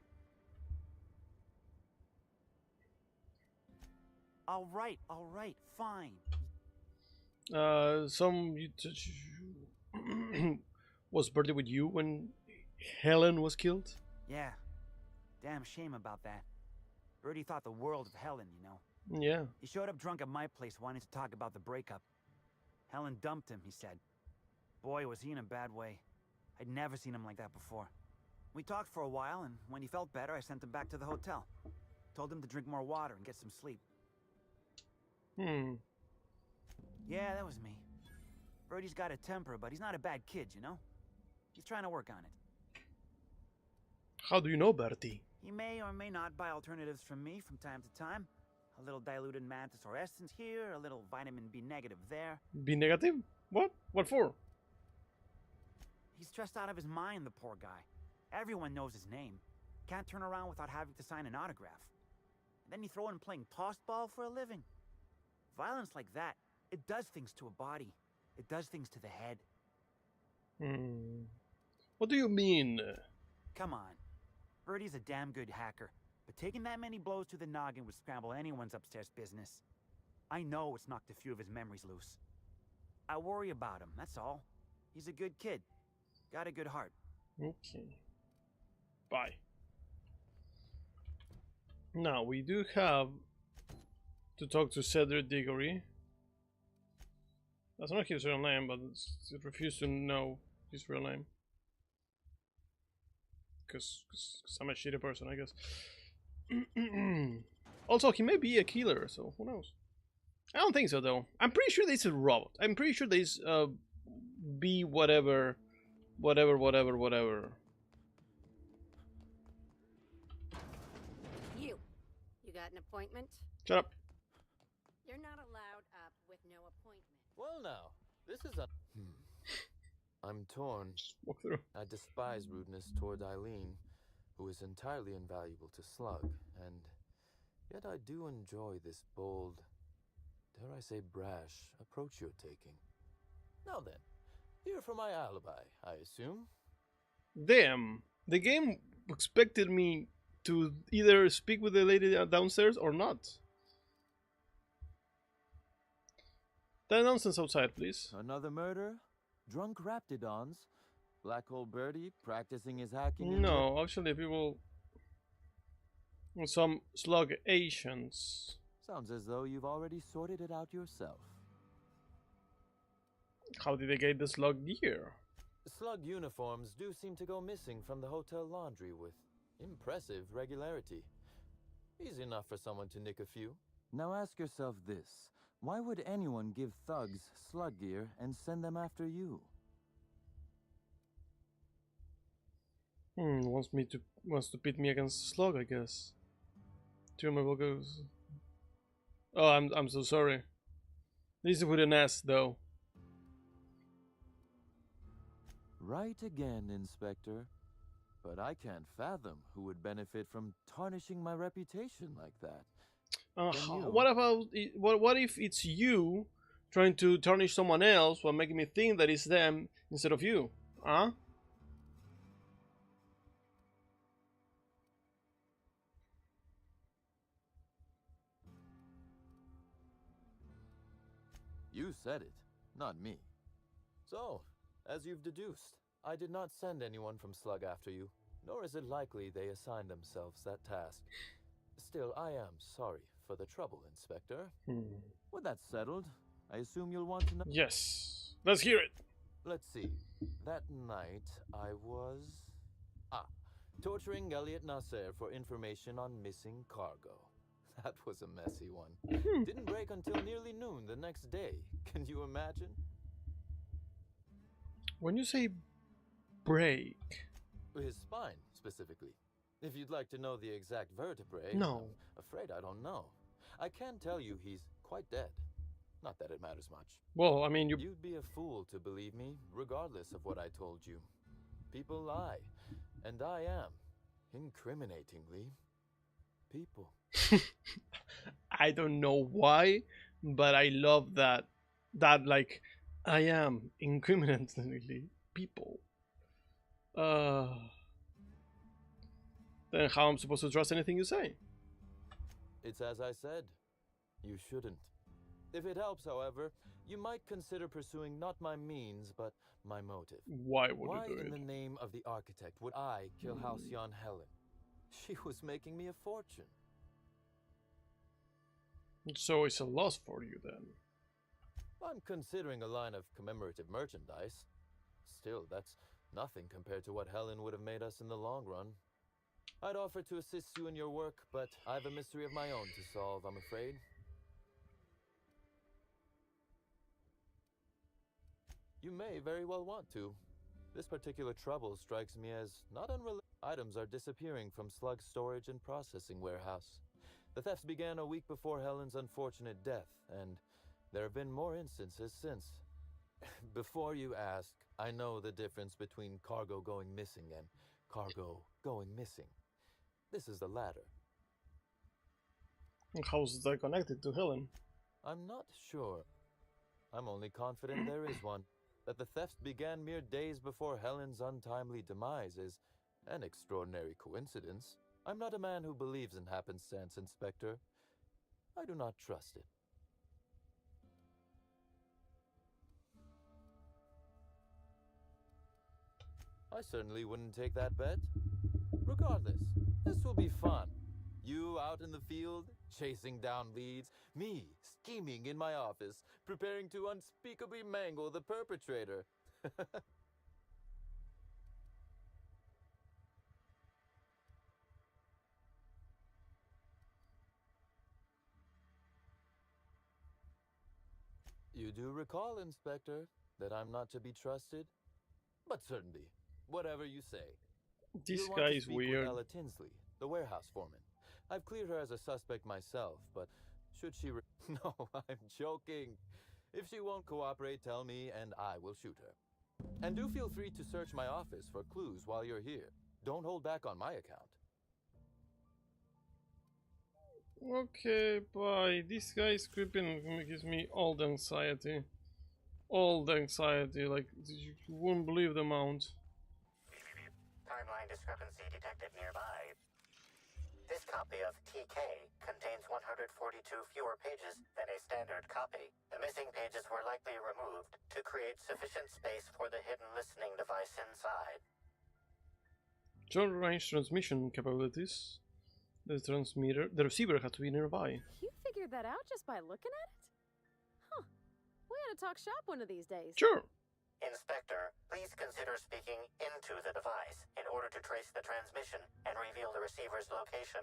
All right, fine. Was Bertie with you when Helen was killed? Yeah, damn shame about that. Bertie thought the world of Helen, you know. Yeah. He showed up drunk at my place wanting to talk about the breakup. Helen dumped him, he said. Boy, was he in a bad way. I'd never seen him like that before. We talked for a while, and when he felt better, I sent him back to the hotel. Told him to drink more water and get some sleep. Yeah, that was me. Bertie's got a temper, but he's not a bad kid, you know? He's trying to work on it. How do you know Bertie? He may or may not buy alternatives from me from time to time. A little diluted mantis or essence here, a little vitamin B negative there. B negative? What? What for? He's stressed out of his mind, the poor guy. Everyone knows his name. Can't turn around without having to sign an autograph. And then you throw in playing tossball for a living. Violence like that, it does things to a body. It does things to the head. What do you mean? Come on. Bertie's a damn good hacker, but taking that many blows to the noggin would scramble anyone's upstairs business. I know it's knocked a few of his memories loose. I worry about him, that's all. He's a good kid. Got a good heart. Okay. Bye. Now, we do have to talk to Cedric Diggory. That's not his real name, but it refused to know his real name. Because I'm a shitty person, I guess. Also, he may be a killer, so who knows? I don't think so, though. I'm pretty sure there's a robot. I'm pretty sure there's B whatever. You got an appointment? Shut up. You're not allowed up with no appointment. Well, now, this is a... I'm torn. Walk through. I despise rudeness toward Eileen, who is entirely invaluable to Slug, and yet I do enjoy this bold, dare I say brash, approach you're taking. Now then, here for my alibi, I assume? Damn. The game expected me to either speak with the lady downstairs or not. That nonsense outside, please. Another murder? Drunk Raptidons? Black Hole Birdie practicing his hacking? No, actually people... Some slug Asians. Sounds as though you've already sorted it out yourself. How did they get the slug gear? Slug uniforms do seem to go missing from the hotel laundry with impressive regularity. Easy enough for someone to nick a few. Now ask yourself this. Why would anyone give thugs slug gear and send them after you? Wants to pit me against Slug, I guess. Tumor goes. Oh, I'm so sorry. This is with an S, though. Right again, Inspector. But I can't fathom who would benefit from tarnishing my reputation like that. What if it's you trying to tarnish someone else while making me think that it's them instead of you? Huh? You said it, not me. So, as you've deduced, I did not send anyone from Slug after you, nor is it likely they assigned themselves that task. Still, I am sorry for the trouble, Inspector. With that settled, I assume you'll want to know... Yes. Let's hear it. Let's see. That night, I was... torturing Elliot Nasser for information on missing cargo. That was a messy one. Didn't break until nearly noon the next day. Can you imagine? When you say break... His spine, specifically. If you'd like to know the exact vertebrae... No. I'm afraid I don't know. I can tell you he's quite dead. Not that it matters much. Well, I mean, You'd be a fool to believe me, regardless of what I told you. People lie. And I am, incriminatingly, people. I don't know why, but I love that. That, like, I am incriminatingly people. Then how am I supposed to trust anything you say? It's as I said. You shouldn't. If it helps, however, you might consider pursuing not my means, but my motive. Why would you do Why, in it? the name of the architect, would I kill Halcyon Helen? She was making me a fortune. So it's a loss for you, then. I'm considering a line of commemorative merchandise. Still, that's nothing compared to what Helen would have made us in the long run. I'd offer to assist you in your work, but I've a mystery of my own to solve, I'm afraid. You may very well want to. This particular trouble strikes me as not unrelated. Items are disappearing from Slug's storage and processing warehouse. The thefts began a week before Helen's unfortunate death, and there have been more instances since. Before you ask, I know the difference between cargo going missing and cargo going missing. This is the latter. How's that connected to Helen? I'm not sure. I'm only confident there is one. That the thefts began mere days before Helen's untimely demise is an extraordinary coincidence. I'm not a man who believes in happenstance, Inspector. I do not trust it. I certainly wouldn't take that bet. Regardless, this will be fun. You out in the field, chasing down leads. Me, scheming in my office, preparing to unspeakably mangle the perpetrator. You do recall, Inspector, that I'm not to be trusted? But certainly, whatever you say. This You'll guy want to is speak weird. with Ella Tinsley, the warehouse foreman. I've cleared her as a suspect myself, but should she No, I'm joking. If she won't cooperate, tell me and I will shoot her. And do feel free to search my office for clues while you're here. Don't hold back on my account. Okay, bye. This guy is creeping gives me all the anxiety. All the anxiety, like, you won't believe the amount. Timeline discrepancy detected nearby. This copy of TK contains 142 fewer pages than a standard copy. The missing pages were likely removed to create sufficient space for the hidden listening device inside. Short-range transmission capabilities. The receiver had to be nearby. You figured that out just by looking at it? Huh. We ought to talk shop one of these days. Sure. Inspector, please consider speaking into the device in order to trace the transmission and reveal the receiver's location.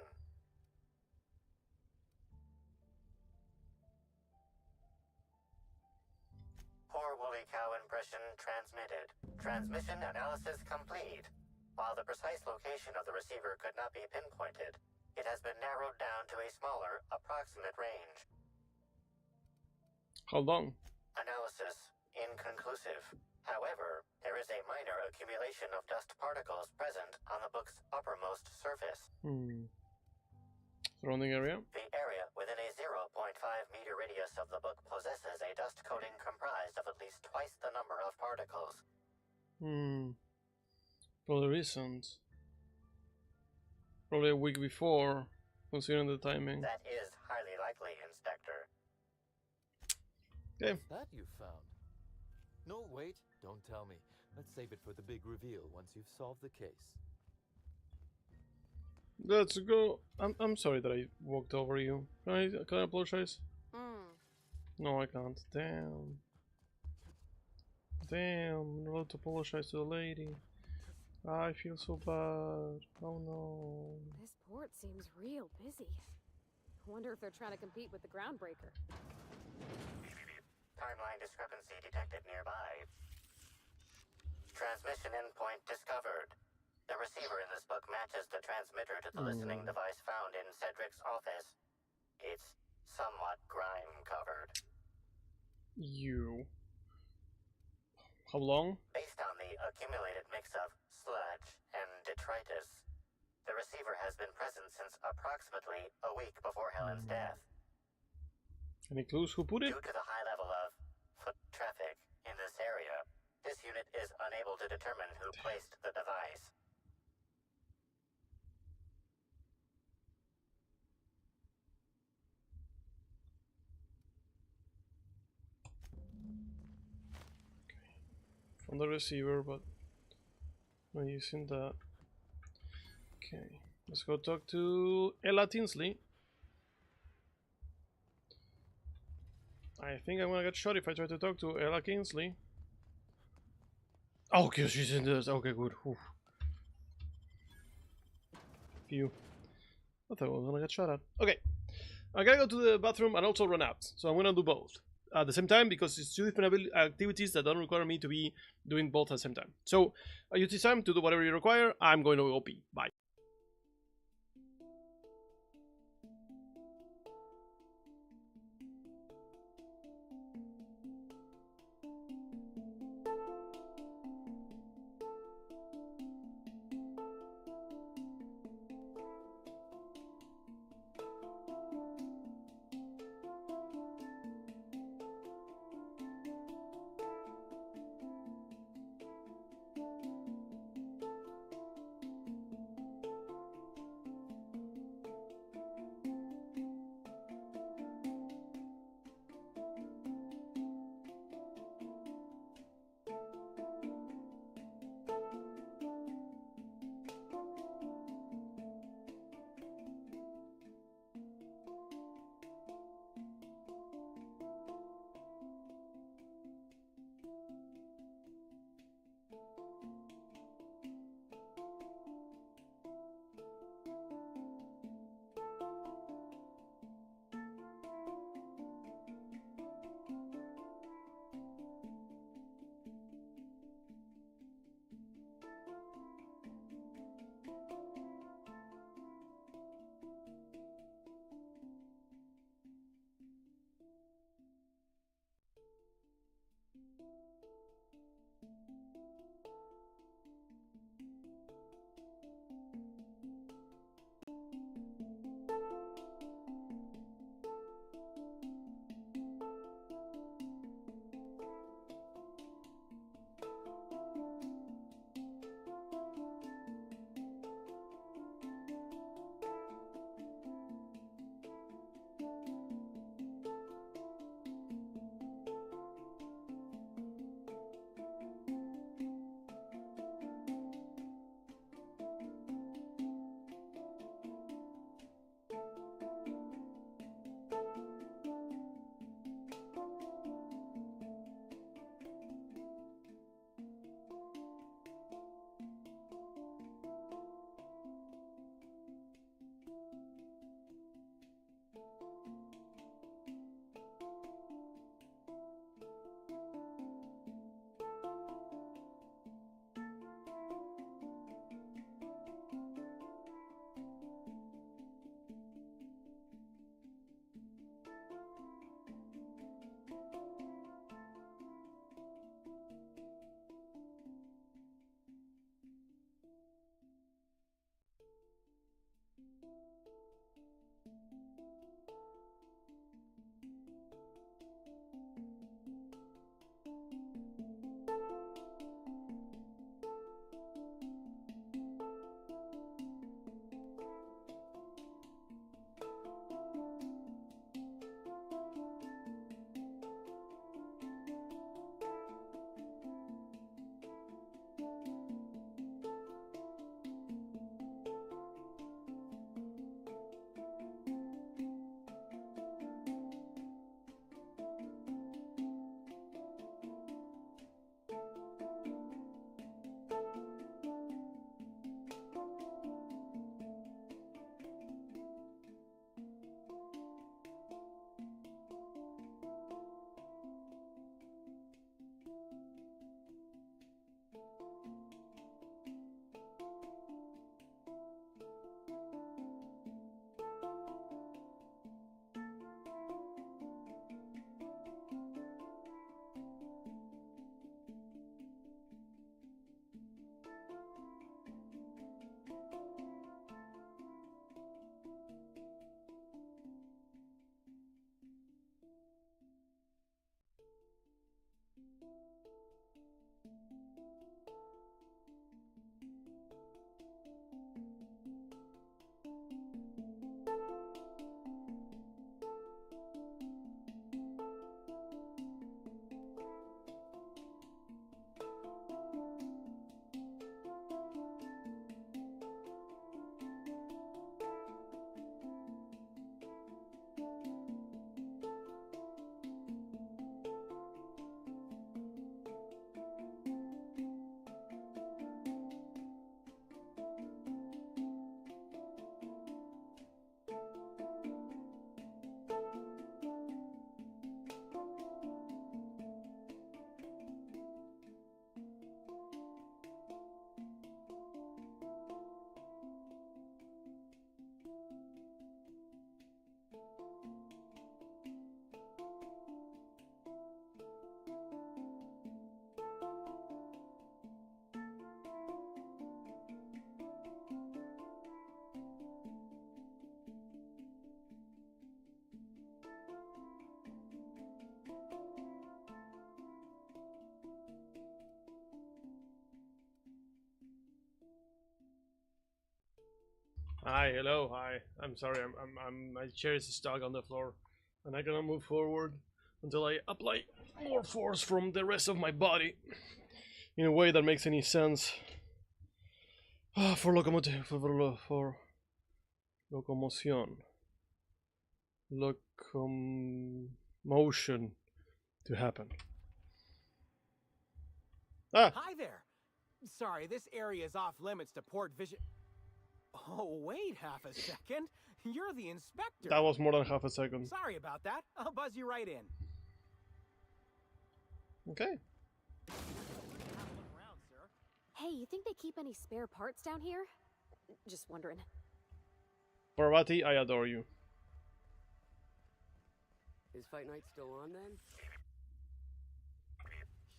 Poor woolly cow impression transmitted. Transmission analysis complete. While the precise location of the receiver could not be pinpointed, it has been narrowed down to a smaller, approximate range. How long? Analysis inconclusive. However, there is a minor accumulation of dust particles present on the book's uppermost surface. Surrounding area? The area within a 0.5-meter radius of the book possesses a dust coating comprised of at least twice the number of particles. Probably recent. Probably a week before, considering the timing. That is highly likely, Inspector. Okay. What's that you found? No, wait, don't tell me. Let's save it for the big reveal once you've solved the case. Let's go. I'm sorry that I walked over you. Can I apologize? No, I can't. Damn. I'm not allowed to apologize to the lady. I feel so bad. Oh no. This port seems real busy. I wonder if they're trying to compete with the Groundbreaker. Timeline discrepancy detected nearby. Transmission endpoint discovered. The receiver in this book matches the transmitter to the listening device found in Cedric's office. It's somewhat grime-covered. You. How long? Based on the accumulated mix of sludge and detritus, the receiver has been present since approximately a week before Helen's death. Any clues who put it? Due to the high level of foot traffic in this area, this unit is unable to determine who placed the device. From the receiver, but not using that. Okay, let's go talk to Ella Tinsley. I think I'm gonna get shot if I try to talk to Ella Tinsley. Oh, okay, she's in this. Okay, good. Oof. Phew. I thought I was gonna get shot at. Okay, I gotta go to the bathroom and also run out, so I'm gonna do both at the same time because it's two different activities that don't require me to be doing both at the same time. So I use this time to do whatever you require. I'm going to go pee. Bye. Hi, hello, hi. I'm sorry, my chair is stuck on the floor, and I cannot move forward until I apply more force from the rest of my body in a way that makes any sense. For locomotive, for locomotion, locomotion to happen. Ah. Hi there. Sorry, this area is off limits to port vision. Oh, wait half a second. You're the inspector. That was more than half a second. Sorry about that. I'll buzz you right in. Okay. Hey, you think they keep any spare parts down here? Just wondering. Parvati, I adore you. Is Fight Night still on then?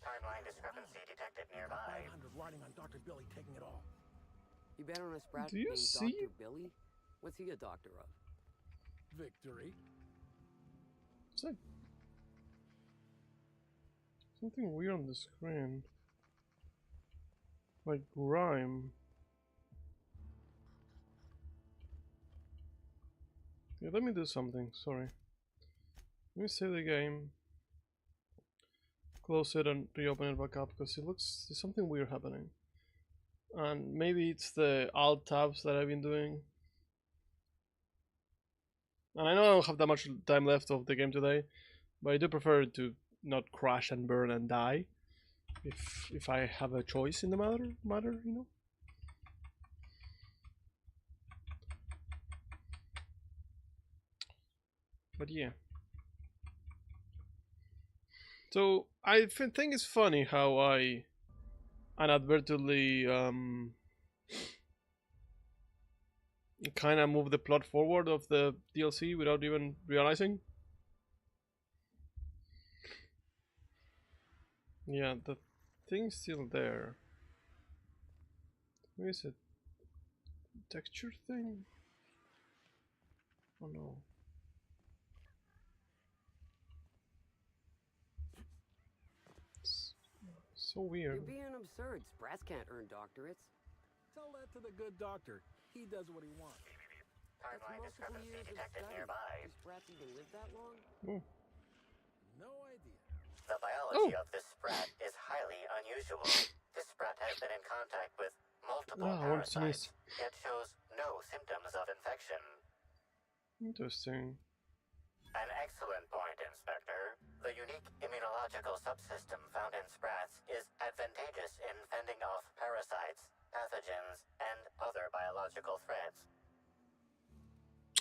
Timeline discrepancy detected nearby. 500 riding on Dr. Billy taking it all. You bet on a sprat Do you named see? Dr. Billy? What's he a doctor of? Victory. It's like something weird on the screen. Like rhyme. Yeah, let me do something, sorry. Let me save the game. Close it and reopen it back up because it looks there's something weird happening. And maybe it's the alt tabs that I've been doing. And I know I don't have that much time left of the game today, but I do prefer to not crash and burn and die if I have a choice in the matter, you know. But yeah. So I think it's funny how I inadvertently kind of move the plot forward of the DLC without even realizing. Yeah, the thing's still there. Where is it? Texture thing? Oh no. It's so weird. You're being absurd. Sprats can't earn doctorates. Tell that to the good doctor. He does what he wants. Timeline multiple discrepancy years of detected study. nearby. Do sprats even live that long? Oh. No idea. The biology of this sprat is highly unusual. This sprat has been in contact with multiple parasites, yet shows no symptoms of infection. Interesting. An excellent point, Inspector. The unique immunological subsystem found in sprats is advantageous in fending off parasites, pathogens, and other biological threats.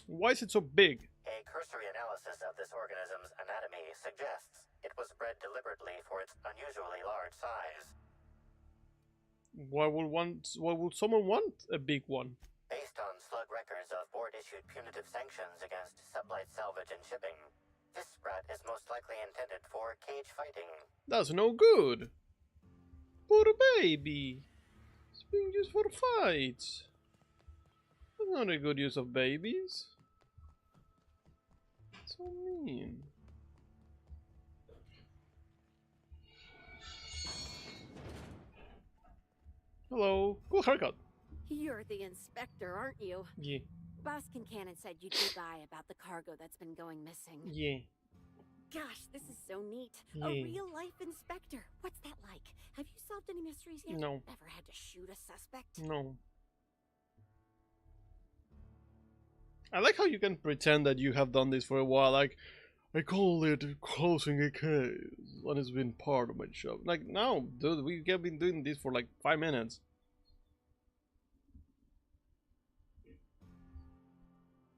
Why is it so big? A cursory analysis of this organism's anatomy suggests it was bred deliberately for its unusually large size. Why would someone want a big one? Based on slug records of board-issued punitive sanctions against sublight salvage and shipping, this sprat is most likely intended for cage fighting. That's no good. Poor baby. It's being used for fights. That's not a good use of babies. So mean. Hello. Cool haircut. You're the inspector, aren't you? Yeah. Boskin Cannon said you'd be by about the cargo that's been going missing. Yeah. Gosh, this is so neat. Yeah. A real-life inspector. What's that like? Have you solved any mysteries yet? No. Ever had to shoot a suspect? No. I like how you can pretend that you have done this for a while. Like, I call it closing a case, and it's been part of my job. Like, no, dude, we have been doing this for like 5 minutes.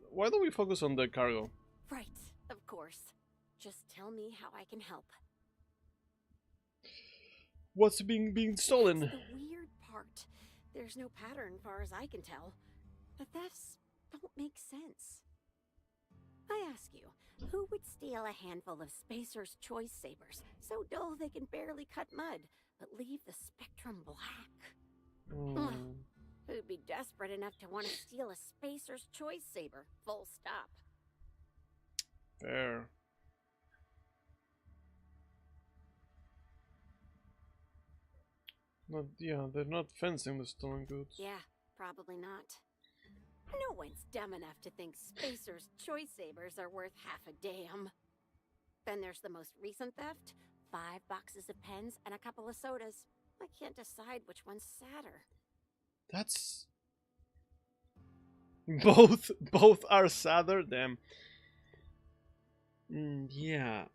Why don't we focus on the cargo? Right, of course. Just tell me how I can help. What's being stolen? That's the weird part. There's no pattern, far as I can tell. The thefts don't make sense. I ask you, who would steal a handful of Spacer's Choice Sabers, so dull they can barely cut mud, but leave the spectrum black? Who'd be desperate enough to want to steal a Spacer's Choice Saber, full stop? Fair. Yeah, they're not fencing the stolen goods. Yeah, probably not. No one's dumb enough to think Spacer's choice sabers are worth half a damn. Then there's the most recent theft. 5 boxes of pens and a couple of sodas. I can't decide which one's sadder. That's... Both are sadder, damn. Yeah.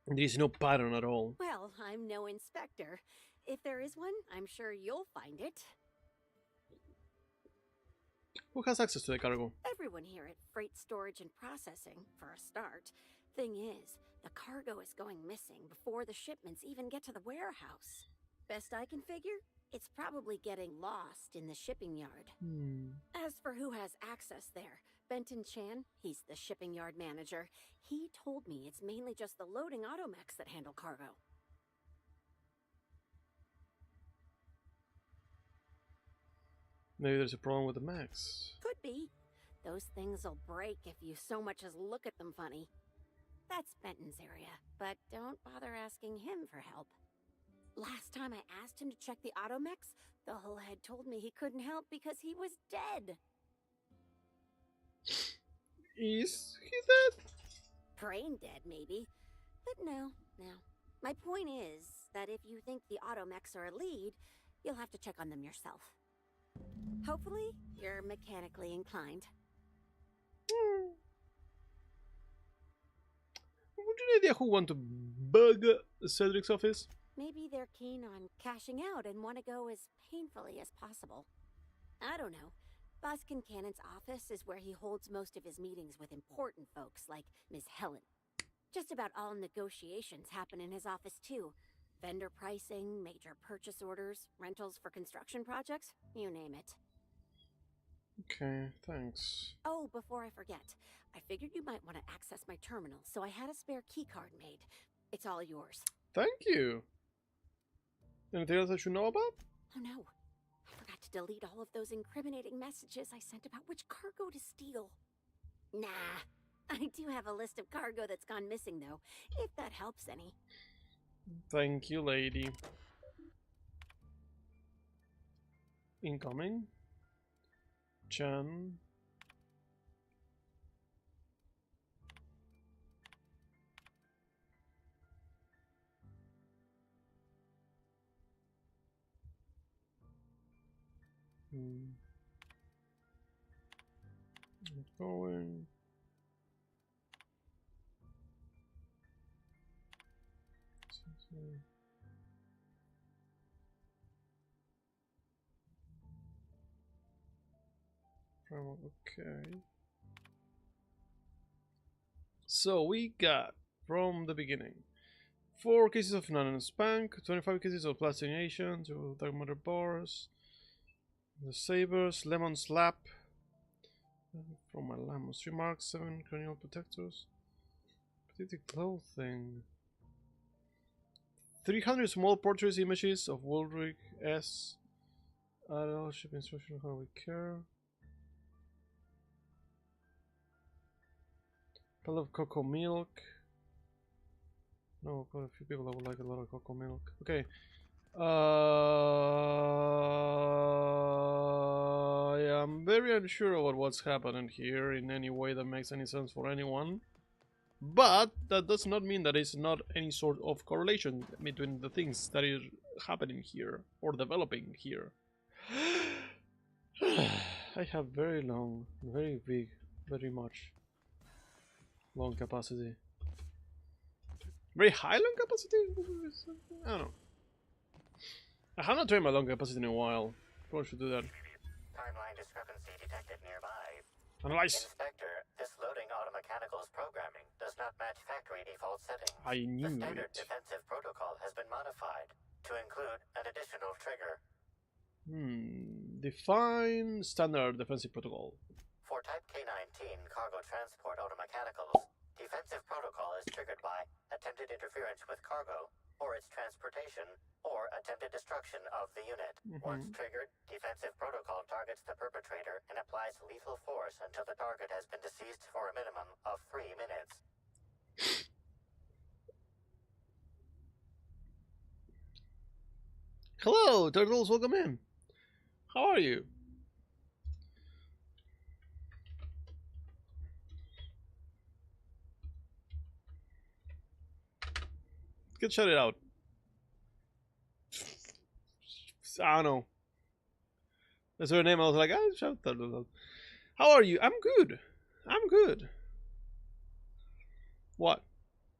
There's no pattern at all. Well, I'm no inspector. If there is one, I'm sure you'll find it. Who has access to the cargo? Everyone here at Freight Storage and Processing, for a start. Thing is, the cargo is going missing before the shipments even get to the warehouse. Best I can figure, it's probably getting lost in the shipping yard. As for who has access there, Benton Chan, he's the shipping yard manager. He told me it's mainly just the loading automechs that handle cargo. Maybe there's a problem with the mechs. Could be. Those things'll break if you so much as look at them funny. That's Benton's area, but don't bother asking him for help. Last time I asked him to check the automechs, the whole head told me he couldn't help because he was dead. Is he dead? Brain dead, maybe. But no. My point is that if you think the automechs are a lead, you'll have to check on them yourself. Hopefully, you're mechanically inclined. Would you idea who want to bug Cedric's office? Maybe they're keen on cashing out and want to go as painfully as possible. I don't know. Boss Kincannon's office is where he holds most of his meetings with important folks like Miss Helen. Just about all negotiations happen in his office too. Vendor pricing, major purchase orders, rentals for construction projects, you name it. Okay, thanks. Oh, before I forget, I figured you might want to access my terminal, so I had a spare keycard made. It's all yours. Thank you. Anything else I should know about? Oh no, I forgot to delete all of those incriminating messages I sent about which cargo to steal. Nah, I do have a list of cargo that's gone missing though, if that helps any. Thank you, lady. Incoming. Chan. Going. Okay. So we got from the beginning 4 cases of non-spank, 25 cases of plastination, 2 dark matter bars, the sabers, lemon slap from my lemons, 3 marks, 7 cranial protectors, protective clothing, 300 small portrait images of Woolrich S. Adult ship instruction how we care. Pail of cocoa milk. No, quite a few people that would like a lot of cocoa milk. Okay. Yeah, I'm very unsure about what's happening here in any way that makes any sense for anyone. But that does not mean that it's not any sort of correlation between the things that are happening here or developing here. I have very long, very big, very much long capacity. Very high long capacity? I don't know. I have not trained my long capacity in a while. Probably should do that. Timeline discrepancy detected nearby. Analyze. Inspector, this loading automechanicals programming does not match factory default settings. I knew the standard it. defensive protocol has been modified to include an additional trigger. Define standard defensive protocol. For Type K-19 cargo transport automechanicals, defensive protocol is triggered by attempted interference with cargo, or its transportation, or attempted destruction of the unit. Once triggered, defensive protocol targets the perpetrator and applies lethal force until the target has been deceased for a minimum of 3 minutes. Hello, turtles, welcome in. How are you? Let's shout it out. I don't know. That's her name. I was like, ah, shout turtles out. How are you? I'm good. I'm good. What?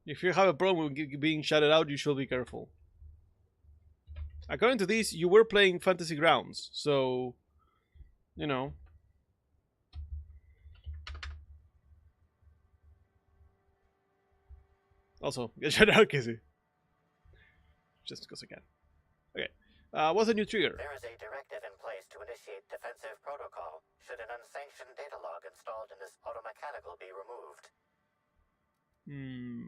If you have a problem with being shouted out, you should be careful. According to this, you were playing Fantasy Grounds, so, you know. Also, get shouted out, Kizzy. Just because I can. Okay. What's the new trigger? There is a directive in place to initiate defensive protocol should an unsanctioned data log installed in this automechanical be removed.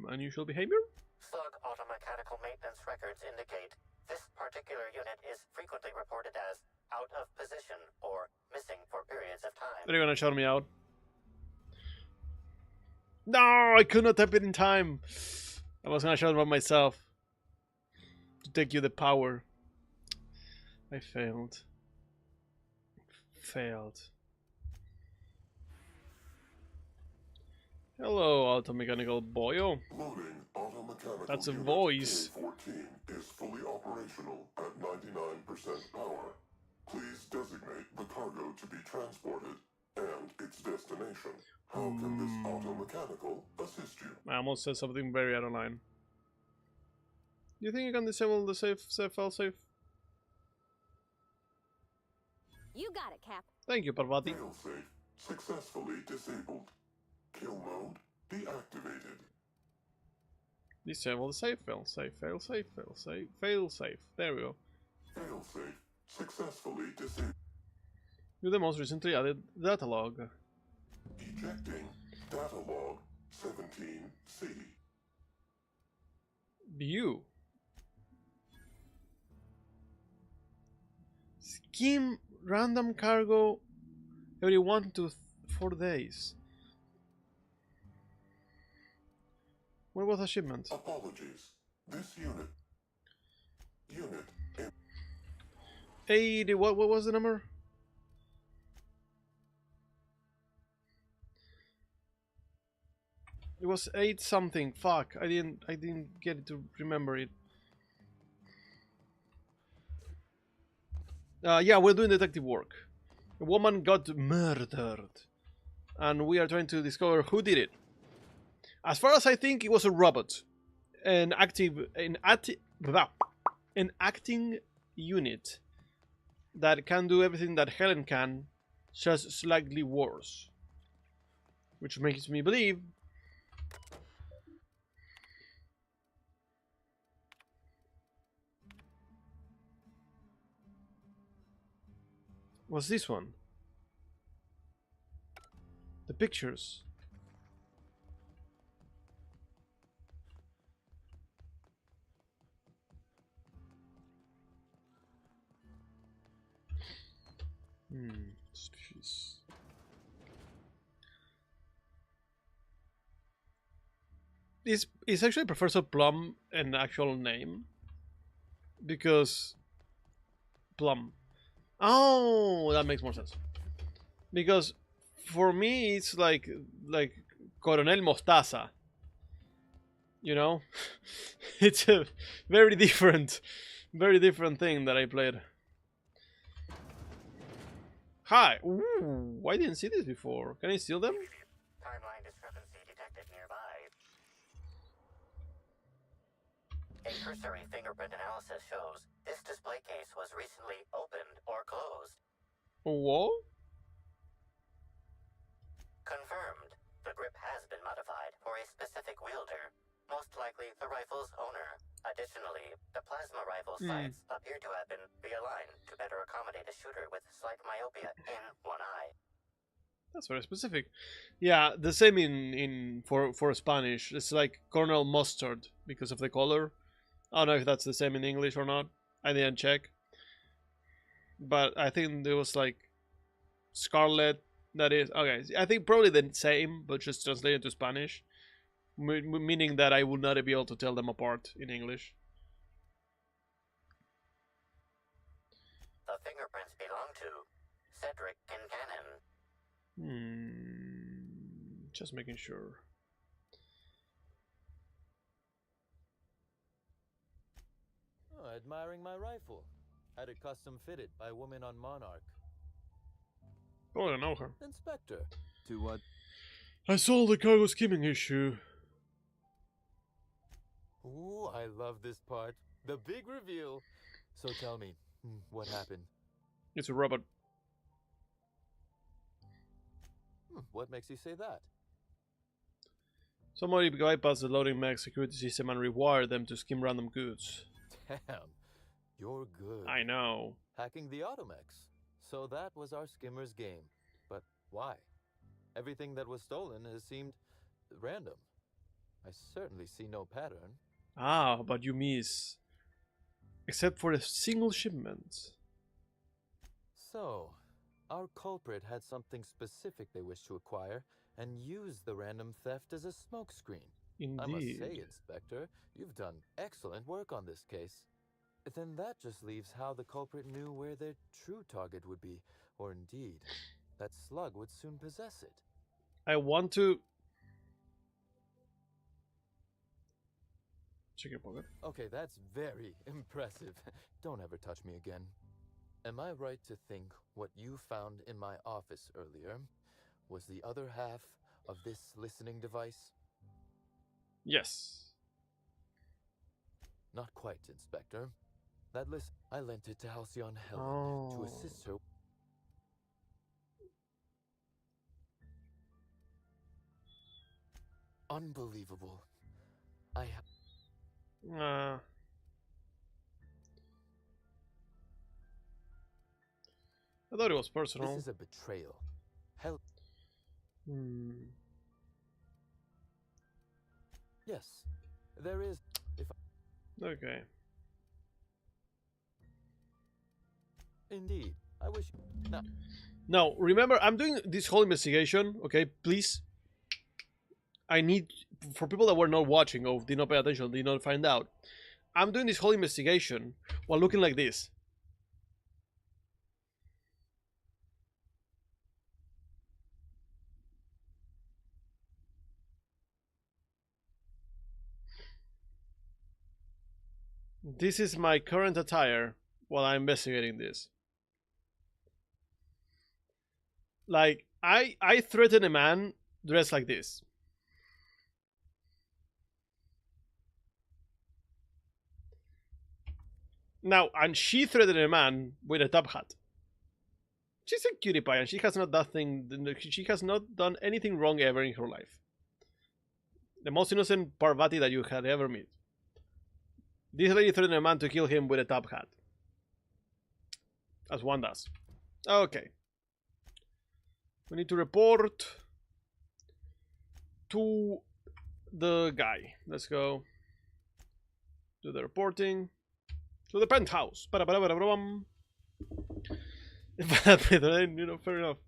Unusual behavior? Slug automechanical maintenance records indicate this particular unit is frequently reported as out of position or missing for periods of time. Are you gonna shout me out? No, I could not type it in time. I was gonna shout about myself to take you the power. I failed. Hello, automechanical boyo. Loading automechanical. That's a voice. K-14 is fully operational at 99% power. Please designate the cargo to be transported and its destination. How can this automechanical assist you? I almost said something very out of line. Do you think you can disable the file safe? You got it, Cap. Thank you, Parvati. Failsafe successfully disabled. Kill mode deactivated. Disable the safe, fail-safe, fail-safe. There we go. Failsafe successfully disabled. View the most recently added data log. Ejecting data log 17C. View. Scheme random cargo every 1 to 4 days. Where was the shipment? Apologies. This unit. 80. What was the number? It was 8 something. Fuck. I didn't get to remember it. Yeah, we're doing detective work. A woman got murdered, and we are trying to discover who did it. As far as I think, it was a robot, an acting unit that can do everything that Helen can, just slightly worse. Which makes me believe what's this one? The pictures. Jeez. Is actually Professor Plum an actual name? Because Plum. Oh, that makes more sense. Because for me, it's like Coronel Mostaza. You know, it's a very different thing that I played. Hi. Ooh, I didn't see this before. Can I steal them? Timeline discrepancy detected nearby. A cursory fingerprint analysis shows this display case was recently opened or closed. What? Confirmed. The grip has been modified for a specific wielder, most likely the rifle's owner. Additionally, the plasma rifle sights appear to have been realigned to better accommodate a shooter with slight myopia in one eye. That's very specific. Yeah, the same for Spanish. It's like Colonel Mustard because of the color. I don't know if that's the same in English or not. I didn't check. But I think there was like Scarlet. That is okay. I think probably the same, but just translated to Spanish, meaning that I would not be able to tell them apart in English. to Cedric Kincannon. Just making sure. Oh, admiring my rifle. Had it custom fitted by a woman on Monarch. Oh, I know her. Inspector. To what? I saw the cargo skimming issue. Ooh, I love this part. The big reveal. So tell me, what happened? It's a robot. What makes you say that? Somebody bypassed the loading mag security system and rewired them to skim random goods. Damn, you're good. I know. Hacking the automex. So that was our skimmer's game. But why? Everything that was stolen has seemed random. I certainly see no pattern. Ah, but you miss. Except for a single shipment. So, our culprit had something specific they wished to acquire and used the random theft as a smokescreen. Indeed. I must say, Inspector, you've done excellent work on this case. Then that just leaves how the culprit knew where their true target would be, or indeed, that slug would soon possess it. I want to... Check your pocket. Okay, that's very impressive. Don't ever touch me again. Am I right to think what you found in my office earlier was the other half of this listening device? Yes. Not quite, Inspector. That list, I lent it to Halcyon Helen to assist her. Unbelievable. I thought it was personal. This is a betrayal. Yes, there is. Okay. Indeed. I wish. No. Now, remember, I'm doing this whole investigation, okay? Please. I need, for people that were not watching or did not pay attention, did not find out, I'm doing this whole investigation while looking like this. This is my current attire while I'm investigating this. Like, I threaten a man dressed like this. Now, and she threatened a man with a top hat. She's a cutie pie, and she has not done anything wrong ever in her life. The most innocent Parvati that you had ever met. This lady threatened a man to kill him with a top hat. As one does. Okay. We need to report to the guy. Let's go do the reporting. To the penthouse. You know, fair enough.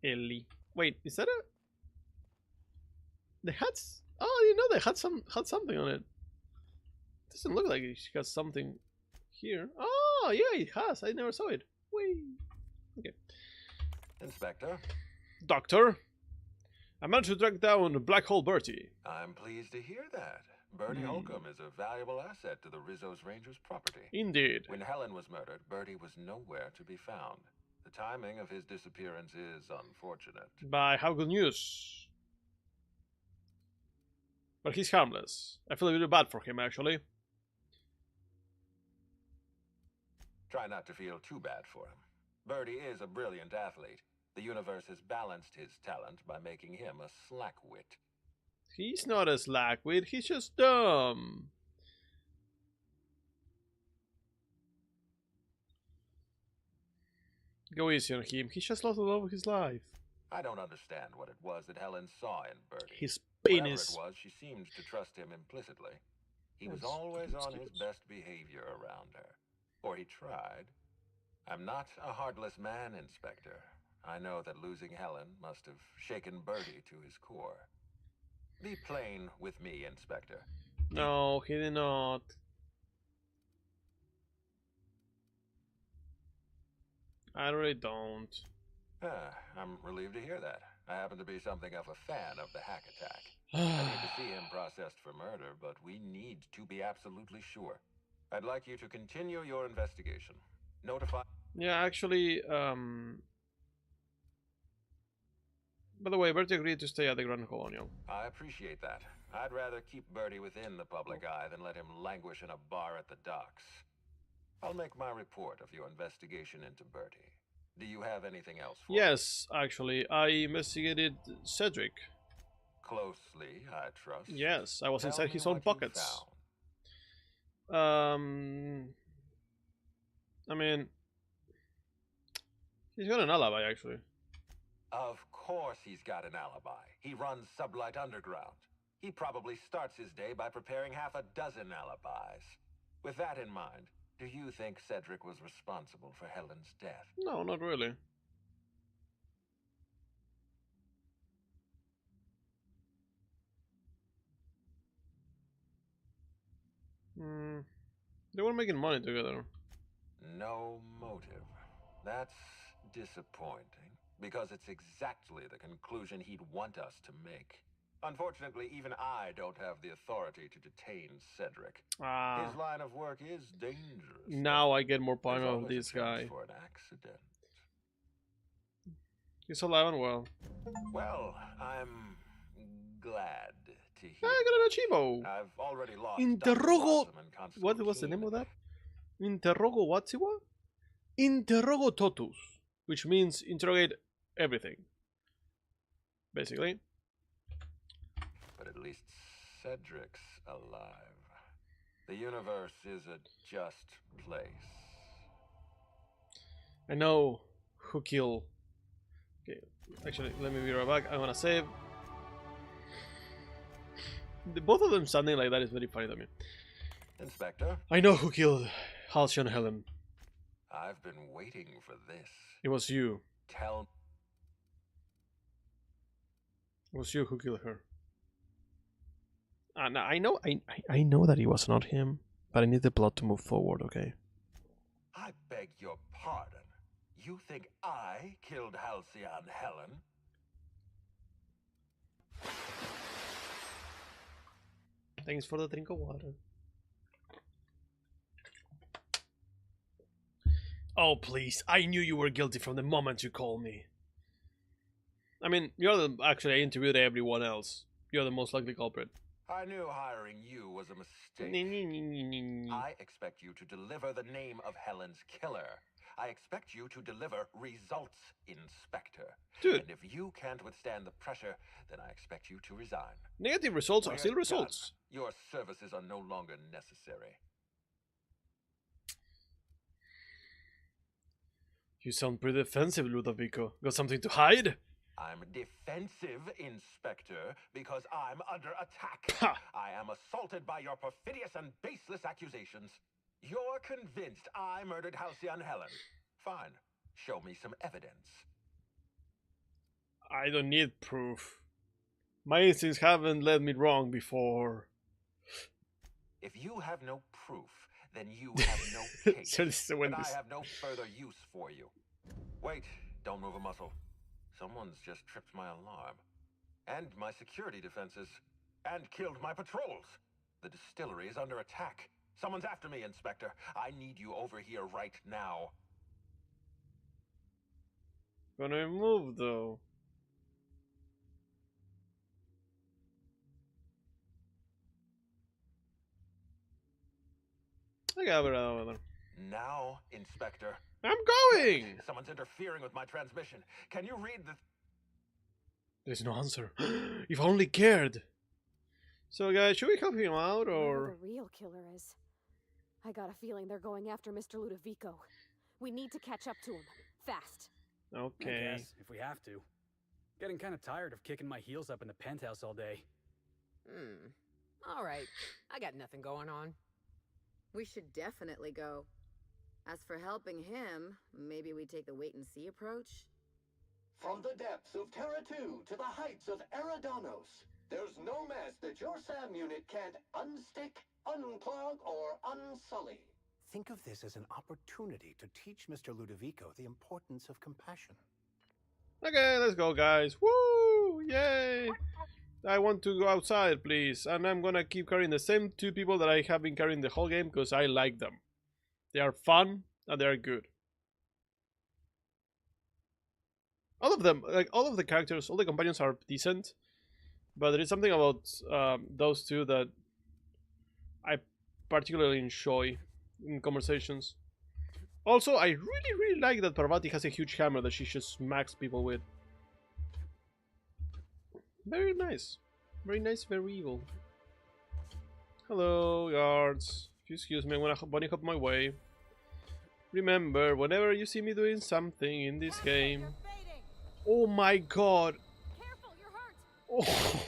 Ellie. Wait, is that a... The hats? Oh, you know, they had something on it. Doesn't look like she has something here. Oh, yeah, it has. I never saw it. Whee. Okay. Inspector. Doctor. I managed to track down Black Hole Bertie. I'm pleased to hear that. Bertie Holcomb is a valuable asset to the Rizzo's Rangers property. Indeed. When Helen was murdered, Bertie was nowhere to be found. The timing of his disappearance is unfortunate. But how good news. But he's harmless. I feel a little bad for him, actually. Try not to feel too bad for him. Bertie is a brilliant athlete. The universe has balanced his talent by making him a slackwit. He's not a slackwit, he's just dumb. Go easy on him, he just lost the love of his life. I don't understand what it was that Helen saw in Bertie. His penis. Whatever it was, she seemed to trust him implicitly. He was always on his best behavior around her. Or he tried. I'm not a heartless man, Inspector. I know that losing Helen must have shaken Bertie to his core. Be plain with me, Inspector. No, he did not. I really don't. I'm relieved to hear that. I happen to be something of a fan of the hack attack. I need to see him processed for murder, but we need to be absolutely sure. I'd like you to continue your investigation. Notify... Yeah, actually, by the way, Bertie agreed to stay at the Grand Colonial. I appreciate that. I'd rather keep Bertie within the public eye than let him languish in a bar at the docks. I'll make my report of your investigation into Bertie. Do you have anything else for Yes, actually, I investigated Cedric. Closely, I trust. Yes, I was Tell inside me his own what you pockets. found. I mean, he's got an alibi, actually. Of course he's got an alibi. He runs Sublight Underground. He probably starts his day by preparing half a dozen alibis. With that in mind, do you think Cedric was responsible for Helen's death? No, not really. They were making money together. No motive. That's disappointing, because it's exactly the conclusion he'd want us to make. Unfortunately, even I don't have the authority to detain Cedric. His line of work is dangerous. Now I get more point There's of always this a chance guy. for an accident. He's alive and well. Well, I'm glad to hear. I got an Achivo. I've already lost Interrogo. Blossom and Constable What was the Keen. name of that? Interrogo Watsiwa? Interrogo totus, which means interrogate everything. Basically. But at least Cedric's alive. The universe is a just place. I know who killed. Okay, actually, let me be right back. I'm gonna save. Both of them sounding like that is very funny to me. Inspector? I know who killed Halcyon Helen. I've been waiting for this. It was you. Tell... It was you who killed her. Now I know that it was not him, but I need the plot to move forward, okay? I beg your pardon. You think I killed Halcyon Helen? Thanks for the drink of water. Oh, please. I knew you were guilty from the moment you called me. I mean, actually, I interviewed everyone else. You're the most likely culprit. I knew hiring you was a mistake. I expect you to deliver the name of Helen's killer. I expect you to deliver results, Inspector. Dude. And if you can't withstand the pressure, then I expect you to resign. Negative results are We're still results. done. Your services are no longer necessary. You sound pretty defensive, Ludovico. Got something to hide? I'm defensive, Inspector, because I'm under attack. Ha! I am assaulted by your perfidious and baseless accusations. You're convinced I murdered Halcyon Helen. Fine. Show me some evidence. I don't need proof. My instincts haven't led me wrong before. If you have no proof, then you have no case. So this is when and this... I have no further use for you. Wait, don't move a muscle. Someone's just tripped my alarm. And my security defenses. And killed my patrols. The distillery is under attack. Someone's after me, Inspector. I need you over here right now. Gonna move, though. I got it over there. Now, Inspector. I'm going! Someone's interfering with my transmission. Can you read the... There's no answer. If I only cared. So, guys, should we help him out, or... Whoever the real killer is. I got a feeling they're going after Mr. Ludovico. We need to catch up to him. Fast. Okay. I guess, if we have to. Getting kind of tired of kicking my heels up in the penthouse all day. All right. I got nothing going on. We should definitely go. As for helping him, maybe we take the wait-and-see approach? From the depths of Terra 2 to the heights of Eridanos, there's no mess that your SAM unit can't unstick, unclog, or unsully. think of this as an opportunity to teach Mr. Ludovico the importance of compassion. Okay, let's go, guys. Woo! Yay! I want to go outside, please. And I'm gonna keep carrying the same two people that I have been carrying the whole game because I like them. They are fun and they are good. All of them, like all of the characters, all the companions are decent, but there is something about those two that I particularly enjoy in conversations. Also, I really like that Parvati has a huge hammer that she just smacks people with. Very nice, very evil. Hello, guards. If you excuse me, I'm gonna bunny hop my way. Remember, whenever you see me doing something in this game. Oh my god! Careful, you're hurt. Oh.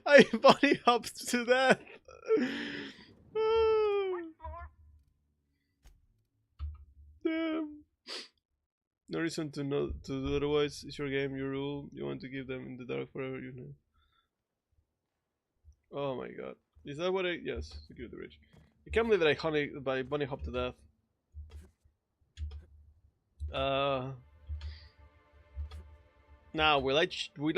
I bunny hopped to death. Damn. No reason to do otherwise. It's your game, your rule. You want to keep them in the dark forever, you know. Oh my god. Is that what I... Yes, secure the bridge. I can't believe that I bunny hopped to death. Now, will I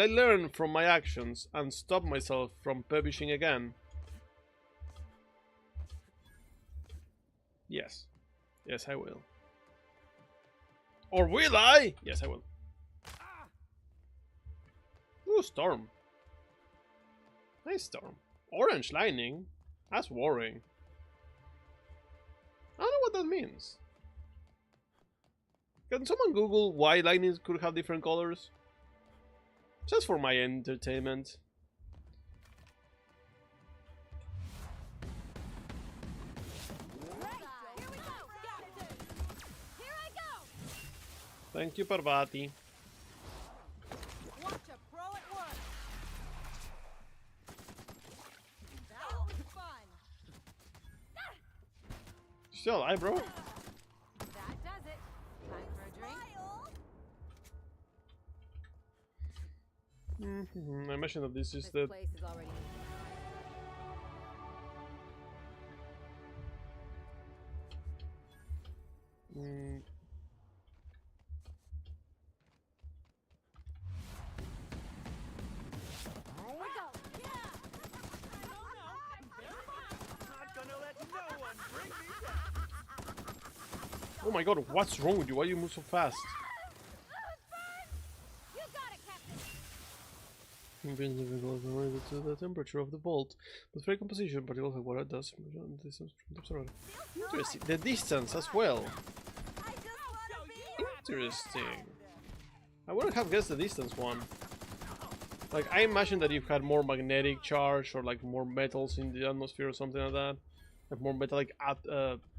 learn from my actions and stop myself from publishing again? Yes. Yes, I will. Or will I? Yes, I will. Ooh, storm. Nice storm. Orange lightning? That's worrying. I don't know what that means. Can someone Google why lightning could have different colors? Just for my entertainment. Thank you, Parvati. Watch a pro at work. That'll be fun. Still alive, bro? That does it. Time for a drink. I mentioned that this is the... place is already... Oh my god, what's wrong with you? Why do you move so fast? Related to the temperature of the bolt, but very composition, particles of water does distance from the observer. Interesting. The distance as well. Interesting. I wouldn't have guessed the distance one. Like, I imagine that you've had more magnetic charge or like more metals in the atmosphere or something like that. Like more metallic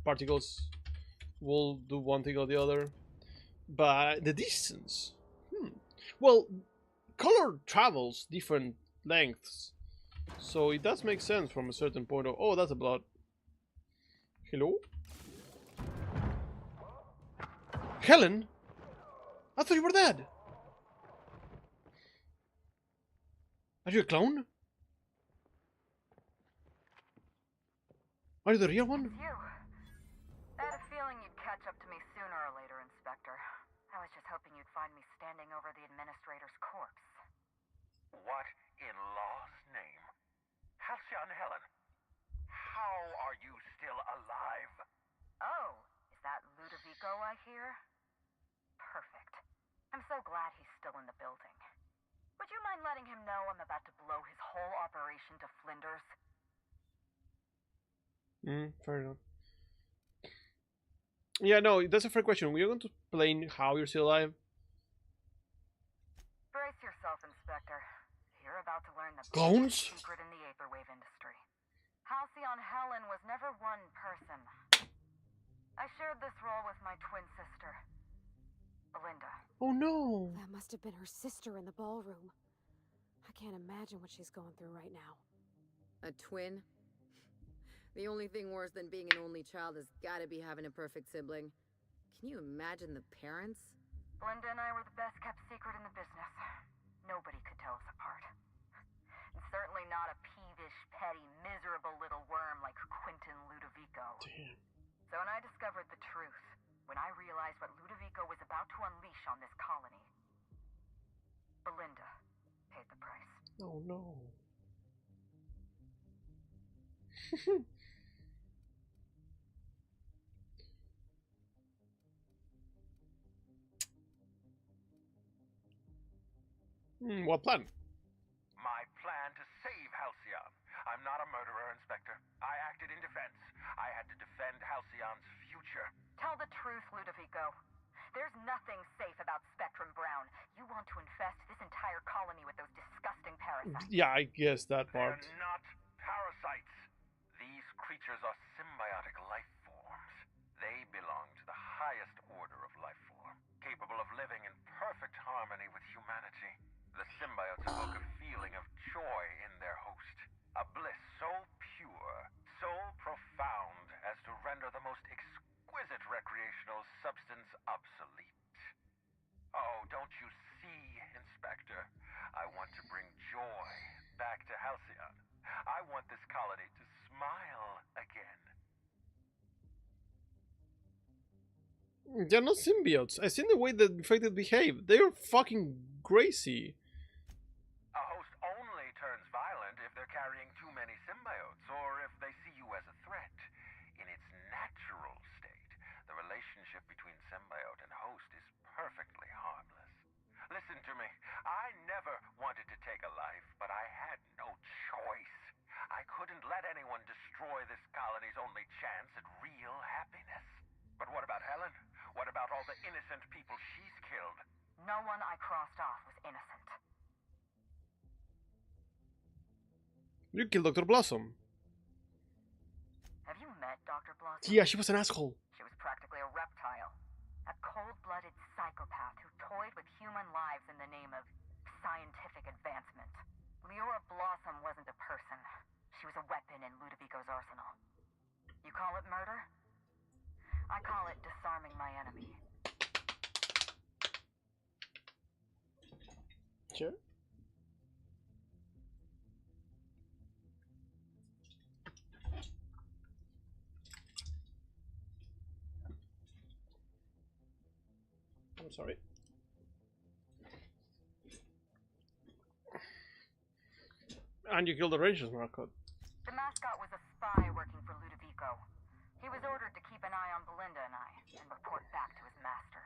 particles will do one thing or the other. But the distance. Well, color travels different lengths, so it does make sense from a certain point of... Oh, that's a blood. Hello? Helen? I thought you were dead. Are you a clone? Are you the real one? It's you. I had a feeling you'd catch up to me sooner or later, Inspector. I was just hoping you'd find me standing over the administrator's corpse. What in law's name? Halcyon Helen, how are you still alive? Oh, is that Ludovico I hear? Perfect. I'm so glad he's still in the building. Would you mind letting him know I'm about to blow his whole operation to flinders? Fair enough. Yeah, no, that's a fair question. We're going to explain how you're still alive. Brace yourself, Inspector. You're about to learn the Clones? biggest secret in the Vaporwave industry. Halcyon Helen was never one person. I shared this role with my twin sister, Belinda. Oh no! That must have been her sister in the ballroom. I can't imagine what she's going through right now. A twin? The only thing worse than being an only child has gotta be having a perfect sibling. Can you imagine the parents? Belinda and I were the best kept secret in the business. Nobody could tell us apart. And certainly not a peevish, petty, miserable little worm like Quentin Ludovico. Damn. So when I discovered the truth, when I realized what Ludovico was about to unleash on this colony, Belinda paid the price. Oh no. What plan? My plan to save Halcyon. I'm not a murderer, Inspector. I acted in defense. I had to defend Halcyon's future. Tell the truth, Ludovico. There's nothing safe about Spectrum Brown. You want to infest this entire colony with those disgusting parasites. Yeah, I guess that part. They're not parasites. These creatures are symbiotic life forms. They belong to the highest order of life form, capable of living in perfect harmony with humanity. The symbiotes evoke a feeling of joy in their host, a bliss so pure, so profound as to render the most exquisite recreational substance obsolete. Oh, don't you see, Inspector? I want to bring joy back to Halcyon. I want this colony to smile again. They're not symbiotes. I've seen the way the infected behave. They're fucking crazy. A host only turns violent if they're carrying too many symbiotes, or if they see you as a threat. In its natural state, the relationship between symbiote and host is perfectly harmless. Listen to me. I never wanted to take a life, but I had no choice. I couldn't let anyone destroy this colony's only chance at real happiness. But what about Helen? What about all the innocent people she's killed? No one I crossed off was innocent. You killed Dr. Blossom. Have you met Dr. Blossom? Yeah, she was an asshole. She was practically a reptile. A cold-blooded psychopath who toyed with human lives in the name of scientific advancement. Leora Blossom wasn't a person. She was a weapon in Ludovico's arsenal. You call it murder? I call it disarming my enemy. Sure. I'm sorry. And you killed the Rangers, Marco. The mascot was a spy working for Ludovico. He was ordered to keep an eye on Belinda and I, and report back to his master.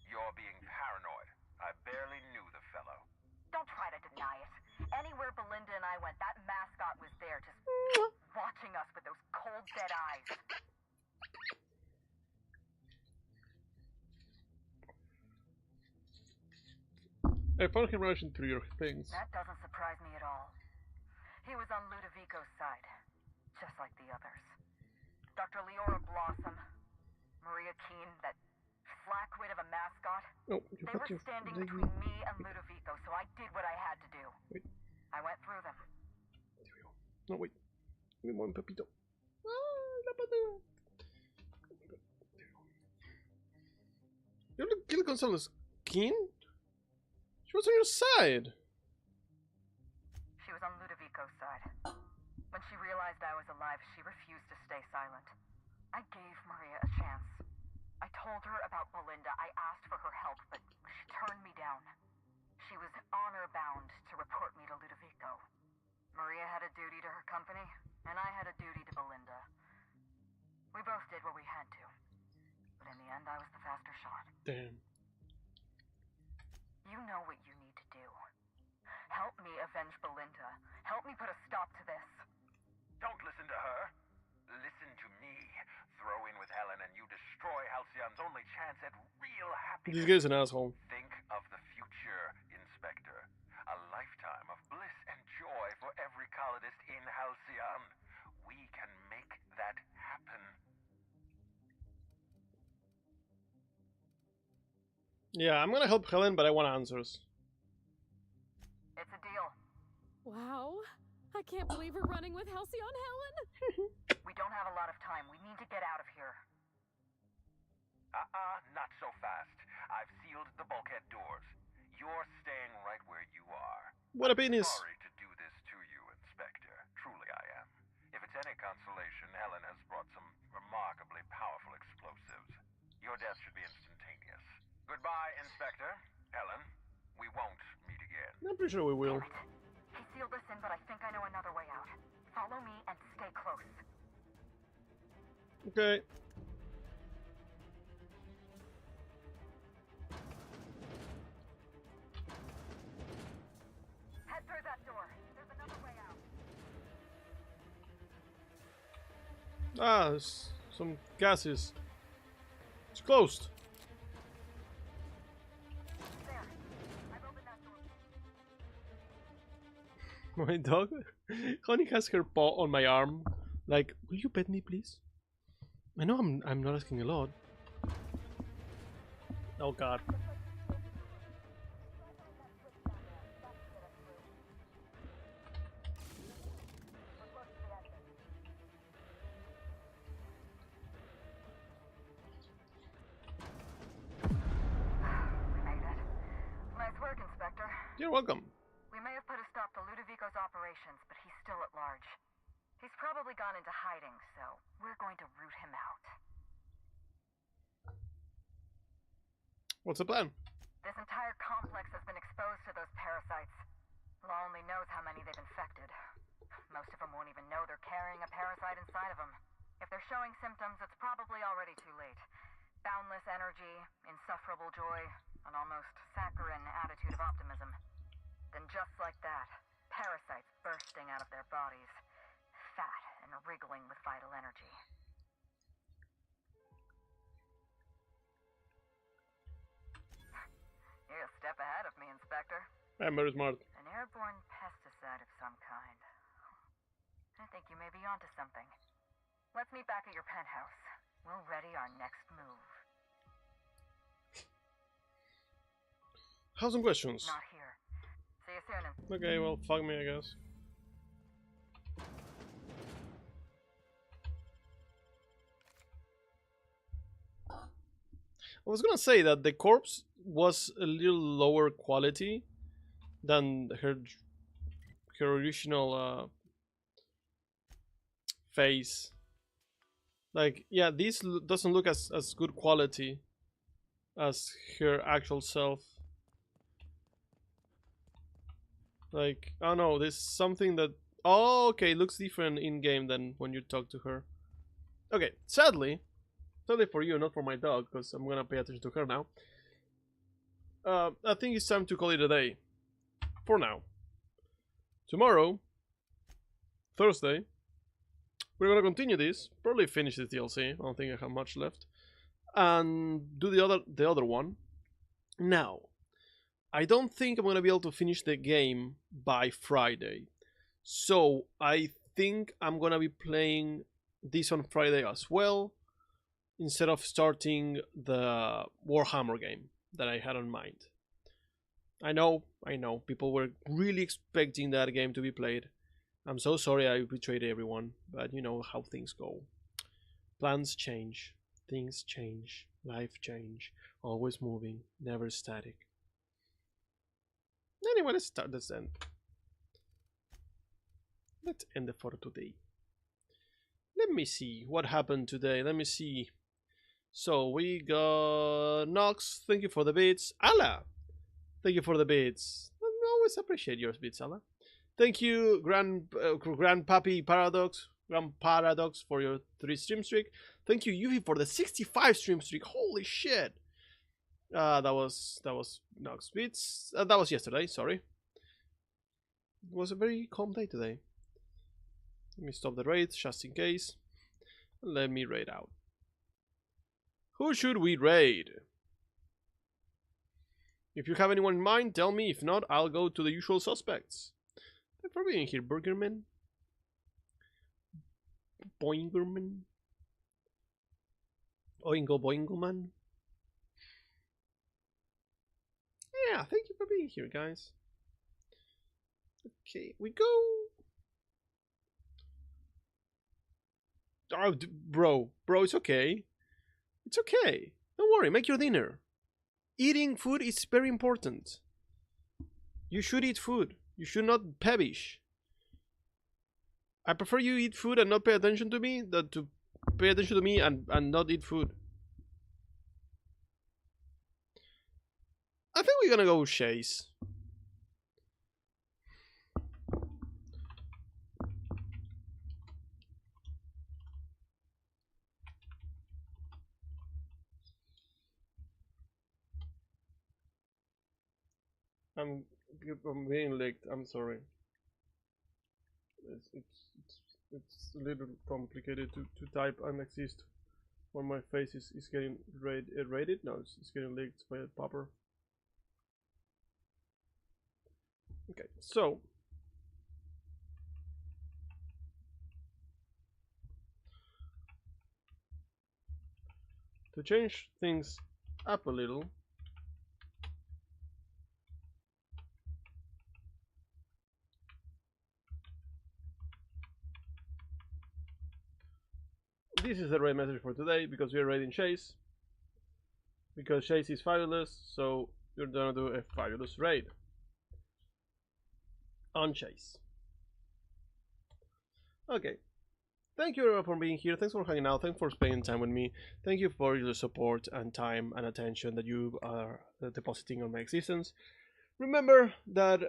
You're being paranoid. I barely knew the fellow. Don't try to deny it. Anywhere Belinda and I went, that mascot was there, just watching us with those cold, dead eyes. I found him rushing through your things. That doesn't surprise me at all. He was on Ludovico's side, just like the others. Dr. Leora Blossom, Maria Keene, that flackwit of a mascot. Oh, they were standing between me and Ludovico, so I did what I had to do. Wait. I went through them. There we go. No, wait. Give me one, Pepito. Ah, la patada. You killed Gonzalez Keene? She was on your side. She was on Ludovico's side. When she realized I was alive, she refused to stay silent. I gave Maria a chance. I told her about Belinda. I asked for her help, but she turned me down. She was honor-bound to report me to Ludovico. Maria had a duty to her company, and I had a duty to Belinda. We both did what we had to. But in the end, I was the faster shot. Damn. You know what you need to do. Help me avenge Belinda. Help me put a stop to this. Don't listen to her. Listen to me. Throw in with Helen and you destroy Halcyon's only chance at real happiness. This guy's an asshole. Think of the future, Inspector. A lifetime of bliss and joy for every colonist in Halcyon. We can make that happen. Yeah, I'm gonna help Helen, but I want answers. It's a deal. Wow. I can't believe we're running with Halcyon Helen. We don't have a lot of time. We need to get out of here. Not so fast. I've sealed the bulkhead doors. You You're staying right where you are. What a penis. Sorry to do this to you, Inspector. Truly I am. If it's any consolation, Helen has brought some remarkably powerful explosives. Your death should be instantaneous. Goodbye, Inspector. Helen, we won't meet again. I'm pretty sure we will. He sealed us in, but I think I know another way out. Follow me and stay close. Okay. Head through that door. There's another way out. Ah, there's some gases. It's closed. There. I've opened that door. My dog, Honey has her paw on my arm. Like, will you pet me, please? I know I'm not asking a lot. Oh God. Nice work, Inspector. You're welcome. We may have put a stop to Ludovico's operations, but he's still at large. He's probably gone into hiding, so we're going to root him out. What's the plan? This entire complex has been exposed to those parasites. Law only knows how many they've infected. Most of them won't even know they're carrying a parasite inside of them. If they're showing symptoms, it's probably already too late. Boundless energy, insufferable joy, an almost saccharine attitude of optimism. Then just like that, parasites bursting out of their bodies, fat and wriggling with vital energy. You're a step ahead of me, Inspector. I'm very smart. An airborne pesticide of some kind. I think you may be onto something. Let's meet back at your penthouse. We'll ready our next move. Have some questions. Not here. See you soon. Okay, well, fuck me, I guess. I was gonna say that the corpse was a little lower quality than her original face. Like, yeah, this doesn't look as good quality as her actual self. Like, I don't know, there's something that... Oh, okay, looks different in-game than when you talk to her. Okay, sadly for you, not for my dog, because I'm gonna pay attention to her now. I think it's time to call it a day. For now. Tomorrow, Thursday, we're gonna continue this. Probably finish the DLC. I don't think I have much left. And do the other one. Now, I don't think I'm gonna be able to finish the game by Friday. So I think I'm gonna be playing this on Friday as well, instead of starting the Warhammer game that I had on mind. I know, people were really expecting that game to be played. I'm so sorry I betrayed everyone, but you know how things go. Plans change, things change, life change, always moving, never static. Anyway, let's end. Let's end the photo today. Let me see what happened today. Let me see. So we got Nox, thank you for the bits. Allah, thank you for the bits. I always appreciate your bits, Allah. Thank you, Grandpappy Paradox, for your 3 stream streak. Thank you, Yuffie, for the 65 stream streak. Holy shit! That was Nox bits. That was yesterday. Sorry. It was a very calm day today. Let me stop the raid just in case. Let me raid out. Who should we raid? If you have anyone in mind, tell me. If not, I'll go to the usual suspects. They're probably in here. Burgerman. Boingerman. Oingo Boingoman. Yeah, thank you for being here, guys. Okay, we go. Oh, bro, it's okay. It's okay. Don't worry, make your dinner. Eating food is very important. You should eat food. You should not perish. I prefer you eat food and not pay attention to me than to pay attention to me and not eat food. I think we're gonna go Chase. I'm being licked. I'm sorry. It's a little complicated to type and exist when my face is getting rated. No, it's getting licked by a popper. Okay, so to change things up a little, this is the right message for today because we are raiding Chase. Because Chase is fabulous, so we're gonna do a fabulous raid on Chase. Okay. Thank you everyone for being here. Thanks for hanging out. Thanks for spending time with me. Thank you for your support and time and attention that you are depositing on my existence. Remember that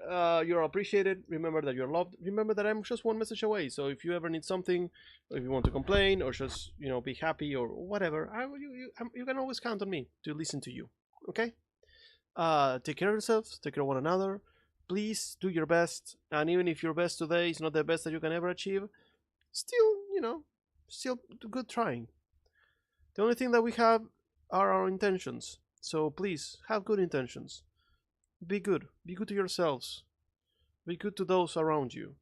you're appreciated. Remember that you're loved. Remember that I'm just one message away. So if you ever need something, or if you want to complain, or just be happy or whatever, you can always count on me to listen to you. Okay? Take care of yourselves. Take care of one another. Please do your best. And even if your best today is not the best that you can ever achieve, still, still good trying. The only thing that we have are our intentions. So please, have good intentions. Be good. Be good to yourselves. Be good to those around you.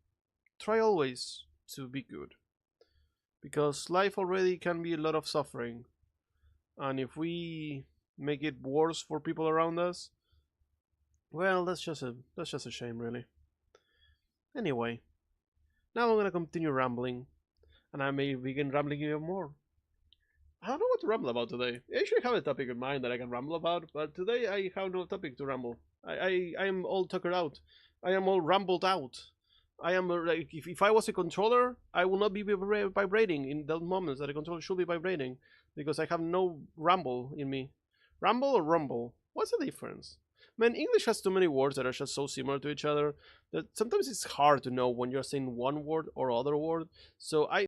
Try always to be good. Because life already can be a lot of suffering. And if we make it worse for people around us, well, that's just a shame, really. Anyway, now I'm gonna continue rambling, and I may begin rambling even more. I don't know what to ramble about today. I actually have a topic in mind that I can ramble about, but today I have no topic to ramble. I am all tuckered out. I am all rambled out. I am like, if I was a controller, I will not be vibrating in those moments that a controller should be vibrating, because I have no ramble in me. Ramble or rumble? What's the difference? Man, English has too many words that are just so similar to each other that sometimes it's hard to know when you're saying one word or other word. So I